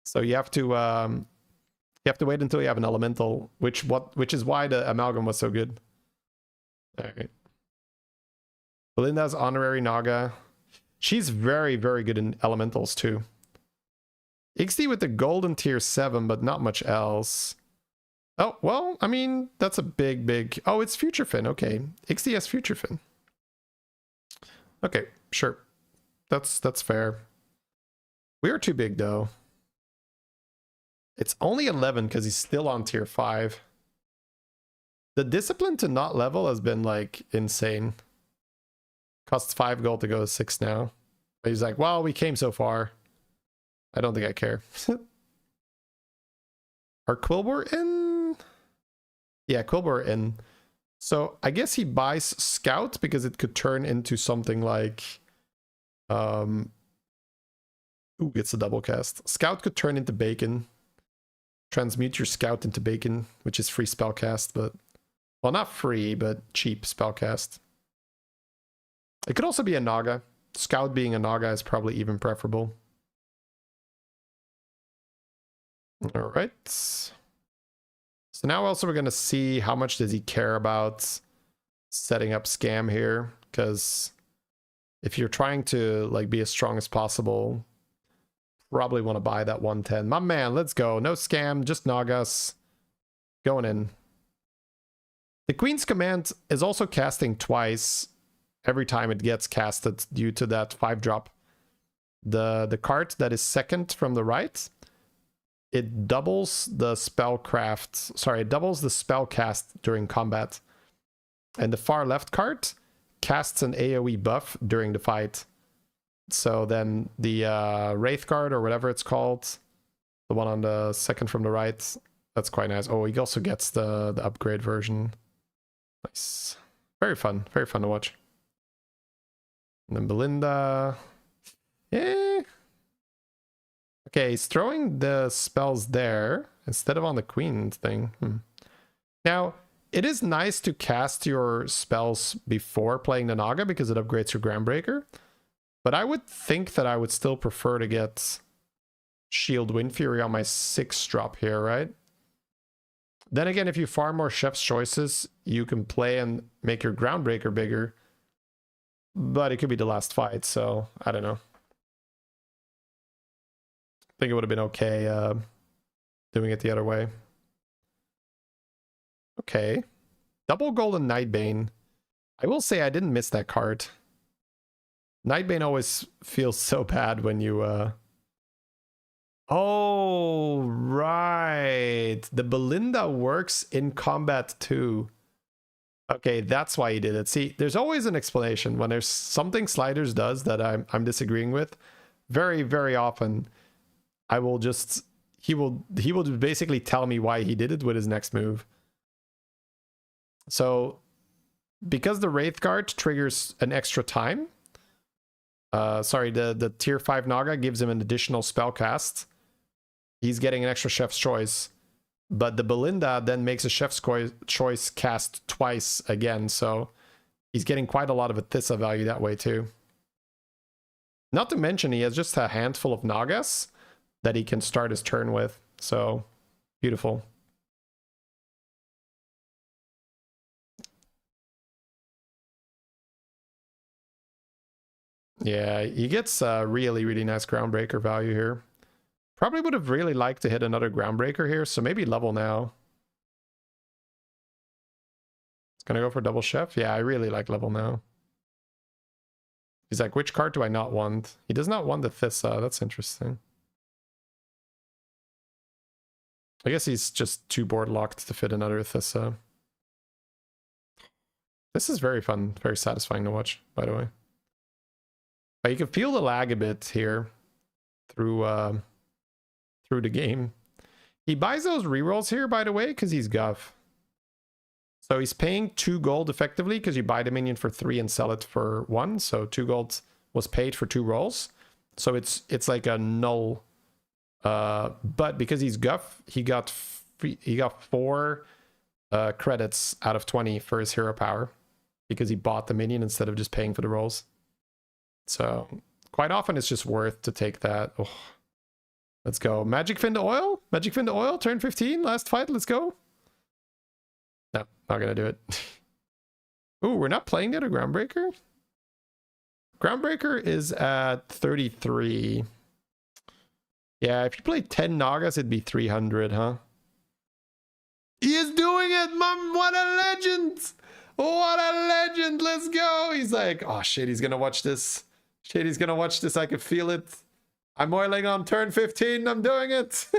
So you have to You have to wait until you have an elemental, which is why the amalgam was so good. All right. Belinda's honorary Naga. She's very, very good in elementals too. ixxdeee with the golden tier 7, but not much else. Oh, well, I mean, that's a big... Oh, it's Future Fin. Okay. ixxdeee has Future Fin. Okay, sure. That's fair. We are too big, though. It's only 11 because he's still on tier 5. The discipline to not level has been, like, insane. Costs 5 gold to go to 6 now. But he's like, well, we came so far. I don't think I care. Are Quilboar in? Yeah, Quilboar in. So I guess he buys Scout because it could turn into something like... Ooh, it's a double cast. Scout could turn into Bacon. Transmute your Scout into Bacon, which is free spellcast, but... Well, not free, but cheap spellcast. It could also be a Naga. Scout being a Naga is probably even preferable. Alright. So now also we're going to see how much does he care about setting up Scam here. Because if you're trying to like be as strong as possible, probably want to buy that 110. My man, let's go. No Scam, just Nagas. Going in. The Queen's Command is also casting twice every time it gets casted due to that 5-drop. The card that is second from the right, it doubles the spellcraft. Sorry, it doubles the spell cast during combat. And the far left card casts an AoE buff during the fight. So then the Wraith card or whatever it's called, the one on the second from the right, that's quite nice. Oh, he also gets the upgrade version. Nice. Very fun to watch. And then Belinda. Yeah. Okay, he's throwing the spells there instead of on the queen thing. Now, it is nice to cast your spells before playing the Naga because it upgrades your Groundbreaker. But I would think that I would still prefer to get Shield Wind Fury on my 6-drop here, right? Then again, if you farm more Chef's Choices, you can play and make your Groundbreaker bigger. But it could be the last fight, so I don't know. I think it would have been okay doing it the other way. Okay. Double Golden Nightbane. I will say I didn't miss that card. Nightbane always feels so bad when you... Oh, right. The Belinda works in combat too. Okay, that's why he did it. See, there's always an explanation. When there's something Sliders does that I'm disagreeing with, very, very often, I will just... He will basically tell me why he did it with his next move. So, because the Wraith Guard triggers an extra time... sorry, the tier 5 Naga gives him an additional spell cast. He's getting an extra Chef's Choice. But the Belinda then makes a Chef's Choice cast twice again. So he's getting quite a lot of Athissa value that way too. Not to mention he has just a handful of Nagas that he can start his turn with. So beautiful. Yeah, he gets a really, really nice Groundbreaker value here. Probably would have really liked to hit another Groundbreaker here, so maybe level now. It's gonna go for double Chef? Yeah, I really like level now. He's like, which card do I not want? He does not want the Thissa, that's interesting. I guess he's just too board locked to fit another Thissa. This is very fun, very satisfying to watch, by the way. But you can feel the lag a bit here through the game. He buys those rerolls here, by the way, because he's Guff. So he's paying 2 gold effectively because you buy the minion for 3 and sell it for 1. So 2 gold was paid for 2 rolls. So it's like a null. But because he's Guff, he got 4 credits out of 20 for his hero power because he bought the minion instead of just paying for the rolls. So quite often it's just worth to take that. Oh, Let's go. Magic Fin to Oil? Magic Fin to Oil, turn 15, last fight, let's go. No, not gonna do it. Ooh, we're not playing the other Groundbreaker? Groundbreaker is at 33. Yeah, if you play 10 Nagas, it'd be 300, huh? He is doing it, mom! What a legend! What a legend! Let's go! He's like, oh shit, he's gonna watch this. Shit, he's gonna watch this. I can feel it. I'm oiling on turn 15. I'm doing it.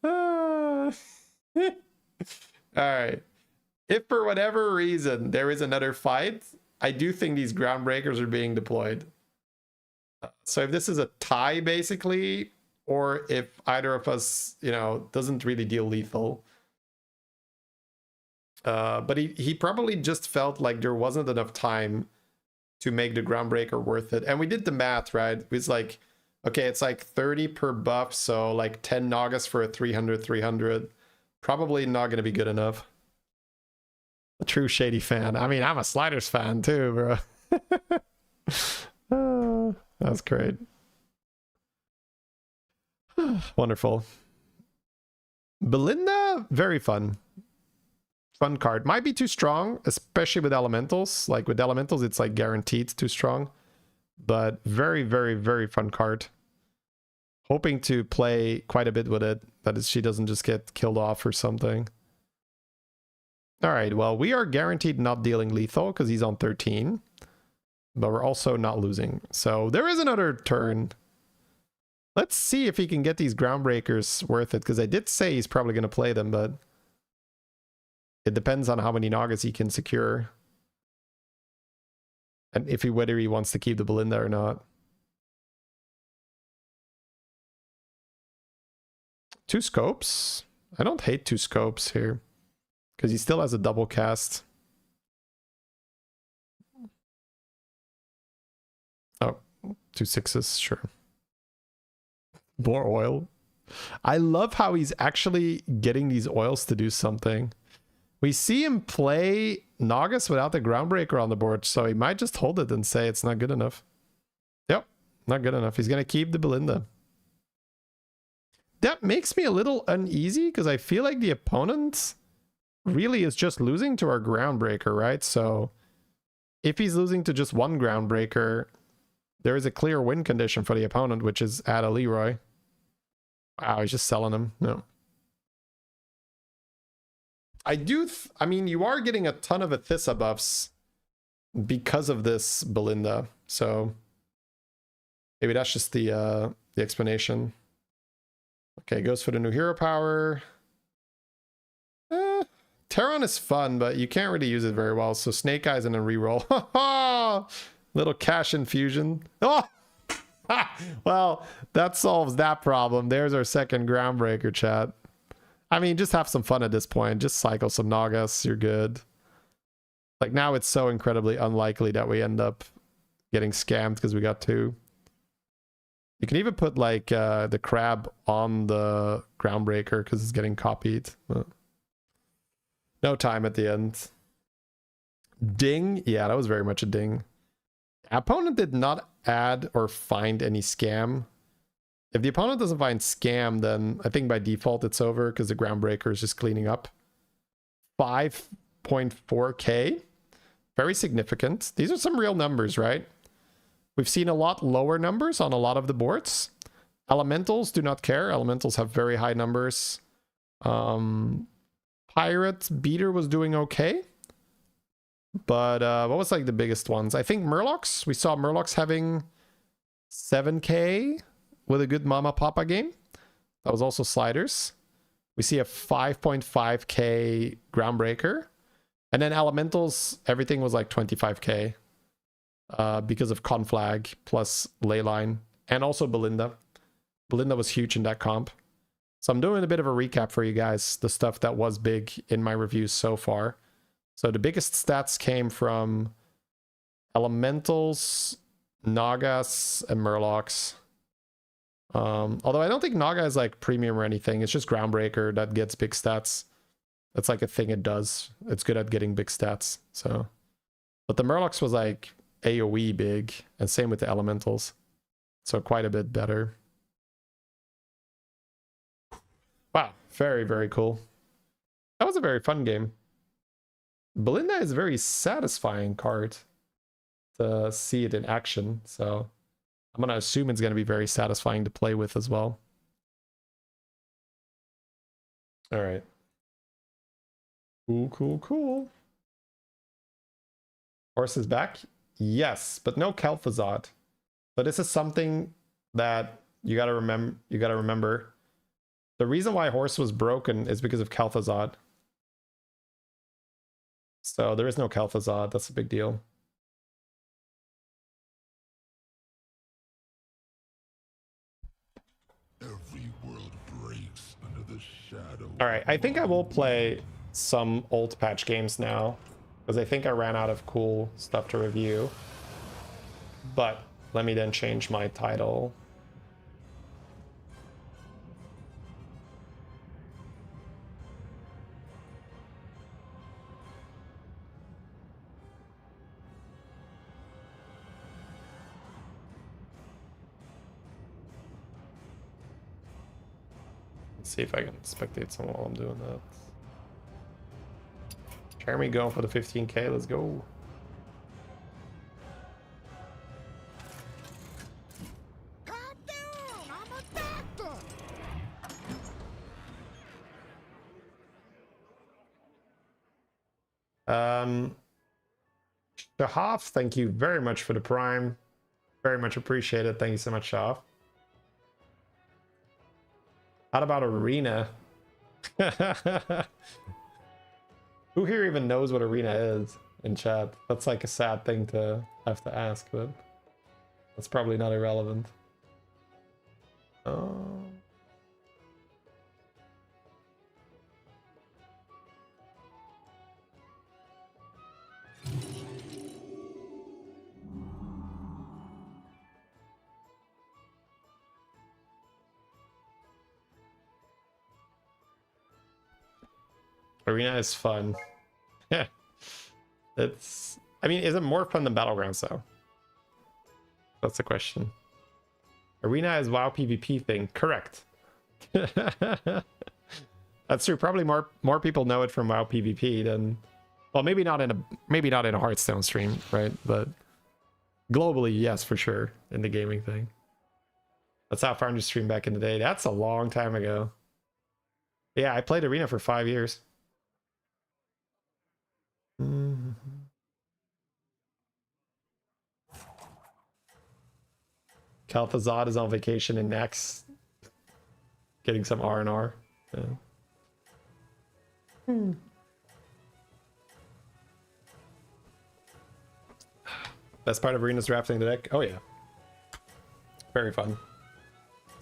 All right. If for whatever reason there is another fight, I do think these Groundbreakers are being deployed. So if this is a tie, basically, or if either of us, you know, doesn't really deal lethal. But he probably just felt like there wasn't enough time to make the Groundbreaker worth it. And we did the math, right? It's like, okay, it's like 30 per buff, so like 10 Nagas for a 300. Probably not going to be good enough. A true Shady fan. I mean, I'm a Sliders fan too, bro. That's great. Wonderful. Belinda, very fun. Fun card. Might be too strong, especially with elementals. Like with elementals, it's like guaranteed too strong. But very, very, very fun card. Hoping to play quite a bit with it. That is, she doesn't just get killed off or something. All right, well, we are guaranteed not dealing lethal because he's on 13. But we're also not losing. So there is another turn. Let's see if he can get these Groundbreakers worth it. Because I did say he's probably going to play them, but it depends on how many Nagas he can secure. And if whether he wants to keep the Belinda or not. 2 scopes. I don't hate 2 scopes here. Because he still has a double cast. Oh, 2 6s, sure. More oil. I love how he's actually getting these oils to do something. We see him play Nagas without the Groundbreaker on the board, so he might just hold it and say it's not good enough. Yep, not good enough. He's going to keep the Belinda. That makes me a little uneasy because I feel like the opponent really is just losing to our Groundbreaker, right? So if he's losing to just one Groundbreaker, there is a clear win condition for the opponent, which is add a Leroy. Wow, he's just selling him. No. I mean, you are getting a ton of Athissa buffs because of this Belinda. So maybe that's just the explanation. Okay, goes for the new hero power. Terran is fun, but you can't really use it very well. So Snake Eyes and a reroll. Little cash infusion. Oh! Well, that solves that problem. There's our second Groundbreaker, chat. I mean, just have some fun at this point. Just cycle some Nagas. You're good. Like, now it's so incredibly unlikely that we end up getting scammed because we got 2. You can even put, like, the crab on the Groundbreaker because it's getting copied. No time at the end. Ding. Yeah, that was very much a ding. Opponent did not add or find any scam. If the opponent doesn't find scam, then I think by default it's over because the Groundbreaker is just cleaning up. 5.4k. Very significant. These are some real numbers, right? We've seen a lot lower numbers on a lot of the boards. Elementals do not care. Elementals have very high numbers. Pirate Beater was doing okay. But what was like the biggest ones? I think Murlocs. We saw Murlocs having 7k with a good Mama Papa game. That was also Sliders. We see a 5.5k Groundbreaker. And then Elementals, everything was like 25k. Because of Conflag plus Leyline. And also Belinda. Belinda was huge in that comp. So I'm doing a bit of a recap for you guys. The stuff that was big in my reviews so far. So the biggest stats came from Elementals, Nagas, and Murlocs. Although I don't think Naga is like premium or anything. It's just Groundbreaker that gets big stats. That's like a thing it does. It's good at getting big stats. So, but the Murlocs was like AoE big, and same with the Elementals. So quite a bit better. Wow, very, very cool. That was a very fun game. Belinda is a very satisfying card to see it in action, so I'm gonna assume it's gonna be very satisfying to play with as well. All right. Cool, cool, cool. Horse is back? Yes, but no Kel'Thuzad. So this is something that you gotta remember. The reason why Horse was broken is because of Kel'Thuzad. So there is no Kel'Thuzad. That's a big deal. Every world breaks under the shadow. All right, I think I will play some old patch games now because I think I ran out of cool stuff to review. But let me then change my title. Let's see if I can spectate someone while I'm doing that. Jeremy going for the 15k, let's go. Calm down! I'm a doctor! Shahaf, thank you very much for the prime. Very much appreciated. Thank you so much, Shahaf. How about Arena? Who here even knows what Arena is in chat? That's like a sad thing to have to ask, but that's probably not irrelevant. Arena is fun. Yeah. It's... I mean, is it more fun than Battlegrounds, though? That's the question. Arena is WoW PvP thing. Correct. That's true. Probably more people know it from WoW PvP than... Well, maybe not in a Hearthstone stream, right? But globally, yes, for sure, in the gaming thing. That's how I found your stream back in the day. That's a long time ago. Yeah, I played Arena for 5 years. Kel'Thuzad is on vacation in Nex, getting some R&R. Yeah. Best part of Arena's drafting the deck? Oh yeah. Very fun.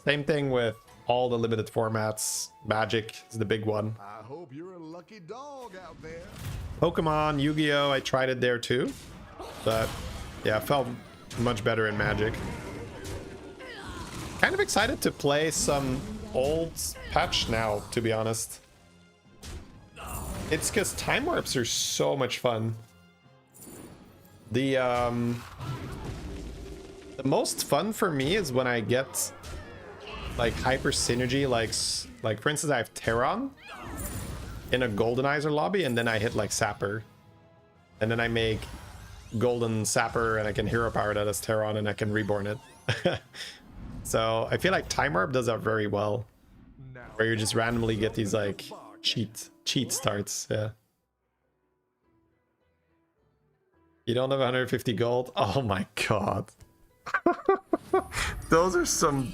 Same thing with all the limited formats. Magic is the big one. I hope you're a lucky dog out there. Pokemon, Yu-Gi-Oh! I tried it there too. But yeah, I felt much better in Magic. Kind of excited to play some old patch now, to be honest. It's because time warps are so much fun. The most fun for me is when I get like hyper synergy, like for instance I have Terran in a Goldenizer lobby and then I hit like Sapper. And then I make Golden Sapper and I can hero power that as Terran and I can reborn it. So I feel like Time Warp does that very well. Where you just randomly get these like cheat starts, yeah. You don't have 150 gold? Oh my god. Those are some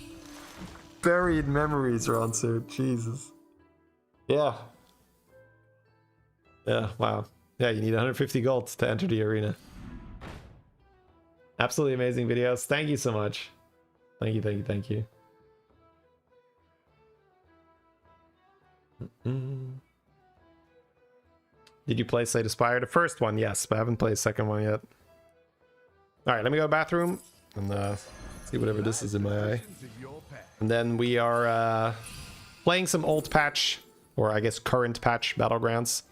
buried memories, Ronsu. Jesus. Yeah. Yeah, wow. Yeah, you need 150 gold to enter the arena. Absolutely amazing videos. Thank you so much. Thank you, thank you, thank you. Did you play Slay the Spire? The first one, yes, but I haven't played the second one yet. Alright, let me go to the bathroom and see whatever this is in my eye. And then we are playing some old patch, or I guess current patch Battlegrounds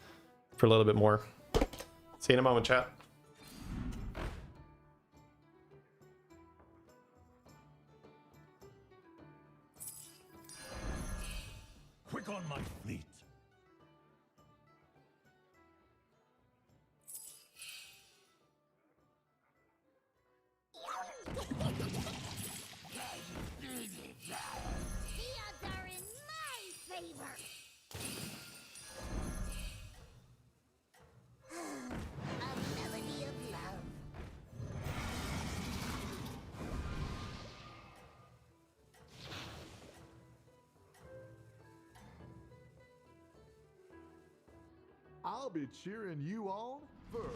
for a little bit more. See you in a moment, chat. fleet. The odds are in my favor. A melody of love. I'll be cheering you on forever.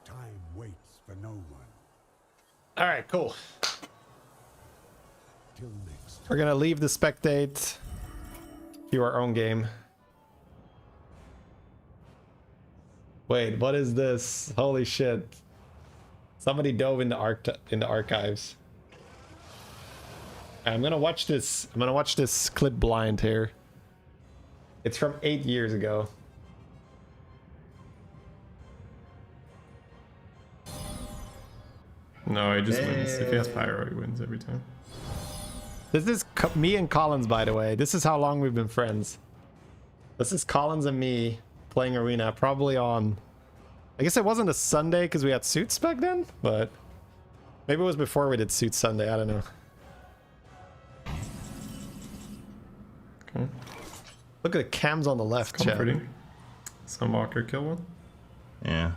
Time waits for no one. All right, cool. Till next. We're gonna leave the spectate. Do our own game. Wait, what is this? Holy shit! Somebody dove into archives. I'm gonna watch this. I'm gonna watch this clip blind here. It's from 8 years ago. No, he just wins. If he has pyro, he wins every time. This is me and Collins, by the way. This is how long we've been friends. This is Collins and me playing Arena, probably on... I guess it wasn't a Sunday because we had Suits back then, but... Maybe it was before we did Suits Sunday, I don't know. Okay. Look at the cams on the left, chat. Comforting. Some Walker kill one. Yeah.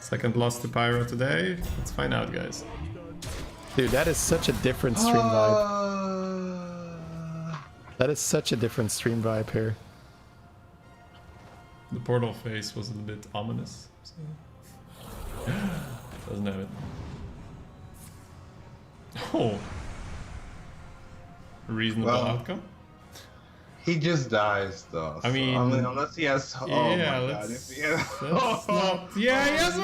Second loss to pyro today. Let's find out, guys. Dude, that is such a different stream vibe. That is such a different stream vibe here. The portal face was a bit ominous. So. Doesn't have it. Oh. Reasonable outcome. He just dies though. I mean, unless he has. Oh my yeah, god. If he has, let's not. Yeah, yes.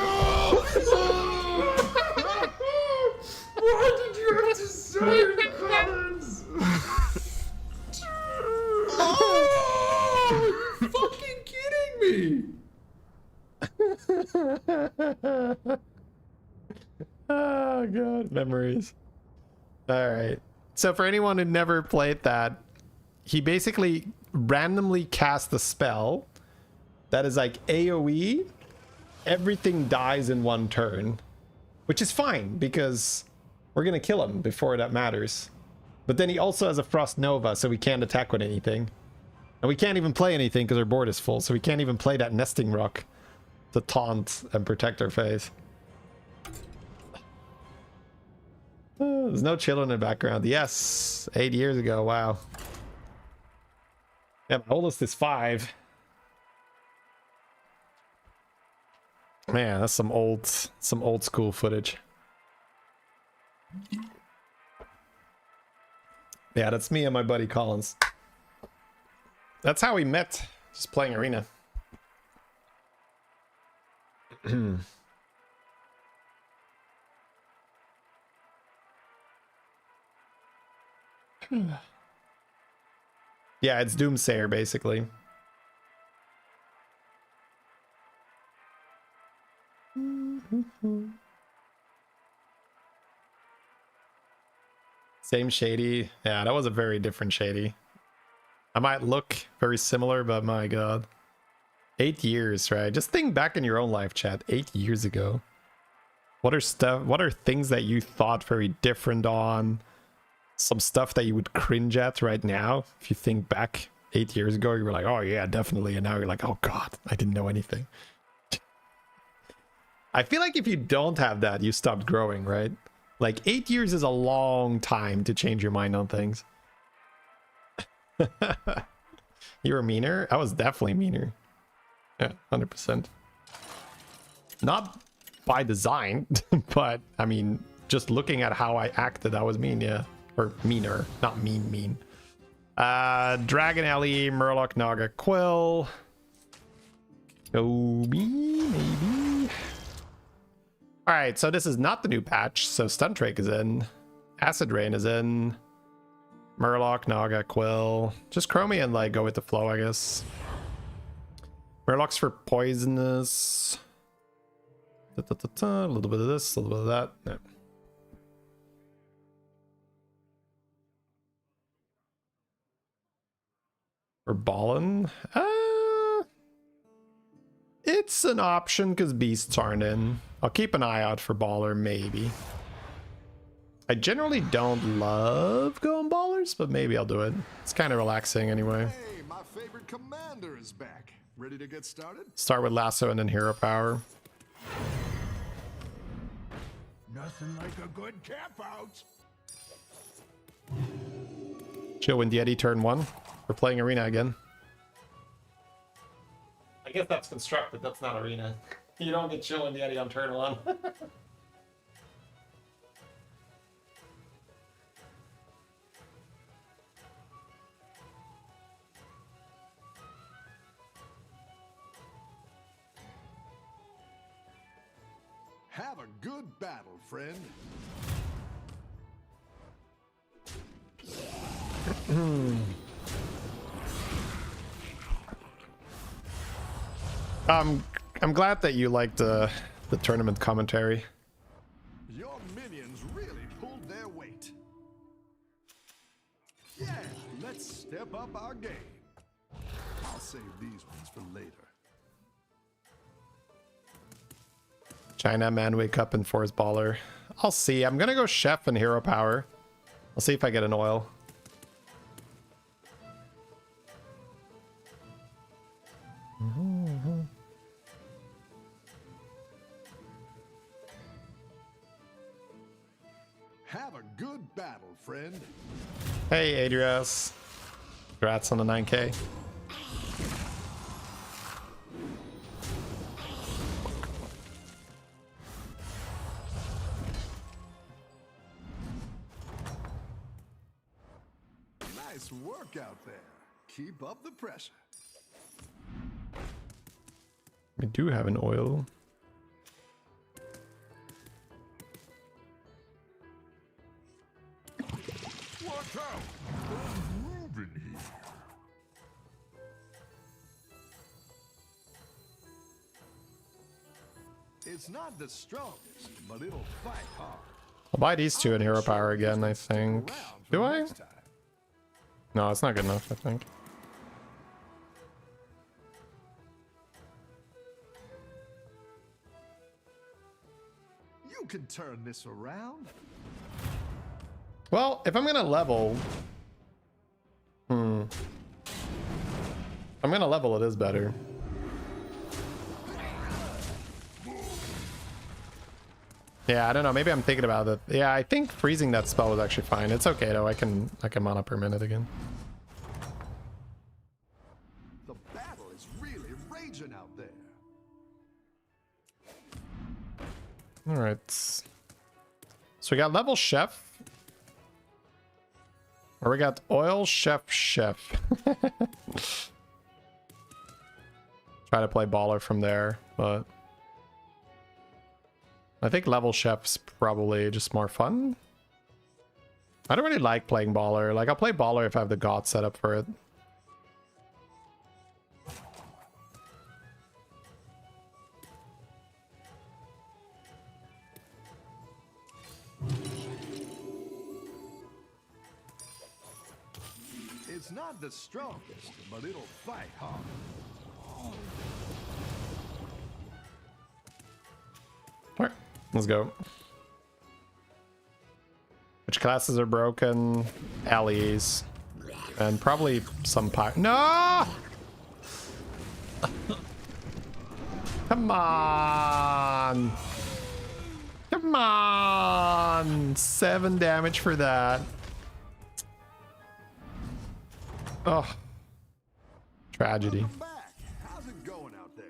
Why did you have to say the comments? Oh, you're fucking kidding me. Oh god, memories. All right. So for anyone who never played that, he basically randomly cast a spell that is like AoE. Everything dies in one turn, which is fine because we're gonna kill him before that matters. But then he also has a Frost Nova, so we can't attack with anything. And we can't even play anything because our board is full, so we can't even play that Nesting Rock to taunt and protect our face. There's no children in the background. Yes, 8 years ago. Wow. Yeah, my oldest is 5. Man, that's some old school footage. Yeah, that's me and my buddy Collins. That's how we met, just playing Arena. Yeah, it's Doomsayer, basically. Same Shady. Yeah, that was a very different Shady. I might look very similar, but my god. 8 years, right? Just think back in your own life, chat. 8 years ago. What are things that you thought very different on? Some stuff that you would cringe at right now? If you think back 8 years ago, you were like, oh yeah, definitely. And now you're like, oh god, I didn't know anything. I feel like if you don't have that, you stopped growing, right? Like 8 years is a long time to change your mind on things. You were meaner? I was definitely meaner. Yeah, 100%. Not by design, but I mean, just looking at how I acted, I was mean, yeah. Or meaner, not mean. Dragon Alley, Murloc, Naga, Quill. Obi, maybe. Alright, so this is not the new patch. So Stuntrake is in. Acid Rain is in. Murloc, Naga, Quill. Just Chromie and like go with the flow, I guess. Murloc's for poisonous. A little bit of this, a little bit of that. Yeah. For Ballin. It's an option because beasts aren't in. I'll keep an eye out for Baller, maybe. I generally don't love going Ballers, but maybe I'll do it. It's kind of relaxing anyway. Hey, my favorite commander is back. Ready to get started? Start with Lasso and then Hero Power. Nothing like a good cap out. Chill when Yeti turn 1. We're playing Arena again. I guess that's constructed, that's not Arena. You don't get Chill and Yeti on turn 1. Have a good battle, friend. I'm glad that you liked the tournament commentary. Your minions really pulled their weight. Yeah, let's step up our game. I'll save these ones for later. China Man wake up and force Baller. I'll see. I'm gonna go Chef and Hero Power. I'll see if I get an oil. Have a good battle, friend. Hey, Adrias. Congrats on the 9K. Nice work out there. Keep up the pressure. We do have an oil. Watch out! There's Ruben here. It's not the strongest, but it'll fight hard. I'll buy these two in Hero Power again, I think. Do I? No, it's not good enough, I think. You can turn this around. Well, if I'm gonna level... I'm gonna level, it is better. Yeah, I don't know. Maybe I'm thinking about it. Yeah, I think freezing that spell was actually fine. It's okay though. I can mana per minute again. The battle is really raging out there. All right. So we got level Chef. Or we got oil Chef. Try to play Baller from there, but I think level Chef's probably just more fun. I don't really like playing Baller. Like, I'll play Baller if I have the God set up for it. It's not the strongest, but it'll fight hard. Alright, let's go. Which classes are broken? Allies. And probably some No! Come on! Come Come on! 7 damage for that. Oh. Tragedy. Welcome back. How's it going out there?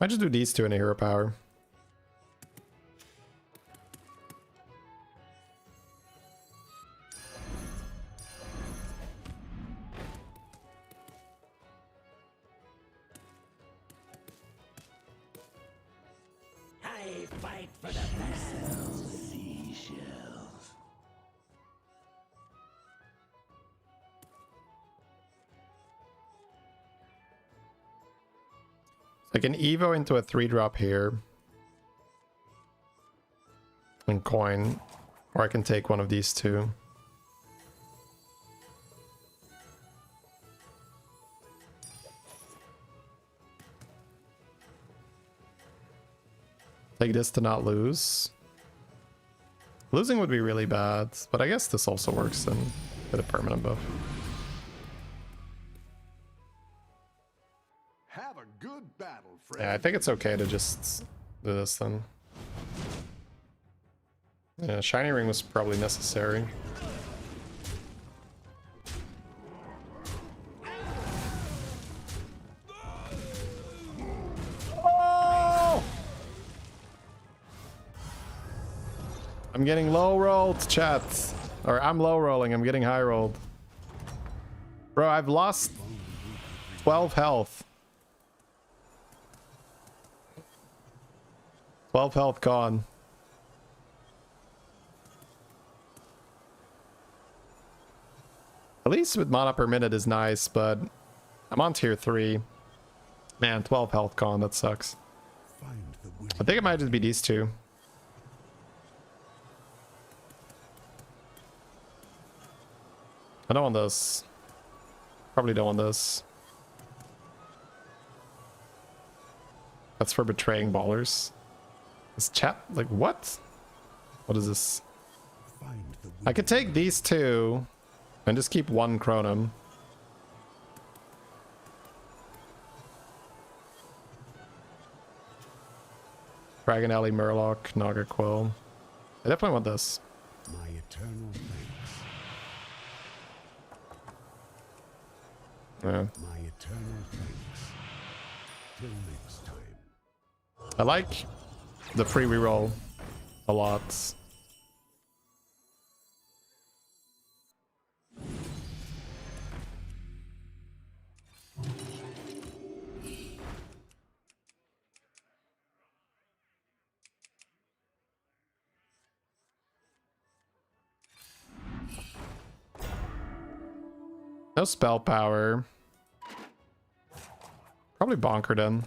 Might just do these two in a hero power. I fight for the fans. Seashells. I can Evo into a 3-drop here. And coin. Or I can take one of these two. Take this to not lose. Losing would be really bad, but I guess this also works and get a permanent buff. Have a good battle, friend. Yeah, I think it's okay to just do this then. Yeah, Shiny Ring was probably necessary. Oh! I'm getting low rolled, chat. Or I'm low rolling, I'm getting high rolled. Bro, I've lost 12 health. 12 health gone. At least with mana per minute is nice, but I'm on tier 3. Man, 12 health gone, that sucks. Find the will. I think it might just be these two. I don't want this. Probably don't want this. That's for betraying ballers. This chat, like what? What is this? Find the will. I could take these two and just keep one Chronum. Dragon Alley, Murloc, Naga Quill. I definitely want this. My eternal thanks. Yeah. My eternal thanks. Till next time. I like the free reroll a lot. No spell power. Probably bonkered him.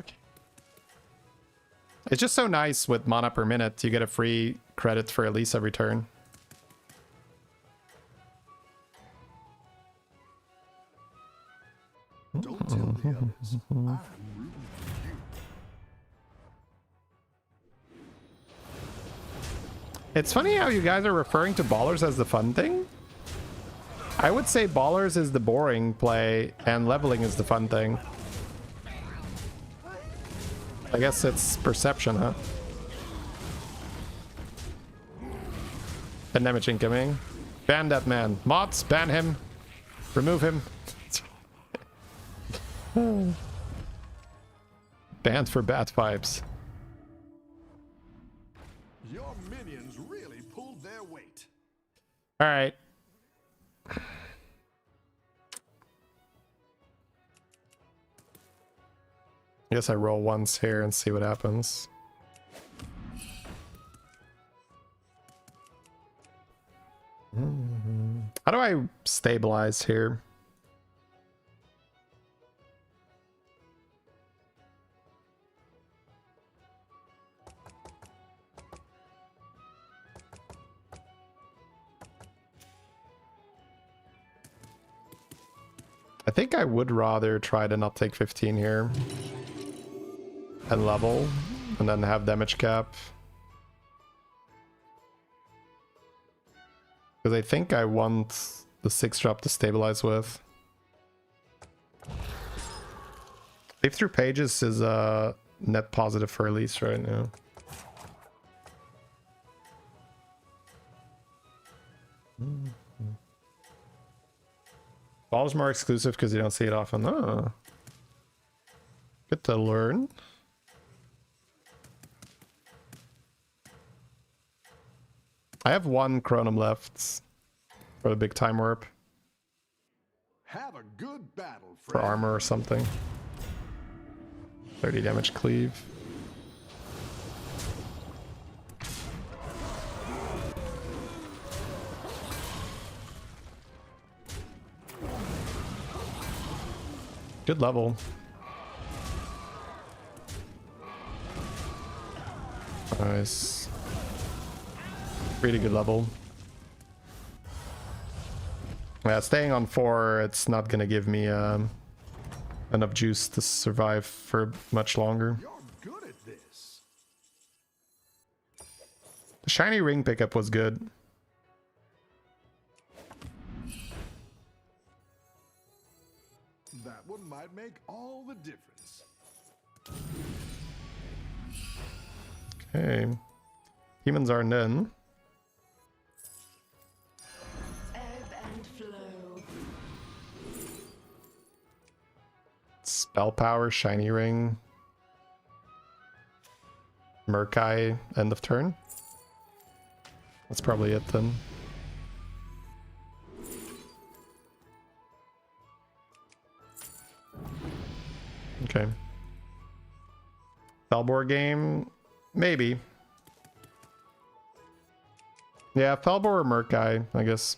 Okay. It's just so nice with mana per minute. You get a free credit for at least every turn. Don't tell the others. I'm rooting for you. It's funny how you guys are referring to ballers as the fun thing. I would say ballers is the boring play and leveling is the fun thing. I guess it's perception, huh? And damage incoming. Ban that man. Mods, ban him. Remove him. Banned for bad vibes. Your minions really pulled their weight. All right. I guess I roll once here and see what happens. How do I stabilize here? I think I would rather try to not take 15 here and level and then have damage cap. Because I think I want the 6-drop to stabilize with. Leaf through pages is net positive for Elise right now. Ball's more exclusive because you don't see it often. Oh. Good to learn. I have 1 Chronum left for the big time warp. Have a good battle, For friend. armor or something. 30 damage cleave. Good level. Nice. Really good level. Yeah, staying on 4, it's not gonna give me enough juice to survive for much longer. You're good at this. The shiny ring pickup was good. That one might make all the difference. Okay. Humans aren't in. Ebb and flow. Spell power, shiny ring. Murkai, end of turn. That's probably it then. Okay. Felbor game? Maybe. Yeah, Felbor or Murkai, I guess.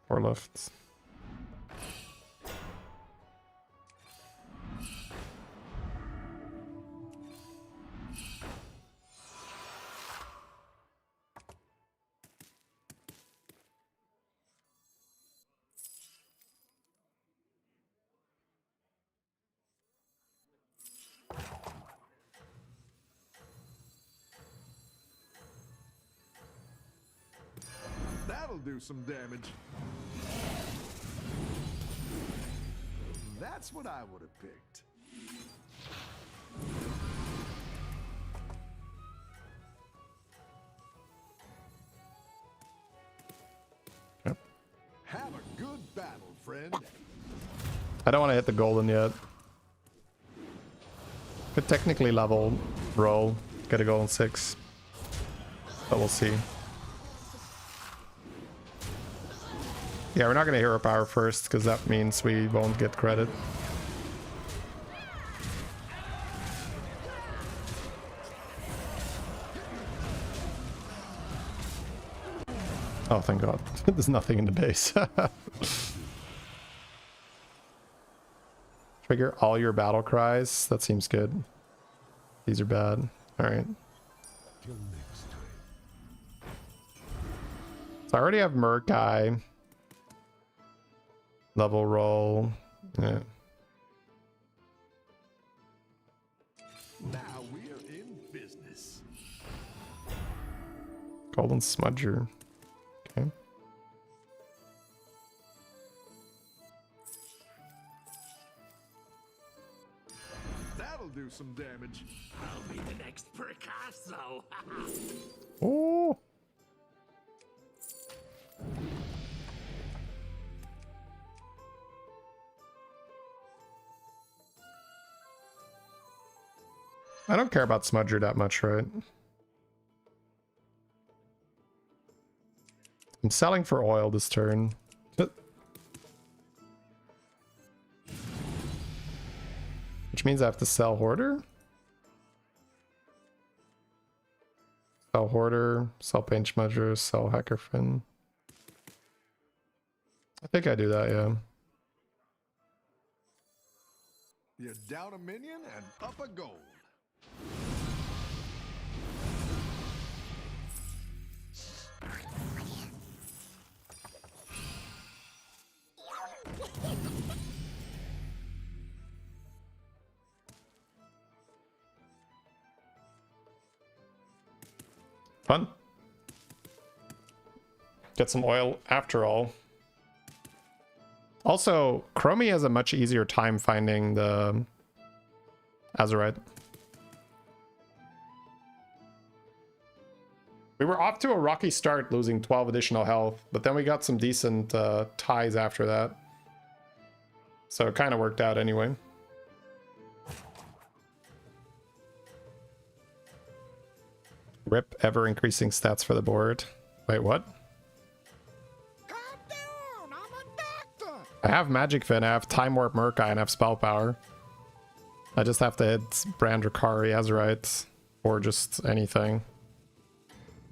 Or left. That'll do some damage. That's what I would have picked. Yep. Have a good battle, friend. I don't want to hit the golden yet. Could technically level roll, get a golden 6. But we'll see. Yeah, we're not going to hero power first because that means we won't get credit. Oh, thank God. There's nothing in the base. Trigger all your battle cries. That seems good. These are bad. Alright. Till next time. So I already have Murkai. Level roll. Yeah. Now we're in business. Golden Smudger. Okay. That'll do some damage. I'll be the next Picasso. Oh. I don't care about Smudger that much, right? I'm selling for oil this turn. Which means I have to sell Hoarder? Sell Hoarder, sell Paint Smudger, sell Hacker Fin. I think I do that, yeah. You're down a minion and up a gold. Fun. Get some oil after all. Also, Chromie has a much easier time finding the Azurite. We were off to a rocky start, losing 12 additional health, but then we got some decent ties after that. So it kind of worked out anyway. Rip ever increasing stats for the board. Wait, what? Calm down. I'm a doctor. I have Magic Fin, I have Time Warp Murkai, and I have Spell Power. I just have to hit Brand Drakari, Azurite, or just anything.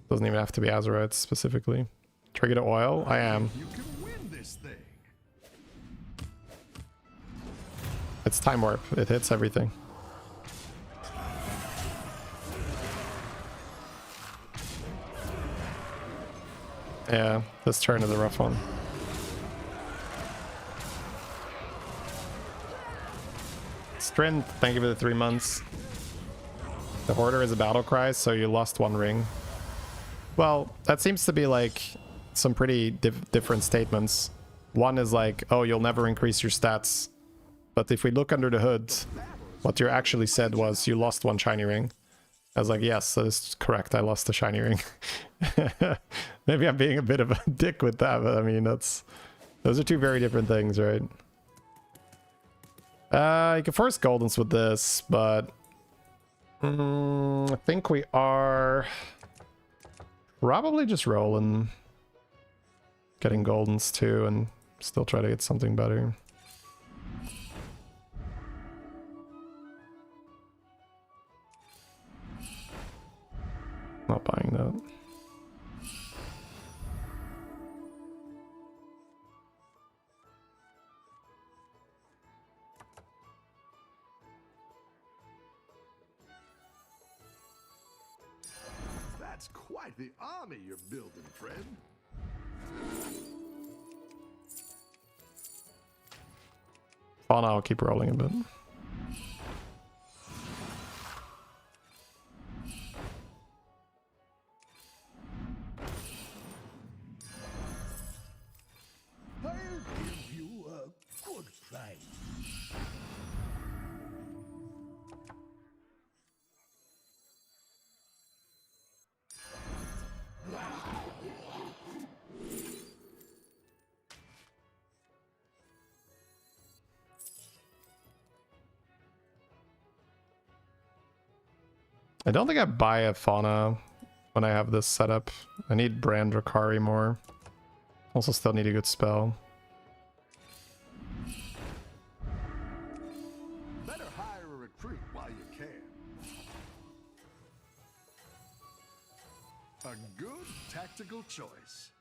Doesn't even have to be Azurite specifically. Trigger to oil? I am. You can win this thing. It's Time Warp. It hits everything. Yeah, this turn is a rough one. Strength, thank you for the 3 months. The Hoarder is a battle cry, so you lost 1 ring. Well, that seems to be like some pretty different statements. One is like, oh, you'll never increase your stats. But if we look under the hood, what you actually said was you lost 1 shiny ring. I was like, yes, that is correct. I lost a shiny ring. Maybe I'm being a bit of a dick with that, but I mean, those are 2 very different things, right? You can force Goldens with this, but I think we are probably just rolling, getting Goldens too, and still try to get something better. Not buying that. That's quite the army you're building, friend. Oh no, I'll keep rolling a bit. I'll give you a good price. I don't think I buy a fauna when I have this setup. I need Brand Drakari more. Also still need a good spell. Better hire a recruit while you can. A good tactical choice.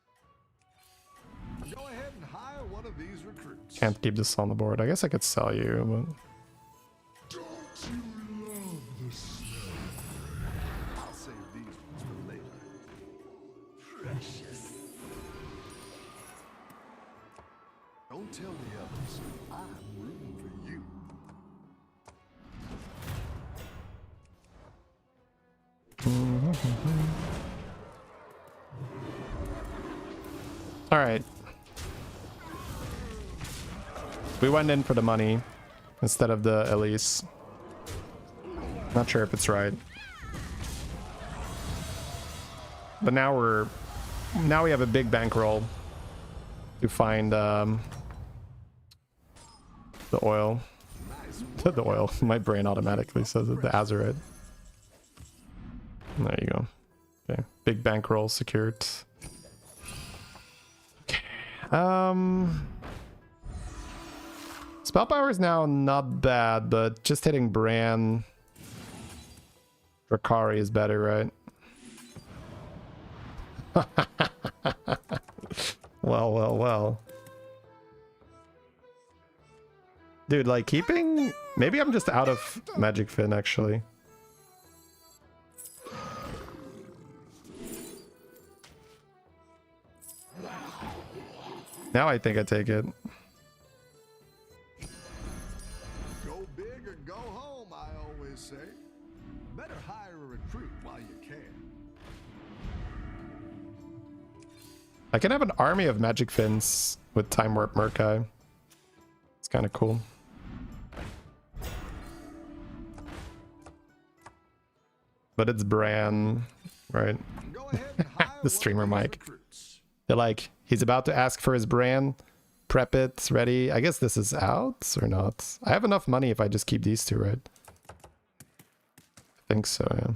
Go ahead and hire one of these recruits. Can't keep this on the board. I guess I could sell you, but I'll save these ones for later. Precious. Don't tell the others. I'm rooting for you. all right. We went in for the money instead of the Elise. Not sure if it's right. But now we have a big bankroll to find the oil. The oil. My brain automatically says it. The Azurite. There you go. Okay. Big bankroll secured. Okay. Spell power is now not bad, but just hitting Bran Drakari is better, right? Well. Dude, like keeping... Maybe I'm just out of Magic Fin, actually. Now I think I take it. Go big or go home, I always say. Better hire a recruit while you can. I can have an army of magic fins with Time Warp Murkai. It's kind of cool. But it's Bran, right? Go ahead and hire The streamer one of these mic. recruits. They're like, he's about to ask for his Bran. Prep it, ready. I guess this is out or not. I have enough money if I just keep these two, right? I think so, yeah.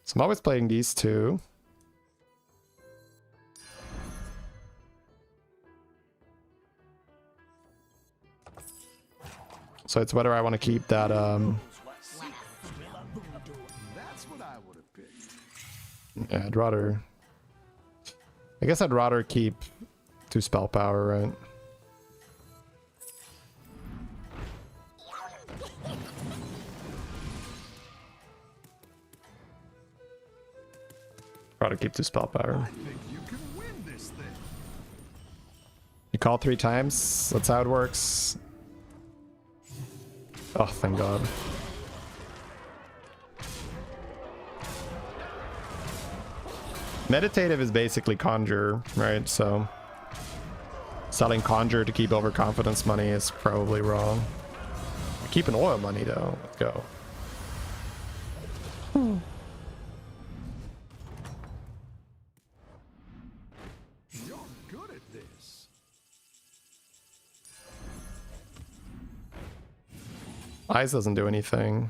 So I'm always playing these two. So it's whether I want to keep that That's what I would have picked. yeah, I'd rather I guess I'd rather keep 2 spell power, right? Rather keep 2 spell power. I think you can win this thing. You call 3 times. That's how it works. Oh, thank God. Meditative is basically conjure, right? So selling conjure to keep overconfidence money is probably wrong. Keep an oil money though. Let's go. You're good at this. Eyes doesn't do anything.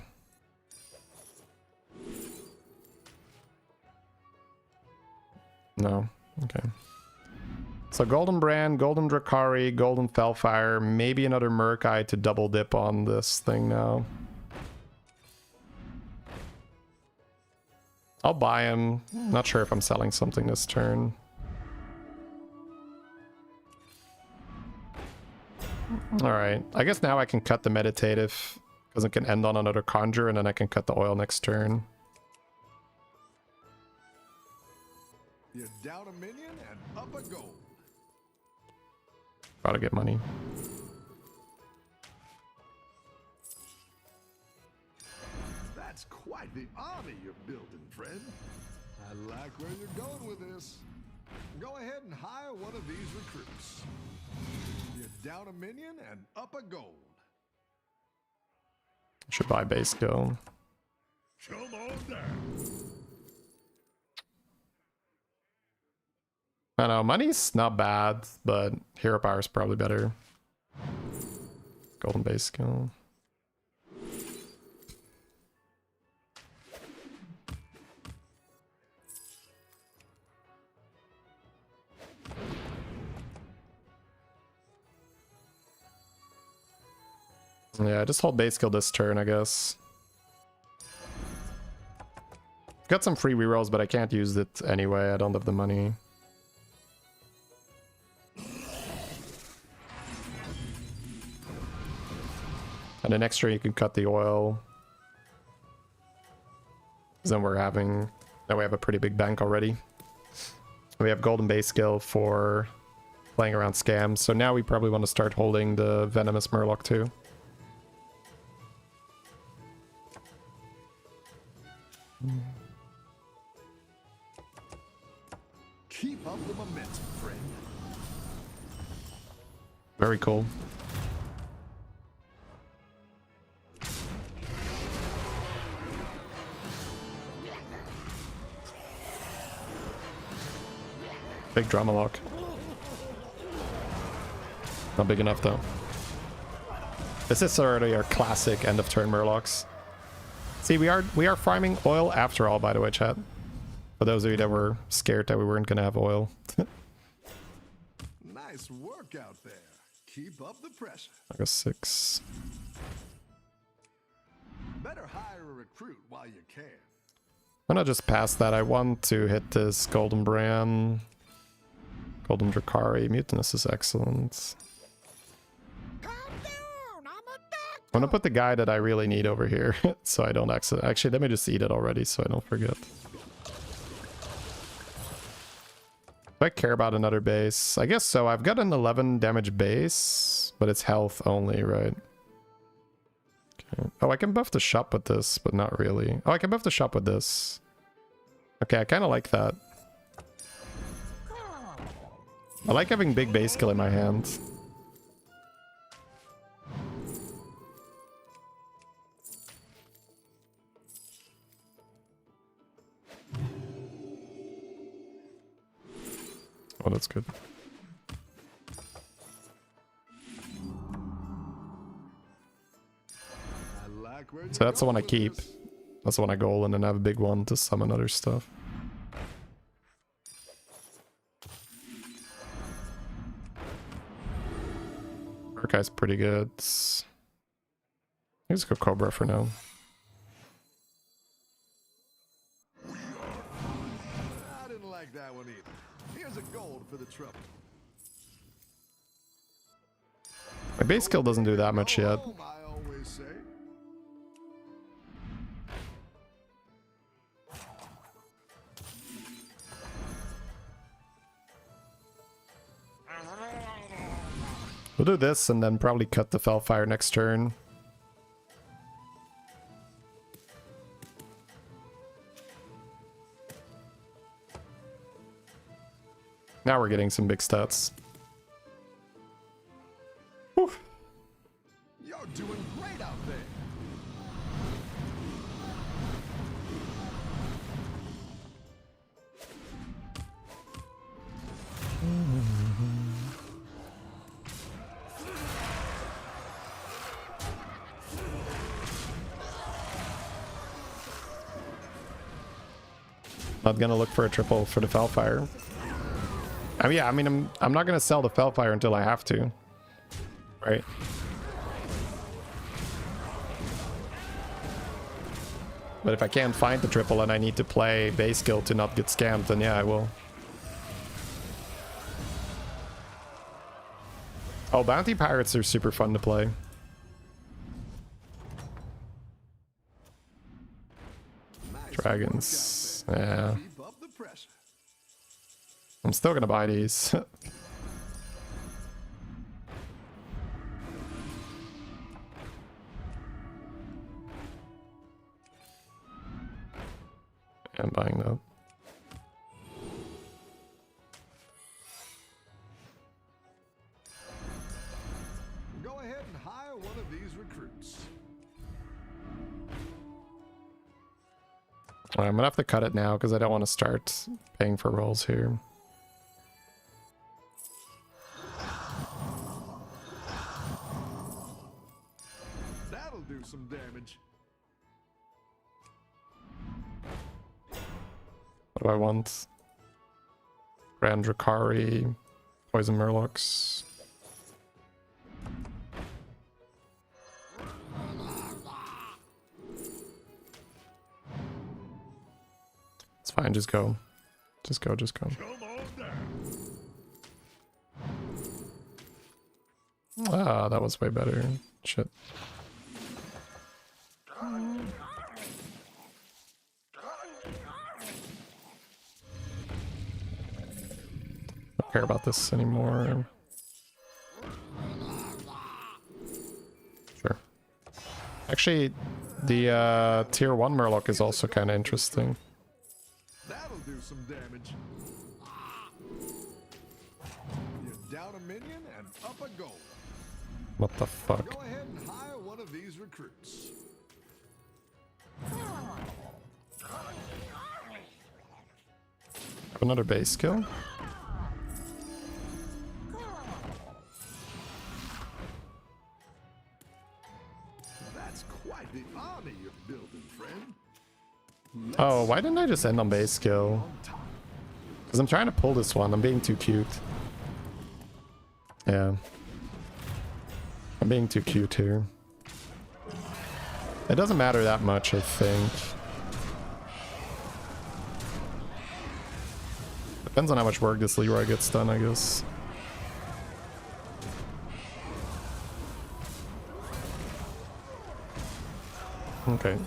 No. Okay. So Golden Brand, Golden Drakari, Golden Fellfire, maybe another Murkai to double dip on this thing now. I'll buy him. Not sure if I'm selling something this turn. Alright. I guess now I can cut the Meditative because it can end on another Conjure and then I can cut the oil next turn. You're down a minion and up a gold. Gotta get money. That's quite the army you're building, friend. I like where you're going with this. Go ahead and hire one of these recruits. You're down a minion and up a gold. Should buy base go. Come on down. I know, money's not bad, but hero power is probably better. Golden base skill. Yeah, just hold base skill this turn, I guess. Got some free rerolls, but I can't use it anyway. I don't have the money. And then next turn you can cut the oil. Then we have a pretty big bank already. We have golden base skill for playing around scams. So now we probably want to start holding the venomous Murloc too. Keep up the momentum, friend. Very cool. Big drama lock. Not big enough though. This is already our classic end of turn Murlocs. See, we are farming oil after all, by the way, chat. For those of you that were scared that we weren't gonna have oil. Nice work out there. Keep up the pressure. I guess 6. Better hire a recruit while you can. I'm gonna just pass that. I want to hit this Golden Bran. Golden Drakari. Mutinous is excellent. Calm down, I'm a doctor. I'm gonna put the guy that I really need over here so I don't accident. Actually, let me just eat it already so I don't forget. Do I care about another base? I guess so. I've got an 11 damage base, but it's health only, right? Okay. Oh, I can buff the shop with this, but not really. Oh, I can buff the shop with this. Okay, I kind of like that. I like having big base skill in my hand. Oh, that's good. So that's the one I keep. That's the one I goal and then have a big one to summon other stuff. Urkai's pretty good. Let's go Cobra for now. I didn't like that one either. Here's a gold for the trouble. My base skill doesn't do that much yet. I always say. We'll do this and then probably cut the Felfire next turn. Now we're getting some big stats. Whew. You're doing great out there. Not gonna look for a triple for the Felfire. I mean, yeah, I mean, I'm not gonna sell the Felfire until I have to, right? But if I can't find the triple and I need to play base skill to not get scammed, then yeah, I will. Oh, Bounty Pirates are super fun to play. Dragons, yeah. Keep up the pressure. I'm still gonna buy these. I'm buying that. Go ahead and hire one of these recruits. I'm gonna have to cut it now because I don't want to start paying for rolls here. That'll do some damage. What do I want? Grand Drakari, Poison Murlocs. It's fine, just go. Just go, just go. Ah, that was way better. Shit. Don't care about this anymore. Sure. Actually, the tier 1 Murloc is also kind of interesting. That'll do some damage. You're down a minion and up a goal. What the fuck? Go ahead and hire one of these recruits. Have another base skill? That's quite the army you're building, friend. Oh, why didn't I just end on base skill? Because I'm trying to pull this one. I'm being too cute. Yeah. I'm being too cute here. It doesn't matter that much, I think. Depends on how much work this Leroy gets done, I guess. Okay,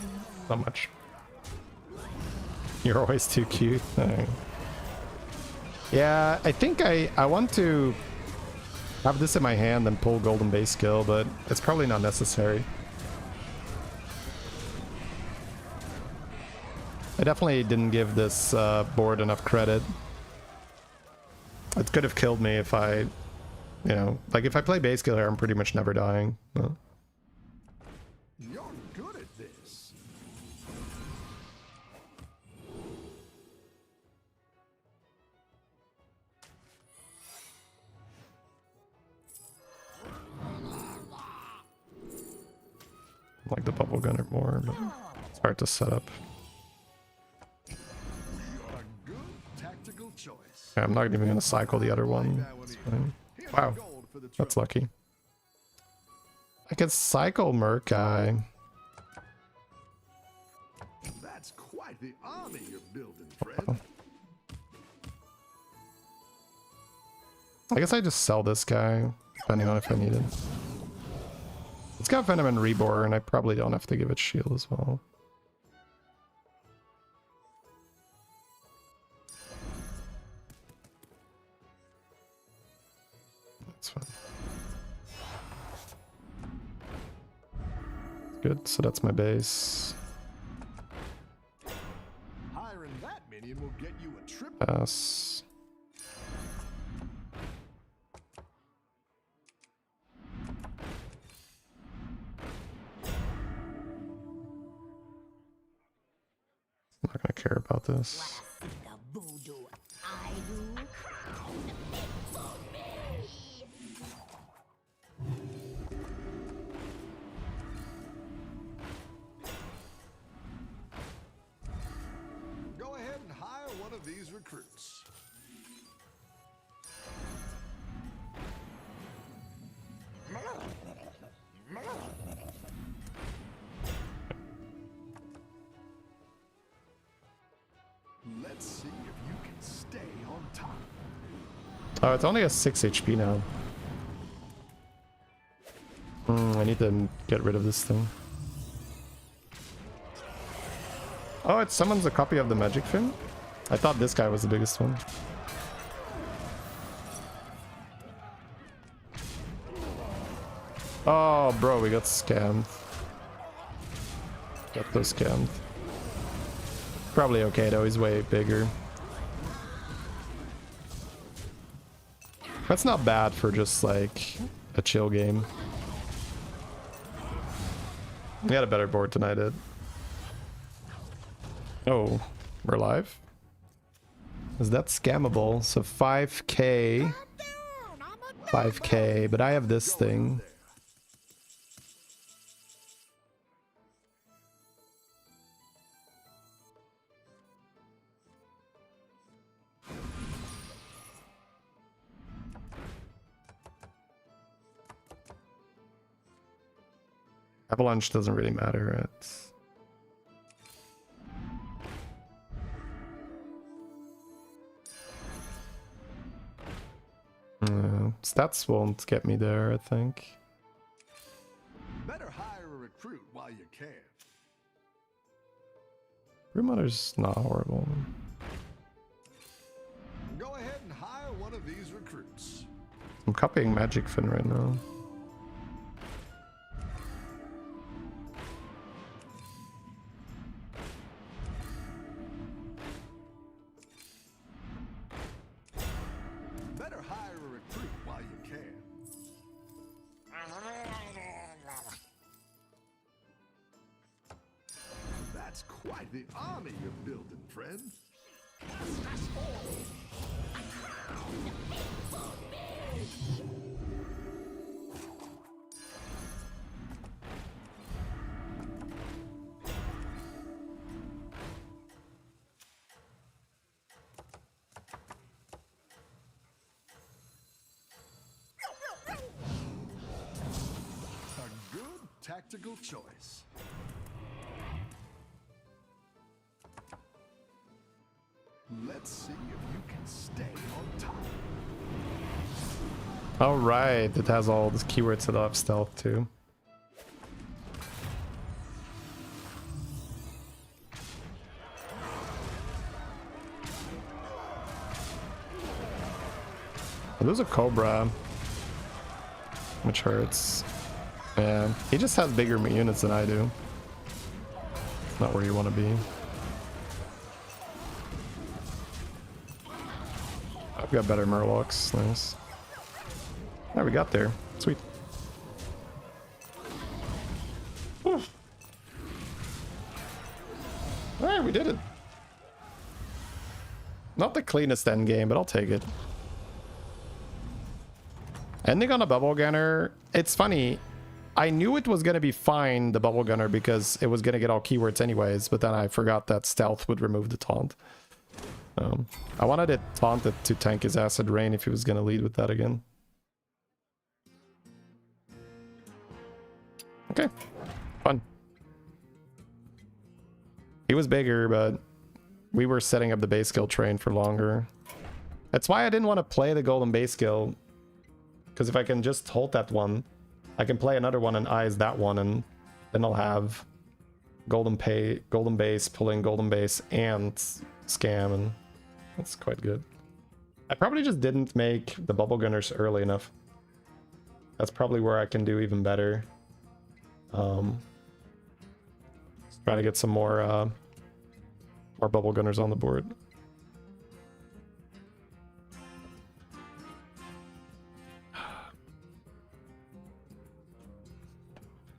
not much. You're always too cute. Alright. Yeah, I think I want to have this in my hand and pull golden base skill, but it's probably not necessary. I definitely didn't give this board enough credit. It could have killed me if I, you know, like if I play base kill here, I'm pretty much never dying. But You're good at this. I like the bubble gunner more, but it's hard to set up. A good tactical choice. Okay, I'm not even gonna cycle the other one. It's fine. Wow, that's lucky. I could cycle Merc guy. That's quite the army you're building, friend. I guess I just sell this guy, depending on if I need it. It's got Venom and Reborn. I probably don't have to give it shield as well. That's fine. Good, so that's my base. Hiring that minion will get you a trip. Pass. I'm not gonna care about this. Go ahead and hire one of these recruits. Let's see if you can stay on top. Oh, it's only a 6 HP now. I need to get rid of this thing. Oh, it summons a copy of the Magic Fin? I thought this guy was the biggest one. Oh, bro, we got scammed. Got so scammed. Probably okay though, he's way bigger. That's not bad for just like a chill game. We had a better board than I did. Oh, we're live? Is that scammable? So 5k. 5k, but I have this thing. Avalanche doesn't really matter. It's stats won't get me there, I think. Better hire a recruit while you can. Brewmother's not horrible. Go ahead and hire one of these recruits. I'm copying Magic Fin right now. Better hire a recruit while you can. That's quite the army you're building, friend. A good tactical choice. Let's see if you can stay on top. All right, it has all these keywords that have stealth too. I lose a Cobra, which hurts. Yeah, he just has bigger units than I do. It's not where you want to be. We got better Murlocs. Nice. Yeah, we got there. Sweet. Alright, we did it. Not the cleanest end game, but I'll take it. Ending on a bubble gunner. It's funny. I knew it was going to be fine, the bubble gunner, because it was going to get all keywords anyways, but then I forgot that stealth would remove the taunt. I wanted it taunted to tank his acid rain if he was going to lead with that again. Okay. Fun. He was bigger, but we were setting up the base skill train for longer. That's why I didn't want to play the golden base skill. Because if I can just hold that one, I can play another one and eyes that one, and then I'll have golden base, pulling golden base, and scam, and that's quite good. I probably just didn't make the bubble gunners early enough. That's probably where I can do even better. Try to get some more bubble gunners on the board.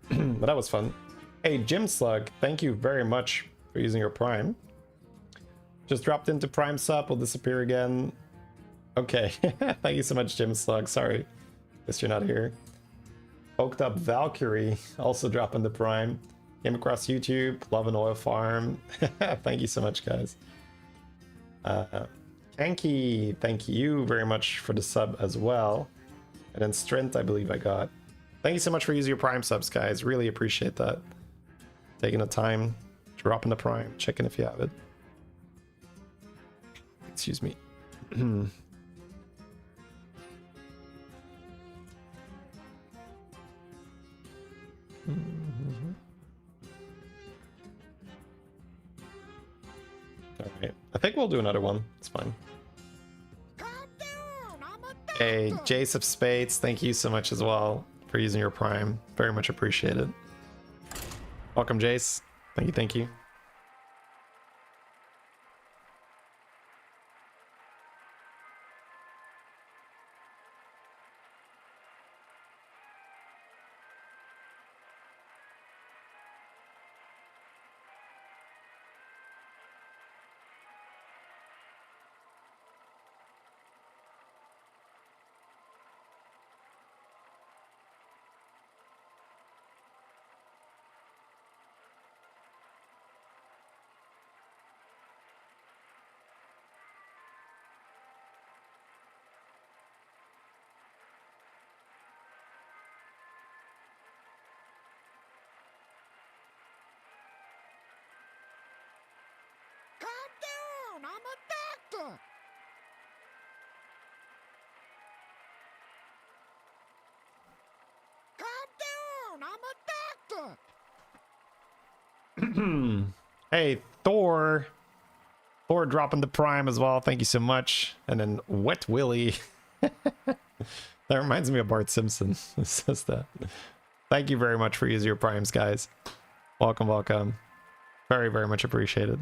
But that was fun. Hey, Jim Slug, thank you very much for using your Prime. Just dropped into Prime Sup, will disappear again. Okay, thank you so much, Jim Slug. Sorry, guess you're not here. Poked Up Valkyrie, also dropping the Prime. Came across YouTube, Love an Oil Farm. Thank you so much, guys. Anki, thank you very much for the sub as well. And then Strength, I believe I got. Thank you so much for using your Prime subs, guys. Really appreciate that. Taking the time, dropping the Prime, checking if you have it. Excuse me. Alright, I think we'll do another one. It's fine. Calm down, I'm a Hey, doctor. Jace of Spades, thank you so much as well for using your Prime. Very much appreciated. Welcome, Jace. Thank you, thank you. Calm down, I'm a doctor. Calm down, I'm a doctor. Hey, Thor. Thor dropping the Prime as well. Thank you so much. And then Wet Willy. That reminds me of Bart Simpson. It says that. Thank you very much for using your Primes, guys. Welcome, welcome. Very, very much appreciated.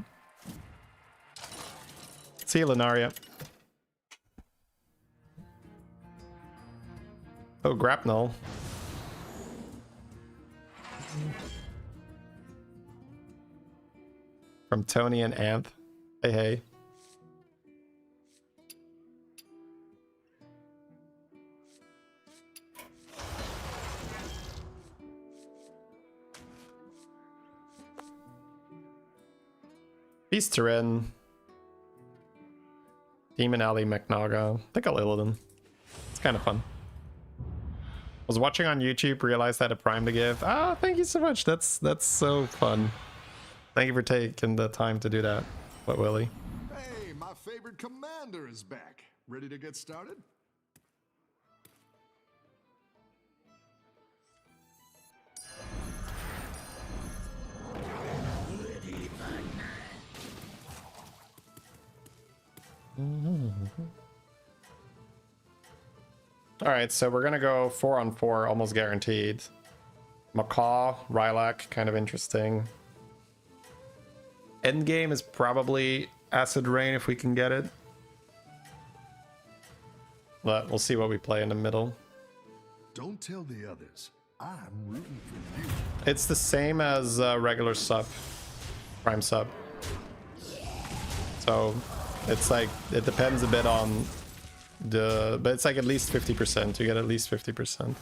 See you, Lunaria. Oh, Grapnel. From Tony and Anth. Hey, hey. Beast Tyrann. Demon Alley McNaga. I think I'll Illidan. It's kind of fun. Was watching on YouTube, realized I had a Prime to give. Ah, thank you so much. That's so fun. Thank you for taking the time to do that. What, Willie? Hey, my favorite commander is back. Ready to get started? All right, so we're gonna go 4-on-4, almost guaranteed. Macaw, Rylak, kind of interesting. Endgame is probably Acid Rain if we can get it. But we'll see what we play in the middle. Don't tell the others. I'm rooting for you. It's the same as regular sub, prime sub. So it's like, it depends a bit on the, but it's like at least 50%. You get at least 50%.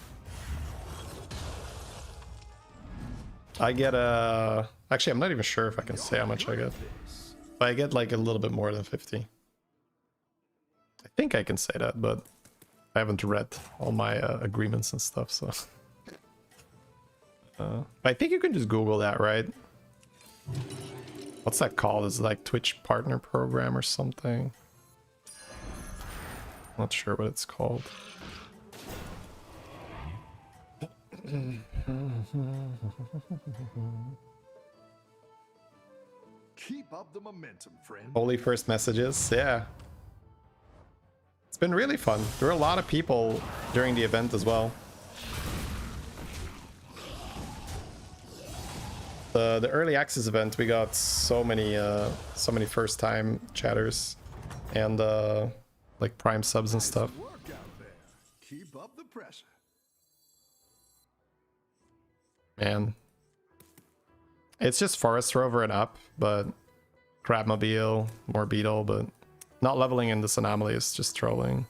I get a, actually I'm not even sure if I can say how much I get, but I get like a little bit more than 50. I think I can say that, but I haven't read all my agreements and stuff, so. I think you can just Google that, right? What's that called? Is it like Twitch Partner Program or something? Not sure what it's called. Keep up the momentum, friend. Holy first messages, yeah. It's been really fun. There were a lot of people during the event as well. The early access event, we got so many first time chatters and like prime subs and stuff. Work out there. Keep up the pressure. Man, it's just Forest Rover and up, but Crabmobile, more Beetle, but not leveling in this anomaly is just trolling.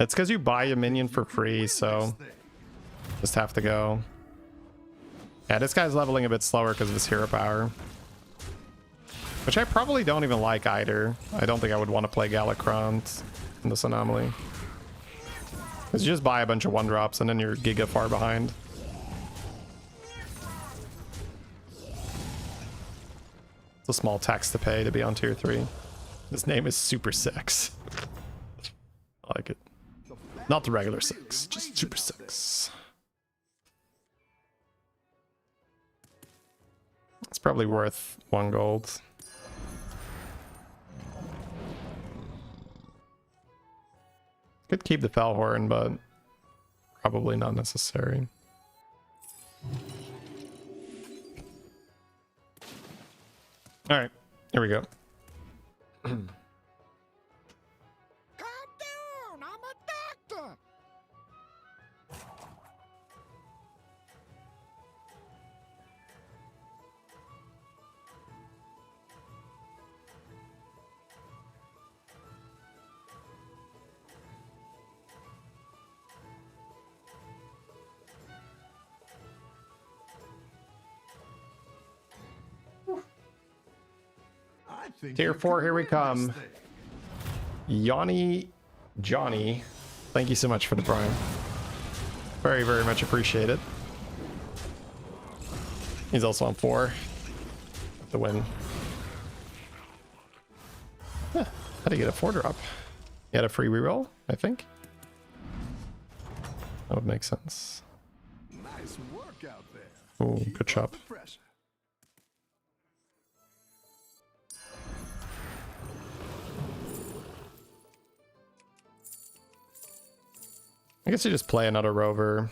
It's because you buy a minion for free, so just have to go. Yeah, this guy's leveling a bit slower because of his hero power, which I probably don't even like either. I don't think I would want to play Galakrond in this anomaly, because you just buy a bunch of 1-drops and then you're giga far behind. It's a small tax to pay to be on tier 3. His name is Super Sex. I like it. Not the regular 6, just Super 6. It's probably worth 1 gold. Could keep the Fellhorn, but probably not necessary. Alright, here we go. Calm down, I'm a doctor. I think Tier you 4, can here we win come. this thing. Johnny, thank you so much for the prime. Very, very much appreciated. He's also on 4. The win. Huh, how'd he get a 4-drop? He had a free reroll, I think. That would make sense. Nice work out there. Oh, Keep good up job. the pressure. I guess you just play another rover.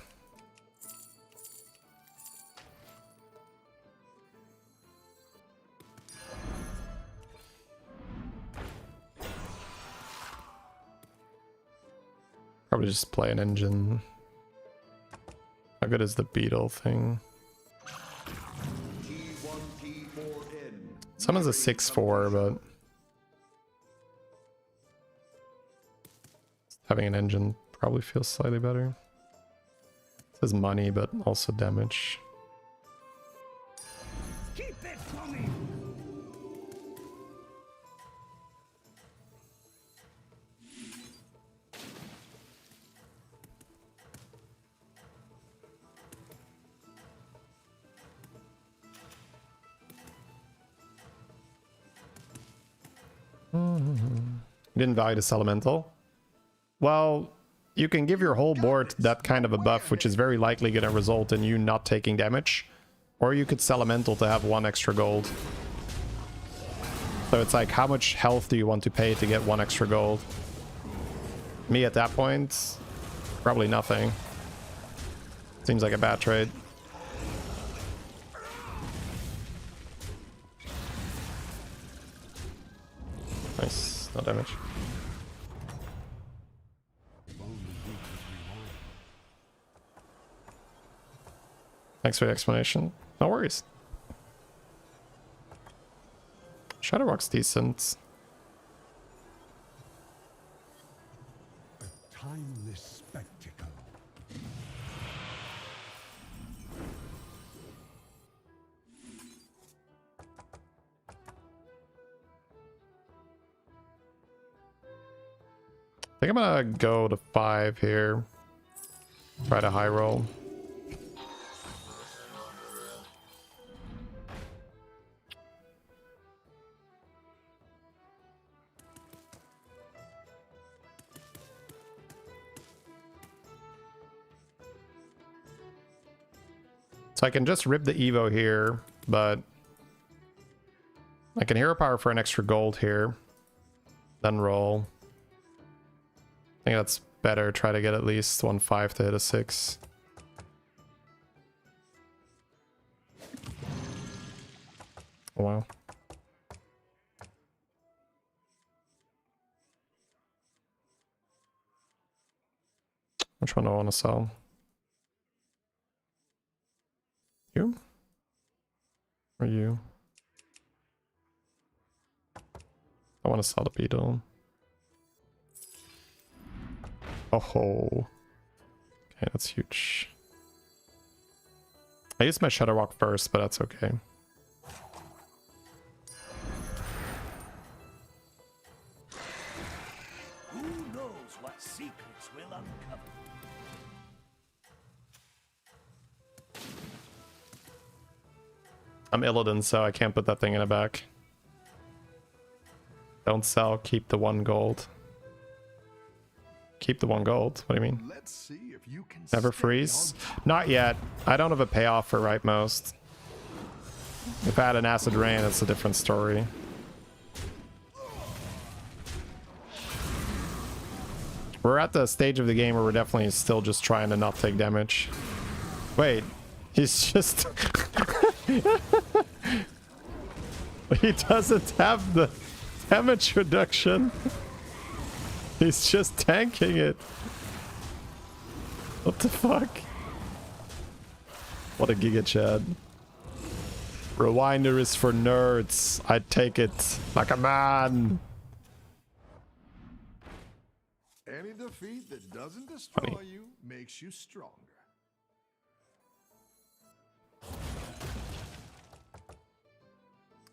Probably just play an engine. How good is the beetle thing? Someone's a 6-4, but having an engine probably feels slightly better. It says money, but also damage. Keep it coming. You didn't value this elemental? Well, you can give your whole board that kind of a buff, which is very likely going to result in you not taking damage. Or you could sell a mental to have 1 extra gold. So it's like, how much health do you want to pay to get 1 extra gold? Me at that point, probably nothing. Seems like a bad trade. Nice, no damage. Thanks for the explanation. No worries. Shadow Rock's decent. A timeless spectacle. I think I'm gonna go to 5 here. Try to high roll. So I can just rip the Evo here, but I can hero power for an extra gold here. Then roll. I think that's better. Try to get at least 1/5 to hit a 6. Oh, wow. Which one do I want to sell? You? Or you? I want to sell the beetle. Oh, okay, that's huge. I used my Shadow Rock first, but that's okay. Who knows what secrets will uncover? I'm Illidan, so I can't put that thing in a back. Don't sell, keep the 1 gold. Keep the 1 gold? What do you mean? Let's see if you can Never stay freeze? on- Not yet. I don't have a payoff for rightmost. If I had an acid rain, it's a different story. We're at the stage of the game where we're definitely still just trying to not take damage. Wait, he's just... He doesn't have the damage reduction. He's just tanking it. What the fuck? What a Giga Chad. Rewinder is for nerds. I take it like a man. Any defeat that doesn't destroy you makes you stronger.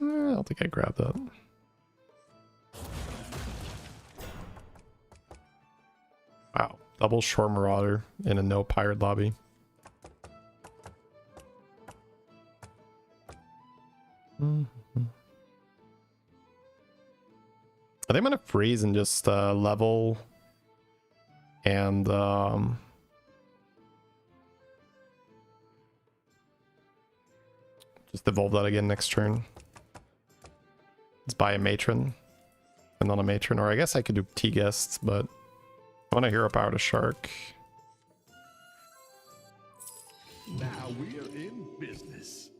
I don't think I grabbed that. Wow. Double Shore Marauder in a no pirate lobby. I think I'm gonna freeze and just level and just evolve that again next turn. Let's buy a matron and not a matron, or I guess I could do T-guests, but I want to hero power to Shark. Now we're in business.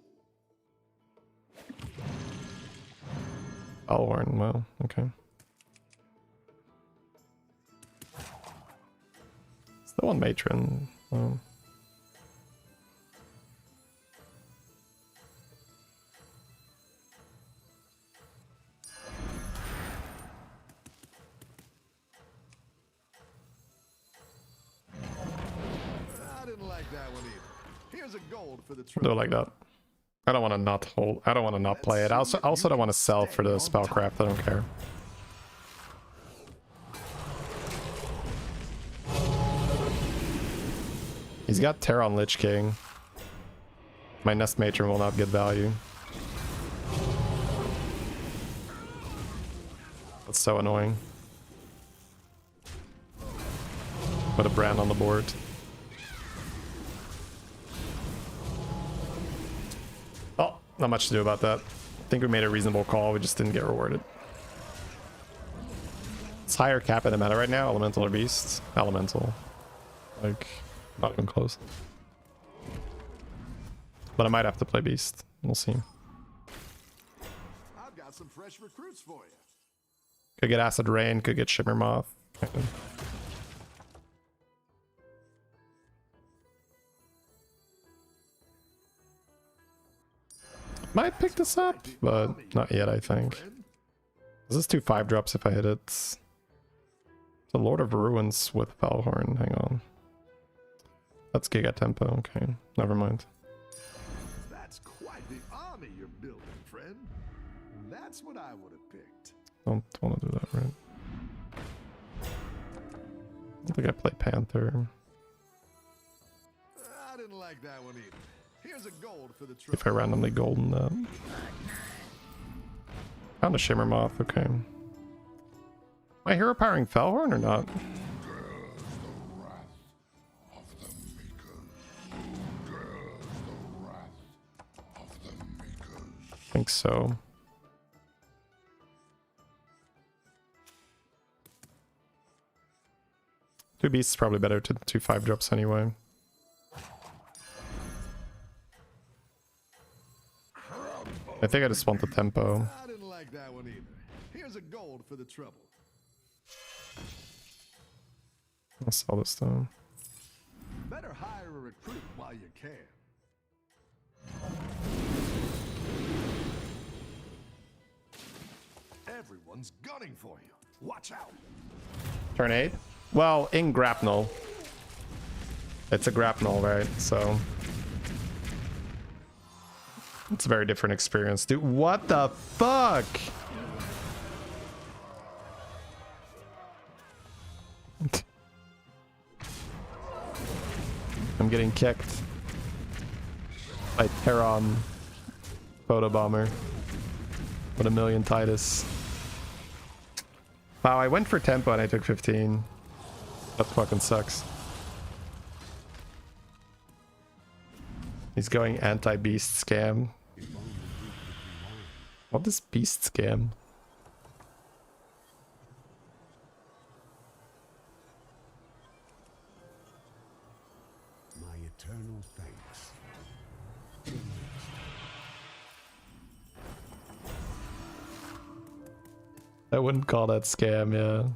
Bellhorn, well, okay. Still on matron. I didn't like that one either. Here's a gold for the Do it trophy. like that. I don't want to not hold. I don't want to not play it. I also don't want to sell for the spellcraft. I don't care. He's got Terra on Lich King. My Nest Matron will not get value. That's so annoying. Put a brand on the board. Oh, not much to do about that. I think we made a reasonable call, we just didn't get rewarded. It's higher cap in the meta right now, elemental or beast? Elemental. Like, not even close. But I might have to play beast. We'll see. I've got some fresh recruits for you. Could get Acid Rain, could get Shimmer Moth. Might pick this up, but not yet, I think. This is 2 5-drops if I hit it. The Lord of Ruins with Valhorn. Hang on. That's Giga Tempo. Okay, never mind. That's quite the army you're building, friend. That's what I would have picked. Don't want to do that, right? I think I play Panther. I didn't like that one either. Here's a gold for the If I randomly golden that. Found a Shimmer Moth, okay. Am I hero powering Felhorn or not? I think so. Two beasts is probably better to 2 5-drops anyway. I think I just want the tempo. I didn't like that one either. Here's a gold for the trouble. I'll sell this though. Better hire a recruit while you can. Everyone's gunning for you. Watch out. Turn 8? Well, in grapnel. It's a grapnel, right? So it's a very different experience. Dude, what the fuck? I'm getting kicked by Terran Photobomber. What a million Titus. Wow, I went for tempo and I took 15. That fucking sucks. He's going anti-beast scam. What is beast scam? My eternal thanks. I wouldn't call that scam, yeah.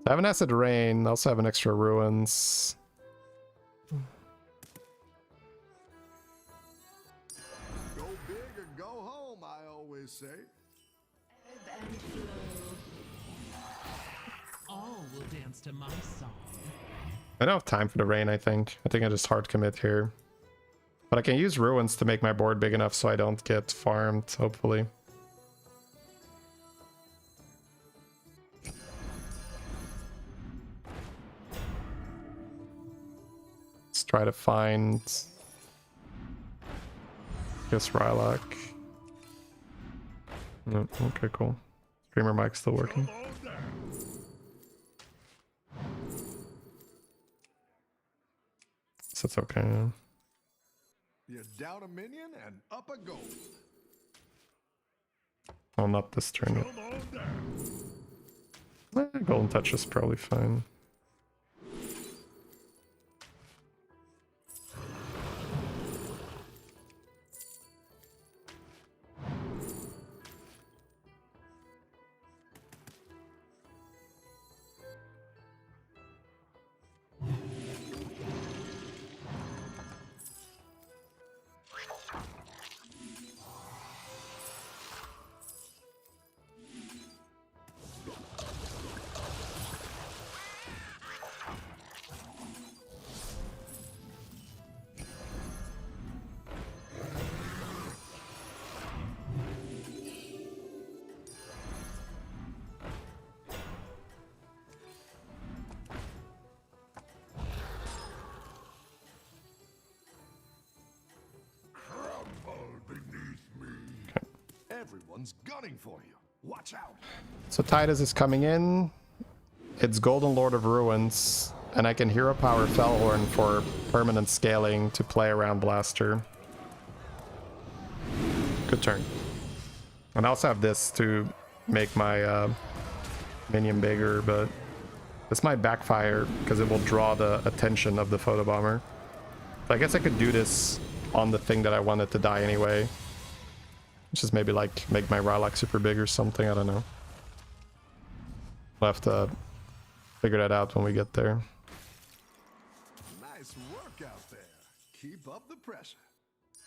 I have an Acid Rain, I also have an extra Ruins. Go big or go home, I always say. All will dance to my song. I don't have time for the rain, I think. I think I just hard commit here. But I can use Ruins to make my board big enough so I don't get farmed, hopefully. Let's try to find... Guess Rylak. No, okay, cool. Streamer mic's still working. So it's okay. You're down a minion and up a gold. Oh, not this turn yet. Golden Touch is probably fine. Everyone's gunning for you. Watch out. So Titus is coming in. it's Golden Lord of Ruins, and I can Hero Power Fellhorn for permanent scaling to play around Blaster. Good turn. And I also have this to make my minion bigger, but this might backfire because it will draw the attention of the photobomber. So I guess I could do this on the thing that I wanted to die anyway. Just maybe like make my Rarran super big or something, I don't know. We'll have to figure that out when we get there. Nice work out there. Keep up the pressure.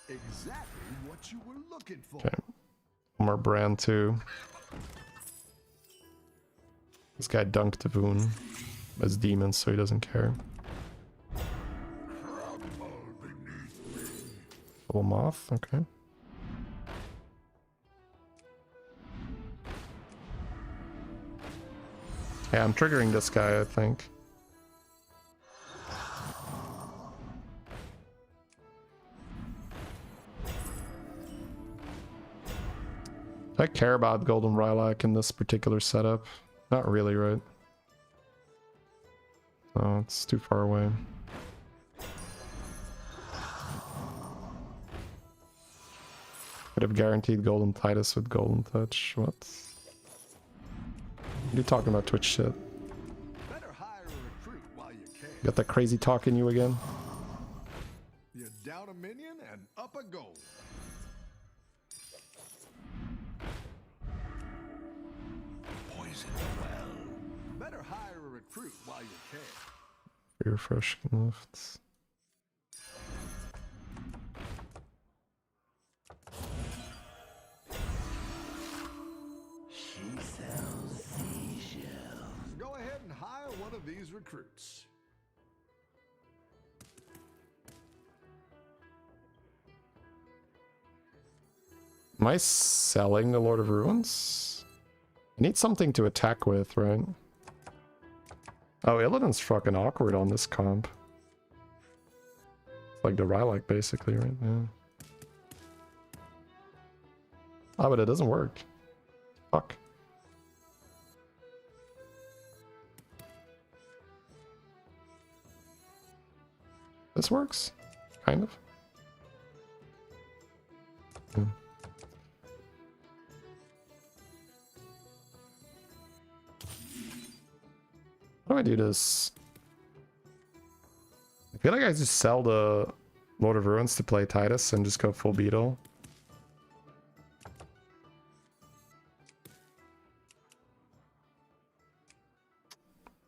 Exactly what you were looking for. Okay. One more brand too. This guy dunked the Voon as demons, so he doesn't care. Double Moth, okay. Yeah, I'm triggering this guy, I think. Do I care about Golden Rarran in this particular setup? Not really, right? Oh, it's too far away. Could have guaranteed Golden Titus with Golden Touch. What? What are you talking about, Twitch shit? Better hire a recruit while you can. Got that crazy talk in you again? You're down a minion and up a goal. Poison well. Better hire a recruit while you can. Your fresh lifts. She sells seashells. Go ahead and hire one of these recruits. Am I selling the Lord of Ruins? I need something to attack with, right? Oh, Illidan's fucking awkward on this comp. It's like the Rarran, basically, right? Yeah. Oh, but it doesn't work. Fuck. This works? Kind of. Hmm. How do I do this? I feel like I just sell the Lord of Ruins to play Titus and just go full Beetle.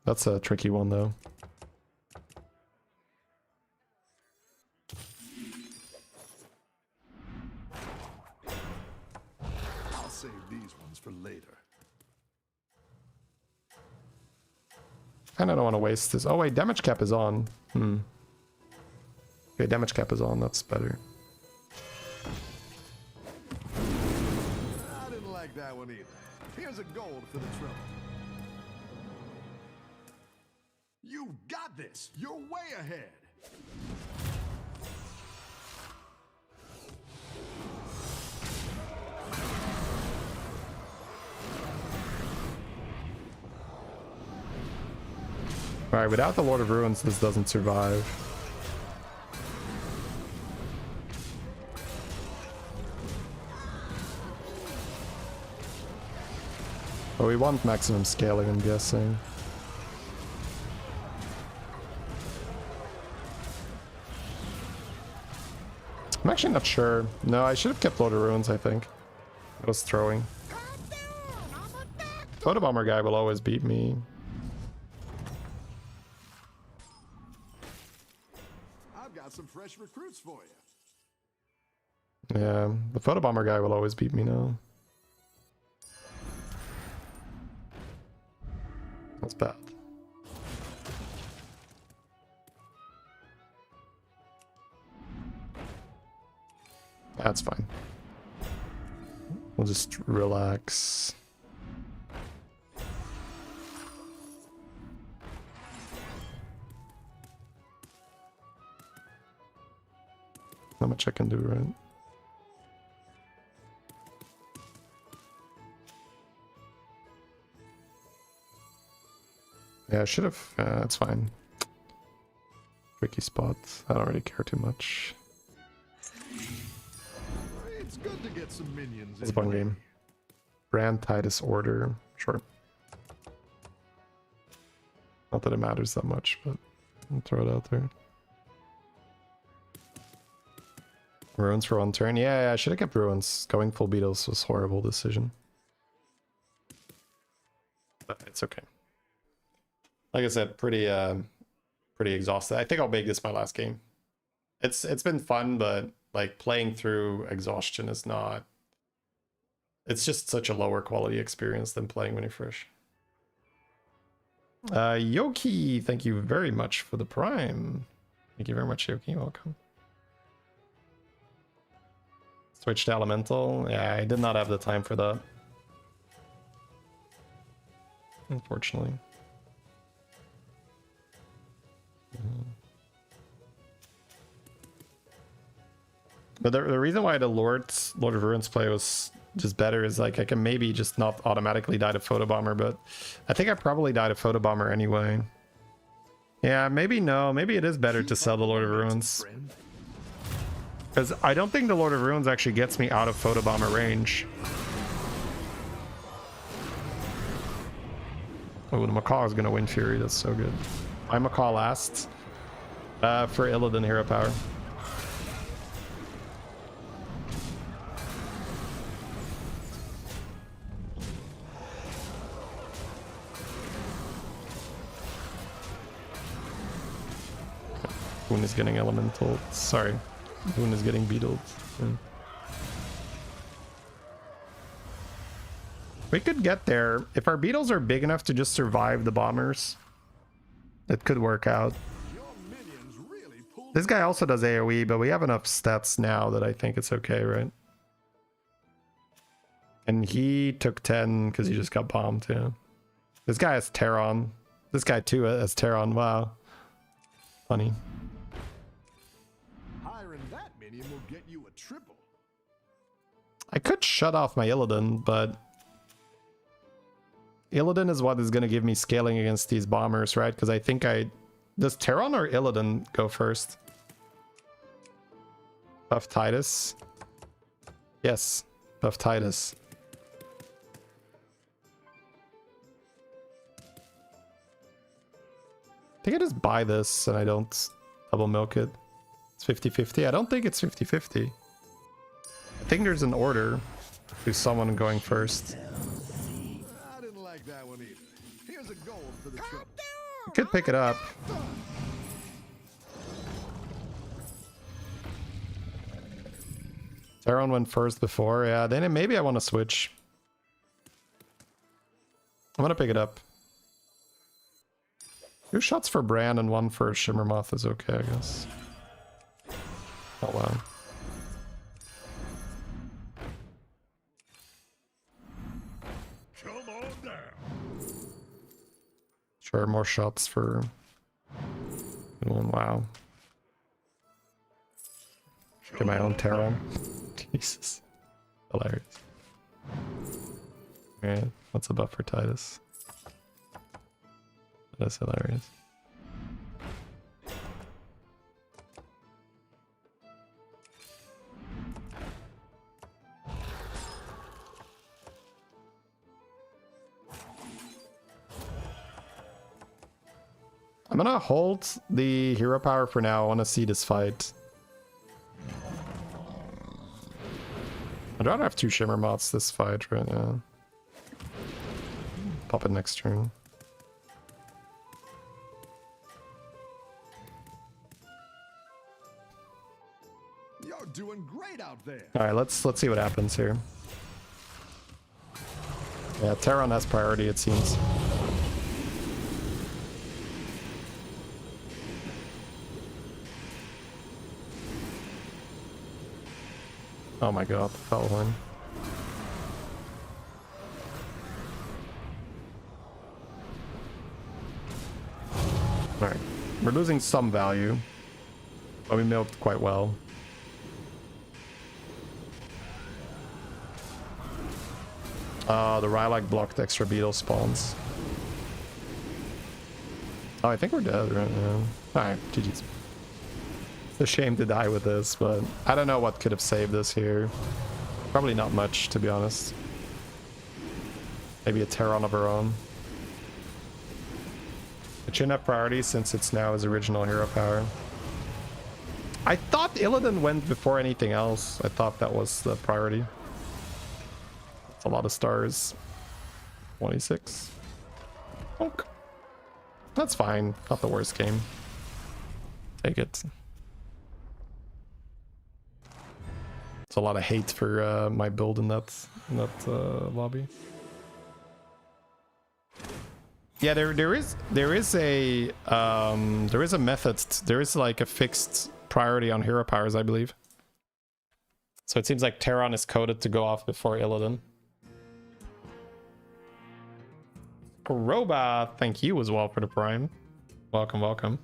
That's a tricky one though. I'll save these ones for later. Kinda don't want to waste this. Oh wait, damage cap is on. Okay, damage cap is on, that's better. I didn't like that one either. Here's a gold for the trouble. You've got this. You're way ahead. Alright, without the Lord of Ruins, this doesn't survive. But we want maximum scaling, I'm guessing. I'm actually not sure. No, I should have kept Lord of Ruins, I think. I was throwing. Photobomber guy will always beat me. I've got some fresh recruits for you. Yeah, the Photobomber guy will always beat me now. That's bad. That's fine. We'll just relax. How much I can do, right? Yeah, I should have. That's fine. Tricky spot. I don't really care too much. It's good to get some minions. It's one game. Brand Titus Order. Sure. Not that it matters that much, but I'll throw it out there. Ruins for 1 turn. Yeah, I should have kept Ruins. Going full Beatles was a horrible decision. But it's okay. Like I said, pretty exhausted. I think I'll make this my last game. It's been fun, but like playing through exhaustion is not. It's just such a lower quality experience than playing when you're fresh. Yoki, thank you very much for the Prime. Thank you very much, Yoki. Welcome. Switch to Elemental. Yeah, I did not have the time for that. Unfortunately. But the reason why the Lord of Ruins play was just better is like I can maybe just not automatically die to Photobomber, but I think I probably died to Photobomber anyway. Yeah, maybe no. Maybe it is better to sell the Lord of Ruins. Because I don't think the Lord of Ruins actually gets me out of Photobomber range. Oh, the Macaw is going to win Fury. That's so good. My Macaw last for Illidan Hero Power. Boon is getting Elemental. Sorry. Boon is getting beetled. Yeah. We could get there. If our beetles are big enough to just survive the bombers, it could work out. This guy also does AoE, but we have enough stats now that I think it's okay, right? And he took 10 because he just got bombed, yeah. This guy has Terran. This guy too has Terran. Wow. Funny. Hiring that minion will get you a triple. I could shut off my Illidan, but Illidan is what is going to give me scaling against these bombers, right? Because I think does Terran or Illidan go first? Buff Titus. Yes, buff Titus. I think I just buy this and I don't double milk it. It's 50-50. I don't think it's 50-50. I think there's an order to someone going first. I didn't like that one either. Here's a gold for the trouble. You could pick it up. Terran went first before. Yeah, then maybe I want to switch. I'm gonna pick it up. 2 shots for Bran and 1 for Shimmermoth is okay, I guess. Oh wow. Come on down. Sure, more shots for 1. Wow. Get my own Terran. Jesus. Hilarious. Alright, what's the buff for Titus? That's hilarious. I'm gonna hold the hero power for now. I want to see this fight. I'd rather have 2 Shimmer Moths this fight right now. Pop it next turn. You're doing great out there. All right, let's see what happens here. Yeah, Terran has priority, it seems. Oh my god, the foul horn. Alright, we're losing some value, but we milked quite well. The Rylak blocked extra beetle spawns. Oh, I think we're dead right now. Alright, GG's. It's a shame to die with this, but I don't know what could have saved us here. Probably not much, to be honest. Maybe a Terran of our own. It shouldn't have priority since it's now his original hero power. I thought Illidan went before anything else. I thought that was the priority. That's a lot of stars. 26. Okay. That's fine. Not the worst game. Take it. It's a lot of hate for my build in that lobby. Yeah, there is a method. There is like a fixed priority on hero powers, I believe. So it seems like Terran is coded to go off before Illidan. Robot, thank you as well for the prime. Welcome, welcome.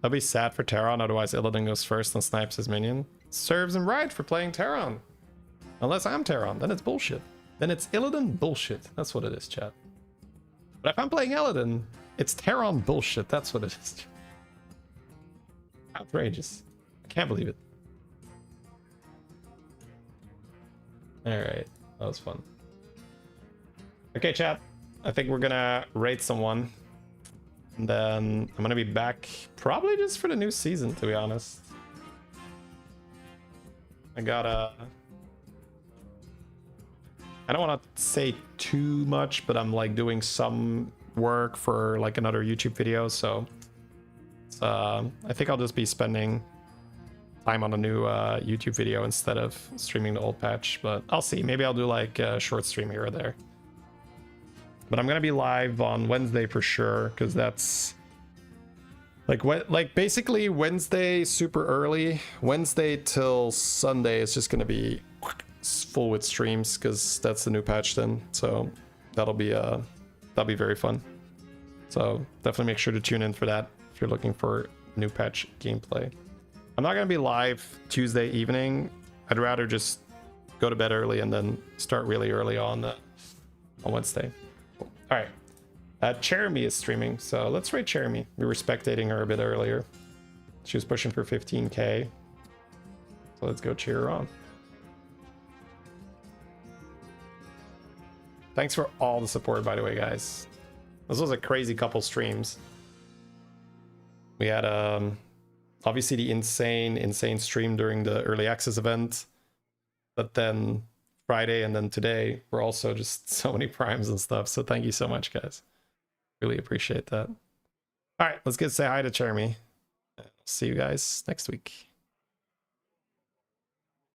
I'll be sad for Terran, otherwise Illidan goes first and snipes his minion. Serves him right for playing Terran. Unless I'm Terran, then it's bullshit. Then it's Illidan bullshit. That's what it is, chat. But if I'm playing Illidan, it's Terran bullshit. That's what it is. Outrageous. I can't believe it. Alright, that was fun. Okay, chat. I think we're gonna raid someone. And then I'm gonna be back probably just for the new season, to be honest. I don't want to say too much, but I'm like doing some work for like another YouTube video, so I think I'll just be spending time on a new YouTube video instead of streaming the old patch, but I'll see. Maybe I'll do like a short stream here or there. But I'm gonna be live on Wednesday for sure, because that's like basically Wednesday super early. Wednesday till Sunday is just gonna be full with streams because that's the new patch then. So that'll be very fun. So definitely make sure to tune in for that if you're looking for new patch gameplay. I'm not gonna be live Tuesday evening. I'd rather just go to bed early and then start really early on Wednesday. All right, Cherami is streaming, so let's rate Cherami. We were spectating her a bit earlier. She was pushing for 15k, so let's go cheer her on. Thanks for all the support, by the way, guys. This was a crazy couple streams. We had obviously the insane stream during the early access event, but then Friday and then today were also just so many primes and stuff. So thank you so much, guys. Really appreciate that. All right, let's say hi to Cherami. See you guys next week.